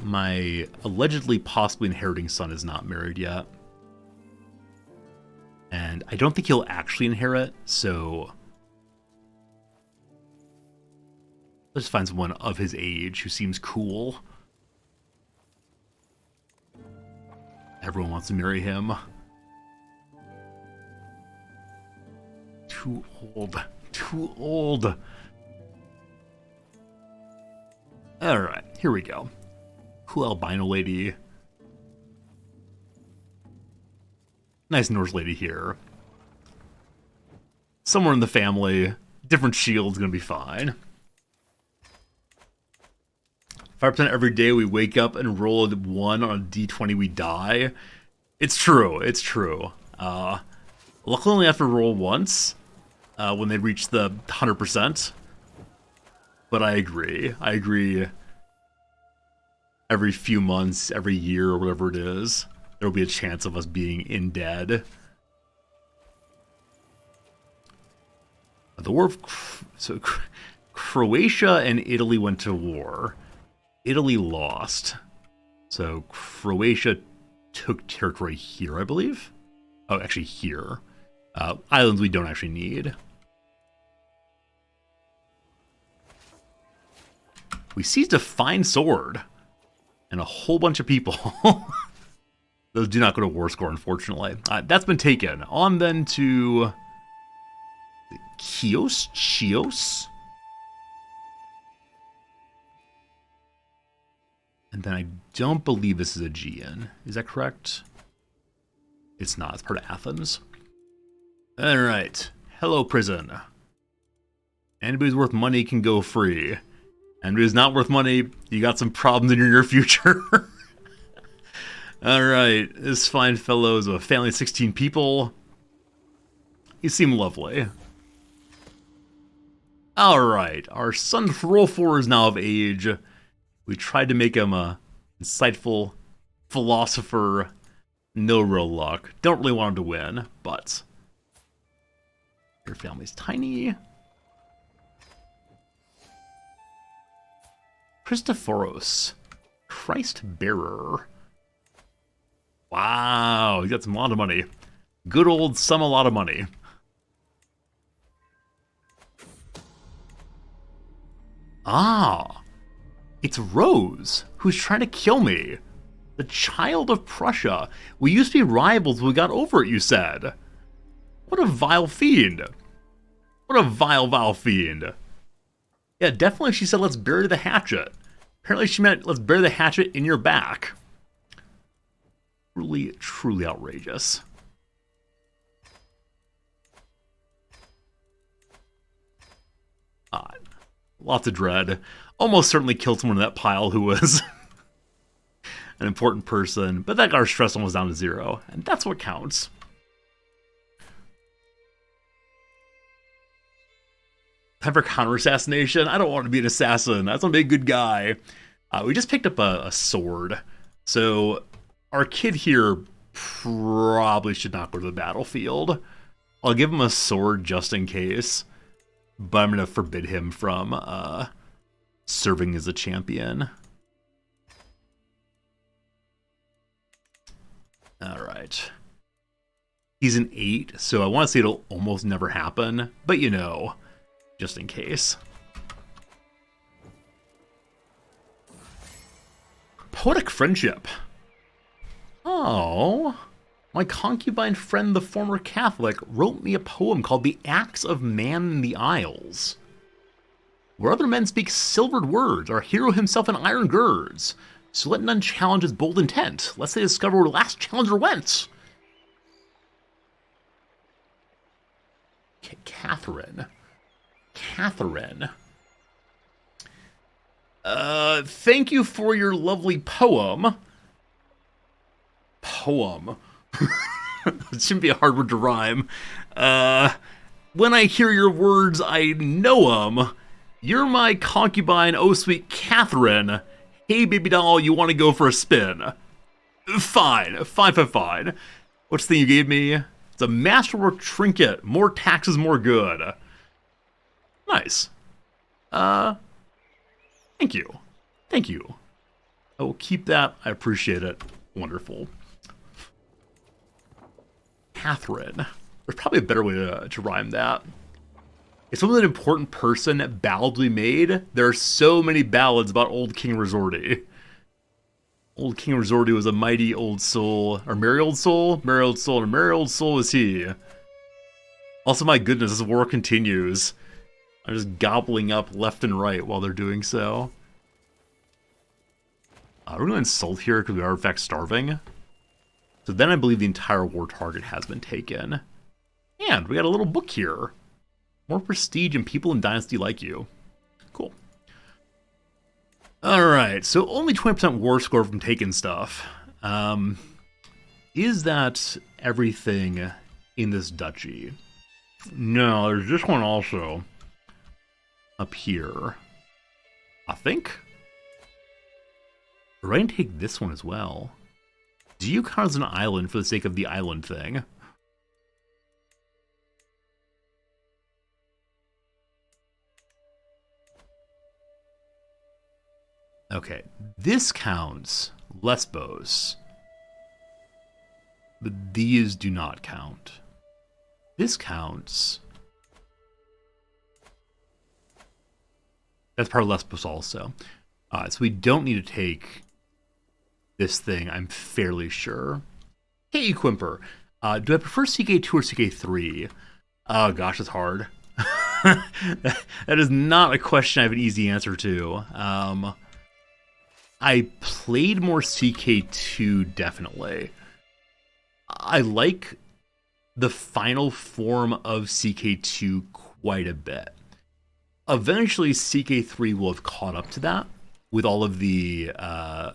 My allegedly possibly inheriting son is not married yet. And I don't think he'll actually inherit, so let's find someone of his age who seems cool. Everyone wants to marry him. Too old. Too old. Alright, here we go. Cool albino lady. Nice Norse lady here. Somewhere in the family. Different shield's gonna be fine. 5% every day we wake up and roll a 1 on a d20 we die. It's true, it's true. Luckily only have to roll once when they reach the 100%. But I agree. Every few months, every year, or whatever it is, there will be a chance of us being in dead. The war of... So, Croatia and Italy went to war. Italy lost. So, Croatia took territory here, I believe. Oh, actually here. Islands we don't actually need. we seized a fine sword. And a whole bunch of people. Those do not go to war score, unfortunately. That's been taken. On then to Chios. And then I don't believe this is Aegean. Is that correct? It's not. It's part of Athens. All right. Hello, prison. Anybody who's worth money can go free. Anybody who's not worth money, you got some problems in your near future. All right. This fine fellow is a family of 16 people. You seem lovely. All right. Our son Throlfor is now of age. We tried to make him a insightful philosopher. No real luck. Don't really want him to win, but your family's tiny. Christophoros, Christ bearer. Wow, he got some lot of money. Good old a lot of money. Ah, it's Rose, who's trying to kill me. The child of Prussia. We used to be rivals, but we got over it, you said. What a vile fiend. What a vile fiend. Yeah, definitely she said, let's bury the hatchet. Apparently she meant, let's bury the hatchet in your back. Truly, truly outrageous. Lots of dread. Almost certainly killed someone in that pile who was an important person, but that got our stress almost down to 0, and that's what counts. Time for counter-assassination? I don't want to be an assassin. I just want to be a good guy. We just picked up a sword. So our kid here probably should not go to the battlefield. I'll give him a sword just in case. But I'm going to forbid him from serving as a champion. Alright. He's an 8, so I want to say it'll almost never happen. But you know, just in case. Poetic friendship. Oh, my concubine friend, the former Catholic, wrote me a poem called The Acts of Man in the Isles. Where other men speak silvered words, our hero himself in iron girds. So let none challenge his bold intent, lest they discover where last challenger went. Catherine. Thank you for your lovely poem. It shouldn't be a hard word to rhyme. When I hear your words, I know 'em. You're my concubine, oh sweet Catherine. Hey, baby doll, you want to go for a spin? Fine. What's the thing you gave me? It's a masterwork trinket. More taxes, more good. Nice. Thank you. I will keep that. I appreciate it. Wonderful. Catherine. There's probably a better way to rhyme that. If someone's an important person, ballads we made, there are so many ballads about old King Resorty. Old King Resorty was a mighty old soul, or merry old soul, and a merry old soul is he. Also, my goodness, this war continues. I'm just gobbling up left and right while they're doing so. We're going to insult here because we are in fact starving. So then I believe the entire war target has been taken. And we got a little book here. More prestige and people in Dynasty like you. Cool. Alright, so only 20% war score from taking stuff. Is that everything in this duchy? No, there's this one also. Up here. I think. We're going to take this one as well. Do you count as an island for the sake of the island thing? Okay, this counts. Lesbos. But these do not count. This counts. That's part of Lesbos also. So we don't need to take this thing, I'm fairly sure. Hey, Equimper, do I prefer CK2 or CK3? Oh gosh, it's hard. That is not a question I have an easy answer to. I played more CK2, definitely. I like the final form of CK2 quite a bit. Eventually, CK3 will have caught up to that with all of the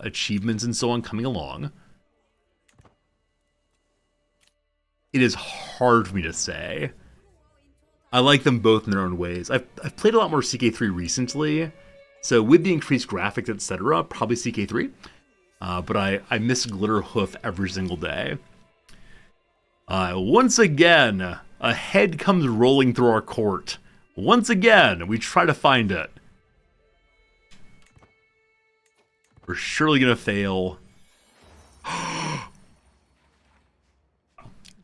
achievements and so on coming along. It is hard for me to say. I like them both in their own ways. I've played a lot more CK3 recently, so with the increased graphics, etc., probably CK3. But I miss Glitterhoof every single day. Once again, a head comes rolling through our court. Once again, we try to find it. We're surely gonna fail.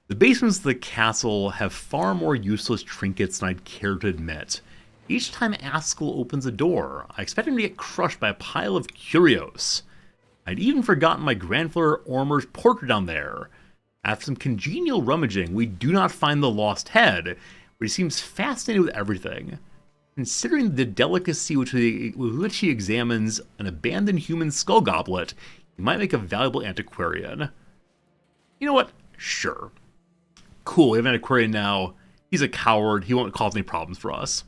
The basements of the castle have far more useless trinkets than I'd care to admit. Each time Askell opens a door, I expect him to get crushed by a pile of curios. I'd even forgotten my grandfather Ormer's portrait down there. After some congenial rummaging, we do not find the lost head, but he seems fascinated with everything. Considering the delicacy with which he examines an abandoned human skull goblet, he might make a valuable antiquarian. You know what? Sure. Cool, we have an antiquarian now. He's a coward. He won't cause any problems for us.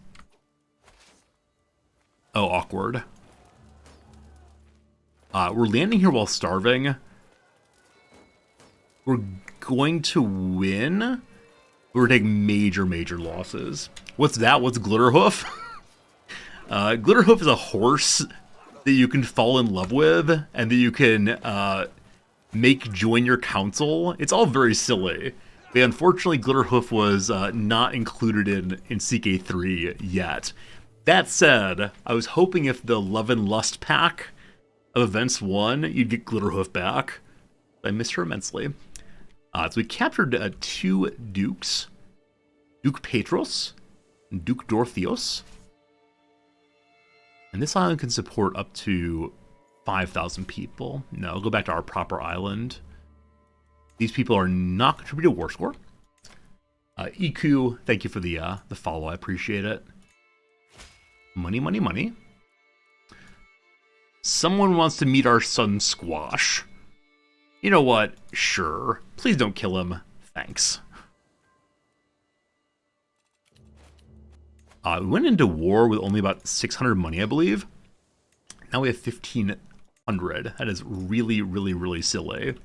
Oh, awkward. We're landing here while starving. We're going to win. We're taking major, major losses. What's that? What's Glitterhoof? Glitterhoof is a horse that you can fall in love with and that you can make join your council. It's all very silly. But unfortunately, Glitterhoof was not included in CK3 yet. That said, I was hoping if the Love and Lust pack of events won, you'd get Glitterhoof back. I miss her immensely. So we captured 2 dukes. Duke Petros and Duke Dorotheos. And this island can support up to 5,000 people. No, go back to our proper island. These people are not contributing to war score. Iku, thank you for the follow. I appreciate it. Money, money, money. Someone wants to meet our son Squash. You know what? Sure. Please don't kill him. Thanks. We went into war with only about 600 money, I believe. Now we have 1,500. That is really, really, really silly.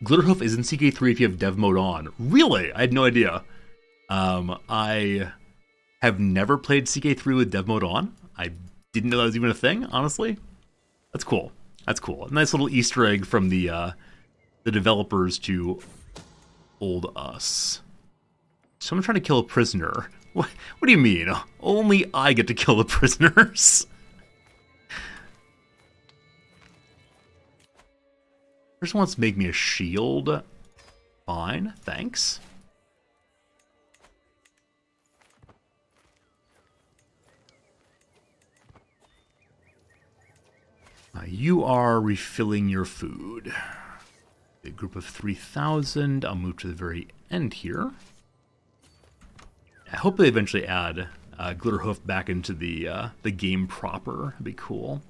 Glitterhoof is in CK3 if you have dev mode on. Really? I had no idea. I have never played CK3 with dev mode on. I didn't know that was even a thing, honestly. That's cool. That's cool. A nice little Easter egg from the developers to old us. Someone trying to kill a prisoner. What do you mean? Only I get to kill the prisoners? Person wants to make me a shield. Fine, thanks. You are refilling your food. A group of 3,000. I'll move to the very end here. I hope they eventually add Glitterhoof back into the game proper. That'd be cool.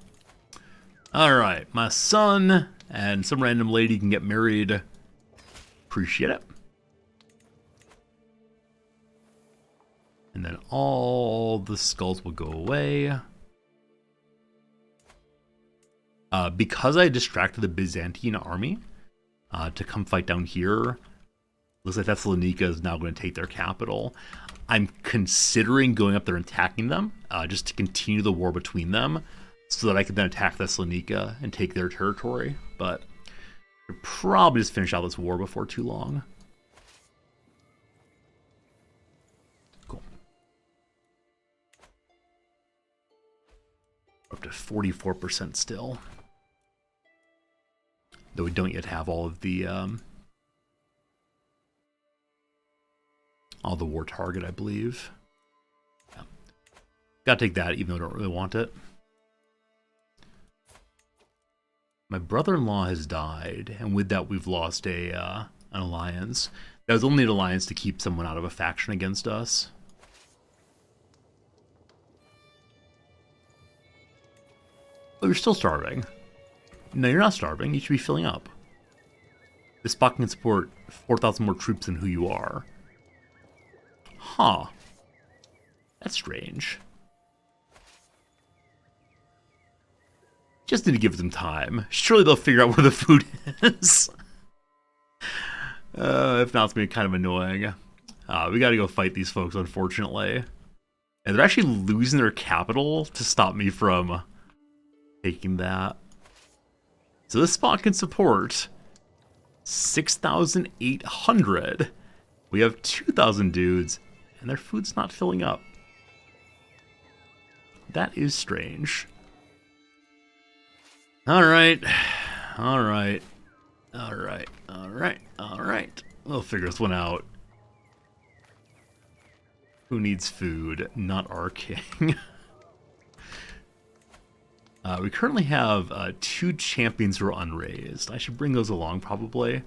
All right, my son and some random lady can get married. Appreciate it. And then all the skulls will go away. Because I distracted the Byzantine army to come fight down here, looks like Thessalonica is now going to take their capital. I'm considering going up there and attacking them, just to continue the war between them, so that I can then attack Thessalonica and take their territory. But I'll probably just finish out this war before too long. Cool. Up to 44% still. Though we don't yet have all of the war target, I believe. Yeah. Gotta take that, even though I don't really want it. My brother-in-law has died, and with that we've lost an alliance. That was only an alliance to keep someone out of a faction against us. Oh, you're still starving. No, you're not starving. You should be filling up. This spot can support 4,000 more troops than who you are. Huh. That's strange. Just need to give them time. Surely they'll figure out where the food is. If not, it's going to be kind of annoying. We got to go fight these folks, unfortunately. And they're actually losing their capital to stop me from taking that. So this spot can support 6,800. We have 2,000 dudes, and their food's not filling up. That is strange. Alright. Alright. Alright. Alright. Alright. We'll figure this one out. Who needs food? Not our king. We currently have 2 champions who are unraised. I should bring those along, probably.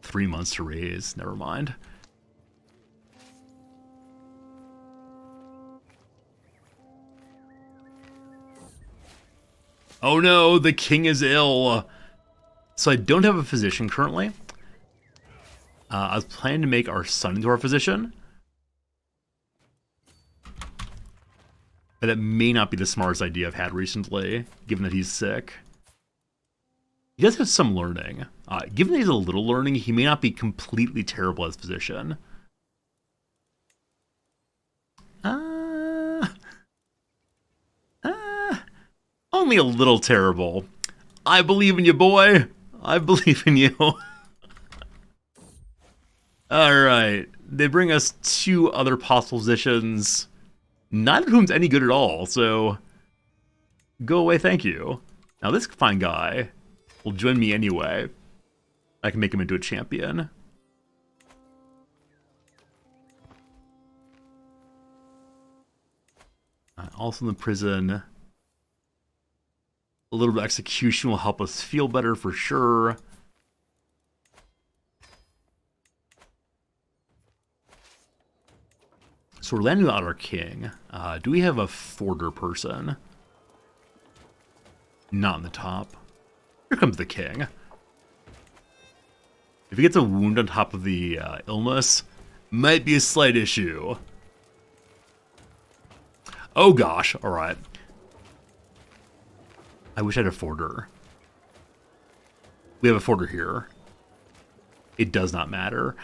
3 months to raise. Never mind. Oh no, the king is ill. So I don't have a physician currently. I was planning to make our son into our physician. But that may not be the smartest idea I've had recently, given that he's sick. He does have some learning. Given that he's a little learning, he may not be completely terrible as physician. Only a little terrible. I believe in you, boy. I believe in you. Alright. They bring us 2 other possible physicians, neither of whom's any good at all, so go away, thank you. Now this fine guy will join me anyway. I can make him into a champion. Also in the prison. A little bit of execution will help us feel better for sure. So we're landing without our king. Do we have a forder person? Not in the top. Here comes the king. If he gets a wound on top of the illness, might be a slight issue. Oh gosh, alright. I wish I had a forder. We have a forder here. It does not matter.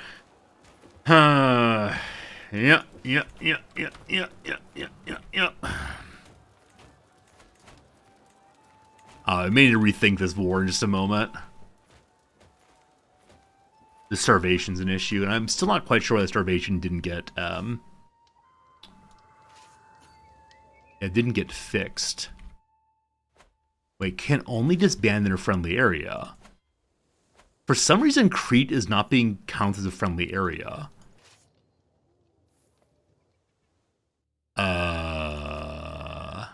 Yeah. I may need to rethink this war in just a moment. The starvation's an issue, and I'm still not quite sure why the starvation didn't get it didn't get fixed. Wait, can only disband in a friendly area. For some reason, Crete is not being counted as a friendly area. Oh.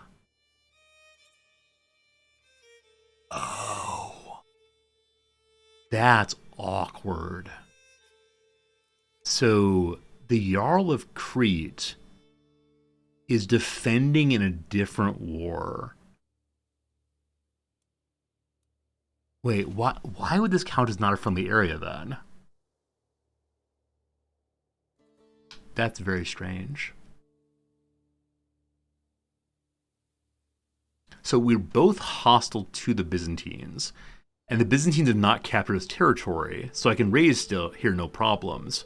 That's awkward. So, the Jarl of Crete is defending in a different war. Wait, why would this count as not a friendly area then? That's very strange. So we're both hostile to the Byzantines, and the Byzantines have not captured this territory, so I can raise still here no problems.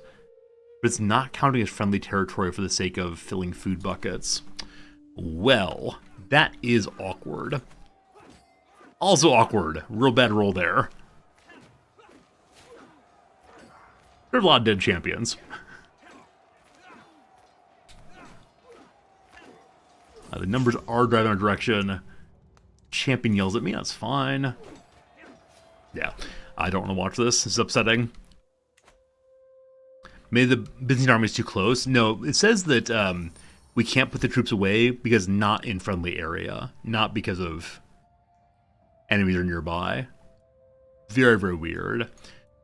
But it's not counting as friendly territory for the sake of filling food buckets. Well, that is awkward. Also awkward. Real bad roll there. There's a lot of dead champions. The numbers are driving our direction. Champion yells at me, that's fine. Yeah, I don't want to watch this. This is upsetting. Maybe the Byzantine army is too close. No, it says that we can't put the troops away because not in friendly area, not because of enemies are nearby. Very, very weird.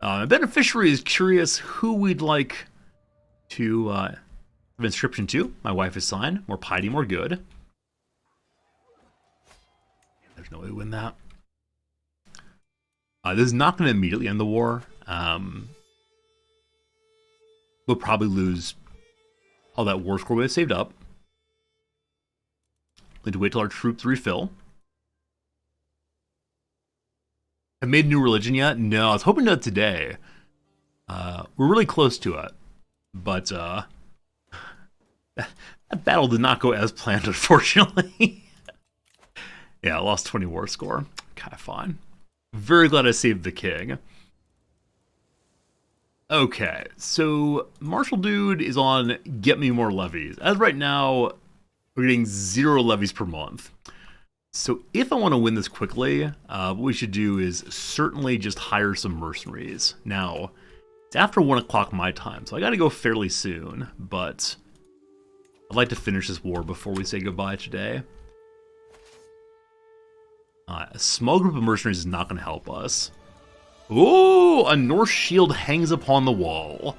Beneficiary is curious who we'd like to have inscription to. My wife is signed. More piety, more good. There's no way to win that. This is not going to immediately end the war. We'll probably lose all that war score we have saved up. Need to wait till our troops refill. Have made a new religion yet? No, I was hoping to today. We're really close to it. But that battle did not go as planned, unfortunately. Yeah, I lost 20 war score. Okay, fine. Very glad I saved the king. Okay, so Marshall Dude is on Get Me More Levies. As right now, we're getting 0 levies per month. So if I want to win this quickly, what we should do is certainly just hire some mercenaries. Now, it's after 1 o'clock my time, so I gotta go fairly soon, but I'd like to finish this war before we say goodbye today. A small group of mercenaries is not going to help us. Oh, a Norse shield hangs upon the wall.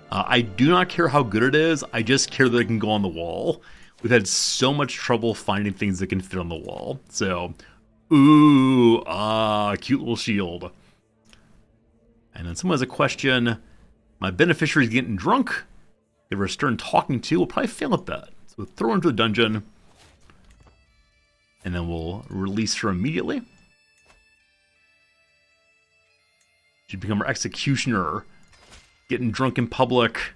I do not care how good it is, I just care that it can go on the wall. We've had so much trouble finding things that can fit on the wall. So, ooh, cute little shield. And then someone has a question. My beneficiary is getting drunk. Give her a stern talking to. We'll probably fail at that. So we'll throw her into a dungeon. And then we'll release her immediately. She'd become our executioner. Getting drunk in public.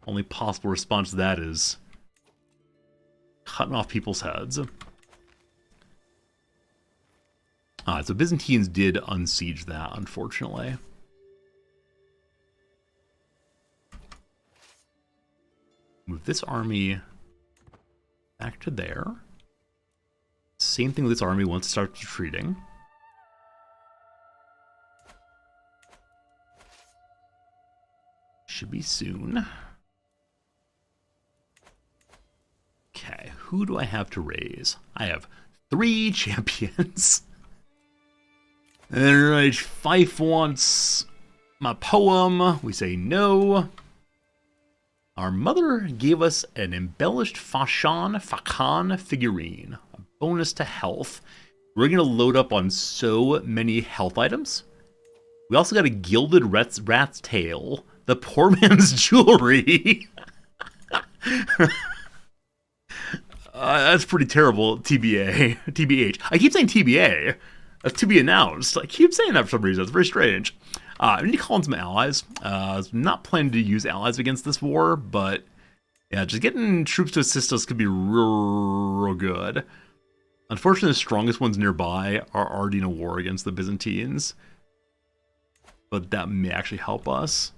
Only possible response to that is cutting off people's heads. So Byzantines did unsiege that, unfortunately. Move this army back to there. Same thing with this army once it starts retreating. Should be soon. Okay, who do I have to raise? I have 3 champions. Alright, Fife wants my poem. We say no. Our mother gave us an embellished Fakan figurine. A bonus to health. We're going to load up on so many health items. We also got a gilded rat's tail. The poor man's jewelry. That's pretty terrible, TBA. TBH. I keep saying TBA. That's to be announced. I keep saying that for some reason. It's very strange. I need to call in some allies. I was not planning to use allies against this war, but yeah, just getting troops to assist us could be real good. Unfortunately, the strongest ones nearby are already in a war against the Byzantines, but that may actually help us.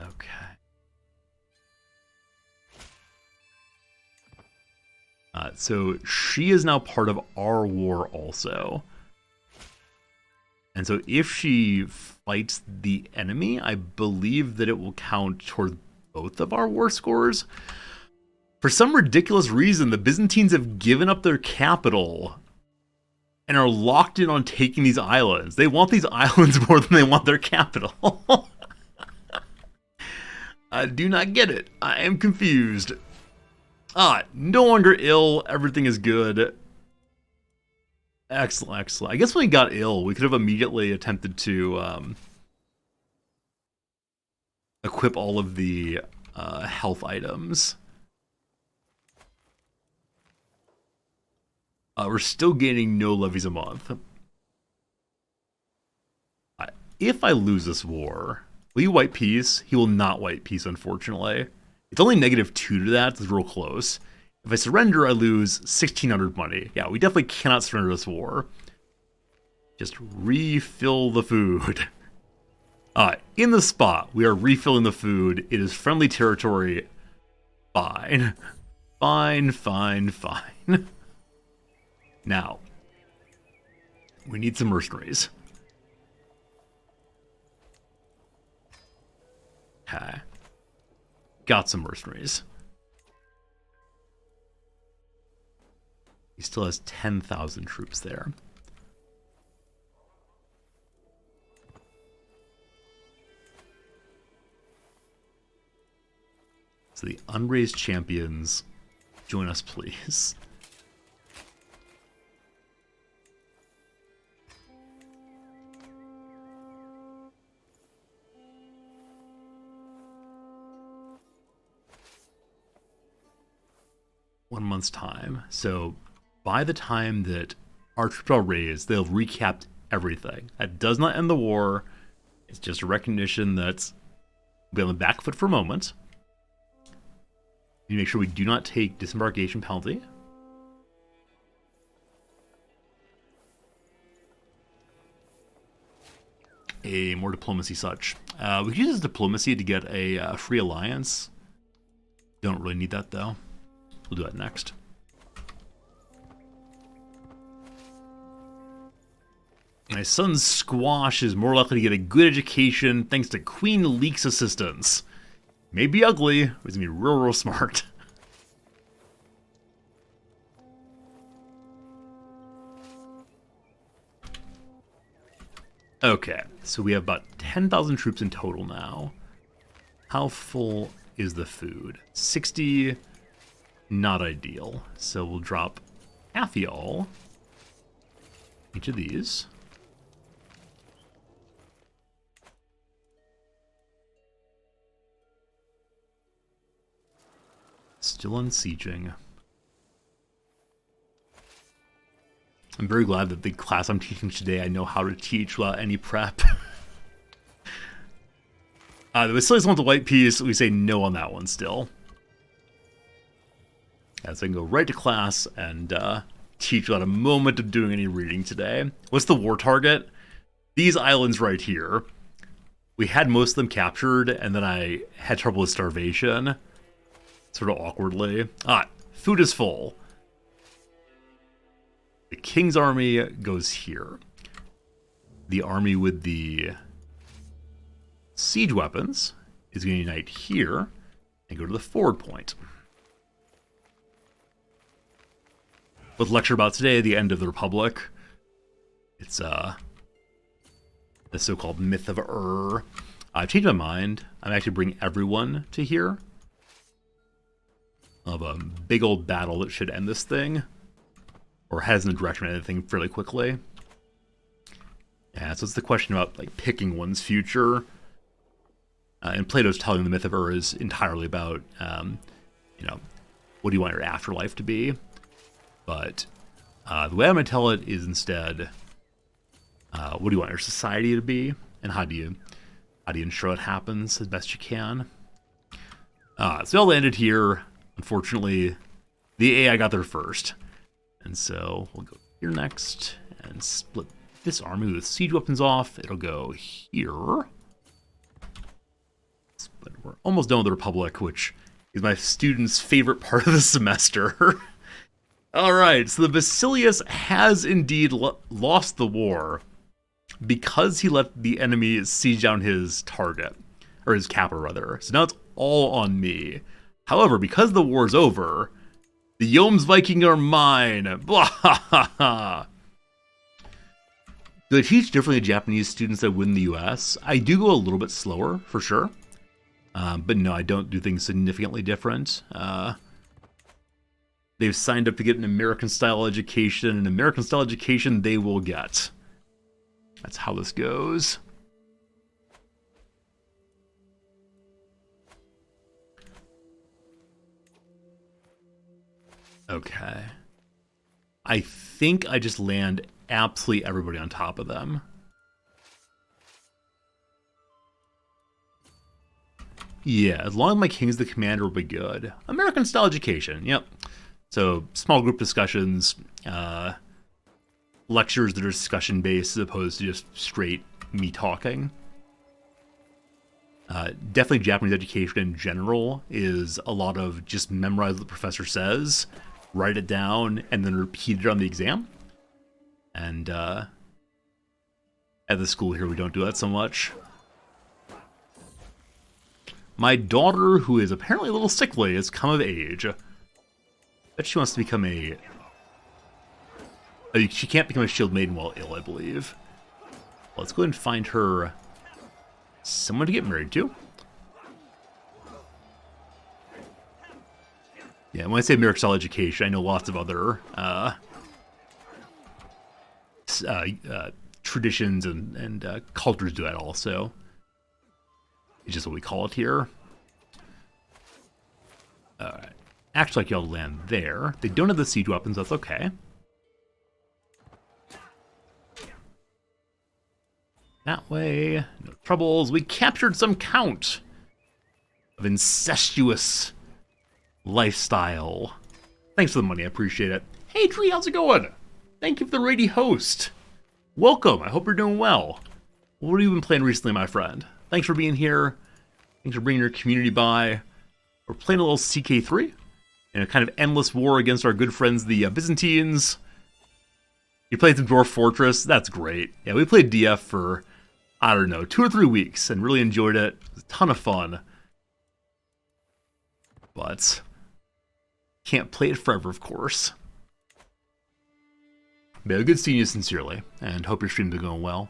Okay. So she is now part of our war also. And so if she fights the enemy, I believe that it will count toward both of our war scores. For some ridiculous reason, the Byzantines have given up their capital and are locked in on taking these islands. They want these islands more than they want their capital. I do not get it. I am confused. No longer ill. Everything is good. Excellent, excellent. I guess when we got ill, we could have immediately attempted to equip all of the health items. We're still gaining no levies a month. If I lose this war, will you white peace? He will not white peace, unfortunately. It's only -2 to that. It's real close. If I surrender, I lose 1,600 money. Yeah, we definitely cannot surrender this war. Just refill the food. In the spot, we are refilling the food. It is friendly territory. Fine. Fine, fine, fine. Now, we need some mercenaries. Okay. Got some mercenaries. He still has 10,000 troops there. So the unraised champions, join us, please. One month's time. So by the time that our troops are raised, they'll have recapped everything. That does not end the war. It's just a recognition that we'll be on the back foot for a moment. We make sure we do not take disembarkation penalty. A more diplomacy such. We could use this diplomacy to get a free alliance. Don't really need that though. We'll do that next. My son's squash is more likely to get a good education thanks to Queen Leek's assistance. May be ugly, but he's gonna be real smart. Okay, so we have about 10,000 troops in total now. How full is the food? 60, not ideal. So we'll drop half y'all. Each of these. Still unsieging. I'm very glad that the class I'm teaching today, I know how to teach without any prep. The Basilius wants the white piece. We say no on that one still. Yeah, so I can go right to class and teach without a moment of doing any reading today. What's the war target? These islands right here. We had most of them captured, and then I had trouble with starvation. Sort of awkwardly. Food is full. The king's army goes here. The army with the siege weapons is going to unite here and go to the forward point. With lecture about today, the end of the Republic. It's the so-called myth of I've changed my mind. I'm actually bringing everyone to here. Of a big old battle that should end this thing. Or heads in the direction of anything fairly quickly. Yeah, so it's the question about like picking one's future. And Plato's telling the myth of is entirely about, what do you want your afterlife to be? But the way I'm going to tell it is instead, what do you want your society to be? And how do you ensure it happens as best you can? So we all landed here. Unfortunately, the AI got there first. And so we'll go here next and split this army with siege weapons off. It'll go here. But we're almost done with the Republic, which is my students' favorite part of the semester. All right, so the Basilius has indeed lost the war because he let the enemy siege down his target, or his capital rather. So now it's all on me. However, because the war's over, the Yomes Viking are mine. Blah ha ha ha. Do I teach differently to Japanese students that win the US? I do go a little bit slower, for sure. But no, I don't do things significantly different. They've signed up to get an American-style education, and American-style education they will get. That's how this goes. Okay. I think I just land absolutely everybody on top of them. Yeah, as long as my king's the commander will be good. American-style education, yep. So, small group discussions, lectures that are discussion-based as opposed to just straight me talking. Definitely Japanese education in general is a lot of just memorize what the professor says, write it down, and then repeat it on the exam. And at the school here, we don't do that so much. My daughter, who is apparently a little sickly, has come of age. Bet she wants to become a... She can't become a shield maiden while ill, I believe. Let's go ahead and find her someone to get married to. Yeah, when I say Merrick Style Education, I know lots of other traditions and cultures do that also. It's just what we call it here. Alright. Actually, like y'all land there. They don't have the siege weapons, that's okay. That way, no troubles. We captured some count of incestuous lifestyle. Thanks for the money, I appreciate it. Hey Tree, how's it going? Thank you for the rainy host. Welcome, I hope you're doing well. What have you been playing recently, my friend? Thanks for being here. Thanks for bringing your community by. We're playing a little CK3 in a kind of endless war against our good friends, the Byzantines. You played some Dwarf Fortress, that's great. Yeah, we played DF for, I don't know, 2 or 3 weeks and really enjoyed it. It was a ton of fun. But can't play it forever, of course. But good seeing you sincerely, and hope your streams are going well.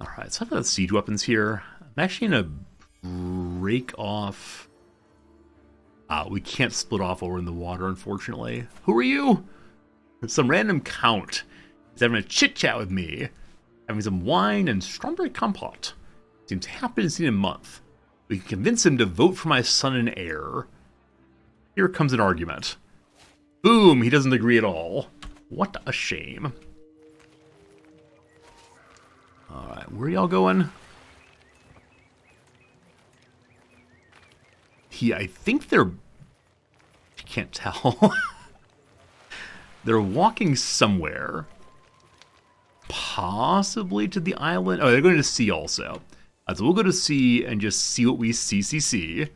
Alright, so I've got siege weapons here. I'm actually going to break off... we can't split off while we're in the water, unfortunately. Who are you? Some random count is having a chit-chat with me, having some wine and strawberry compote. Seems happy to see in a month. We can convince him to vote for my son and heir. Here comes an argument. Boom, he doesn't agree at all. What a shame. Alright, where are y'all going? I think they're... I can't tell. They're walking somewhere. Possibly to the island. Oh, they're going to sea also. So we'll go to sea and just see what we see.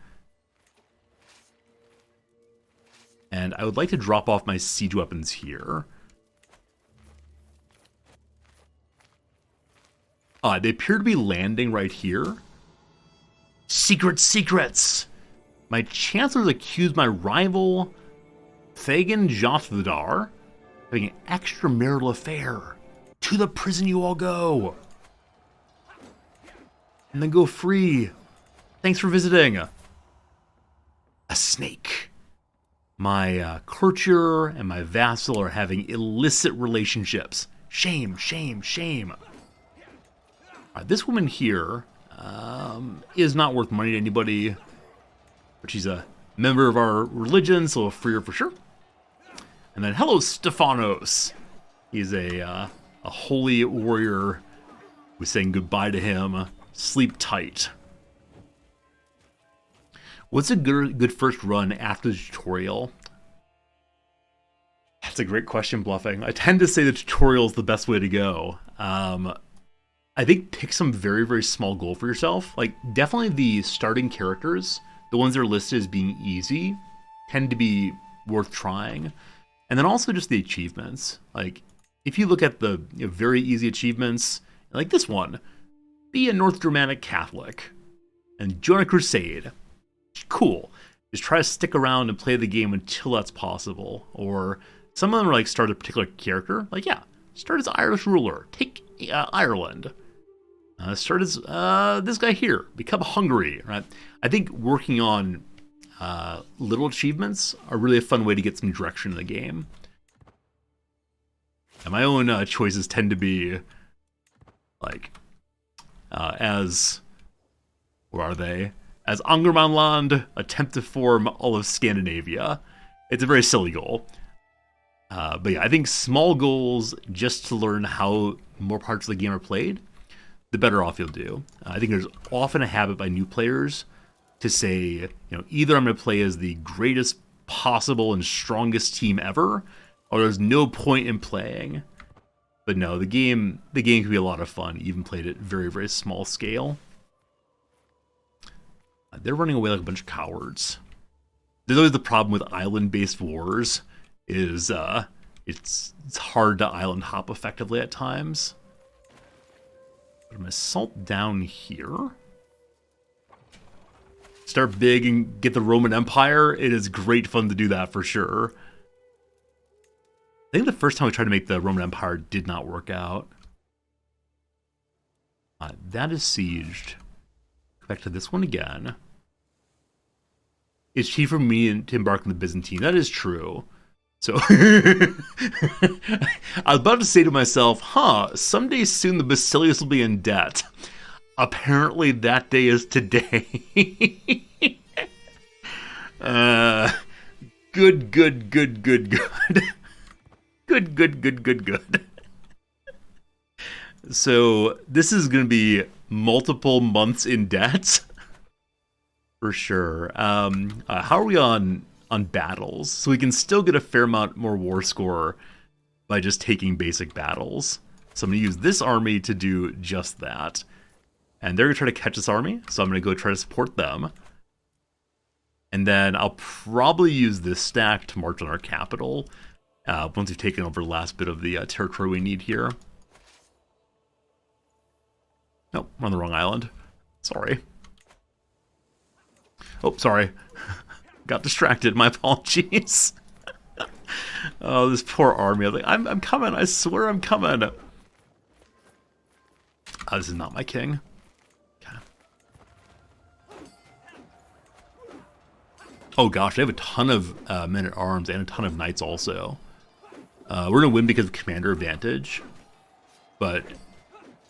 And I would like to drop off my siege weapons here. They appear to be landing right here. Secrets! My chancellors accuse my rival, Thagan Jothdar, having an extramarital affair. To the prison you all go! And then go free. Thanks for visiting. A snake. My courtier and my vassal are having illicit relationships. Shame. This woman here is not worth money to anybody, but she's a member of our religion, so we'll free her for sure. And then, hello, Stephanos. He's a holy warrior. We're saying goodbye to him. Sleep tight. What's a good first run after the tutorial? That's a great question, Bluffing. I tend to say the tutorial is the best way to go. I think pick some very, very small goal for yourself. Like, definitely the starting characters, the ones that are listed as being easy, tend to be worth trying. And then also just the achievements. Like, if you look at the very easy achievements, like this one, be a North Germanic Catholic and join a crusade. Cool. Just try to stick around and play the game until that's possible. Or some of them are like start a particular character. Like, yeah, start as Irish ruler. Take Ireland. Start as this guy here. Become Hungary. Right? I think working on little achievements are really a fun way to get some direction in the game. And my own choices tend to be like as where are they? As Angermanland attempt to form all of Scandinavia. It's a very silly goal. But yeah, I think small goals just to learn how more parts of the game are played, the better off you'll do. I think there's often a habit by new players to say, either I'm going to play as the greatest possible and strongest team ever, or there's no point in playing. But no, the game can be a lot of fun, even played at very, very small scale. They're running away like a bunch of cowards. There's always the problem with island-based wars, is it's hard to island hop effectively at times. But I'm going to salt down here. start big and get the Roman Empire, it is great fun to do that for sure. I think the first time we tried to make the Roman Empire did not work out. That is sieged. Go back to this one again. It's cheap for me to embark on the Byzantine. That is true. So I was about to say to myself, someday soon the Basileus will be in debt. Apparently that day is today. Good. Good. So this is going to be multiple months in debt. For sure. How are we on battles? So we can still get a fair amount more war score by just taking basic battles. So I'm going to use this army to do just that. And they're going to try to catch this army, so I'm going to go try to support them. And then I'll probably use this stack to march on our capital once we've taken over the last bit of the territory we need here. Nope, we're on the wrong island. Sorry. Oh, sorry. Got distracted. My apologies. Oh, this poor army. I'm coming. I swear I'm coming. Oh, this is not my king. Okay. Oh gosh, they have a ton of men at arms and a ton of knights also. We're going to win because of commander advantage. But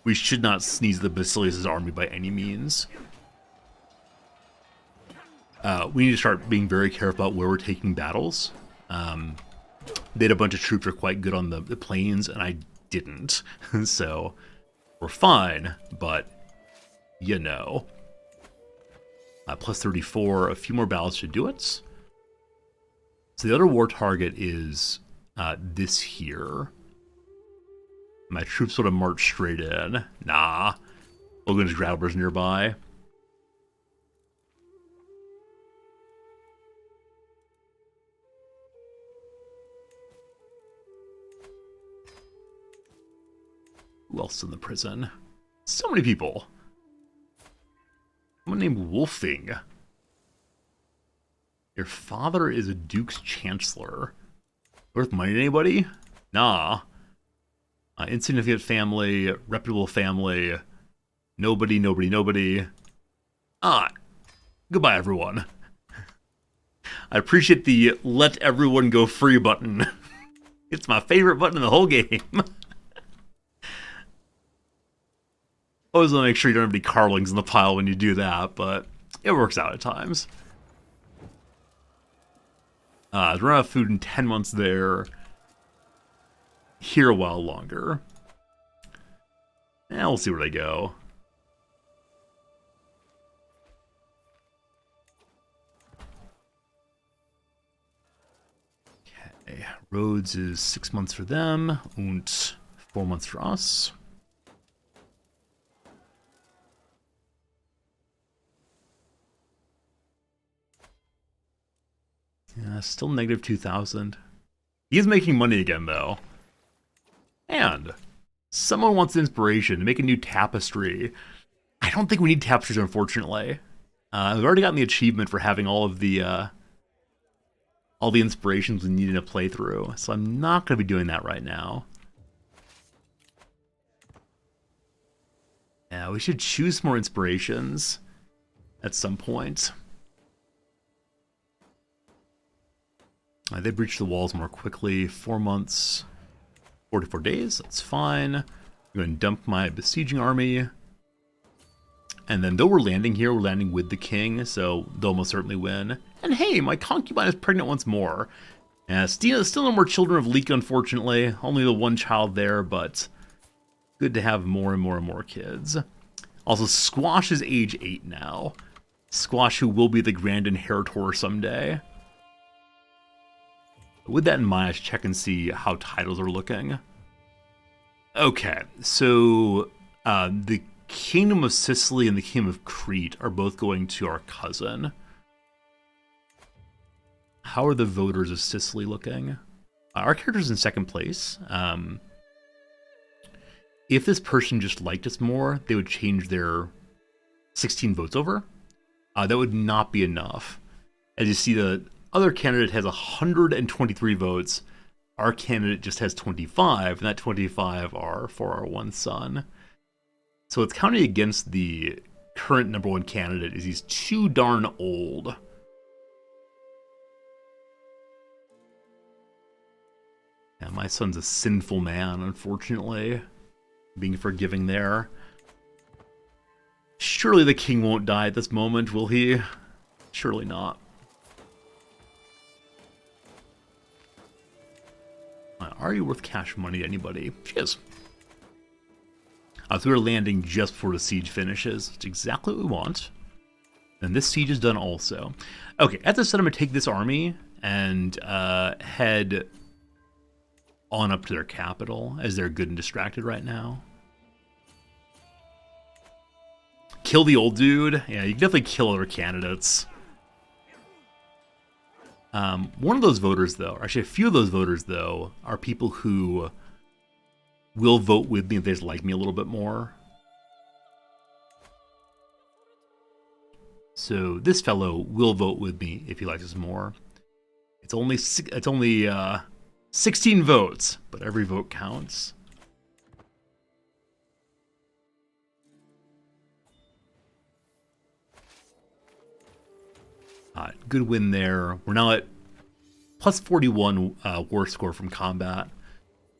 we should not sneeze the Basileus' army by any means. We need to start being very careful about where we're taking battles. They had a bunch of troops that are quite good on the plains, and I didn't. So we're fine, but you know. Plus 34, a few more battles should do it. So the other war target is this here. My troops would have marched straight in. Nah. Logan's Grabber's nearby. Who else is in the prison? So many people. Someone named Wolfing. Your father is a Duke's Chancellor. Worth money to anybody? Nah. Insignificant family, reputable family. Nobody. Goodbye, everyone. I appreciate the let everyone go free button. It's my favorite button in the whole game. Always want to make sure you don't have any carlings in the pile when you do that, but it works out at times. Run out of food in 10 months there. Here a while longer. We'll see where they go. Okay, Rhodes is 6 months for them, and 4 months for us. Yeah, still negative 2,000. He is making money again, though. And someone wants inspiration to make a new tapestry. I don't think we need tapestries, unfortunately. We've already gotten the achievement for having all the inspirations we need in a playthrough, so I'm not going to be doing that right now. Yeah, we should choose more inspirations at some point. They breached the walls more quickly. 4 months, 44 days. That's fine. I'm going to dump my besieging army. And then, though we're landing here, we're landing with the king, so they'll almost certainly win. And hey, my concubine is pregnant once more. Still no more children of Leek, unfortunately. Only the one child there, but good to have more and more kids. Also, Squash is age 8 now. Squash, who will be the grand inheritor someday. With that in mind, I should check and see how titles are looking. Okay, so the Kingdom of Sicily and the Kingdom of Crete are both going to our cousin. How are the voters of Sicily looking? Our character's in second place. If this person just liked us more, they would change their 16 votes over. That would not be enough. As you see, the other candidate has 123 votes. Our candidate just has 25, and that 25 are for our one son. So it's counting against the current number one candidate, is he's too darn old. Yeah, my son's a sinful man, unfortunately. Being forgiving there. Surely the king won't die at this moment, will he? Surely not. Are you worth cash money to anybody? She is. So we're landing just before the siege finishes. It's exactly what we want. And this siege is done also. Okay, at this time, I'm going to take this army and head on up to their capital, as they're good and distracted right now. Kill the old dude. Yeah, you can definitely kill other candidates. One of those voters, though, or actually a few of those voters, though, are people who will vote with me if they just like me a little bit more. So this fellow will vote with me if he likes us more. It's only 16 votes, but every vote counts. Good win there. We're now at plus 41 war score from combat.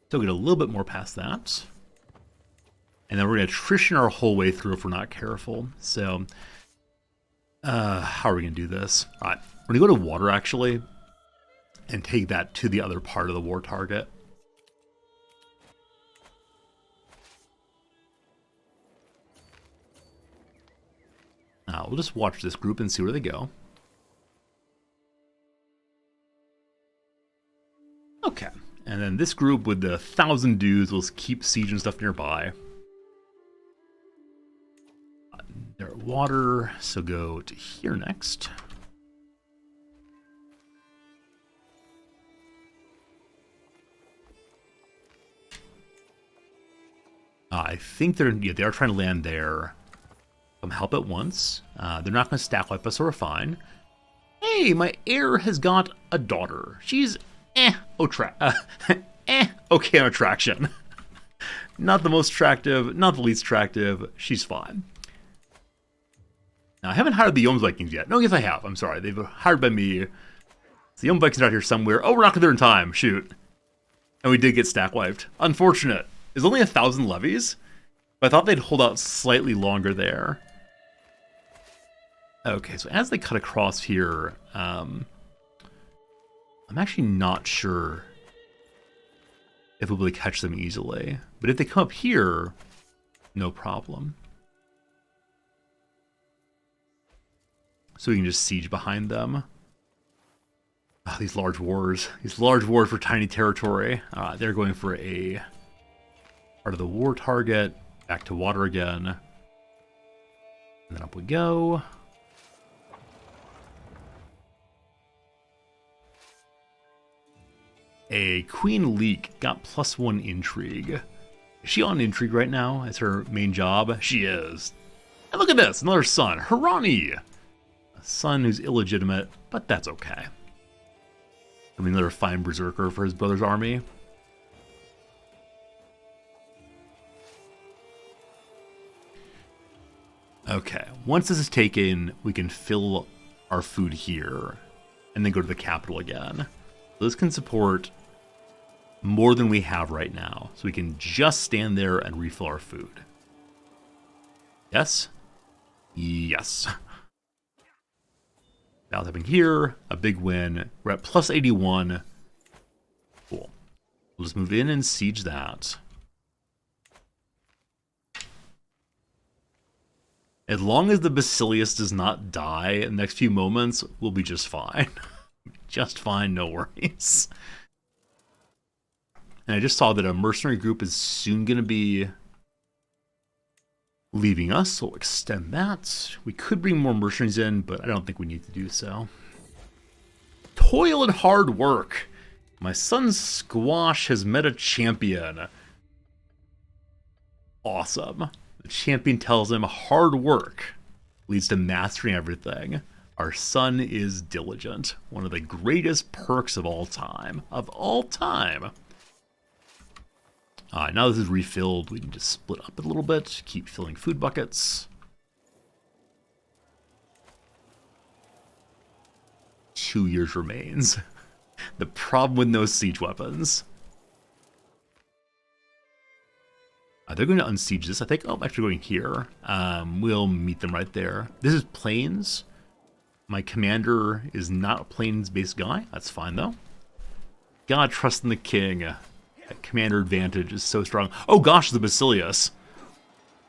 Still get a little bit more past that. And then we're going to attrition our whole way through if we're not careful. So, how are we going to do this? All right, we're going to go to water, actually, and take that to the other part of the war target. We'll just watch this group and see where they go. Okay, and then this group with the 1,000 dudes will keep siege and stuff nearby. They're at water, so go to here next. I think they are trying to land there. Come help at once. They're not going to stack wipe us, so we're fine. Hey, my heir has got a daughter. She's okay on attraction. Not the most attractive, not the least attractive. She's fine. Now, I haven't hired the Yom Vikings yet. No, yes, I have. I'm sorry. They've hired by me. So the Yom Vikings are out here somewhere. Oh, we're not there in time. Shoot. And we did get stack wiped. Unfortunate. There's only 1,000 levies, but I thought they'd hold out slightly longer there. Okay, so as they cut across here, I'm actually not sure if we'll be able to catch them easily. But if they come up here, no problem. So we can just siege behind them. Oh, these large wars. These large wars for tiny territory. They're going for a part of the war target. Back to water again. And then up we go. A Queen Leek got +1 intrigue. Is she on intrigue right now as her main job? She is. And look at this, another son, Harani. A son who's illegitimate, but that's okay. I mean, another fine berserker for his brother's army. Okay, once this is taken, we can fill our food here and then go to the capital again. So this can support more than we have right now. So we can just stand there and refill our food. Yes? Yes. Battle happening here. A big win. We're at +81. Cool. We'll just move in and siege that. As long as the Basilius does not die in the next few moments, we'll be just fine. Just fine, no worries. And I just saw that a mercenary group is soon going to be leaving us, so we'll extend that. We could bring more mercenaries in, but I don't think we need to do so. Toil and hard work. My son's squash has met a champion. Awesome. The champion tells him hard work leads to mastering everything. Our son is diligent. One of the greatest perks of all time. Of all time. Now this is refilled. We can just split up a little bit. Keep filling food buckets. 2 years remains. The problem with no siege weapons. They're going to unsiege this, I think. Oh, I'm actually going here. We'll meet them right there. This is plains. My commander is not a plains-based guy. That's fine, though. Gotta trust in the king. That commander advantage is so strong. Oh gosh, the Basilius.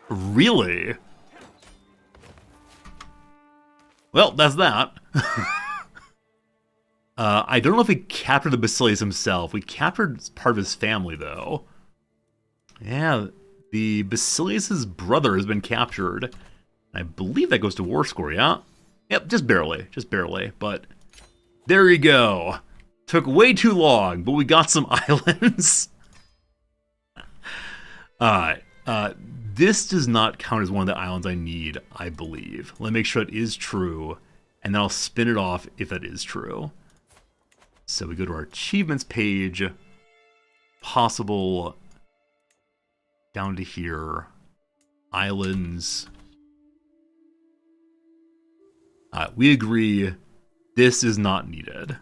Really? Well, that's that. I don't know if we captured the Basilius himself. We captured part of his family, though. Yeah, the Basilius' brother has been captured. I believe that goes to war score, yeah? Yep, just barely, but there you go. Took way too long, but we got some islands. This does not count as one of the islands I need, I believe. Let me make sure it is true, and then I'll spin it off if that is true. So we go to our achievements page, possible, down to here, islands. We agree this is not needed.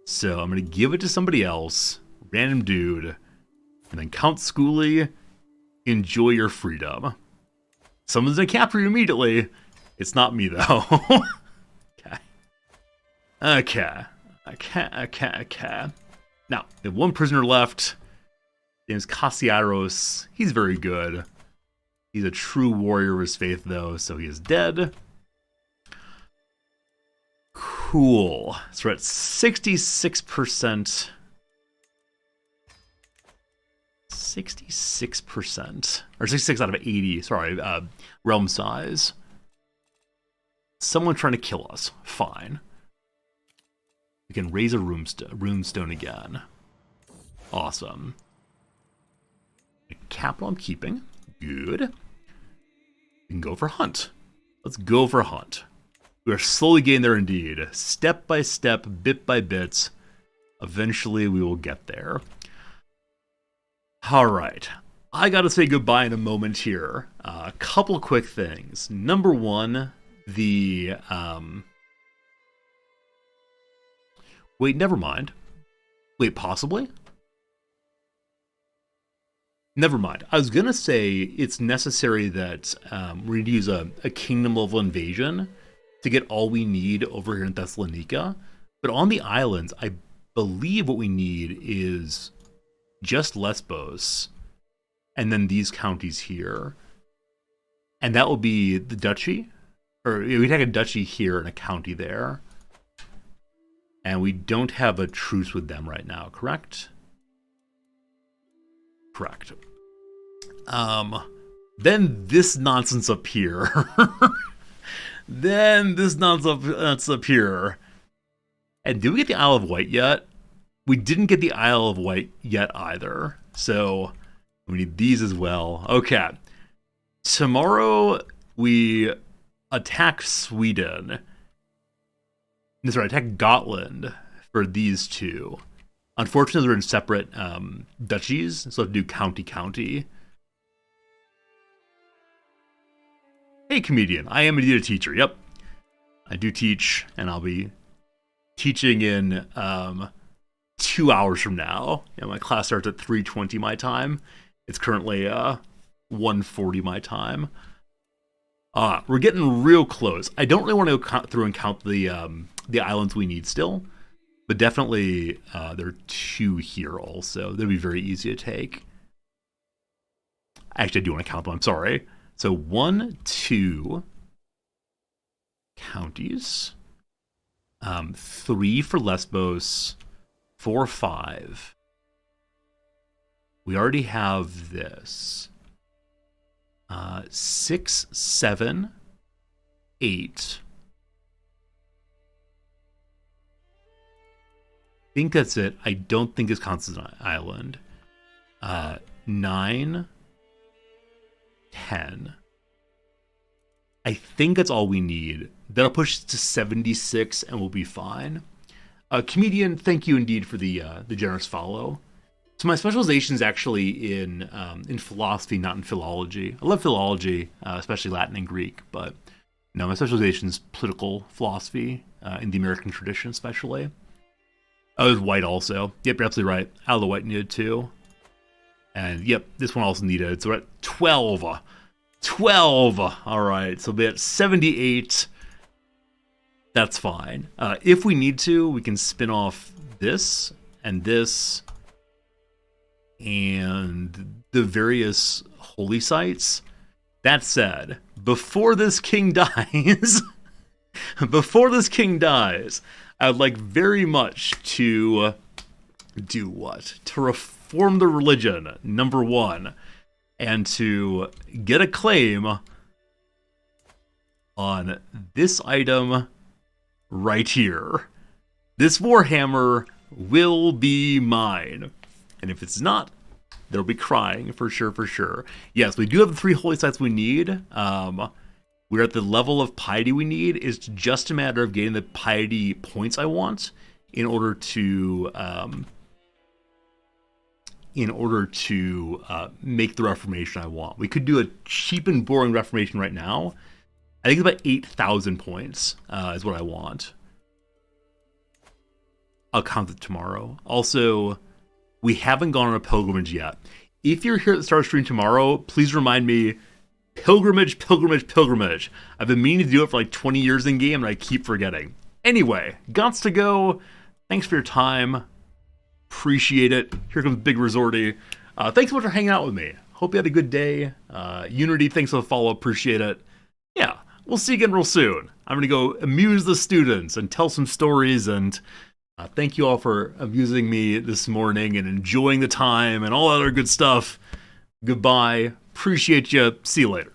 So I'm going to give it to somebody else, random dude, and then Count Schooley, enjoy your freedom. Someone's going to capture you immediately. It's not me, though. Okay. Now, we have one prisoner left. His name is Cassiaros. He's very good. He's a true warrior of his faith, though, so he is dead. Cool. So we're at 66%. 66%. Or 66 out of 80, sorry, realm size. Someone trying to kill us. Fine. We can raise a runestone again. Awesome. Capital I'm keeping. Good. We can go for hunt. Let's go for hunt. We are slowly getting there indeed. Step by step, bit by bit. Eventually we will get there. Alright. I gotta say goodbye in a moment here. A couple quick things. Number one, the... Wait, never mind. Wait, possibly? Never mind. I was going to say it's necessary that we're going to use a kingdom level invasion to get all we need over here in Thessalonica. But on the islands, I believe what we need is just Lesbos and then these counties here. And that will be the duchy. Or we take a duchy here and a county there. And we don't have a truce with them right now, correct? Correct. Then this nonsense up here. Then this nonsense up here. And did we get the Isle of Wight yet? We didn't get the Isle of Wight yet either. So we need these as well. Okay. Tomorrow we attack Sweden. Sorry, attack Gotland for these two. Unfortunately, they're in separate duchies, so I have to do county. Hey, comedian. I am indeed a teacher. Yep. I do teach, and I'll be teaching in 2 hours from now. My class starts at 3:20 my time. It's currently 1:40 my time. We're getting real close. I don't really want to go through and count the islands we need still. But definitely, there are 2 here also. They'll be very easy to take. Actually, I do want to count them. I'm sorry. So 1, 2 counties. 3 for Lesbos. 4, 5. We already have this. 6, 7, 8. I think that's it. I don't think it's Constant Island. 9, 10. I think that's all we need. That'll push it to 76 and we'll be fine. Comedian, thank you indeed for the generous follow. So my specialization is actually in philosophy, not in philology. I love philology, especially Latin and Greek, but no, my specialization is political philosophy in the American tradition, especially. Oh, there's white also. Yep, you're absolutely right. Out of the white needed too. And yep, this one also needed. So we're at 12. 12. All right, so we'll be at 78. That's fine. If we need to, we can spin off this and the various holy sites. That said, before this king dies, I would like very much to do what? To reform the religion, number one, and to get a claim on this item right here. This Warhammer will be mine. And if it's not, there'll be crying for sure. Yes, we do have the 3 holy sites we need. We're at the level of piety we need. It's just a matter of getting the piety points I want in order to make the Reformation I want. We could do a cheap and boring Reformation right now. I think it's about 8,000 points is what I want. I'll count it tomorrow. Also, we haven't gone on a pilgrimage yet. If you're here at the start of stream tomorrow, please remind me, pilgrimage. I've been meaning to do it for like 20 years in game and I keep forgetting. Anyway, gots to go. Thanks for your time. Appreciate it. Here comes Big Resorty. Thanks so much for hanging out with me. Hope you had a good day. Unity, thanks for the follow. Appreciate it. Yeah, we'll see you again real soon. I'm going to go amuse the students and tell some stories, and thank you all for amusing me this morning and enjoying the time and all that other good stuff. Goodbye. Appreciate you. See you later.